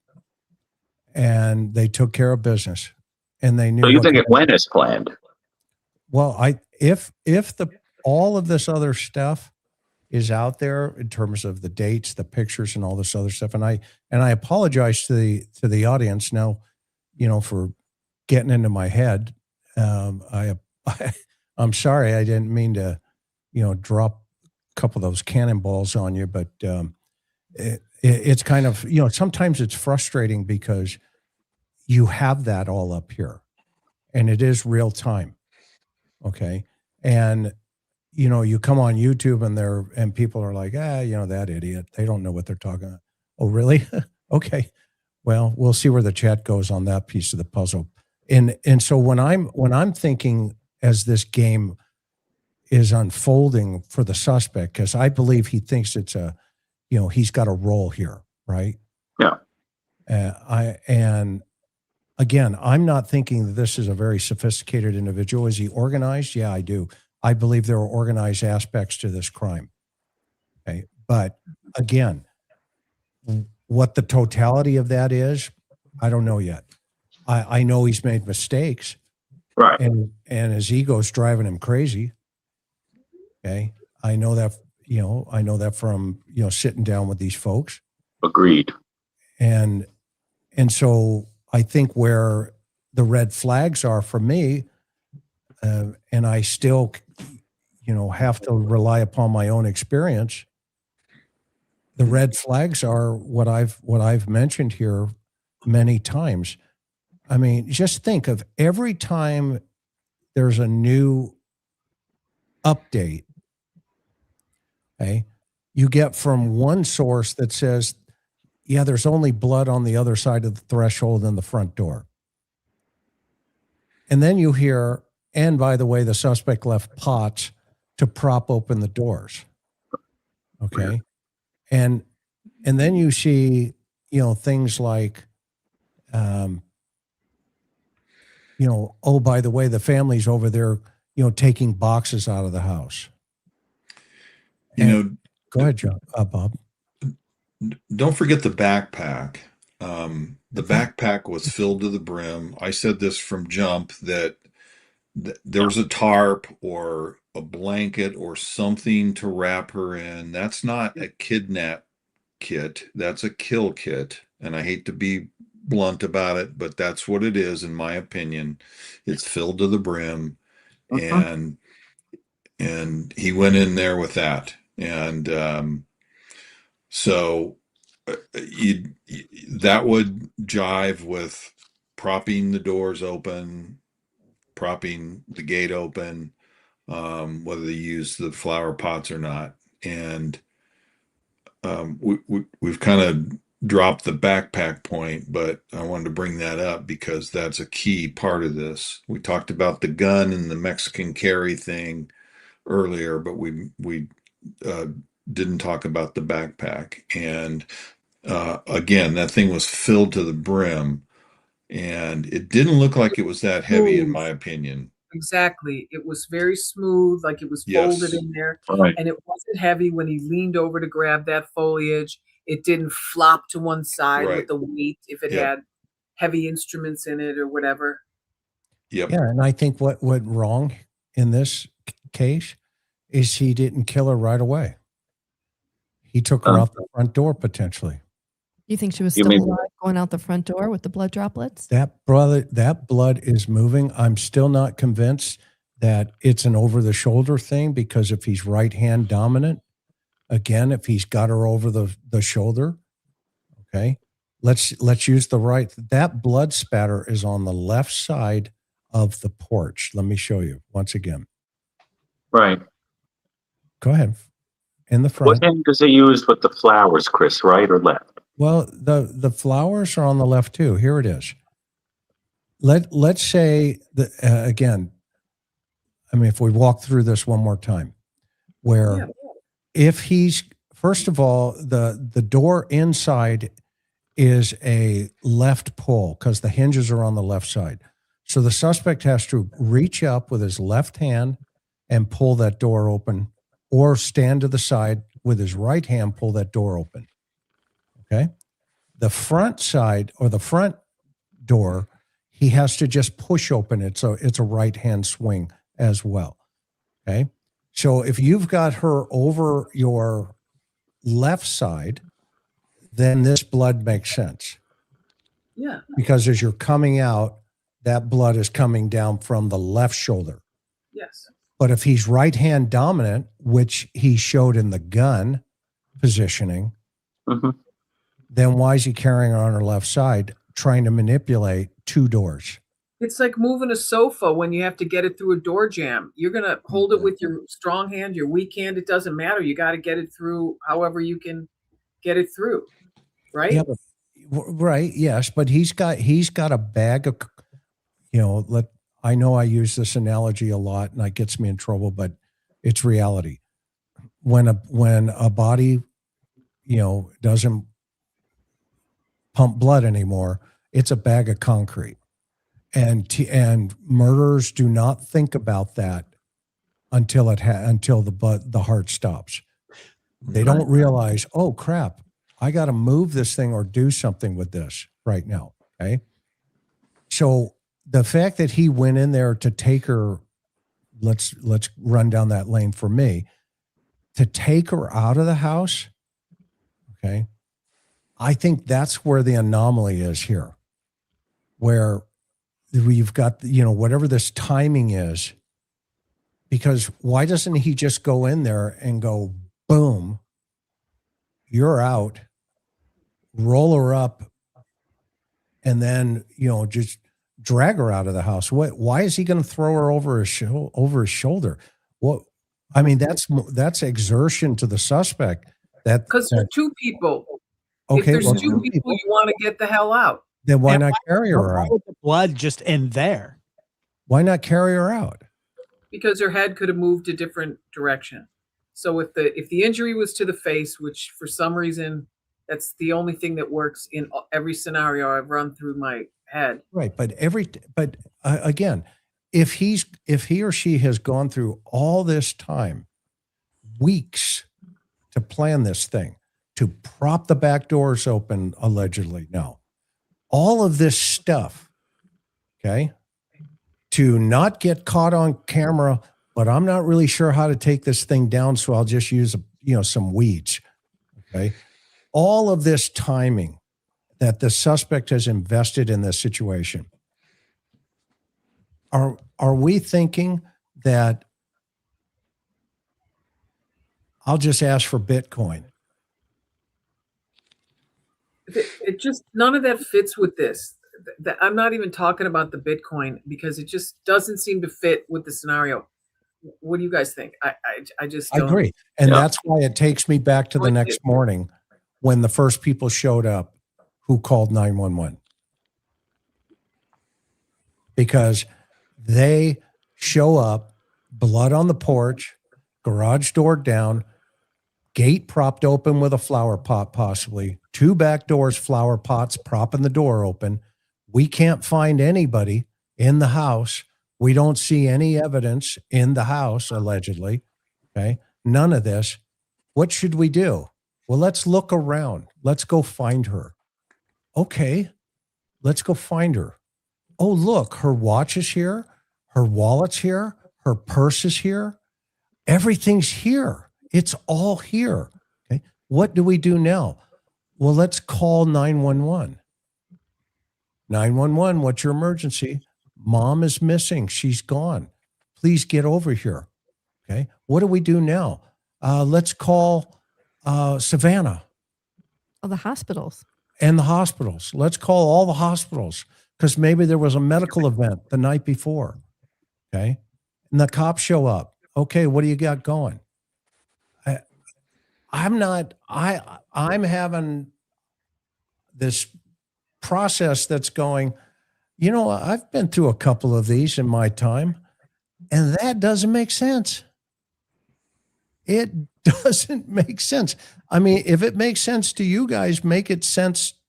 and they took care of business, and they knew. So you think it went as planned? Well, if all of this other stuff is out there in terms of the dates, the pictures, and all this other stuff, and I apologize to the audience now, for getting into my head. I'm sorry, I didn't mean to, drop a couple of those cannonballs on you, but it's kind of, sometimes it's frustrating because you have that all up here and it is real time. Okay. And, you come on YouTube and people are like, that idiot, they don't know what they're talking about. Oh, really? Okay. Well, we'll see where the chat goes on that piece of the puzzle. And so when I'm thinking as this game is unfolding for the suspect, because I believe he thinks it's he's got a role here, right? Yeah. And again, I'm not thinking that this is a very sophisticated individual. Is he organized? Yeah, I do. I believe there are organized aspects to this crime. Okay. But again, what the totality of that is, I don't know yet. I know he's made mistakes. Right. And his ego's driving him crazy. Okay. I know that from, sitting down with these folks. Agreed. And so I think where the red flags are for me, and I still, have to rely upon my own experience, The red flags are what I've mentioned here many times. I mean, just think of every time there's a new update, okay, you get from one source that says, yeah, there's only blood on the other side of the threshold and the front door. And then you hear, and by the way, the suspect left pots to prop open the doors. Okay. And then you see, things like, oh, by the way, the family's over there, taking boxes out of the house. Go ahead, John, Bob. Don't forget the backpack. The backpack was filled to the brim. I said this from jump that there was a tarp or a blanket or something to wrap her in. That's not a kidnap kit. That's a kill kit. And I hate to be blunt about it, but that's what it is, in my opinion. It's filled to the brim. And he went in there with that. And so that would jive with propping the doors open, propping the gate open, whether they use the flower pots or not. And we've kind of dropped the backpack point, but I wanted to bring that up because that's a key part of this. We talked about the gun and the Mexican carry thing earlier, but we didn't talk about the backpack. And again, that thing was filled to the brim, and it didn't look like it was that heavy, in my opinion. Exactly. It was very smooth, like it was folded in there. Right. And it wasn't heavy when he leaned over to grab that foliage. It didn't flop to one side with the weight if it had heavy instruments in it or whatever. Yeah, and I think what went wrong in this case is he didn't kill her right away. He took her out the front door potentially. You think she was still alive going out the front door with the blood droplets? That blood is moving. I'm still not convinced that it's an over-the-shoulder thing, because if he's right-hand dominant, again, if he's got her over the shoulder, okay, let's use the right. That blood spatter is on the left side of the porch. Let me show you once again. Right. Go ahead. In the front. What hand does he use with the flowers, Chris? Right or left? Well, the flowers are on the left too. Here it is. Let's say that again. I mean, if we walk through this one more time, where if he's, first of all, the door inside is a left pull because the hinges are on the left side. So the suspect has to reach up with his left hand and pull that door open, or stand to the side with his right hand, pull that door open. Okay. The front side or the front door, he has to just push open it. So it's a right hand swing as well. Okay. So if you've got her over your left side, then this blood makes sense. Yeah. Because as you're coming out, that blood is coming down from the left shoulder. Yes. But if he's right hand dominant, which he showed in the gun positioning, then why is he carrying her on her left side, trying to manipulate two doors? It's like moving a sofa when you have to get it through a door jamb. You're going to hold it with your strong hand, your weak hand. It doesn't matter. You got to get it through however you can get it through. Right? Yeah, right. Yes. But he's got a bag of, I know I use this analogy a lot and it gets me in trouble, but it's reality. When a body, doesn't pump blood anymore, it's a bag of concrete. And murderers do not think about that until the heart stops. They don't realize, oh crap, I got to move this thing or do something with this right now. Okay. So the fact that he went in there to take her, let's run down that lane for me, to take her out of the house. Okay. I think that's where the anomaly is here, where you've got, whatever this timing is, because why doesn't he just go in there and go, boom, you're out, roll her up, and then, just drag her out of the house. Why is he going to throw her over his shoulder? What? I mean, that's exertion to the suspect. Because there's two people. If Okay, there's well, two people, you want to get the hell out. then why And not carry her Why out? would the blood just end there? Why not carry her out? Because her head could have moved a different direction. So if the injury was to the face, which for some reason that's the only thing that works in every scenario I've run through my head. Right, but again, if he or she has gone through all this time, weeks, to plan this thing, to prop the back doors open, allegedly, no, all of this stuff, okay, to not get caught on camera, but I'm not really sure how to take this thing down, so I'll just use some weeds, okay, all of this timing that the suspect has invested in this situation. Are we thinking that I'll just ask for Bitcoin? It just, none of that fits with this. I'm not even talking about the Bitcoin because it just doesn't seem to fit with the scenario. What do you guys think? I just don't. I agree. And that's why it takes me back to the next morning when the first people showed up who called 911. Because they show up, blood on the porch, garage door down, gate propped open with a flower pot, possibly, two back doors, flower pots propping the door open. We can't find anybody in the house. We don't see any evidence in the house, allegedly. Okay. None of this. What should we do? Well, let's look around. Let's go find her. Okay. Let's go find her. Oh, look, her watch is here. Her wallet's here. Her purse is here. Everything's here. It's all here. Okay. What do we do now? Well, let's call 911. 911, what's your emergency? Mom is missing. She's gone. Please get over here. Okay. What do we do now? Let's call Savannah. Oh, the hospitals. And the hospitals. Let's call all the hospitals because maybe there was a medical event the night before. Okay. And the cops show up. Okay. What do you got going? I'm having this process that's going, I've been through a couple of these in my time, and that doesn't make sense. It doesn't make sense. I mean, if it makes sense to you guys, make it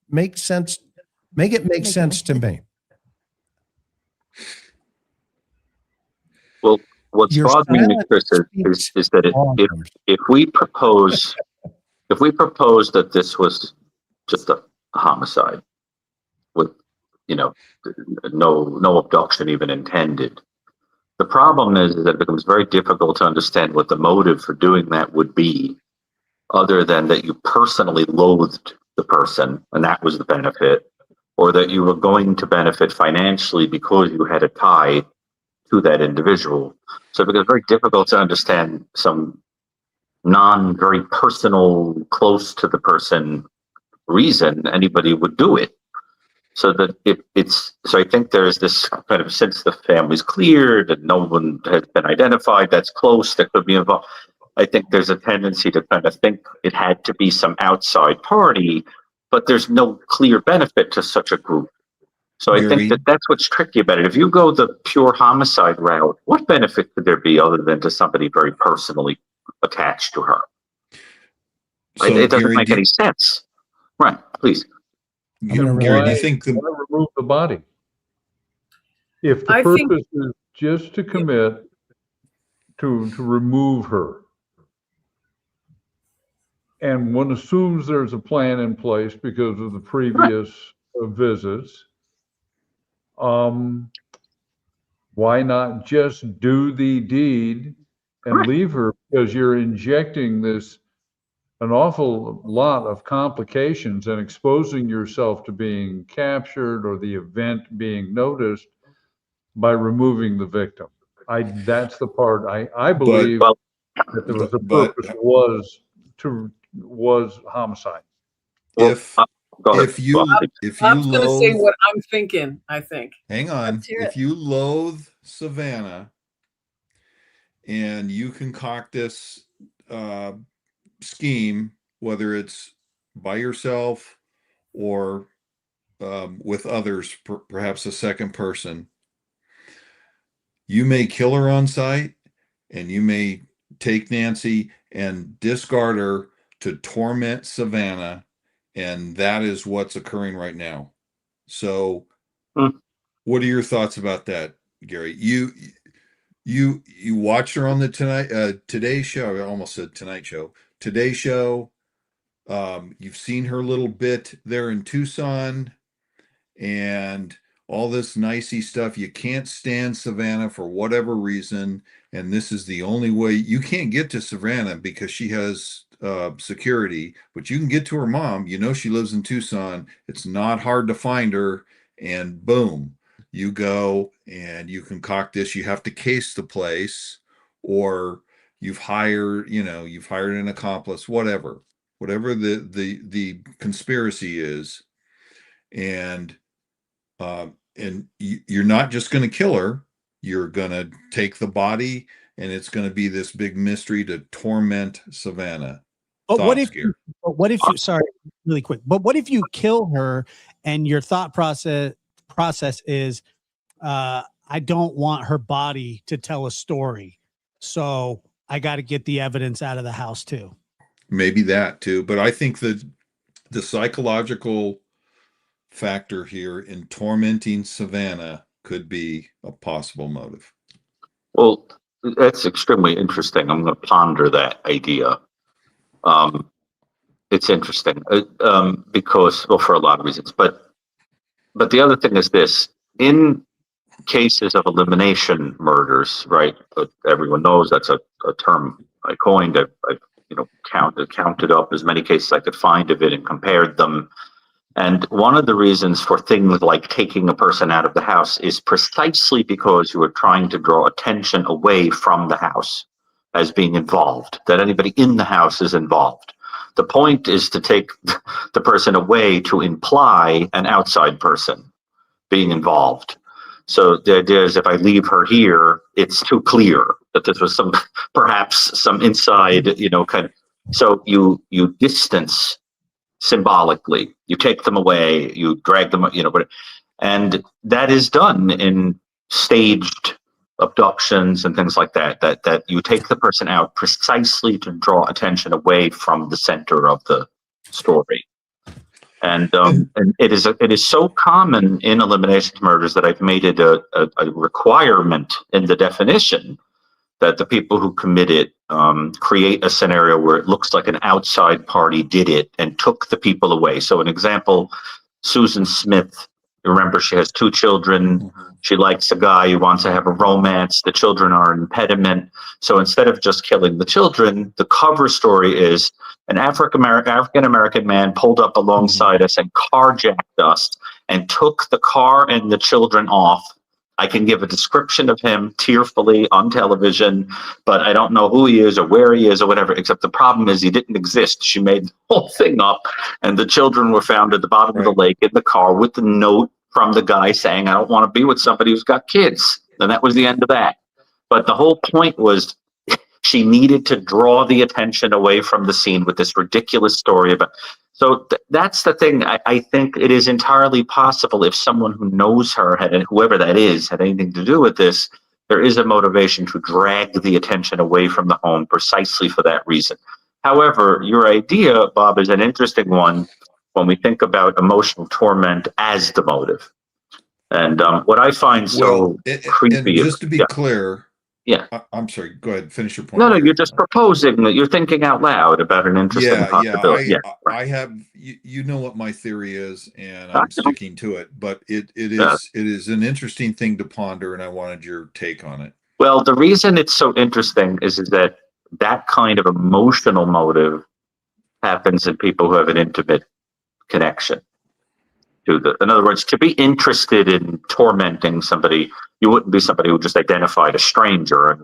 make sense to me. Well, what's bothering me, Chris, is that if we propose that this was just a homicide with, no abduction even intended, the problem is that it becomes very difficult to understand what the motive for doing that would be, other than that you personally loathed the person and that was the benefit, or that you were going to benefit financially because you had a tie to that individual. So it becomes very difficult to understand some very personal, close to the person reason anybody would do it. So that so I think there's this kind of, since the family's cleared and no one has been identified that's close that could be involved, I think there's a tendency to kind of think it had to be some outside party, but there's no clear benefit to such a group. So I think that's what's tricky about it. If you go the pure homicide route, what benefit could there be other than to somebody very personally attached to her? So, it doesn't Gary, make any sense. Right, please. Gary, do you think remove the body? If the purpose is just to commit to remove her, and one assumes there's a plan in place because of the previous visits, why not just do the deed and leave her? Because you're injecting an awful lot of complications and exposing yourself to being captured or the event being noticed by removing the victim. That's the part I believe that there was a purpose was to was homicide. Well, If Go ahead. if you if you Bob's going to say loathe, what I'm thinking. I think. hang on, Let's hear if it. you loathe Savannah and you concoct this scheme, whether it's by yourself or with others, perhaps a second person, you may kill her on sight, and you may take Nancy and discard her to torment Savannah, and that is what's occurring right now. So, what are your thoughts about that, Gary? You watched her on the Today Show. I almost said Tonight Show. Today Show. You've seen her little bit there in Tucson, and all this nicey stuff. You can't stand Savannah for whatever reason, and this is the only way. You can't get to Savannah because she has security, but you can get to her mom. You know she lives in Tucson. It's not hard to find her, and boom, you go and you concoct this. You have to case the place, or you've hired an accomplice, whatever the conspiracy is, and you're not just going to kill her. You're going to take the body, and it's going to be this big mystery to torment Savannah. But what if Gary? you, sorry, really quick, but what if you kill her and your thought process is, I don't want her body to tell a story, so I got to get the evidence out of the house too. Maybe that too, but I think that the psychological factor here in tormenting Savannah could be a possible motive. Well, that's extremely interesting. I'm going to ponder that idea. It's interesting because, well, for a lot of reasons, but the other thing is this: in cases of elimination murders, right? Everyone knows that's a term I coined. I've counted up as many cases I could find of it and compared them. And one of the reasons for things like taking a person out of the house is precisely because you are trying to draw attention away from the house as being involved, that anybody in the house is involved. The point is to take the person away to imply an outside person being involved. So the idea is if I leave her here, it's too clear that this was perhaps some inside, kind of. So you distance symbolically, you take them away, you drag them, and that is done in staged abductions and things like that, that you take the person out precisely to draw attention away from the center of the story. And it is so common in elimination murders that I've made it a requirement in the definition that the people who commit it create a scenario where it looks like an outside party did it and took the people away. So an example, Susan Smith, remember she has 2 children. Mm-hmm. She likes a guy who wants to have a romance. The children are an impediment. So instead of just killing the children, the cover story is an African-American man pulled up alongside us and carjacked us and took the car and the children off. I can give a description of him tearfully on television, but I don't know who he is or where he is or whatever, except the problem is he didn't exist. She made the whole thing up, and the children were found at the bottom of the lake in the car with the note from the guy saying, I don't want to be with somebody who's got kids. And that was the end of that. But the whole point was she needed to draw the attention away from the scene with this ridiculous story about. So that's the thing. I think it is entirely possible if someone who knows her, whoever that is, had anything to do with this, there is a motivation to drag the attention away from the home precisely for that reason. However, your idea, Bob, is an interesting one when we think about emotional torment as the motive. And what I find creepy. And just to be clear, yeah, I'm sorry. Go ahead. Finish your point. No, you're just proposing that you're thinking out loud about an interesting possibility. I have. You know what my theory is, and I'm sticking to it. But it is an interesting thing to ponder, and I wanted your take on it. Well, the reason it's so interesting is that kind of emotional motive happens in people who have an intimate connection to in other words, to be interested in tormenting somebody, you wouldn't be somebody who just identified a stranger and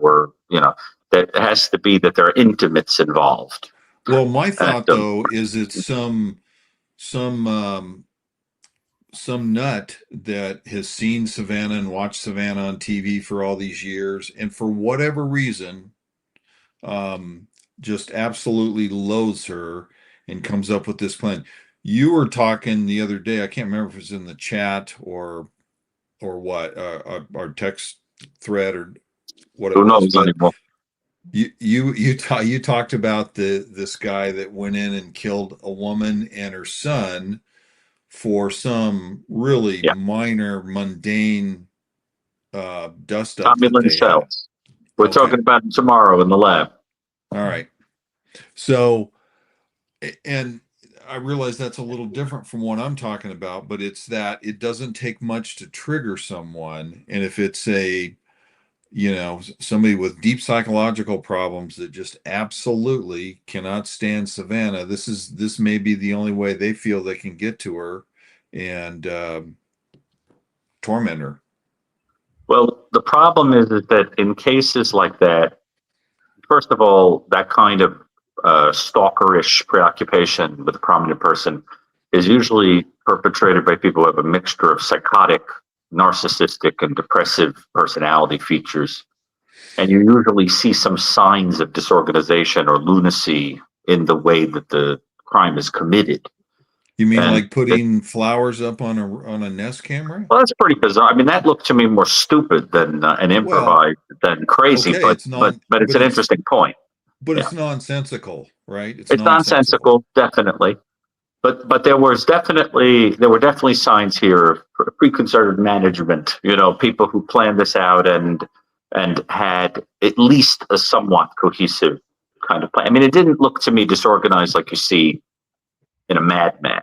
that has to be that there are intimates involved. Well, my And, thought though is it's some nut that has seen Savannah and watched Savannah on TV for all these years, and for whatever reason, just absolutely loathes her and comes up with this plan. You were talking the other day, I can't remember if it was in the chat or what, our text thread or what it who was, knows but anymore? you talked about this guy that went in and killed a woman and her son for some really Yeah. minor, mundane dust up Tommy that they had. Linsell. We're Okay. talking about it tomorrow in the lab. All right. So, and I realize that's a little different from what I'm talking about, but it's that it doesn't take much to trigger someone. And if it's somebody with deep psychological problems that just absolutely cannot stand Savannah, this may be the only way they feel they can get to her and torment her. Well, the problem is that in cases like that, first of all, that kind of stalkerish preoccupation with a prominent person is usually perpetrated by people who have a mixture of psychotic, narcissistic, and depressive personality features. And you usually see some signs of disorganization or lunacy in the way that the crime is committed. You mean And like putting flowers up on a Nest camera? Well, that's pretty bizarre. I mean, that looked to me more stupid than an improvised than crazy. Okay, but it's not- but it's but an it's- interesting point. But Yeah. it's nonsensical, right? It's nonsensical, definitely. But there were definitely signs here of preconcerted management. You know, people who planned this out and had at least a somewhat cohesive kind of plan. I mean, it didn't look to me disorganized like you see in a madman.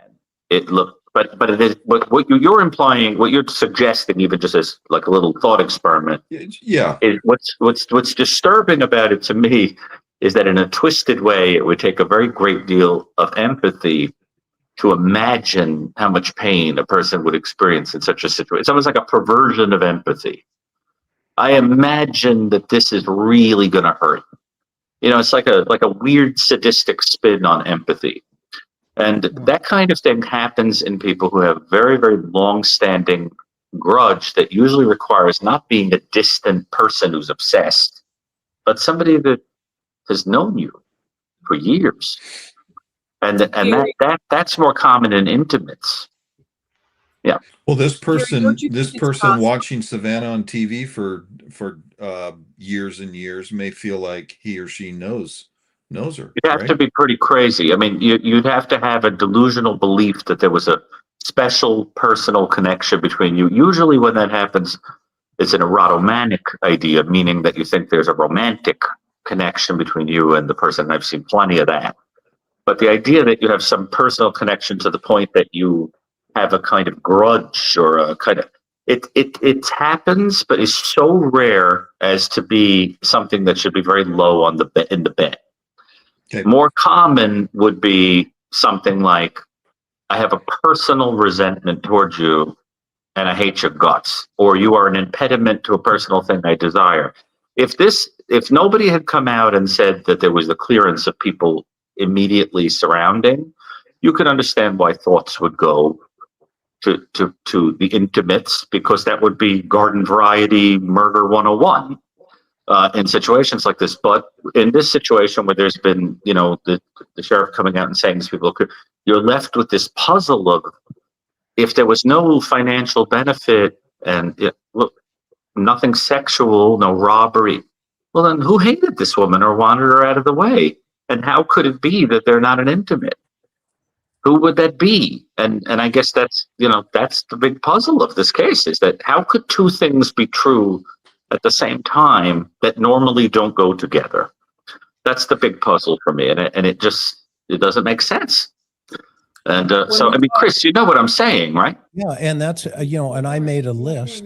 It looked, but it is what you're implying, what you're suggesting, even just as like a little thought experiment. Yeah. Is what's disturbing about it to me is that in a twisted way, it would take a very great deal of empathy to imagine how much pain a person would experience in such a situation. It's almost like a perversion of empathy. I imagine that this is really going to hurt. You know, it's like a weird sadistic spin on empathy. And that kind of thing happens in people who have very, very long-standing grudge that usually requires not being a distant person who's obsessed, but somebody that has known you for years. And that's more common in intimates. Yeah. Well, this person don't you think it's possible? watching Savannah on TV for years and years may feel like he or she knows her. You'd have to be pretty crazy. I mean, you'd have to have a delusional belief that there was a special personal connection between you. Usually when that happens, it's an erotomanic idea, meaning that you think there's a romantic connection between you and the person. I've seen plenty of that. But the idea that you have some personal connection to the point that you have a kind of grudge or a kind of it happens, but it's so rare as to be something that should be very low in the bed. Okay. More common would be something like, I have a personal resentment towards you and I hate your guts, or you are an impediment to a personal thing I desire. If nobody had come out and said that there was the clearance of people immediately surrounding, you could understand why thoughts would go to the intimates, because that would be garden variety murder 101 in situations like this. But in this situation where there's been, the sheriff coming out and saying these people, you're left with this puzzle of, if there was no financial benefit and nothing sexual, no robbery, well, then who hated this woman or wanted her out of the way? And how could it be that they're not an intimate? Who would that be? And I guess that's the big puzzle of this case, is that how could two things be true at the same time that normally don't go together? That's the big puzzle for me. And it doesn't make sense. And so, I mean, Chris, you know what I'm saying, right? Yeah. And that's, and I made a list.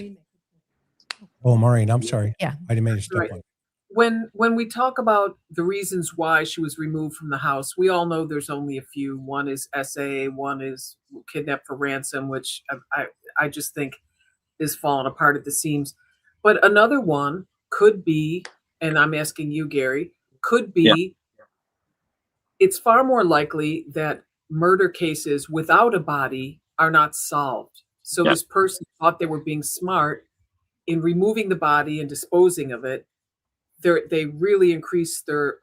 Oh, Maureen, I'm sorry. Yeah. I didn't mean to step on. When we talk about the reasons why she was removed from the house, we all know there's only a few. One is SA, one is kidnapped for ransom, which I just think is falling apart at the seams. But another one could be, and I'm asking you, Gary, could be it's far more likely that murder cases without a body are not solved. So Yeah. this person thought they were being smart in removing the body and disposing of it. They really increase their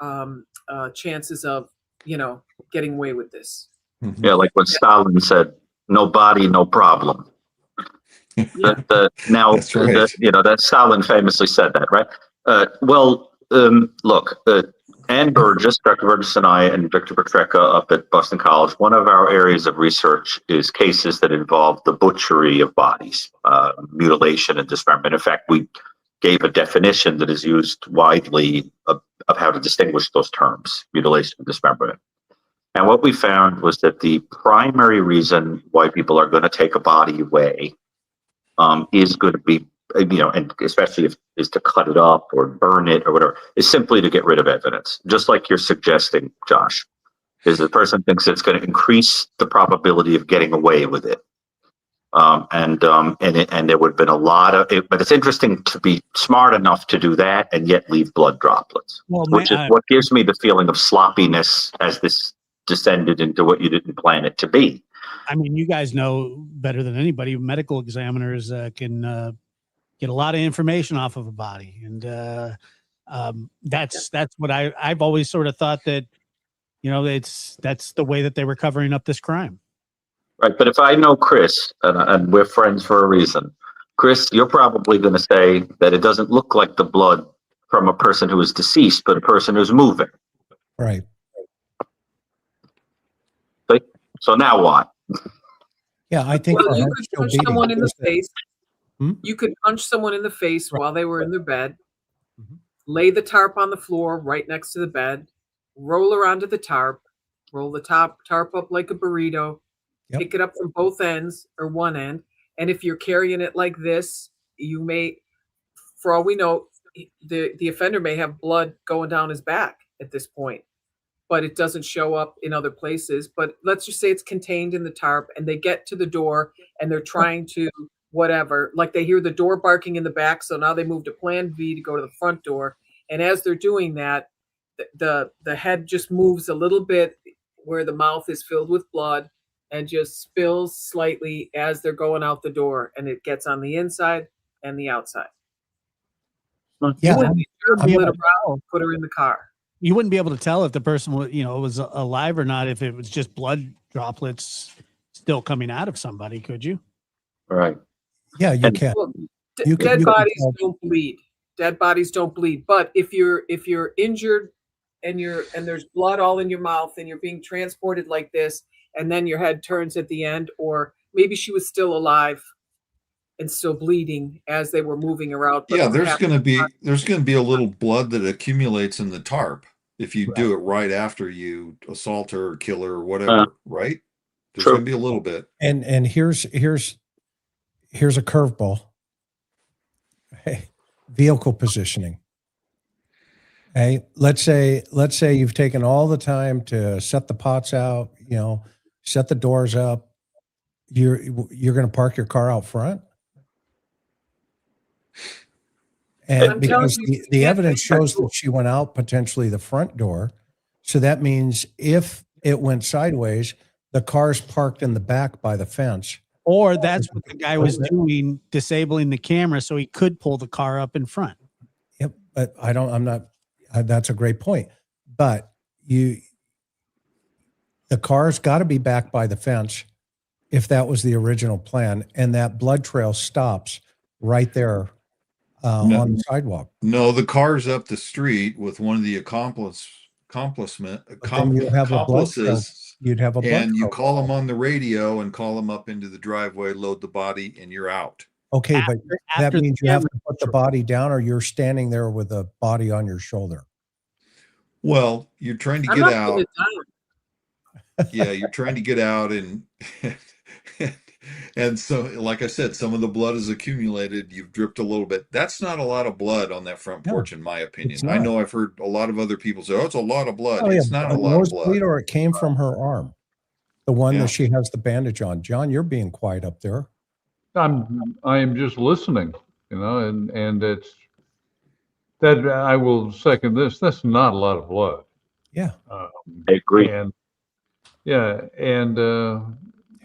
chances of, getting away with this. Yeah, like what Stalin said, no body, no problem. Yeah. That's right. That Stalin famously said that, right? Look, Ann Burgess, Dr. Burgess and I, and Victor Petreka up at Boston College, one of our areas of research is cases that involve the butchery of bodies, mutilation and dismemberment. In fact, we gave a definition that is used widely of how to distinguish those terms, mutilation and dismemberment. And what we found was that the primary reason why people are going to take a body away is going to be, and especially if is to cut it up or burn it or whatever, is simply to get rid of evidence. Just like you're suggesting, Josh, is the person thinks it's going to increase the probability of getting away with it. And there would have been a lot of it, but it's interesting to be smart enough to do that and yet leave blood droplets, which is what gives me the feeling of sloppiness as this descended into what you didn't plan it to be. I mean, you guys know better than anybody. Medical examiners can get a lot of information off of a body, and that's what I've always sort of thought that that's the way that they were covering up this crime. Right, but if I know Chris, and we're friends for a reason, Chris, you're probably going to say that it doesn't look like the blood from a person who is deceased, but a person who's moving. Right. So now what? Yeah, I think Well, you could punch someone in the face. Hmm? You could punch someone in the face Right. while they were in their bed, Mhm. lay the tarp on the floor right next to the bed, roll around to the tarp, roll the tarp up like a burrito, Yep. pick it up from both ends or one end. And if you're carrying it like this, you may, for all we know, the offender may have blood going down his back at this point, but it doesn't show up in other places. But let's just say it's contained in the tarp and they get to the door and they're trying to whatever, like they hear the door barking in the back. So now they move to plan B to go to the front door. And as they're doing that, the head just moves a little bit where the mouth is filled with blood and just spills slightly as they're going out the door. And it gets on the inside and the outside. Yeah, Put her in the car. You wouldn't be able to tell if the person was alive or not if it was just blood droplets still coming out of somebody, could you? Right. Yeah, you can. Well, You can- dead you can bodies tell. don't bleed. Dead bodies don't bleed. But if you're injured and there's blood all in your mouth and you're being transported like this, and then your head turns at the end, or maybe she was still alive and still bleeding as they were moving her out. But Yeah, there's perhaps- going to be a little blood that accumulates in the tarp if you do it right after you assault her or kill her or whatever, right? There's True. going to be a little bit. And here's a curveball. Hey, vehicle positioning. Hey, let's say you've taken all the time to set the pots out, set the doors up. You're going to park your car out front. And I'm telling because you, the yeah, evidence that's shows cool. that she went out potentially the front door. So that means if it went sideways, the car's parked in the back by the fence. Or that's what the guy was doing, disabling the camera so he could pull the car up in front. Yep. But that's a great point. But the car's got to be back by the fence if that was the original plan. And that blood trail stops right there on the sidewalk. No, the car's up the street with one of the accomplices. You'd have a blood And you trail. call them on the radio and call them up into the driveway, load the body, and you're out. Okay, but that After means the you have to camera put the body down or you're standing there with a body on your shoulder. Well, you're trying to I'm get not out. putting it down. Yeah, you're trying to get out and so, like I said, some of the blood is accumulated. You've dripped a little bit. That's not a lot of blood on that front No, porch, in my opinion. it's I not. know I've heard a lot of other people say, "Oh, it's a lot of blood." Oh, yeah, It's not a lot of blood. or it came from her arm. The one Yeah. that she has the bandage on. John, you're being quiet up there. I am just listening, and it's that I will second this. That's not a lot of blood. Yeah. I agree. And yeah, and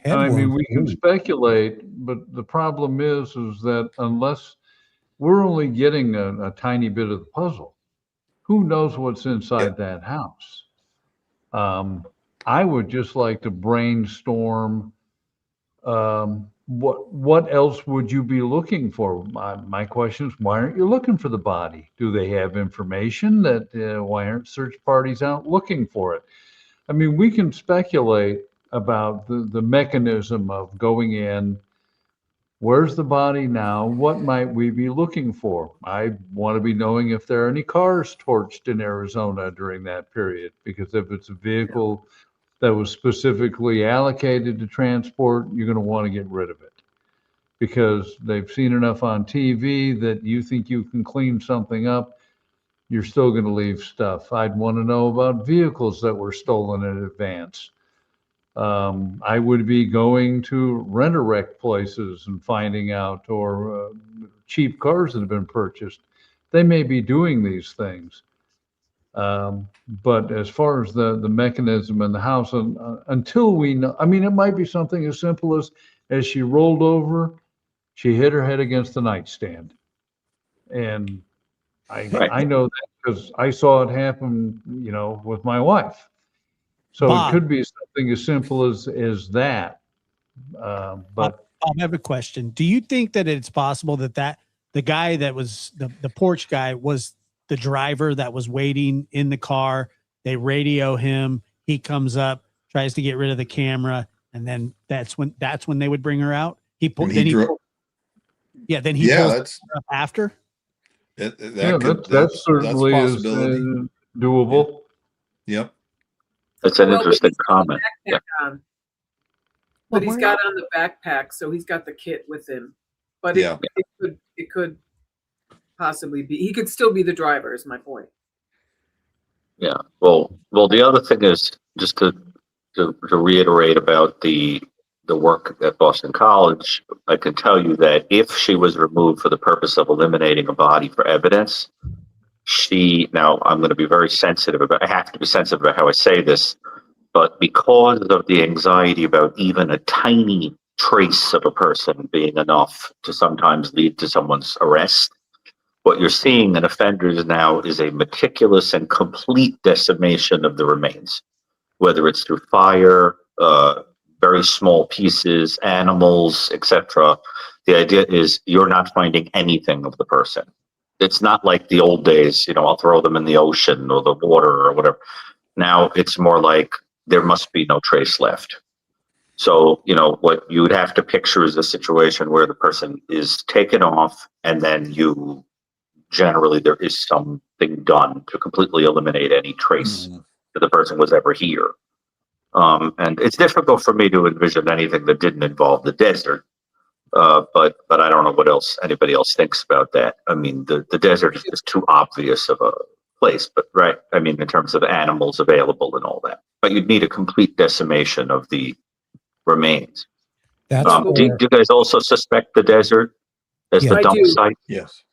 Head I mean, wounds. we can Ooh. speculate, but the problem is that unless we're only getting a tiny bit of the puzzle, who knows what's inside that house? I would just like to brainstorm. What else would you be looking for? My question is, why aren't you looking for the body? Do they have information that why aren't search parties out looking for it? I mean, we can speculate about the mechanism of going in. Where's the body now? What might we be looking for? I want to be knowing if there are any cars torched in Arizona during that period, because if it's a vehicle that was specifically allocated to transport, you're going to want to get rid of it because they've seen enough on TV that you think you can clean something up. You're still going to leave stuff. I'd want to know about vehicles that were stolen in advance. I would be going to rent-a-wreck places and finding out, or cheap cars that have been purchased. They may be doing these things. But as far as the mechanism in the house, until we know, I mean, it might be something as simple as she rolled over, she hit her head against the nightstand. And I know that because I saw it happen, with my wife. So Bob. it could be something as simple as that. But Bob, I have a question. Do you think that it's possible that the guy that was the porch guy was the driver that was waiting in the car? They radio him. He comes up, tries to get rid of the camera, and then that's when they would bring her out. Then he pulls her up after. That certainly is doable. Yep. That's an interesting comment. Yeah. But he's got on the backpack, so he's got the kit with him. But it could possibly be. He could still be the driver. Is my point. Yeah. Well. The other thing is just to reiterate about the work at Boston College. I can tell you that if she was removed for the purpose of eliminating a body for evidence, now I'm going to be very sensitive I have to be sensitive about how I say this, but because of the anxiety about even a tiny trace of a person being enough to sometimes lead to someone's arrest, what you're seeing in offenders now is a meticulous and complete decimation of the remains, whether it's through fire, very small pieces, animals, etc. The idea is you're not finding anything of the person. It's not like the old days, I'll throw them in the ocean or the water or whatever. Now it's more like there must be no trace left. So, what you would have to picture is a situation where the person is taken off and then generally there is something done to completely eliminate any trace that the person was ever here. And it's difficult for me to envision anything that didn't involve the desert. But I don't know what else anybody else thinks about that. I mean, the desert is just too obvious of a place, but right. I mean, in terms of animals available and all that, but you'd need a complete decimation of the remains. Do you guys also suspect the desert as the dump site? Yes.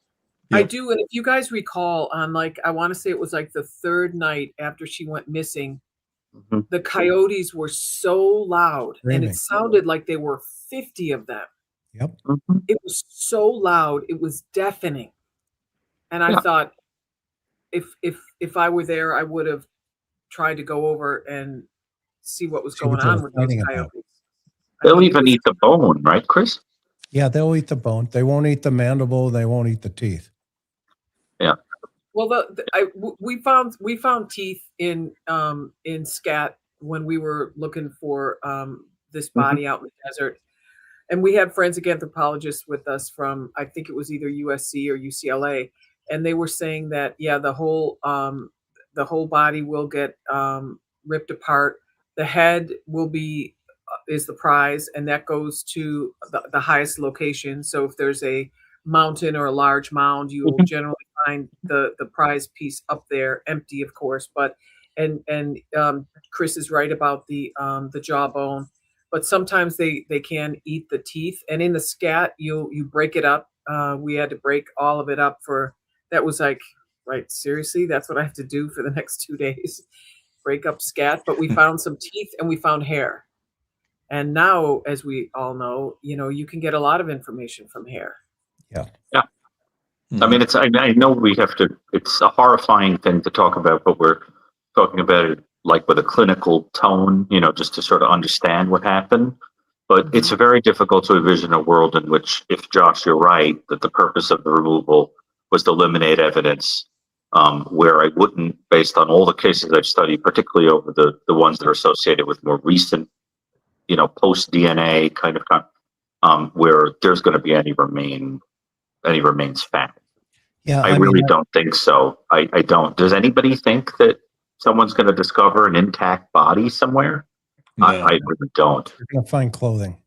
I do. And if you guys recall on I want to say it was the third night after she went missing, the coyotes were so loud and it sounded like there were 50 of them. Yep. It was so loud, it was deafening. And I thought if I were there, I would have tried to go over and see what was going on with those coyotes. They'll even eat the bone, right, Chris? Yeah, they'll eat the bone. They won't eat the mandible. They won't eat the teeth. Yeah. Well, we found teeth in scat when we were looking for this body out in the desert. And we had forensic anthropologists with us from, I think it was either USC or UCLA, and they were saying that the whole body will get ripped apart. The head is the prize, and that goes to the highest location. So if there's a mountain or a large mound, you will generally find the prize piece up there, empty, of course. But and Chris is right about the jawbone. But sometimes they can eat the teeth, and in the scat, you break it up. We had to break all of it up that was seriously, that's what I have to do for the next 2 days. break up scat, but we found some teeth and we found hair. And now, as we all know, you can get a lot of information from hair. Yeah. I mean, I know we have to, it's a horrifying thing to talk about, but we're talking about it like with a clinical tone, just to sort of understand what happened. But it's very difficult to envision a world in which, if Josh, you're right, that the purpose of the removal was to eliminate evidence, where I wouldn't, based on all the cases I've studied, particularly over the ones that are associated with more recent, post DNA kind of, where there's going to be any remains found. Yeah, I really don't think so. I don't. Does anybody think that someone's going to discover an intact body somewhere? No. I really don't. You're going to find clothing.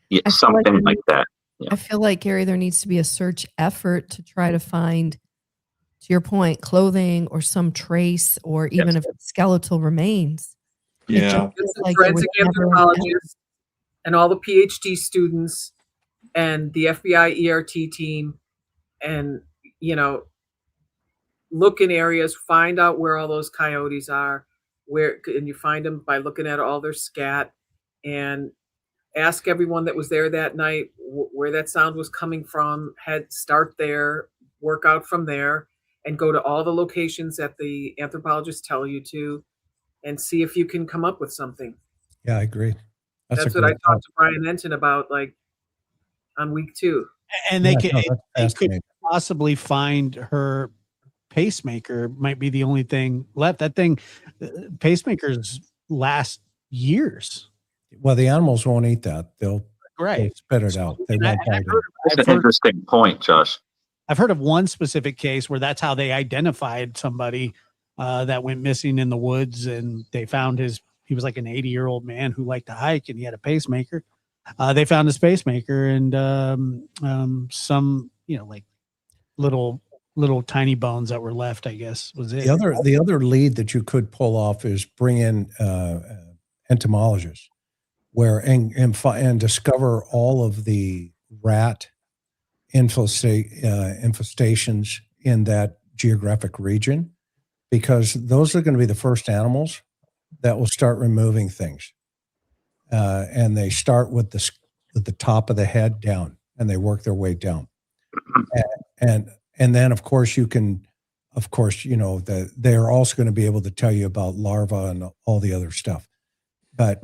Yeah, I feel something like that. I feel like, Gary, there needs to be a search effort to try to find, to your point, clothing or some trace, or even if it's skeletal remains. Yeah. It's the like there forensic was never an anthropologists and all the PhD students and the FBI ERT team, and look in areas, find out where all those coyotes are, and you find them by looking at all their scat, and ask everyone that was there that night where that sound was coming from. Start there, work out from there, and go to all the locations that the anthropologists tell you to, and see if you can come up with something. Yeah, I agree. That's what I talked to Brian Enton about, like on week 2. And they they could possibly find her pacemaker. Might be the only thing left. That thing, pacemakers last years. Well, the animals won't eat that. They'll spit it out. They won't bite it. That's an interesting point, Josh. I've heard of one specific case where that's how they identified somebody that went missing in the woods, and they found he was like an 80-year-old man who liked to hike, and he had a pacemaker. They found his pacemaker and some, like little tiny bones that were left, I guess, was it. The other lead that you could pull off is bring in entomologists, and discover all of the rat infestations in that geographic region, because those are going to be the first animals that will start removing things. And they start with the top of the head down, and they work their way down. And then, of course, they're also going to be able to tell you about larvae and all the other stuff. But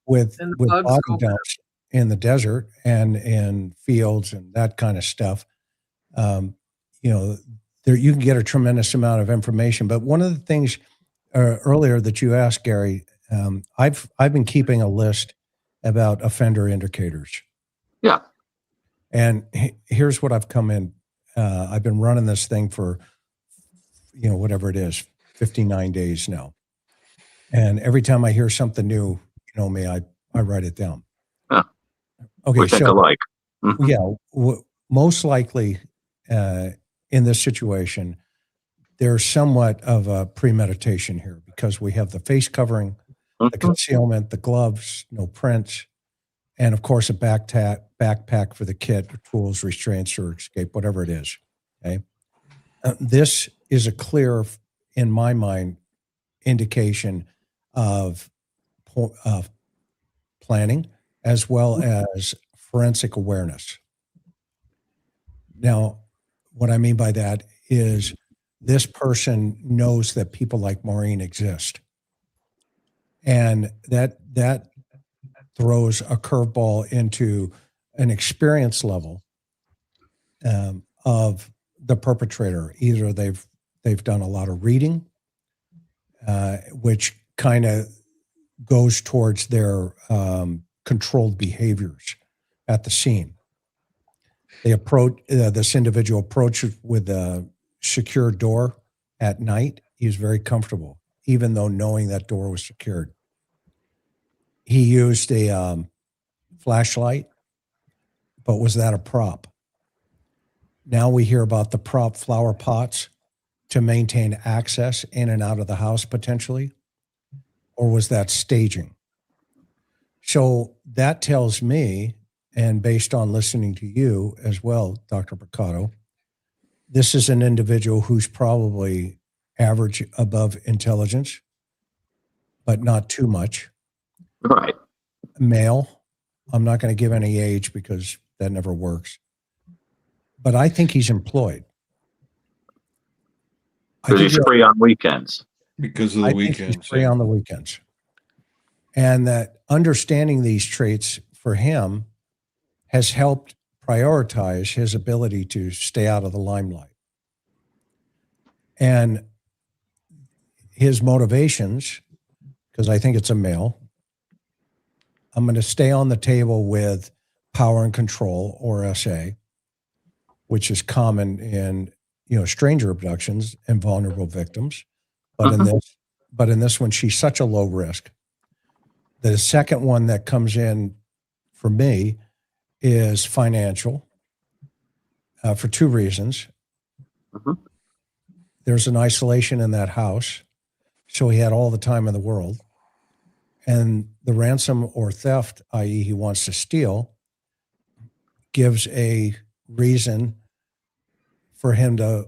with body dumps in the desert and in fields and that kind of stuff, you can get a tremendous amount of information. But one of the things earlier that you asked, Gary, I've been keeping a list about offender indicators. Yeah. And here's what I've come in. I've been running this thing for, whatever it is, 59 days now. And every time I hear something new, me, I write it down. Yeah. Okay. We think alike. Mm-hmm. Yeah. Most likely in this situation, there's somewhat of a premeditation here, because we have the face covering, the concealment, the gloves, no prints, and of course a backpack for the kit, tools, restraints, or escape, whatever it is. Okay, this is a clear, in my mind, indication of planning as well as forensic awareness. Now, what I mean by that is this person knows that people like Maureen exist. And that throws a curveball into an experience level of the perpetrator. Either they've done a lot of reading, which kind of goes towards their controlled behaviors at the scene. They approach this individual approaches with a secure door at night. He was very comfortable, even though knowing that door was secured. He used a flashlight, but was that a prop? Now we hear about the prop flower pots to maintain access in and out of the house potentially, or was that staging? So that tells me, and based on listening to you as well, Dr. Picotto, this is an individual who's probably average above intelligence, but not too much. Right. Male. I'm not going to give any age because that never works. But I think he's employed. Because he's free on weekends. Because of I the think he's weekends. free on the weekends. And that understanding these traits for him has helped prioritize his ability to stay out of the limelight. And his motivations, because I think it's a male, I'm going to stay on the table with power and control, or SA, which is common in, stranger abductions and vulnerable victims. But in this one, she's such a low risk. The second one that comes in for me is financial, for two reasons. There's an isolation in that house, so he had all the time in the world. And the ransom or theft, i.e. he wants to steal, gives a reason for him to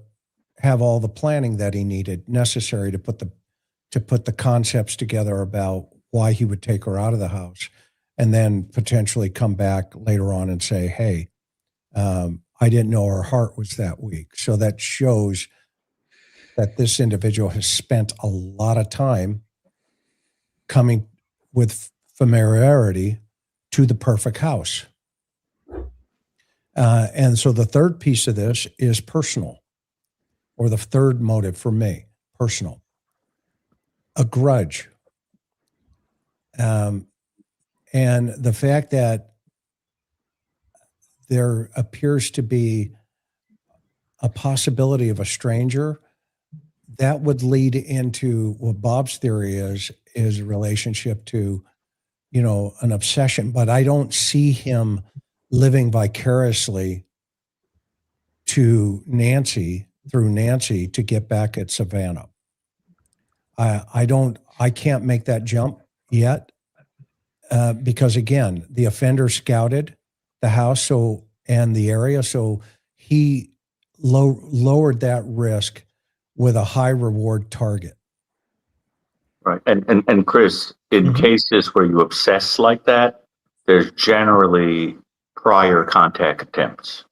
have all the planning that he needed necessary to put the concepts together about why he would take her out of the house, and then potentially come back later on and say, hey, I didn't know her heart was that weak. So that shows that this individual has spent a lot of time coming with familiarity to the perfect house. And so the third piece of this is personal, or the third motive for me, personal. A grudge. And the fact that there appears to be a possibility of a stranger, that would lead into what Bob's theory is a relationship to, an obsession. But I don't see him living vicariously through Nancy to get back at Savannah. I can't make that jump yet, because again, the offender scouted the house and the area, so he lowered that risk with a high reward target. Right. And Chris, in cases where you obsess like that, there's generally prior contact attempts.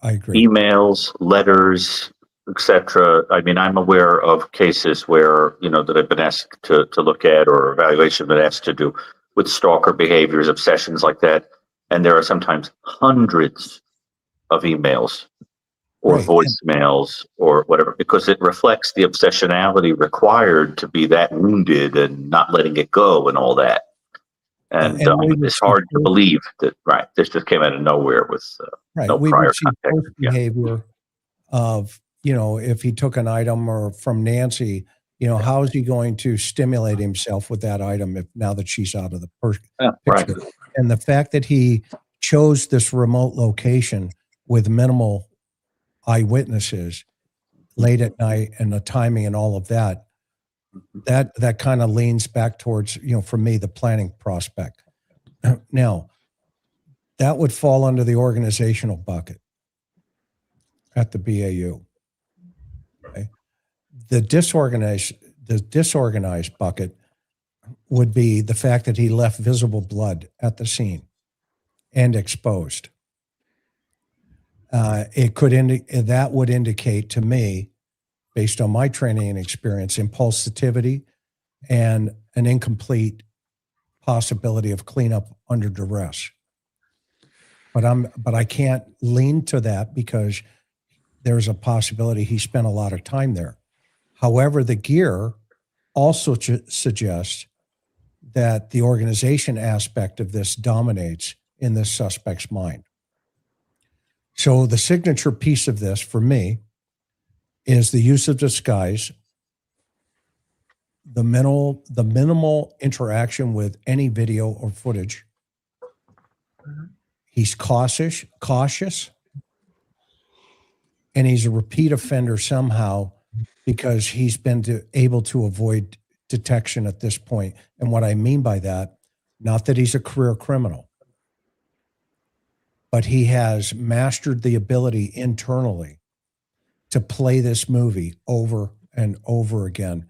I agree. Emails, letters, etc. I mean, I'm aware of cases where, that I've been asked to look at, or evaluation been asked to do, with stalker behaviors, obsessions like that. And there are sometimes hundreds of emails or voicemails or whatever, because it reflects the obsessionality required to be that wounded and not letting it go and all that. And it's hard to believe that, this just came out of nowhere with no prior contact. Behavior of, if he took an item or from Nancy, how is he going to stimulate himself with that item now that she's out of the picture? Right. And the fact that he chose this remote location with minimal eyewitnesses late at night, and the timing and all of that kind of leans back towards, for me, the planning prospect. Now, that would fall under the organizational bucket at the BAU. Okay? The disorganized bucket would be the fact that he left visible blood at the scene and exposed. That would indicate to me, based on my training and experience, impulsivity and an incomplete possibility of cleanup under duress. But I can't lean to that because there's a possibility he spent a lot of time there. However, the gear also suggests that the organization aspect of this dominates in this suspect's mind. So the signature piece of this for me is the use of disguise, the minimal interaction with any video or footage. He's cautious, and he's a repeat offender somehow because he's been able to avoid detection at this point. And what I mean by that, not that he's a career criminal, but he has mastered the ability internally to play this movie over and over again,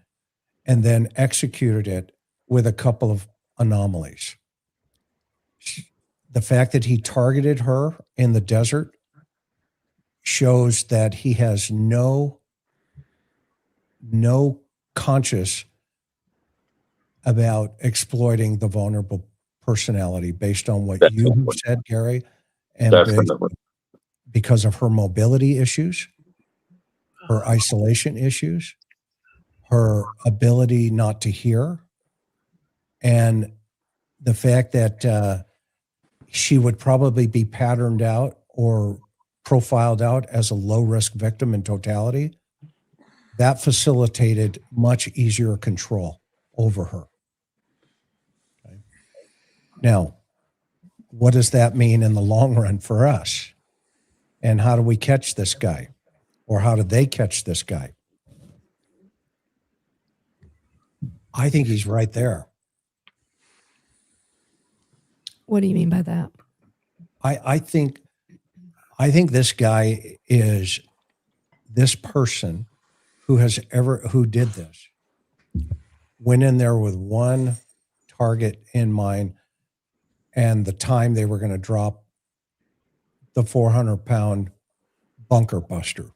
and then executed it with a couple of anomalies. The fact that he targeted her in the desert shows that he has no conscious about exploiting the vulnerable personality based on what you have said, Gary, and because of her mobility issues, her isolation issues, her ability not to hear, and the fact that she would probably be patterned out or profiled out as a low-risk victim in totality, that facilitated much easier control over her. Okay. Now, what does that mean in the long run for us? And how do we catch this guy? Or how did they catch this guy? I think he's right there. What do you mean by that? I think this guy is this person who did this, went in there with one target in mind and the time they were going to drop the 400-pound bunker buster.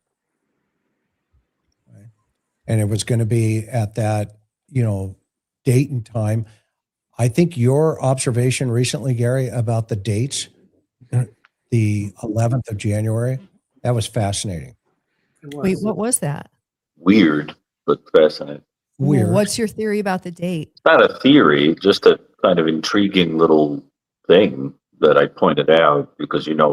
Right? And it was going to be at that, date and time. I think your observation recently, Gary, about the dates, the 11th of January, that was fascinating. Wait, what was that? Weird, but fascinating. Weird. Well, what's your theory about the date? It's not a theory, just a kind of intriguing little thing that I pointed out because, in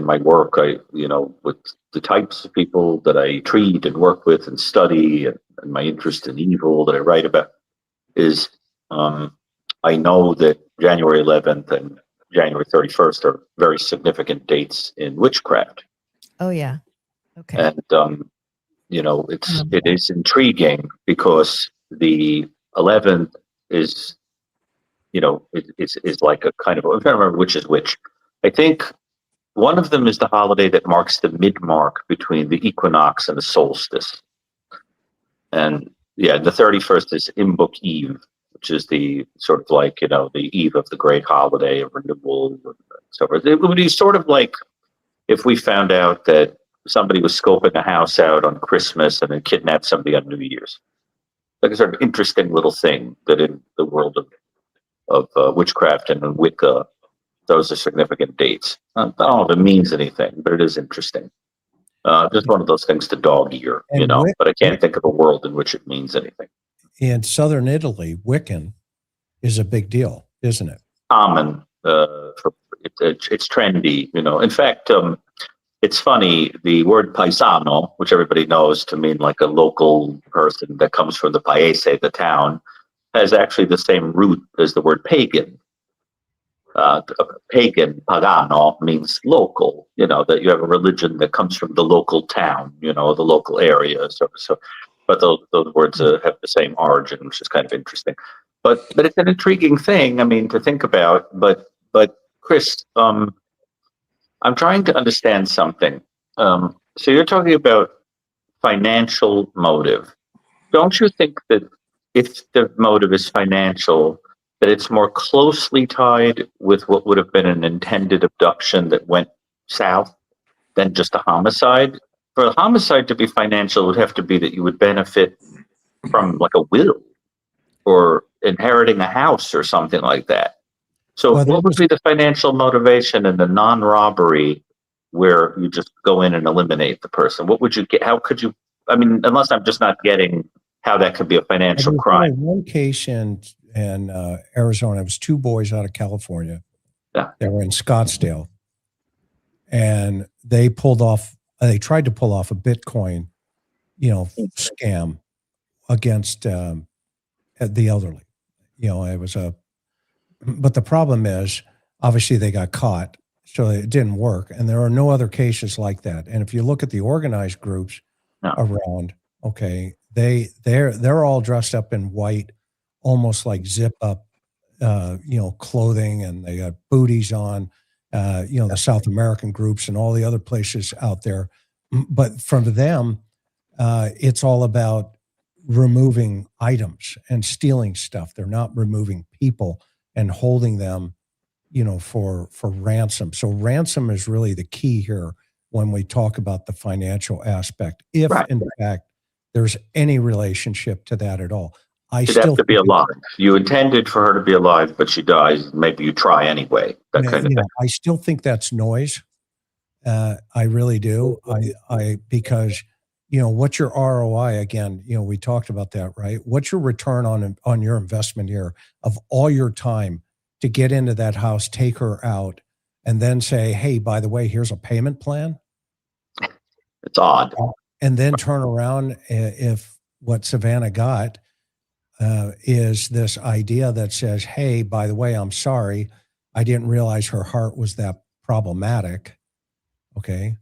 my work, with the types of people that I treat and work with and study and my interest in evil that I write about is I know that January 11th and January 31st are very significant dates in witchcraft. Oh, yeah. Okay. And, it is intriguing because the 11th is, is like a kind of, I'm trying to remember which is which. I think one of them is the holiday that marks the mid-mark between the equinox and the solstice. And the 31st is Imbolc Eve, which is the sort of like, the eve of the great holiday of renewal and so forth. It would be sort of like if we found out that somebody was scoping a house out on Christmas and then kidnapped somebody on New Year's. Like a sort of interesting little thing that in the world of witchcraft and Wicca, those are significant dates. I don't know if it means anything, but it is interesting. Just one of those things to dog ear, but I can't think of a world in which it means anything. In southern Italy, Wiccan is a big deal, isn't it? Common. It's trendy, In fact, it's funny, the word paesano, which everybody knows to mean like a local person that comes from the paese, the town, has actually the same root as the word pagan. Pagan, pagano, means local, that you have a religion that comes from the local town, the local area. But those words have the same origin, which is kind of interesting. But it's an intriguing thing, to think about. But Chris, I'm trying to understand something. So you're talking about financial motive. Don't you think that if the motive is financial, that it's more closely tied with what would have been an intended abduction that went south than just a homicide? For a homicide to be financial, it would have to be that you would benefit from like a will or inheriting a house or something like that. So what would be the financial motivation in the non-robbery where you just go in and eliminate the person? What would you get? How could you, unless I'm just not getting how that could be a financial crime. One case in Arizona, it was two boys out of California. Yeah. They were in Scottsdale. And they tried to pull off a Bitcoin, scam against the elderly. But the problem is, obviously they got caught, so it didn't work. And there are no other cases like that. And if you look at the organized groups around, they're all dressed up in white, almost like zip up, clothing, and they got booties on, the South American groups and all the other places out there. But from them, it's all about, removing items and stealing stuff. They're not removing people and holding them, for ransom. So ransom is really the key here when we talk about the financial aspect, if Right. in fact there's any relationship to that at all. She'd have to be alive. You intended for her to be alive, but she dies. Maybe you try anyway. That kind of thing. I still think that's noise. I really do. Because what's your ROI again? We talked about that, right? What's your return on your investment here of all your time to get into that house, take her out, and then say, hey, by the way, here's a payment plan? It's odd. And then turn around if what Savannah got is this idea that says, hey, by the way, I'm sorry. I didn't realize her heart was that problematic. Okay.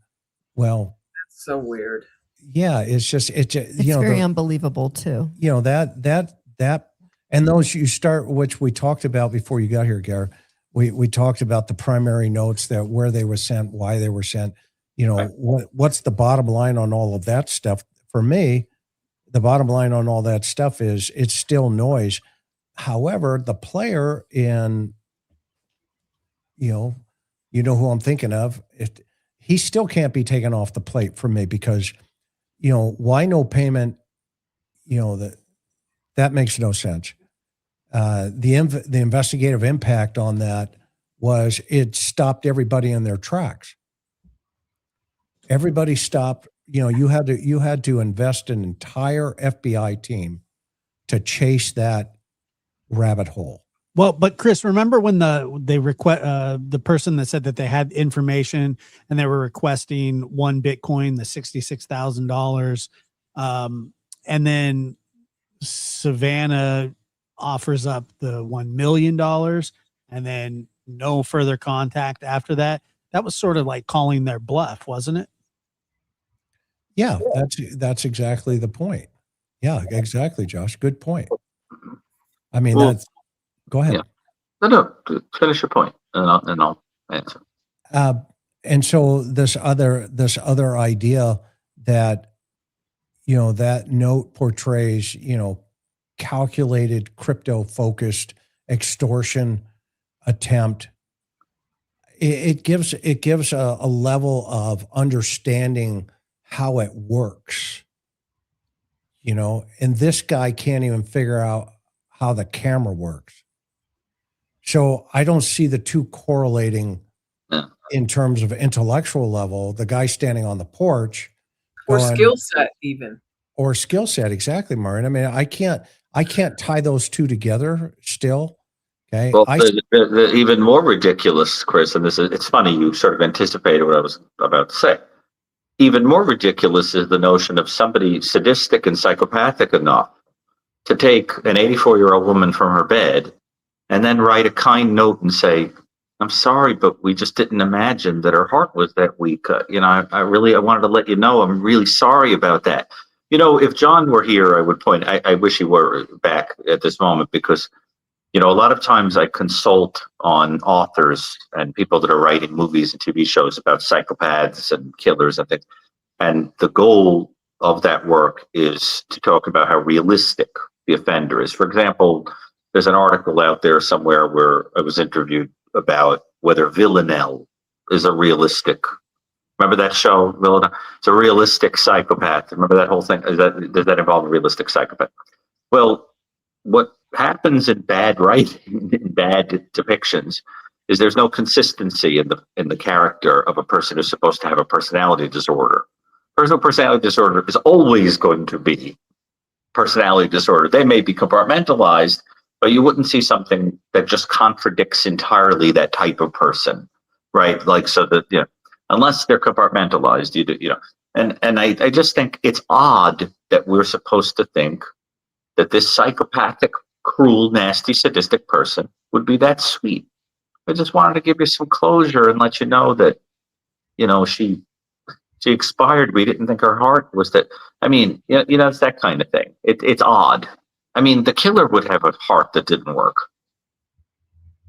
Well, That's so weird. Yeah. It's very unbelievable too. That, and those you start, which we talked about before you got here, Gare. We talked about the primary notes, that where they were sent, why they were sent, what's the bottom line on all of that stuff? For me, the bottom line on all that stuff is it's still noise. However, the player in, who I'm thinking of, he still can't be taken off the plate for me because, why no payment? That makes no sense. The investigative impact on that was it stopped everybody in their tracks. Everybody stopped. You had to invest an entire FBI team to chase that rabbit hole. Well, but Chris, remember when the person that said that they had information and they were requesting one Bitcoin, the $66,000, and then Savannah offers up the $1 million, and then no further contact after that. That was sort of like calling their bluff, wasn't it? Yeah, that's exactly the point. Yeah, exactly, Josh. Good point. I mean, go ahead. Yeah. No, finish your point, and I'll answer. And so this other idea that, that note portrays, calculated crypto-focused extortion attempt. It gives a level of understanding how it works, and this guy can't even figure out how the camera works. So I don't see the two correlating in terms of intellectual level. The guy standing on the porch, or skill set, even. Or skill set, exactly, Maureen. I mean, I can't tie those two together still. Okay. Well, the even more ridiculous, Chris, and it's funny, you sort of anticipated what I was about to say. Even more ridiculous is the notion of somebody sadistic and psychopathic enough to take an 84-year-old woman from her bed and then write a kind note and say, I'm sorry, but we just didn't imagine that her heart was that weak. I wanted to let you know, I'm really sorry about that. If John were here, I would point, I wish he were back at this moment, because, a lot of times I consult on authors and people that are writing movies and TV shows about psychopaths and killers, I think. And the goal of that work is to talk about how realistic the offender is. For example, there's an article out there somewhere where I was interviewed about whether Villanelle is a realistic. Remember that show, Villanelle? It's a realistic psychopath. Remember that whole thing? Does that involve a realistic psychopath? Well, what happens in bad writing, in bad depictions, is there's no consistency in the character of a person who's supposed to have a personality disorder. Personal personality disorder is always going to be personality disorder. They may be compartmentalized, but you wouldn't see something that just contradicts entirely that type of person, right? Like, so that, unless they're compartmentalized, and I just think it's odd that we're supposed to think that this psychopathic, cruel, nasty, sadistic person would be that sweet. I just wanted to give you some closure and let you know that, she expired. We didn't think her heart was that. I mean, it's that kind of thing. It's odd. I mean, the killer would have a heart that didn't work.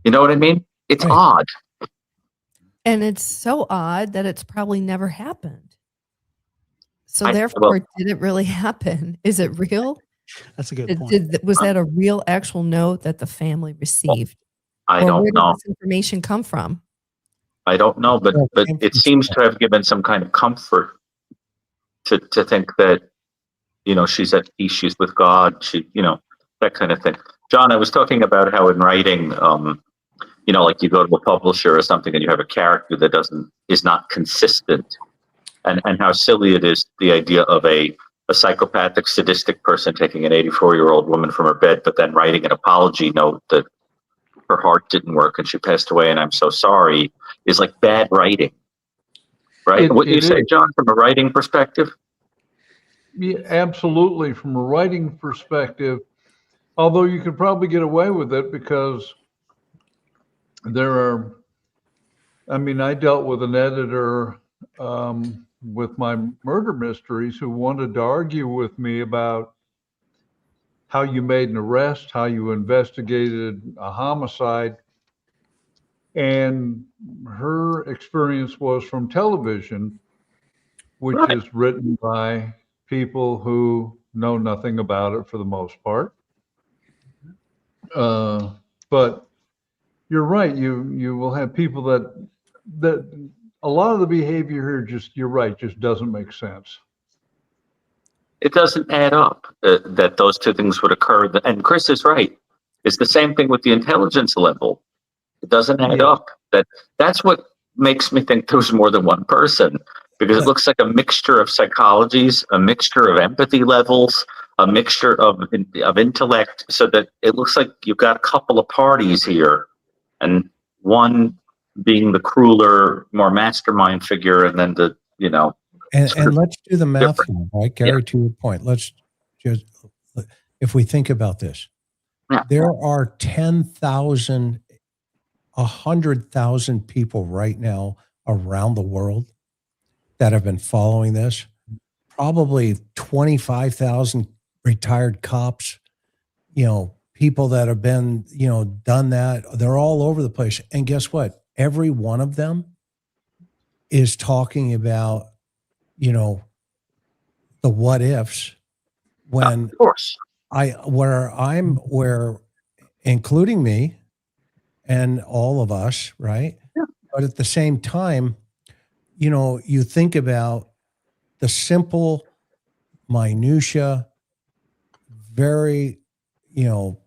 You know what I mean? It's odd. And it's so odd that it's probably never happened. So therefore, did it really happen? Is it real? That's a good point. Was that a real actual note that the family received? I Or don't where did know. this information come from? I don't know, but it seems to have given some kind of comfort to think that, you know, she's at peace, she's with God, she, you know, that kind of thing. John, I was talking about how in writing, you know, like you go to a publisher or something and you have a character that is not consistent, and how silly it is, the idea of a psychopathic, sadistic person taking an 84-year-old woman from her bed, but then writing an apology note that her heart didn't work and she passed away and I'm so sorry, is like bad writing, right? What do you say, John, from a writing perspective? Yeah, absolutely. From a writing perspective, although you could probably get away with it because I dealt with an editor with my murder mysteries who wanted to argue with me about how you made an arrest, how you investigated a homicide. And her experience was from television, which Right. is written by people who know nothing about it for the most part. But you're right. You will have people that a lot of the behavior here you're right, just doesn't make sense. It doesn't add up that those two things would occur. And Chris is right. It's the same thing with the intelligence level. It doesn't add up. That's what makes me think there was more than one person, because it looks like a mixture of psychologies, a mixture of empathy levels, a mixture of intellect, so that it looks like you've got a couple of parties here, and one being the crueler, more mastermind figure, and then the, you know. And let's do the math here, right, Gary, to your point. Let's just, if we think about this, there are 10,000, 100,000 people right now around the world that have been following this. Probably 25,000 retired cops, you know, people that have been, you know, done that. They're all over the place. And guess what? Every one of them is talking about, you know, the what ifs when of course. where including me and all of us, right? Yeah. But at the same time, you know, you think about the simple minutia, very, you know,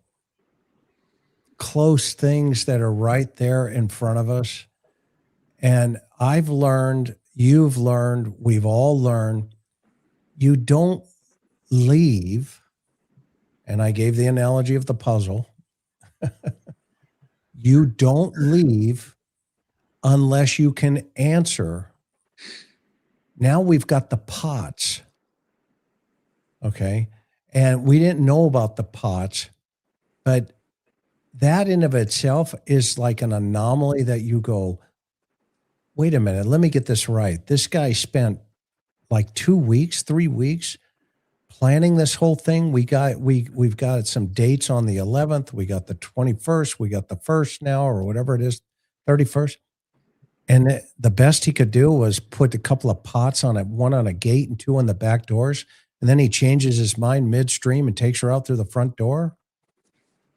close things that are right there in front of us. And I've learned, you've learned, we've all learned, you don't leave. And I gave the analogy of the puzzle. You don't leave unless you can answer. Now we've got the pots. Okay. And we didn't know about the pots, but that in of itself is like an anomaly that you go, wait a minute, let me get this right. This guy spent like 2 weeks, 3 weeks planning this whole thing. We've got some dates on the 11th. We got the 21st. We got the 1st now, or whatever it is, 31st. And the best he could do was put a couple of pots on it, one on a gate and two on the back doors. And then he changes his mind midstream and takes her out through the front door.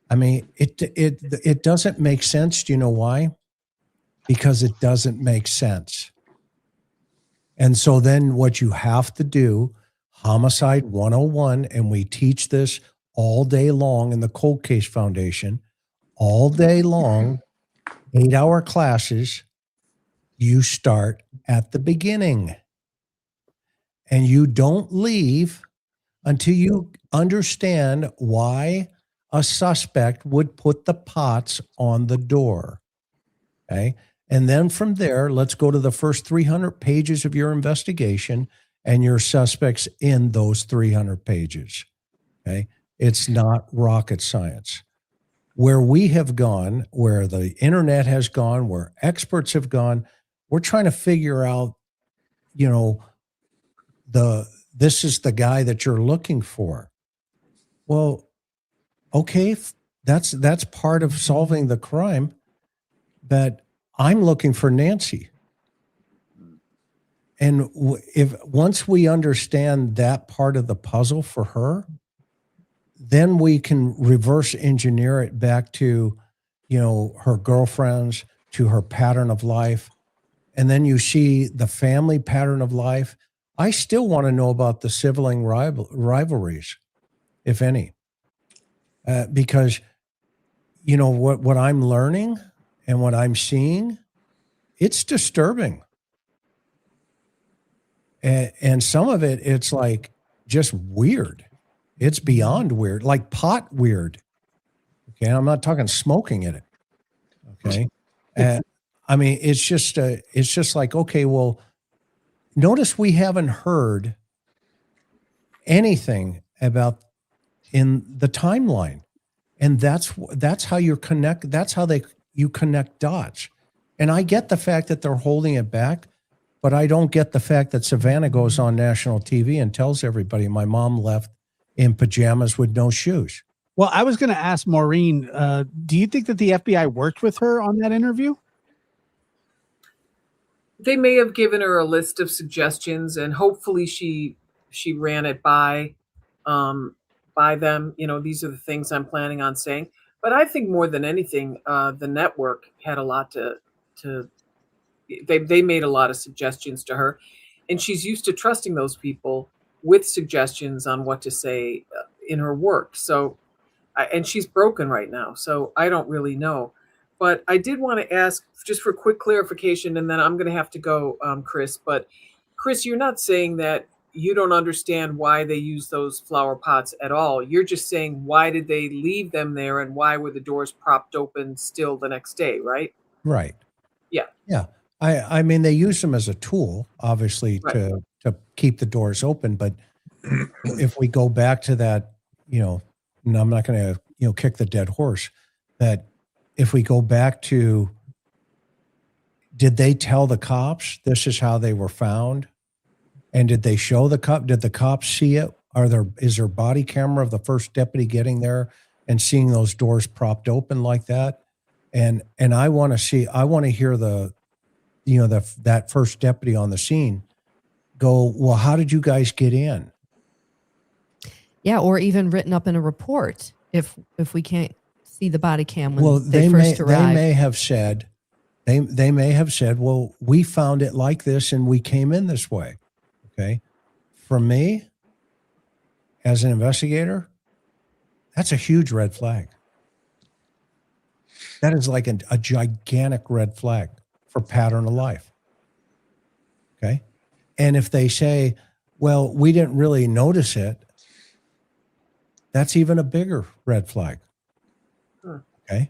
I mean, it doesn't make sense. Do you know why? Because it doesn't make sense. And so then what you have to do, Homicide 101, and we teach this all day long in the Cold Case Foundation, all day long, 8-hour classes, you start at the beginning. And you don't leave until you understand why a suspect would put the pots on the door. Okay. And then from there, let's go to the first 300 pages of your investigation and your suspects in those 300 pages. Okay. It's not rocket science. Where we have gone, where the internet has gone, where experts have gone, we're trying to figure out, you know, this is the guy that you're looking for. Well, okay, that's part of solving the crime, but I'm looking for Nancy. And if once we understand that part of the puzzle for her, then we can reverse engineer it back to, her girlfriends, to her pattern of life. And then you see the family pattern of life. I still want to know about the sibling rivalries, if any, because, what I'm learning and what I'm seeing, it's disturbing. And some of it, it's like just weird. It's beyond weird, like pot weird. Okay. And I'm not talking smoking in it. Okay. I mean, it's just like, okay, well, notice we haven't heard anything about in the timeline. And that's how you connect. That's how you connect dots. And I get the fact that they're holding it back, but I don't get the fact that Savannah goes on national TV and tells everybody my mom left in pajamas with no shoes. Well, I was going to ask Maureen, do you think that the FBI worked with her on that interview? They may have given her a list of suggestions, and hopefully she ran it by them. These are the things I'm planning on saying. But I think more than anything, the network had a lot they made a lot of suggestions to her, and she's used to trusting those people with suggestions on what to say in her work. So, and she's broken right now, so I don't really know. But I did want to ask, just for quick clarification, and then I'm going to have to go, Chris. But Chris, you're not saying that you don't understand why they use those flower pots at all. You're just saying, why did they leave them there, and why were the doors propped open still the next day, right? Right. Yeah. Yeah. I mean, they use them as a tool, obviously, Right. to keep the doors open. But if we go back to that, and I'm not going to, kick the dead horse, that if we go back to, did they tell the cops this is how they were found? And did they show did the cops see it? Is there body camera of the first deputy getting there and seeing those doors propped open like that? And I want to hear that first deputy on the scene go, well, how did you guys get in? Yeah, or even written up in a report if we can't see the body cam when Well, they first arrived. They may have said, well, we found it like this and we came in this way. Okay. For me, as an investigator, that's a huge red flag. That is like a gigantic red flag for pattern of life. Okay. And if they say, well, we didn't really notice it, that's even a bigger red flag. Okay.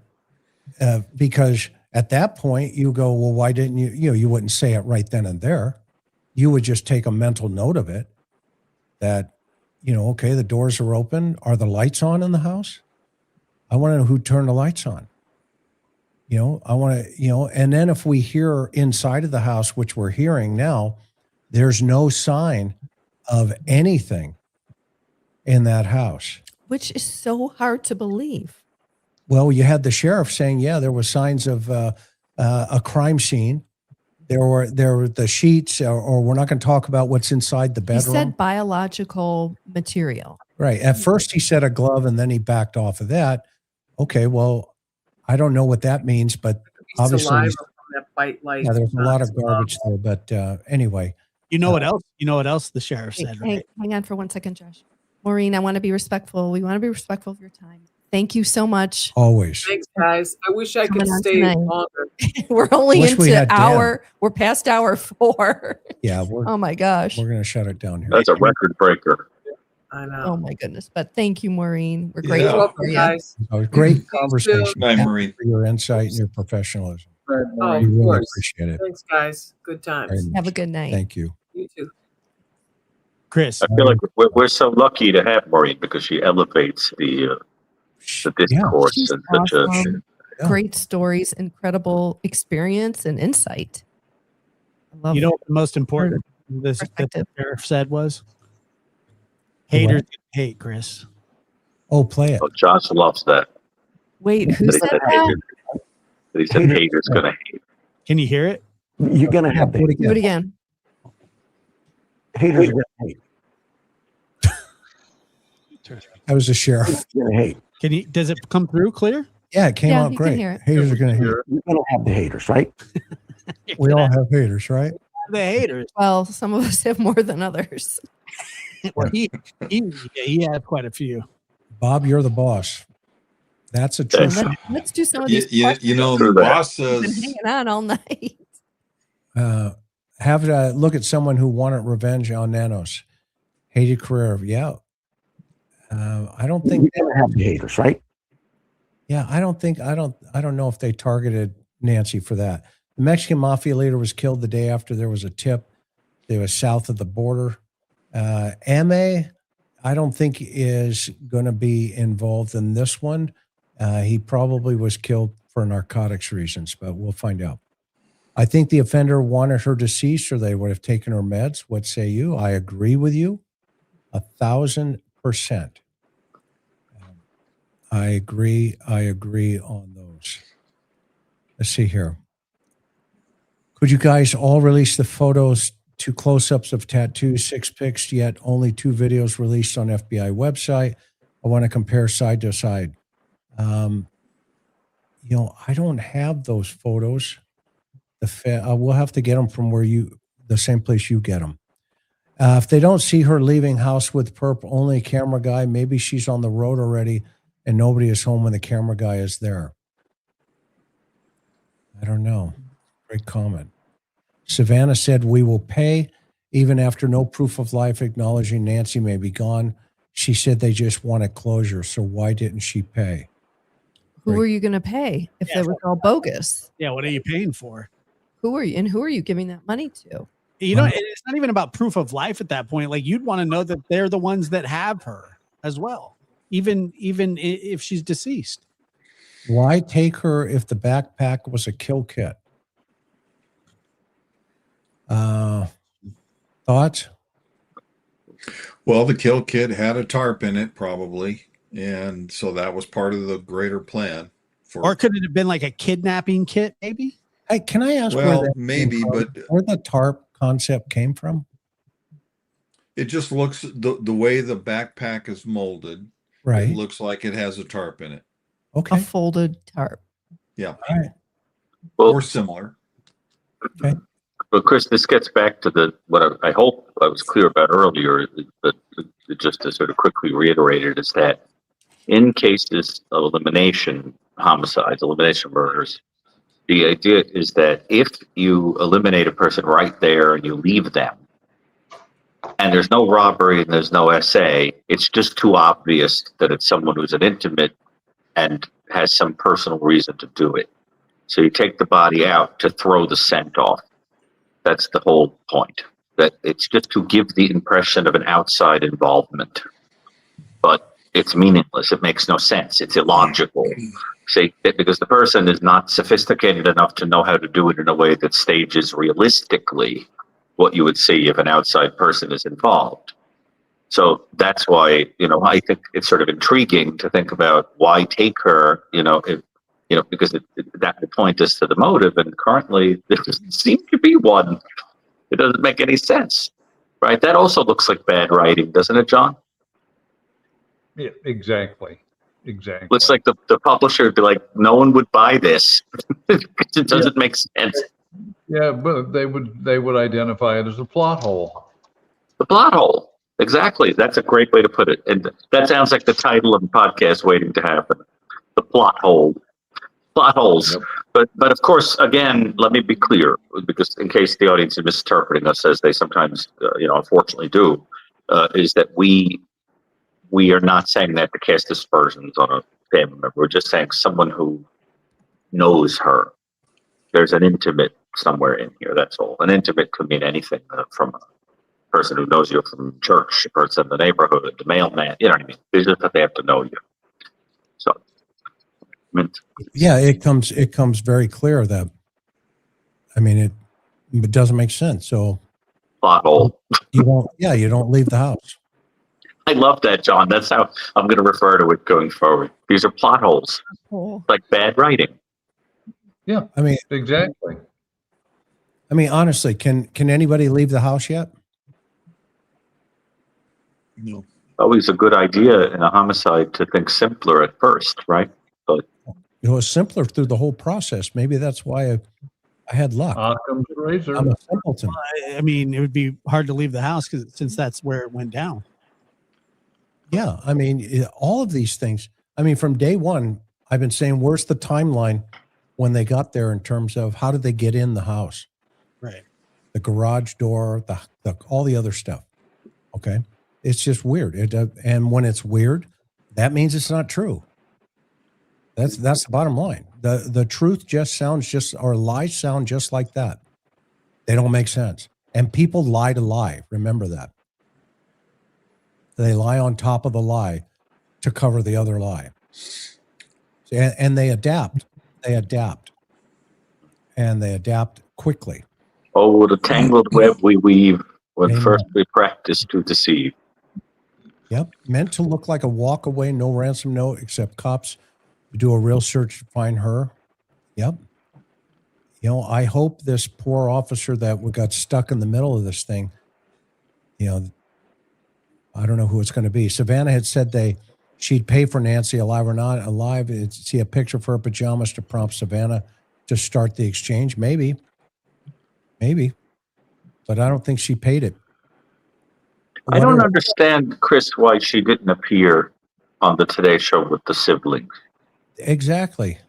Because at that point you go, well, why didn't you wouldn't say it right then and there. You would just take a mental note of it that, okay, the doors are open. Are the lights on in the house? I want to know who turned the lights on. I want to, and then if we hear inside of the house, which we're hearing now, there's no sign of anything in that house. Which is so hard to believe. Well, you had the sheriff saying, yeah, there were signs of a crime scene. There were the sheets, or we're not going to talk about what's inside the bedroom. He said biological material. Right. At first he said a glove, and then he backed off of that. Okay, well, I don't know what that means, but obviously Saliva from that bite light. yeah, there's a lot of garbage there. But anyway. You know what else? You know what else the sheriff said, right? Hang on for 1 second, Josh. Maureen, I want to be respectful. We want to be respectful of your time. Thank you so much. Always. Thanks, guys. I wish I could Coming on stay tonight. longer. We're only Wish we had Dan. we're past hour 4. Yeah. Oh my gosh. We're going to shut it down here. That's a record breaker. I know. Oh my goodness. But thank you, Maureen. We're Yeah. grateful Welcome, for you. guys. It was a great conversation. Good night, Thank you Maureen. for your insight and your professionalism. Oh, We of really course. appreciate it. Thanks, guys. Good Very times. much. Have a good night. Thank you. You too. Chris, I feel like we're so lucky to have Maureen because she elevates the discourse She's in such a. awesome. Great stories, incredible experience and insight. I love you know what the most important that the Perspective. sheriff said was? Haters hate, Chris. Oh, play it. Oh, Josh loves that. Wait, who That he said said that? haters. That he said haters gonna hate. Can you hear it? You're gonna have Do it Do it again. again. haters are gonna hate. That was the sheriff. You're gonna hate. Does it come through clear? Yeah, it came Yeah, out you can great. hear it. Haters are going to hate. You're gonna have the haters, right? We all have haters, right? The haters. Well, some of us have more than others. Well, he had quite a few. Bob, you're the boss. That's a truth. Let's do some of these. You know, True the that. boss We've been says, hanging on all night. Have a look at someone who wanted revenge on Nanos. Hated career. Yeah. I don't think. You're gonna have the haters, right? Yeah, I don't know if they targeted Nancy for that. The Mexican mafia leader was killed the day after there was a tip. They were south of the border. Ame, I don't think is going to be involved in this one. He probably was killed for narcotics reasons, but we'll find out. I think the offender wanted her deceased or they would have taken her meds. What say you? I agree with you 1,000%. I agree on those. Let's see here. Could you guys all release the photos, 2 close-ups of tattoos, 6 pics, yet only 2 videos released on FBI website? I want to compare side to side. I don't have those photos. We'll have to get them from the same place you get them. If they don't see her leaving house with perp, only a camera guy, maybe she's on the road already and nobody is home when the camera guy is there. I don't know. Great comment. Savannah said, we will pay even after no proof of life, acknowledging Nancy may be gone. She said they just wanted closure. So why didn't she pay? Who are you going to pay if they were all bogus? Yeah, what are you paying for? Who are you giving that money to? It's not even about proof of life at that point. Like, you'd want to know that they're the ones that have her as well, even if she's deceased. Why take her if the backpack was a kill kit? Thoughts? well, the kill kit had a tarp in it, probably. And so that was part of the greater plan. Or could it have been like a kidnapping kit, maybe? Hey, can I ask Well, where that maybe, came from? but Where the tarp concept came from? it just looks, the way the backpack is molded, Right. it looks like it has a tarp in it. Okay. A folded tarp. Yeah. All right. Well, Or similar. But Chris, this gets back to what I hope I was clear about earlier, but just to sort of quickly reiterate it, is that in cases of elimination homicides, elimination murders, the idea is that if you eliminate a person right there and you leave them, and there's no robbery and there's no SA, it's just too obvious that it's someone who's an intimate and has some personal reason to do it. So you take the body out to throw the scent off. That's the whole point. That it's just to give the impression of an outside involvement. But it's meaningless. It makes no sense. It's illogical. See, because the person is not sophisticated enough to know how to do it in a way that stages realistically what you would see if an outside person is involved. So that's why, I think it's sort of intriguing to think about why take her, because that would point us to the motive, and currently there doesn't seem to be one. It doesn't make any sense, right? That also looks like bad writing, doesn't it, John? Yeah, exactly. Looks like the publisher would be like, no one would buy this because it doesn't make sense. Yeah, but they would identify it as a plot hole. The plot hole, exactly. That's a great way to put it, and that sounds like the title of the podcast waiting to happen. The plot hole. Plot holes. Yep. But of course, again, let me be clear, because in case the audience is misinterpreting us, as they sometimes, unfortunately do, is that we are not saying that to cast aspersions on a family member. We're just saying someone who knows her. There's an intimate somewhere in here. That's all. An intimate could mean anything, from a person who knows you from church, a person in the neighborhood, the mailman. You know what I mean? It's just that they have to know you. So. Yeah, it comes very clear that, it doesn't make sense. So plot hole. You don't leave the house. I love that, John. That's how I'm going to refer to it going forward. These are plot holes, like bad writing. Yeah, exactly. Honestly, can anybody leave the house yet? No. always a good idea in a homicide to think simpler at first, right? But It was simpler through the whole process. Maybe that's why I had luck. Occam's razor. I'm a simpleton. I mean, it would be hard to leave the house since that's where it went down. Yeah, I mean, all of these things. I mean, from day one, I've been saying, where's the timeline when they got there in terms of how did they get in the house? Right. The garage door, the all the other stuff. Okay, it's just weird. And when it's weird, that means it's not true. That's the bottom line. The truth or lies sound just like that. They don't make sense. And people lie to lie. Remember that. They lie on top of the lie to cover the other lie. And they adapt. They adapt. And they adapt quickly. oh, the tangled web we weave when Amen. first we practice to deceive. Yep. Meant to look like a walk away, no ransom note, except cops do a real search to find her. Yep. You know, I hope this poor officer that got stuck in the middle of this thing, you know, I don't know who it's going to be. Savannah had said she'd pay for Nancy, alive or not alive. See a picture of her pajamas to prompt Savannah to start the exchange. Maybe. But I don't think she paid it. I don't understand, Chris, why she didn't appear on the Today Show with the siblings. Exactly.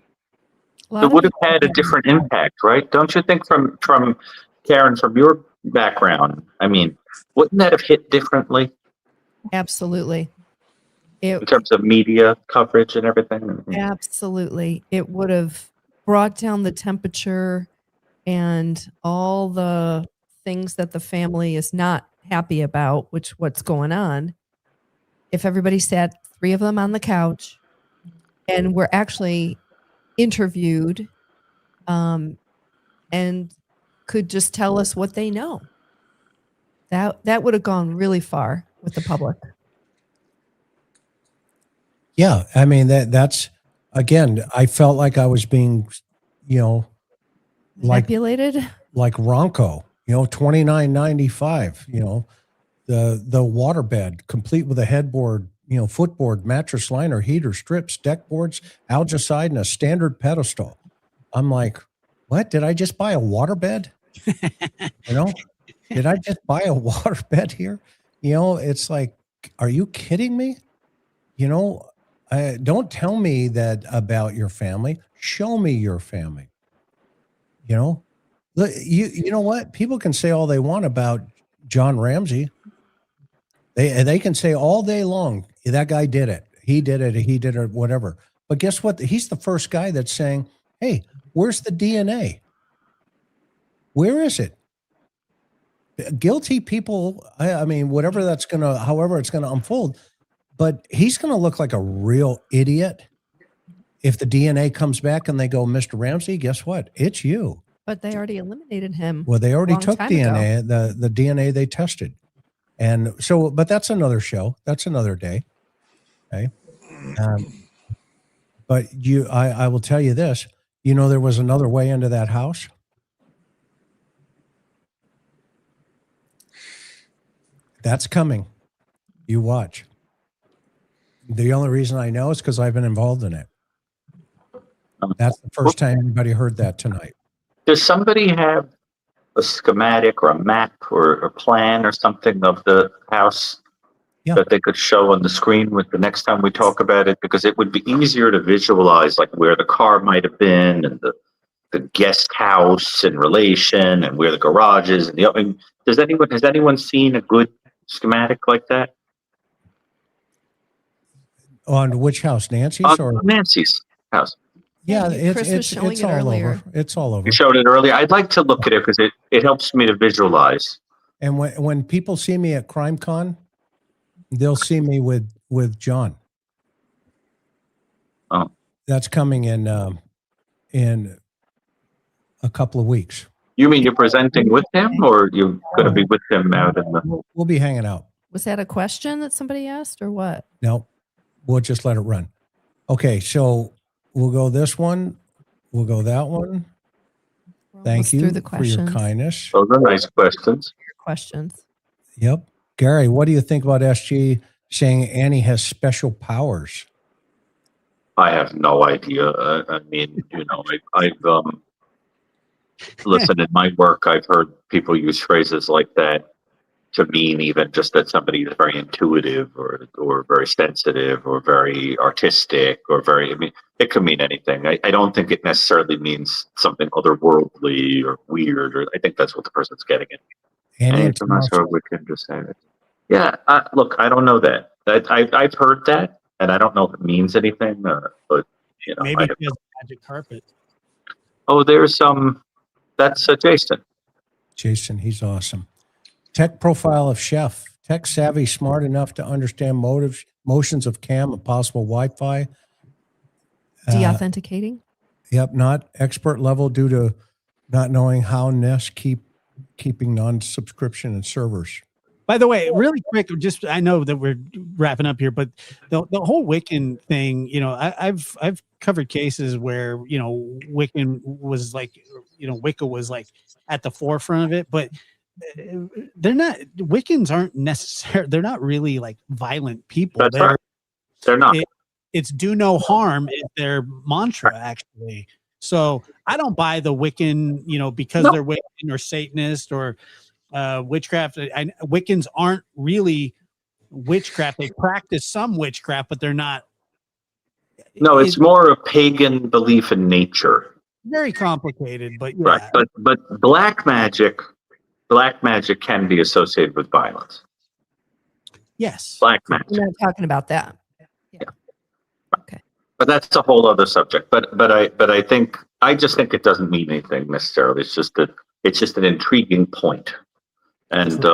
It would have had a different impact, right? Don't you think from Karen, from your background, I mean, wouldn't that have hit differently Absolutely. in terms of media coverage and everything? Absolutely. It would have brought down the temperature and all the things that the family is not happy about, what's going on. If everybody sat, 3 of them on the couch, and were actually interviewed, and could just tell us what they know, that would have gone really far with the public. Yeah, I mean that's again. I felt like I was being, Manipulated. like Ronco, $29.95. The waterbed complete with a headboard, footboard, mattress liner, heater, strips, deck boards, algicide, and a standard pedestal. I'm like, what? Did I just buy a waterbed? Did I just buy a waterbed here? It's like, are you kidding me? Don't tell me that about your family. Show me your family. You know what? People can say all they want about John Ramsey. They can say all day long, that guy did it. He did it, whatever. But guess what? He's the first guy that's saying, hey, where's the DNA? Where is it? Guilty people, I mean, however it's going to unfold, but he's going to look like a real idiot if the DNA comes back and they go, Mr. Ramsey, guess what? It's you. But they already eliminated him. Well, they already long took time DNA, ago. the DNA they tested. And so, but that's another show. That's another day. Okay. But I will tell you this, there was another way into that house. That's coming. You watch. The only reason I know is because I've been involved in it. That's the first time anybody heard that tonight. Does somebody have a schematic or a map or a plan or something of the house that they could show on the screen with the next time we talk about it? Because it would be easier to visualize like where the car might have been and the guest house in relation and where the garage is. And has anyone seen a good schematic like that? On which house, Nancy's or Nancy's house? Yeah, Chris was showing it's it all earlier. over. It's all over. You showed it earlier. I'd like to look at it because it helps me to visualize. And when people see me at CrimeCon, they'll see me with John. Oh, that's coming in a couple of weeks. You mean you're presenting with him, or you're going to be with him out in the? We'll be hanging out. Was that a question that somebody asked, or what? No, we'll just let it run. Okay, so we'll go this one. We'll go that one. Thank you for your kindness. Those are nice questions. Questions. Yep. Gary, what do you think about SG saying Annie has special powers. I have no idea. I mean, I've listen, in my work, I've heard people use phrases like that to mean even just that somebody is very intuitive or very sensitive or very artistic or I mean, it could mean anything. I don't think it necessarily means something otherworldly or weird, or I think that's what the person's getting at. Annie, And I'm not sure we can just say it. Yeah, look, I don't know that. I've heard that, and I don't know if it means anything, but Maybe he has a magic carpet. Oh, there's that's Jason. Jason, he's awesome. Tech profile of chef. Tech savvy, smart enough to understand motions of cam and possible Wi-Fi. Deauthenticating? Yep, not expert level due to not knowing how Nest keeping non-subscription and servers. By the way, really quick, just I know that we're wrapping up here, but the whole Wiccan thing, I've covered cases where Wiccan was like, Wicca was like at the forefront of it, but they're not. Wiccans aren't necessarily. They're not really like violent people. That's right. They're not. It's do no harm is their mantra actually. So I don't buy the Wiccan, because they're Wiccan or Satanist or witchcraft. Wiccans aren't really witchcraft. They practice some witchcraft, but they're not. No, it's more a pagan belief in nature. Very complicated, but yeah. Right. But black magic can be associated with violence. Yes. Black magic. We're not talking about that. Yeah. Okay. But that's a whole other subject. But I just think it doesn't mean anything necessarily. It's just an intriguing point. And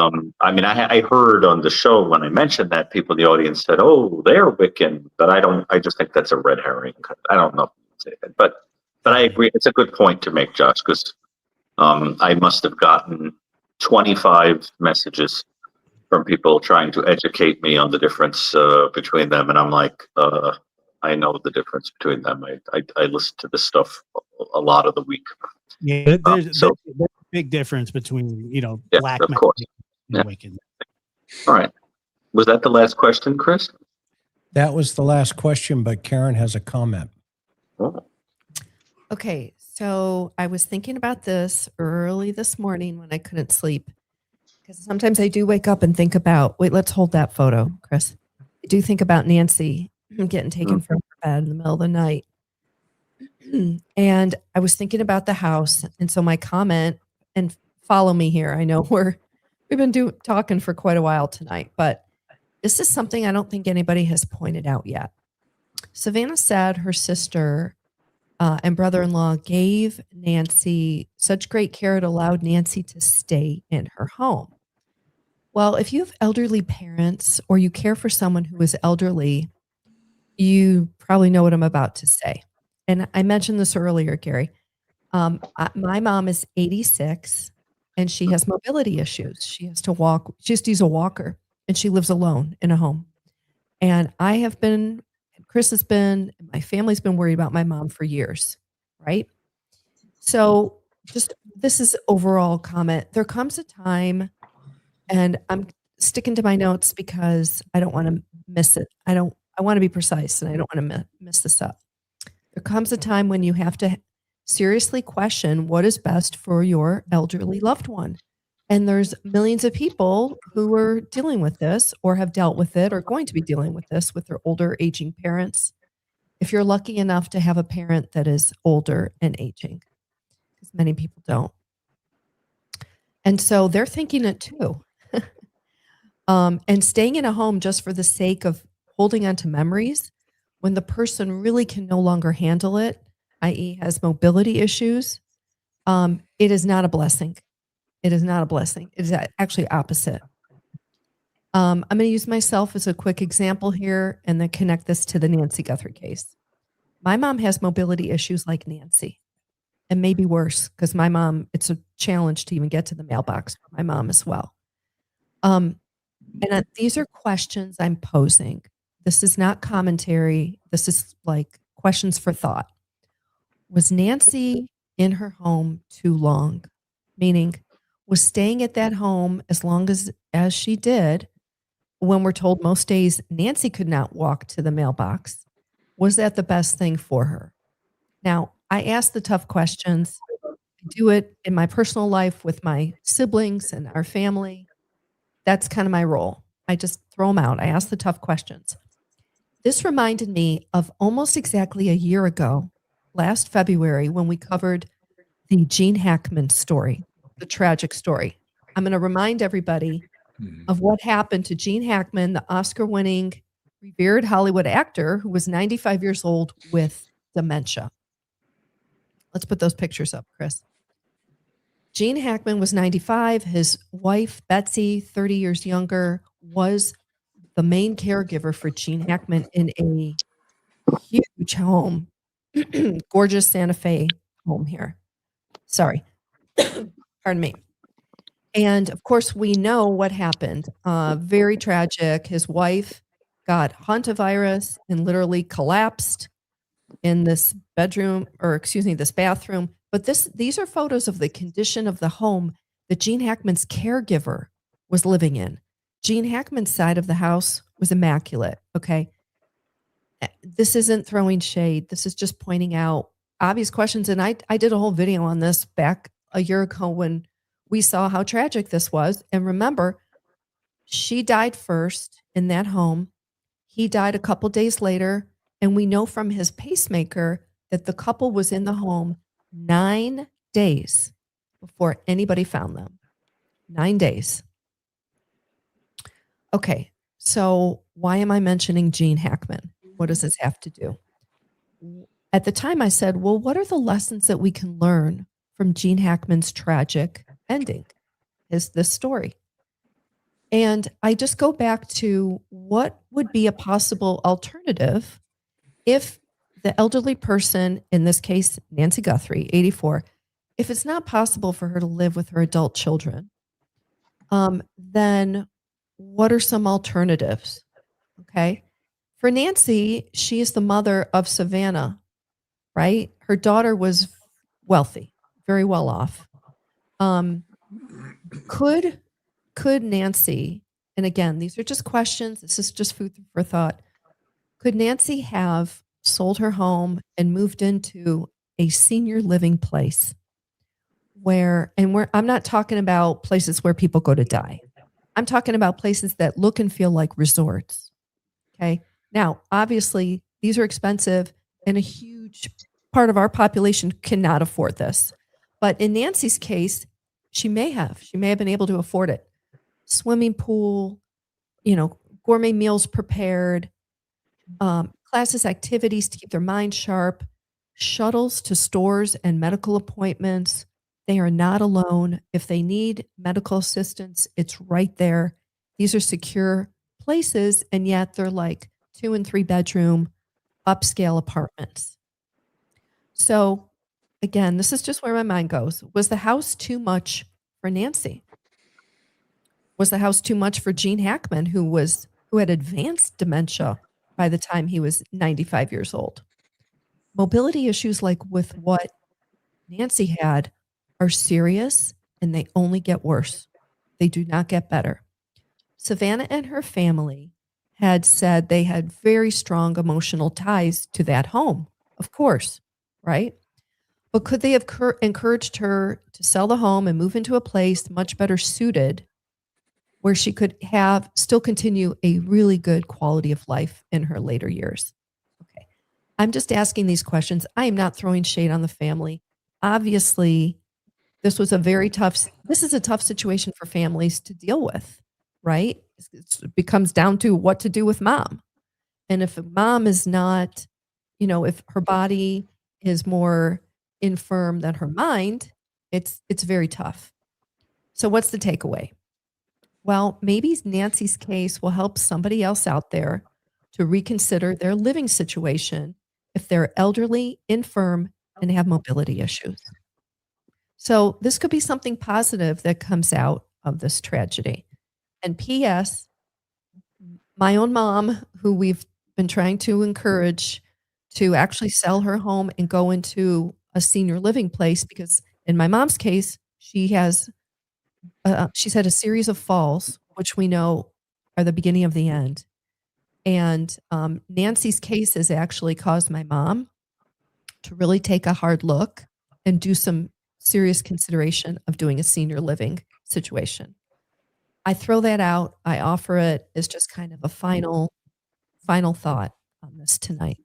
I mean, I heard on the show when I mentioned that, people in the audience said, "Oh, they're Wiccan," but I just think that's a red herring. I don't know, but I agree. It's a good point to make, Josh, because I must have gotten 25 messages from people trying to educate me on the difference between them, and I'm like, I know the difference between them. I listen to this stuff a lot of the week. Yeah, there's a big difference between black of course. and Wiccan. All right, was that the last question, Chris? That was the last question, but Karen has a comment. Oh. Okay, so I was thinking about this early this morning when I couldn't sleep, because sometimes I do wake up and think about, wait, let's hold that photo, Chris. I do think about Nancy getting taken from her bed in the middle of the night. And I was thinking about the house. And so my comment, and follow me here, I know we've been talking for quite a while tonight, but this is something I don't think anybody has pointed out yet. Savannah said her sister and brother-in-law gave Nancy such great care it allowed Nancy to stay in her home. Well, if you have elderly parents or you care for someone who is elderly, you probably know what I'm about to say. And I mentioned this earlier, Gary. My mom is 86 and she has mobility issues. She has to walk. She has to use a walker, and she lives alone in a home. And Chris has been, my family's been worried about my mom for years, right? So this is overall comment. There comes a time, and I'm sticking to my notes because I don't want to miss it. I want to be precise, and I don't want to miss this up. There comes a time when you have to seriously question what is best for your elderly loved one. And there's millions of people who are dealing with this or have dealt with it or going to be dealing with this with their older aging parents. If you're lucky enough to have a parent that is older and aging, because many people don't. And so they're thinking it too. And staying in a home just for the sake of holding on to memories when the person really can no longer handle it, i.e. has mobility issues, it is not a blessing. It is not a blessing. It is actually opposite. I'm going to use myself as a quick example here and then connect this to the Nancy Guthrie case. My mom has mobility issues like Nancy, and maybe worse, because my mom, it's a challenge to even get to the mailbox for my mom as well. And these are questions I'm posing. This is not commentary. This is like questions for thought. Was Nancy in her home too long? Meaning, was staying at that home as long as she did when we're told most days Nancy could not walk to the mailbox, was that the best thing for her? Now, I ask the tough questions. I do it in my personal life with my siblings and our family. That's kind of my role. I just throw them out. I ask the tough questions. This reminded me of almost exactly a year ago, last February, when we covered the Gene Hackman story, the tragic story. I'm going to remind everybody of what happened to Gene Hackman, the Oscar-winning, revered Hollywood actor who was 95 years old with dementia. Let's put those pictures up, Chris. Gene Hackman was 95. His wife, Betsy, 30 years younger, was the main caregiver for Gene Hackman in a huge home, gorgeous Santa Fe home here. Sorry. Pardon me. And of course, we know what happened. Very tragic. His wife got hantavirus and literally collapsed in this bedroom, or excuse me, this bathroom. But these are photos of the condition of the home that Gene Hackman's caregiver was living in. Gene Hackman's side of the house was immaculate. Okay. This isn't throwing shade. This is just pointing out obvious questions. And I did a whole video on this back a year ago when we saw how tragic this was. And remember, she died first in that home. He died a couple days later. And we know from his pacemaker that the couple was in the home 9 days before anybody found them. 9 days. Okay, so why am I mentioning Gene Hackman? What does this have to do? At the time I said, well, what are the lessons that we can learn from Gene Hackman's tragic ending? Is this story? And I just go back to what would be a possible alternative if the elderly person, in this case, Nancy Guthrie, 84, if it's not possible for her to live with her adult children, then what are some alternatives? Okay. For Nancy, she is the mother of Savannah, right? Her daughter was wealthy, very well off. Could Nancy, and again, these are just questions, this is just food for thought. Could Nancy have sold her home and moved into a senior living place I'm not talking about places where people go to die. I'm talking about places that look and feel like resorts. Okay. Now, obviously, these are expensive and a huge part of our population cannot afford this. But in Nancy's case, she may have been able to afford it. Swimming pool, gourmet meals prepared, classes, activities to keep their mind sharp, shuttles to stores and medical appointments. They are not alone. If they need medical assistance, it's right there. These are secure places, and yet they're like 2 and 3 bedroom upscale apartments. So again, this is just where my mind goes. Was the house too much for Nancy? Was the house too much for Gene Hackman, who had advanced dementia by the time he was 95 years old? Mobility issues like with what Nancy had are serious, and they only get worse. They do not get better. Savannah and her family had said they had very strong emotional ties to that home, of course, right? But could they have encouraged her to sell the home and move into a place much better suited where she could still continue a really good quality of life in her later years? Okay. I'm just asking these questions. I am not throwing shade on the family. Obviously, this is a tough situation for families to deal with, right? It becomes down to what to do with mom. And if mom is not, if her body is more infirm than her mind, it's very tough. So what's the takeaway? Well, maybe Nancy's case will help somebody else out there to reconsider their living situation if they're elderly, infirm, and have mobility issues. So this could be something positive that comes out of this tragedy. And P.S., my own mom, who we've been trying to encourage to actually sell her home and go into a senior living place, because in my mom's case, she's had a series of falls, which we know are the beginning of the end. And Nancy's case has actually caused my mom to really take a hard look and do some serious consideration of doing a senior living situation. I throw that out. I offer it as just kind of a final thought on this tonight.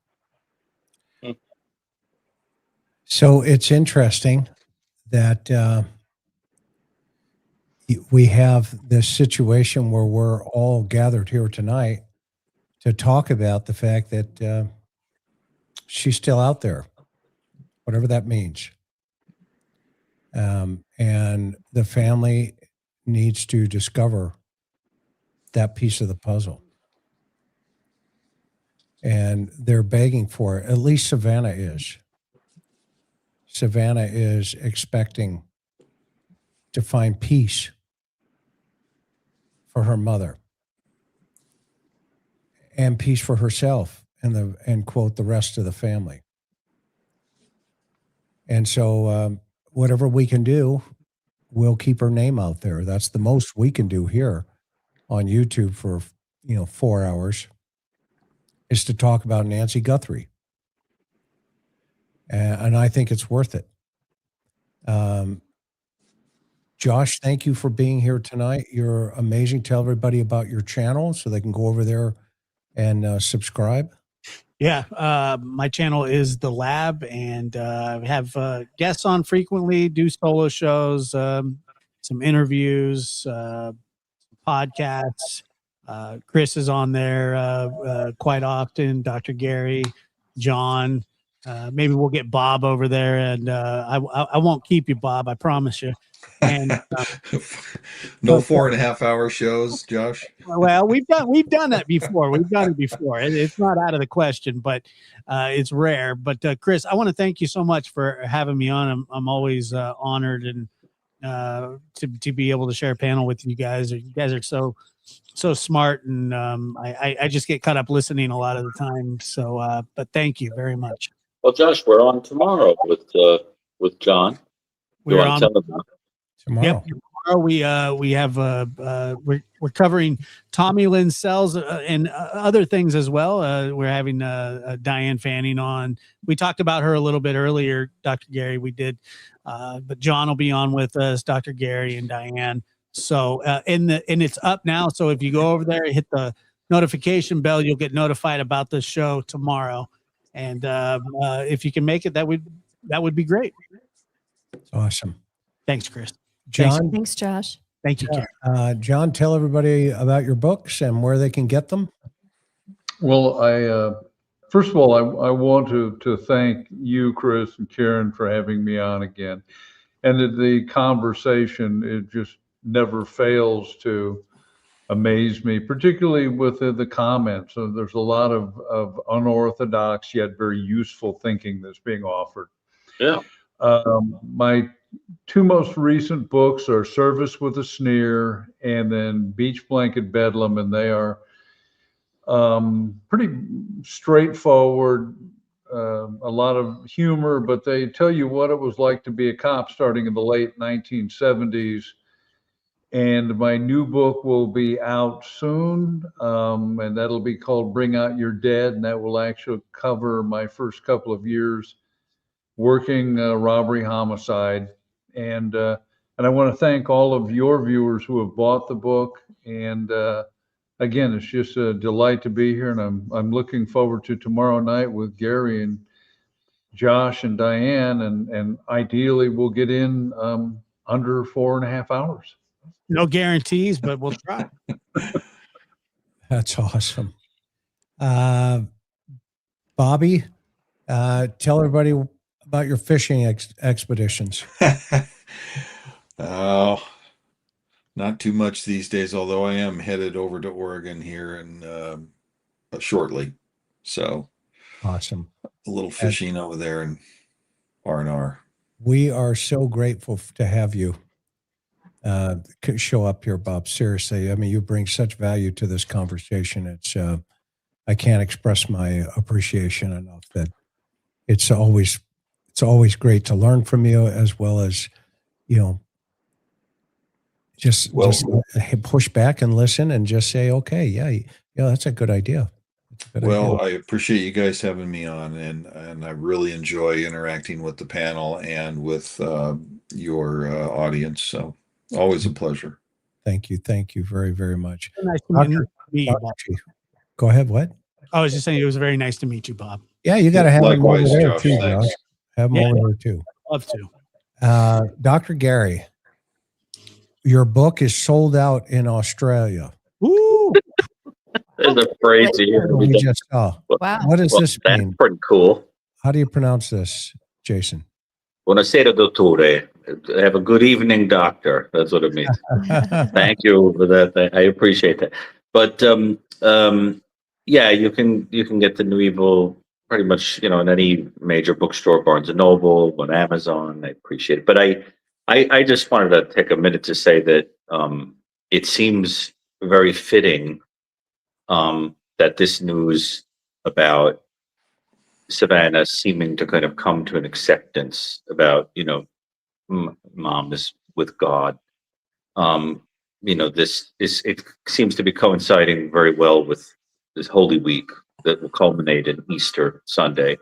So it's interesting that we have this situation where we're all gathered here tonight to talk about the fact that she's still out there, whatever that means. And the family needs to discover that piece of the puzzle. And they're begging for it. At least Savannah is. Savannah is expecting to find peace for her mother and peace for herself and quote, the rest of the family. And so whatever we can do, we'll keep her name out there. That's the most we can do here on YouTube for, 4 hours, is to talk about Nancy Guthrie. And I think it's worth it. Josh, thank you for being here tonight. You're amazing. Tell everybody about your channel so they can go over there and subscribe. Yeah, my channel is The Lab, and I have guests on frequently, do solo shows, some interviews, podcasts. Chris is on there quite often, Dr. Gary, John. Maybe we'll get Bob over there, and I won't keep you, Bob, I promise you. And no 4.5 hour shows, Josh. Well, we've done that before. We've done it before. It's not out of the question, but it's rare. But Chris, I want to thank you so much for having me on. I'm always honored and to be able to share a panel with you guys. You guys are so smart, and I just get caught up listening a lot of the time. So, but thank you very much. Well, Josh, we're on tomorrow with John. We're on tomorrow. Yep. Tomorrow we have we're covering Tommy Lynn Sells and other things as well. We're having Diane Fanning on. We talked about her a little bit earlier, Dr. Gary. We did, but John will be on with us, Dr. Gary and Diane. So and it's up now. So if you go over there, hit the notification bell, you'll get notified about the show tomorrow. And if you can make it, that would be great. Awesome. Thanks, Chris. John. Thanks, Josh. Thank you, Karen. John, tell everybody about your books and where they can get them. Well, first of all, I want to thank you, Chris and Karen, for having me on again. And the conversation, it just never fails to amaze me, particularly with the comments. So there's a lot of unorthodox yet very useful thinking that's being offered. Yeah. My two most recent books are Service with a Sneer and then Beach Blanket Bedlam, and they are pretty straightforward, a lot of humor, but they tell you what it was like to be a cop starting in the late 1970s. And my new book will be out soon, and that'll be called Bring Out Your Dead, and that will actually cover my first couple of years working robbery homicide. And I want to thank all of your viewers who have bought the book. And again, it's just a delight to be here, and I'm looking forward to tomorrow night with Gary and Josh and Diane, and ideally we'll get in under 4.5 hours. No guarantees, but we'll try. That's awesome. Bobby, tell everybody about your fishing expeditions. Oh, not too much these days, although I am headed over to Oregon here and shortly. So awesome. A little fishing over there in R&R. We are so grateful to have you show up here, Bob. Seriously. I mean, you bring such value to this conversation. It's I can't express my appreciation enough. That it's always great to learn from you, as well as, just push back and listen and just say, okay, yeah, that's a good idea. I appreciate you guys having me on, and I really enjoy interacting with the panel and with your audience. So always a pleasure. Thank you very, very much. Nice to meet you, Bob. Go ahead. What? I was just saying it was very nice to meet you, Bob. Yeah, you got to have him over there Josh, too, thanks. Josh. Have him over there too. Love to. Dr. Gary, your book is sold out in Australia. Woo! There's a phrase here. We just saw. Wow. What does this That's mean? pretty cool. How do you pronounce this, Jason? Buonasera, dottore. Have a good evening, doctor. That's what it means. Thank you for that. I appreciate that. But yeah, you can get the New Evil pretty much, in any major bookstore, Barnes and Noble, on Amazon. I appreciate it. But I just wanted to take a minute to say that it seems very fitting that this news about Savannah seeming to kind of come to an acceptance about, mom is with God. It seems to be coinciding very well with this Holy Week that will culminate in Easter Sunday.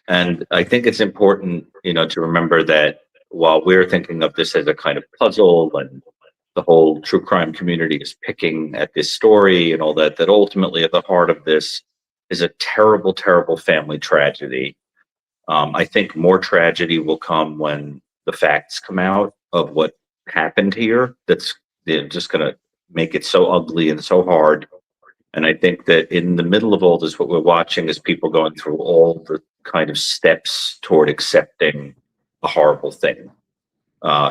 And I think it's important, to remember that while we're thinking of this as a kind of puzzle, and the whole true crime community is picking at this story and all that, that ultimately at the heart of this is a terrible, terrible family tragedy. I think more tragedy will come when the facts come out of what happened here. That's just going to make it so ugly and so hard. And I think that in the middle of all this, what we're watching is people going through all the kind of steps toward accepting a horrible thing,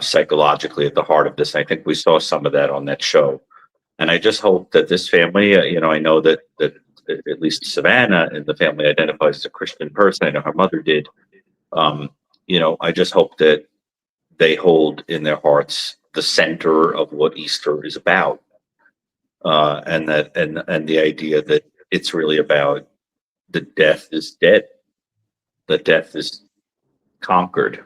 psychologically at the heart of this. I think we saw some of that on that show. And I just hope that this family, I know that at least Savannah and the family identifies as a Christian person. I know her mother did. I just hope that they hold in their hearts the center of what Easter is about. And the idea that it's really about the death is dead, the death is conquered,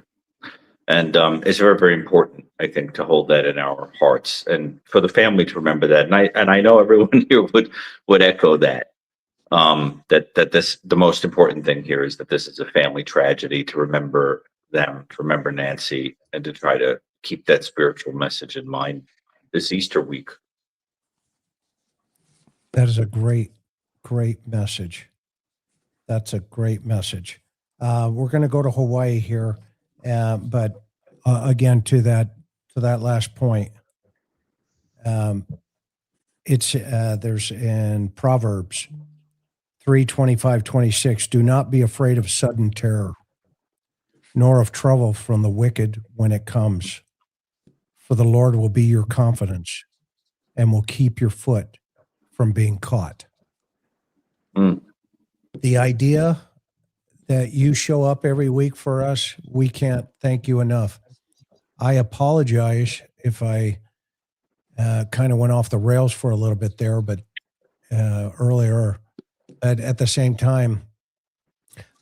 and it's very, very important, I think, to hold that in our hearts and for the family to remember that. And I know everyone here would echo that. That the most important thing here is that this is a family tragedy, to remember them, to remember Nancy, and to try to keep that spiritual message in mind this Easter week. That is a great, great message. That's a great message. We're going to go to Hawaii here, but again, to that last point, there's in Proverbs 3:25-26. Do not be afraid of sudden terror, nor of trouble from the wicked when it comes. For the Lord will be your confidence and will keep your foot from being caught. The idea that you show up every week for us, we can't thank you enough. I apologize if I kind of went off the rails for a little bit there, but earlier. But at the same time,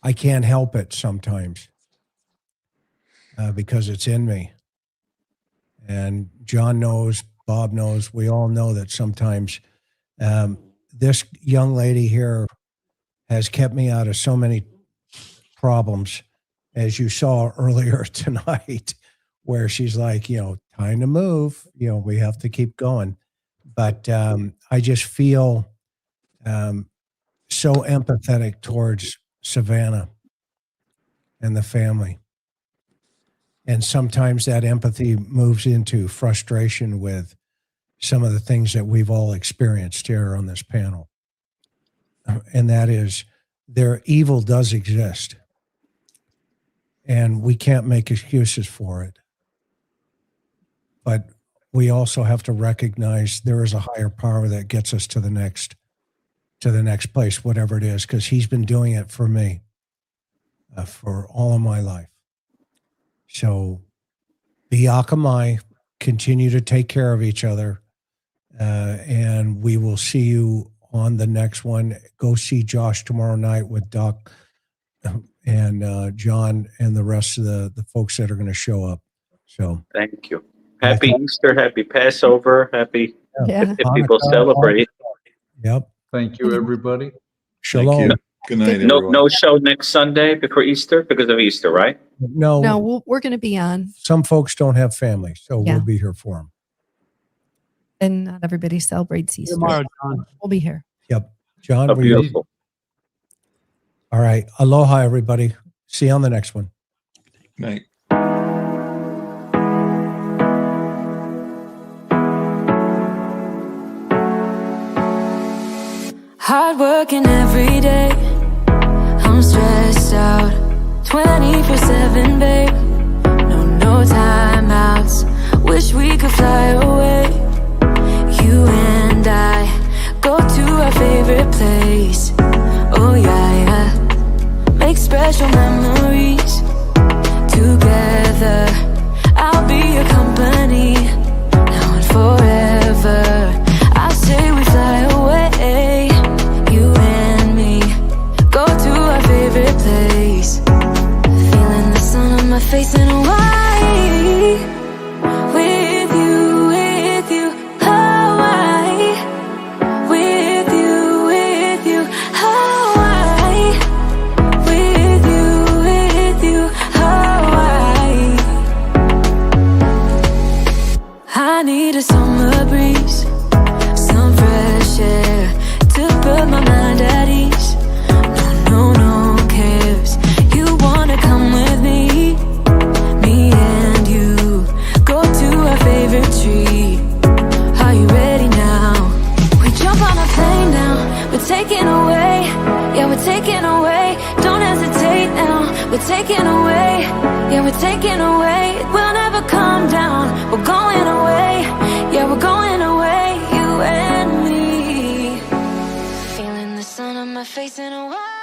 I can't help it sometimes because it's in me. And John knows, Bob knows, we all know that sometimes this young lady here has kept me out of so many problems, as you saw earlier tonight, where she's like, time to move, we have to keep going. But I just feel so empathetic towards Savannah and the family. And sometimes that empathy moves into frustration with some of the things that we've all experienced here on this panel. And that is, their evil does exist. And we can't make excuses for it. But we also have to recognize there is a higher power that gets us to the next place, whatever it is, because he's been doing it for me for all of my life. So be akamai, continue to take care of each other, and we will see you on the next one. Go see Josh tomorrow night with Doc and John and the rest of the folks that are going to show up. So thank you. Happy Easter, happy Passover, happy Yeah. if people Hanukkah, celebrate. Yep. Thank you, everybody. Shalom. Thank you. Good night, No, everyone. no show next Sunday before Easter because of Easter, right? No, No, we're going to be on, some folks don't have family, so Yeah. we'll be here for them. and not everybody celebrates Easter. Tomorrow, John. We'll be here. Yep. John, Oh, we beautiful. all right. Aloha, everybody. See you on the next one. Night. Hard working every day. I'm stressed out 24/7, babe. No timeouts. Wish we could fly away. You and I go to our favorite place. Oh yeah. Make special memories together. I'll be your company now and forever. I say we fly away. You and me go to our favorite place. Feeling the sun on my face in Hawaii. With you, Hawaii. With you, Hawaii. With you, Hawaii. I need a summer breeze, some fresh air to put my mind at ease. No cares. You wanna come with me? Me and you go to our favorite tree. Are you ready now? We jump on a plane now. We're taking away. Yeah, we're taking away. Don't hesitate now. We're taking away. Yeah, we're taking away. We'll never come down. We're going away. Yeah, we're going away. You and me. Feeling the sun on my face in a while.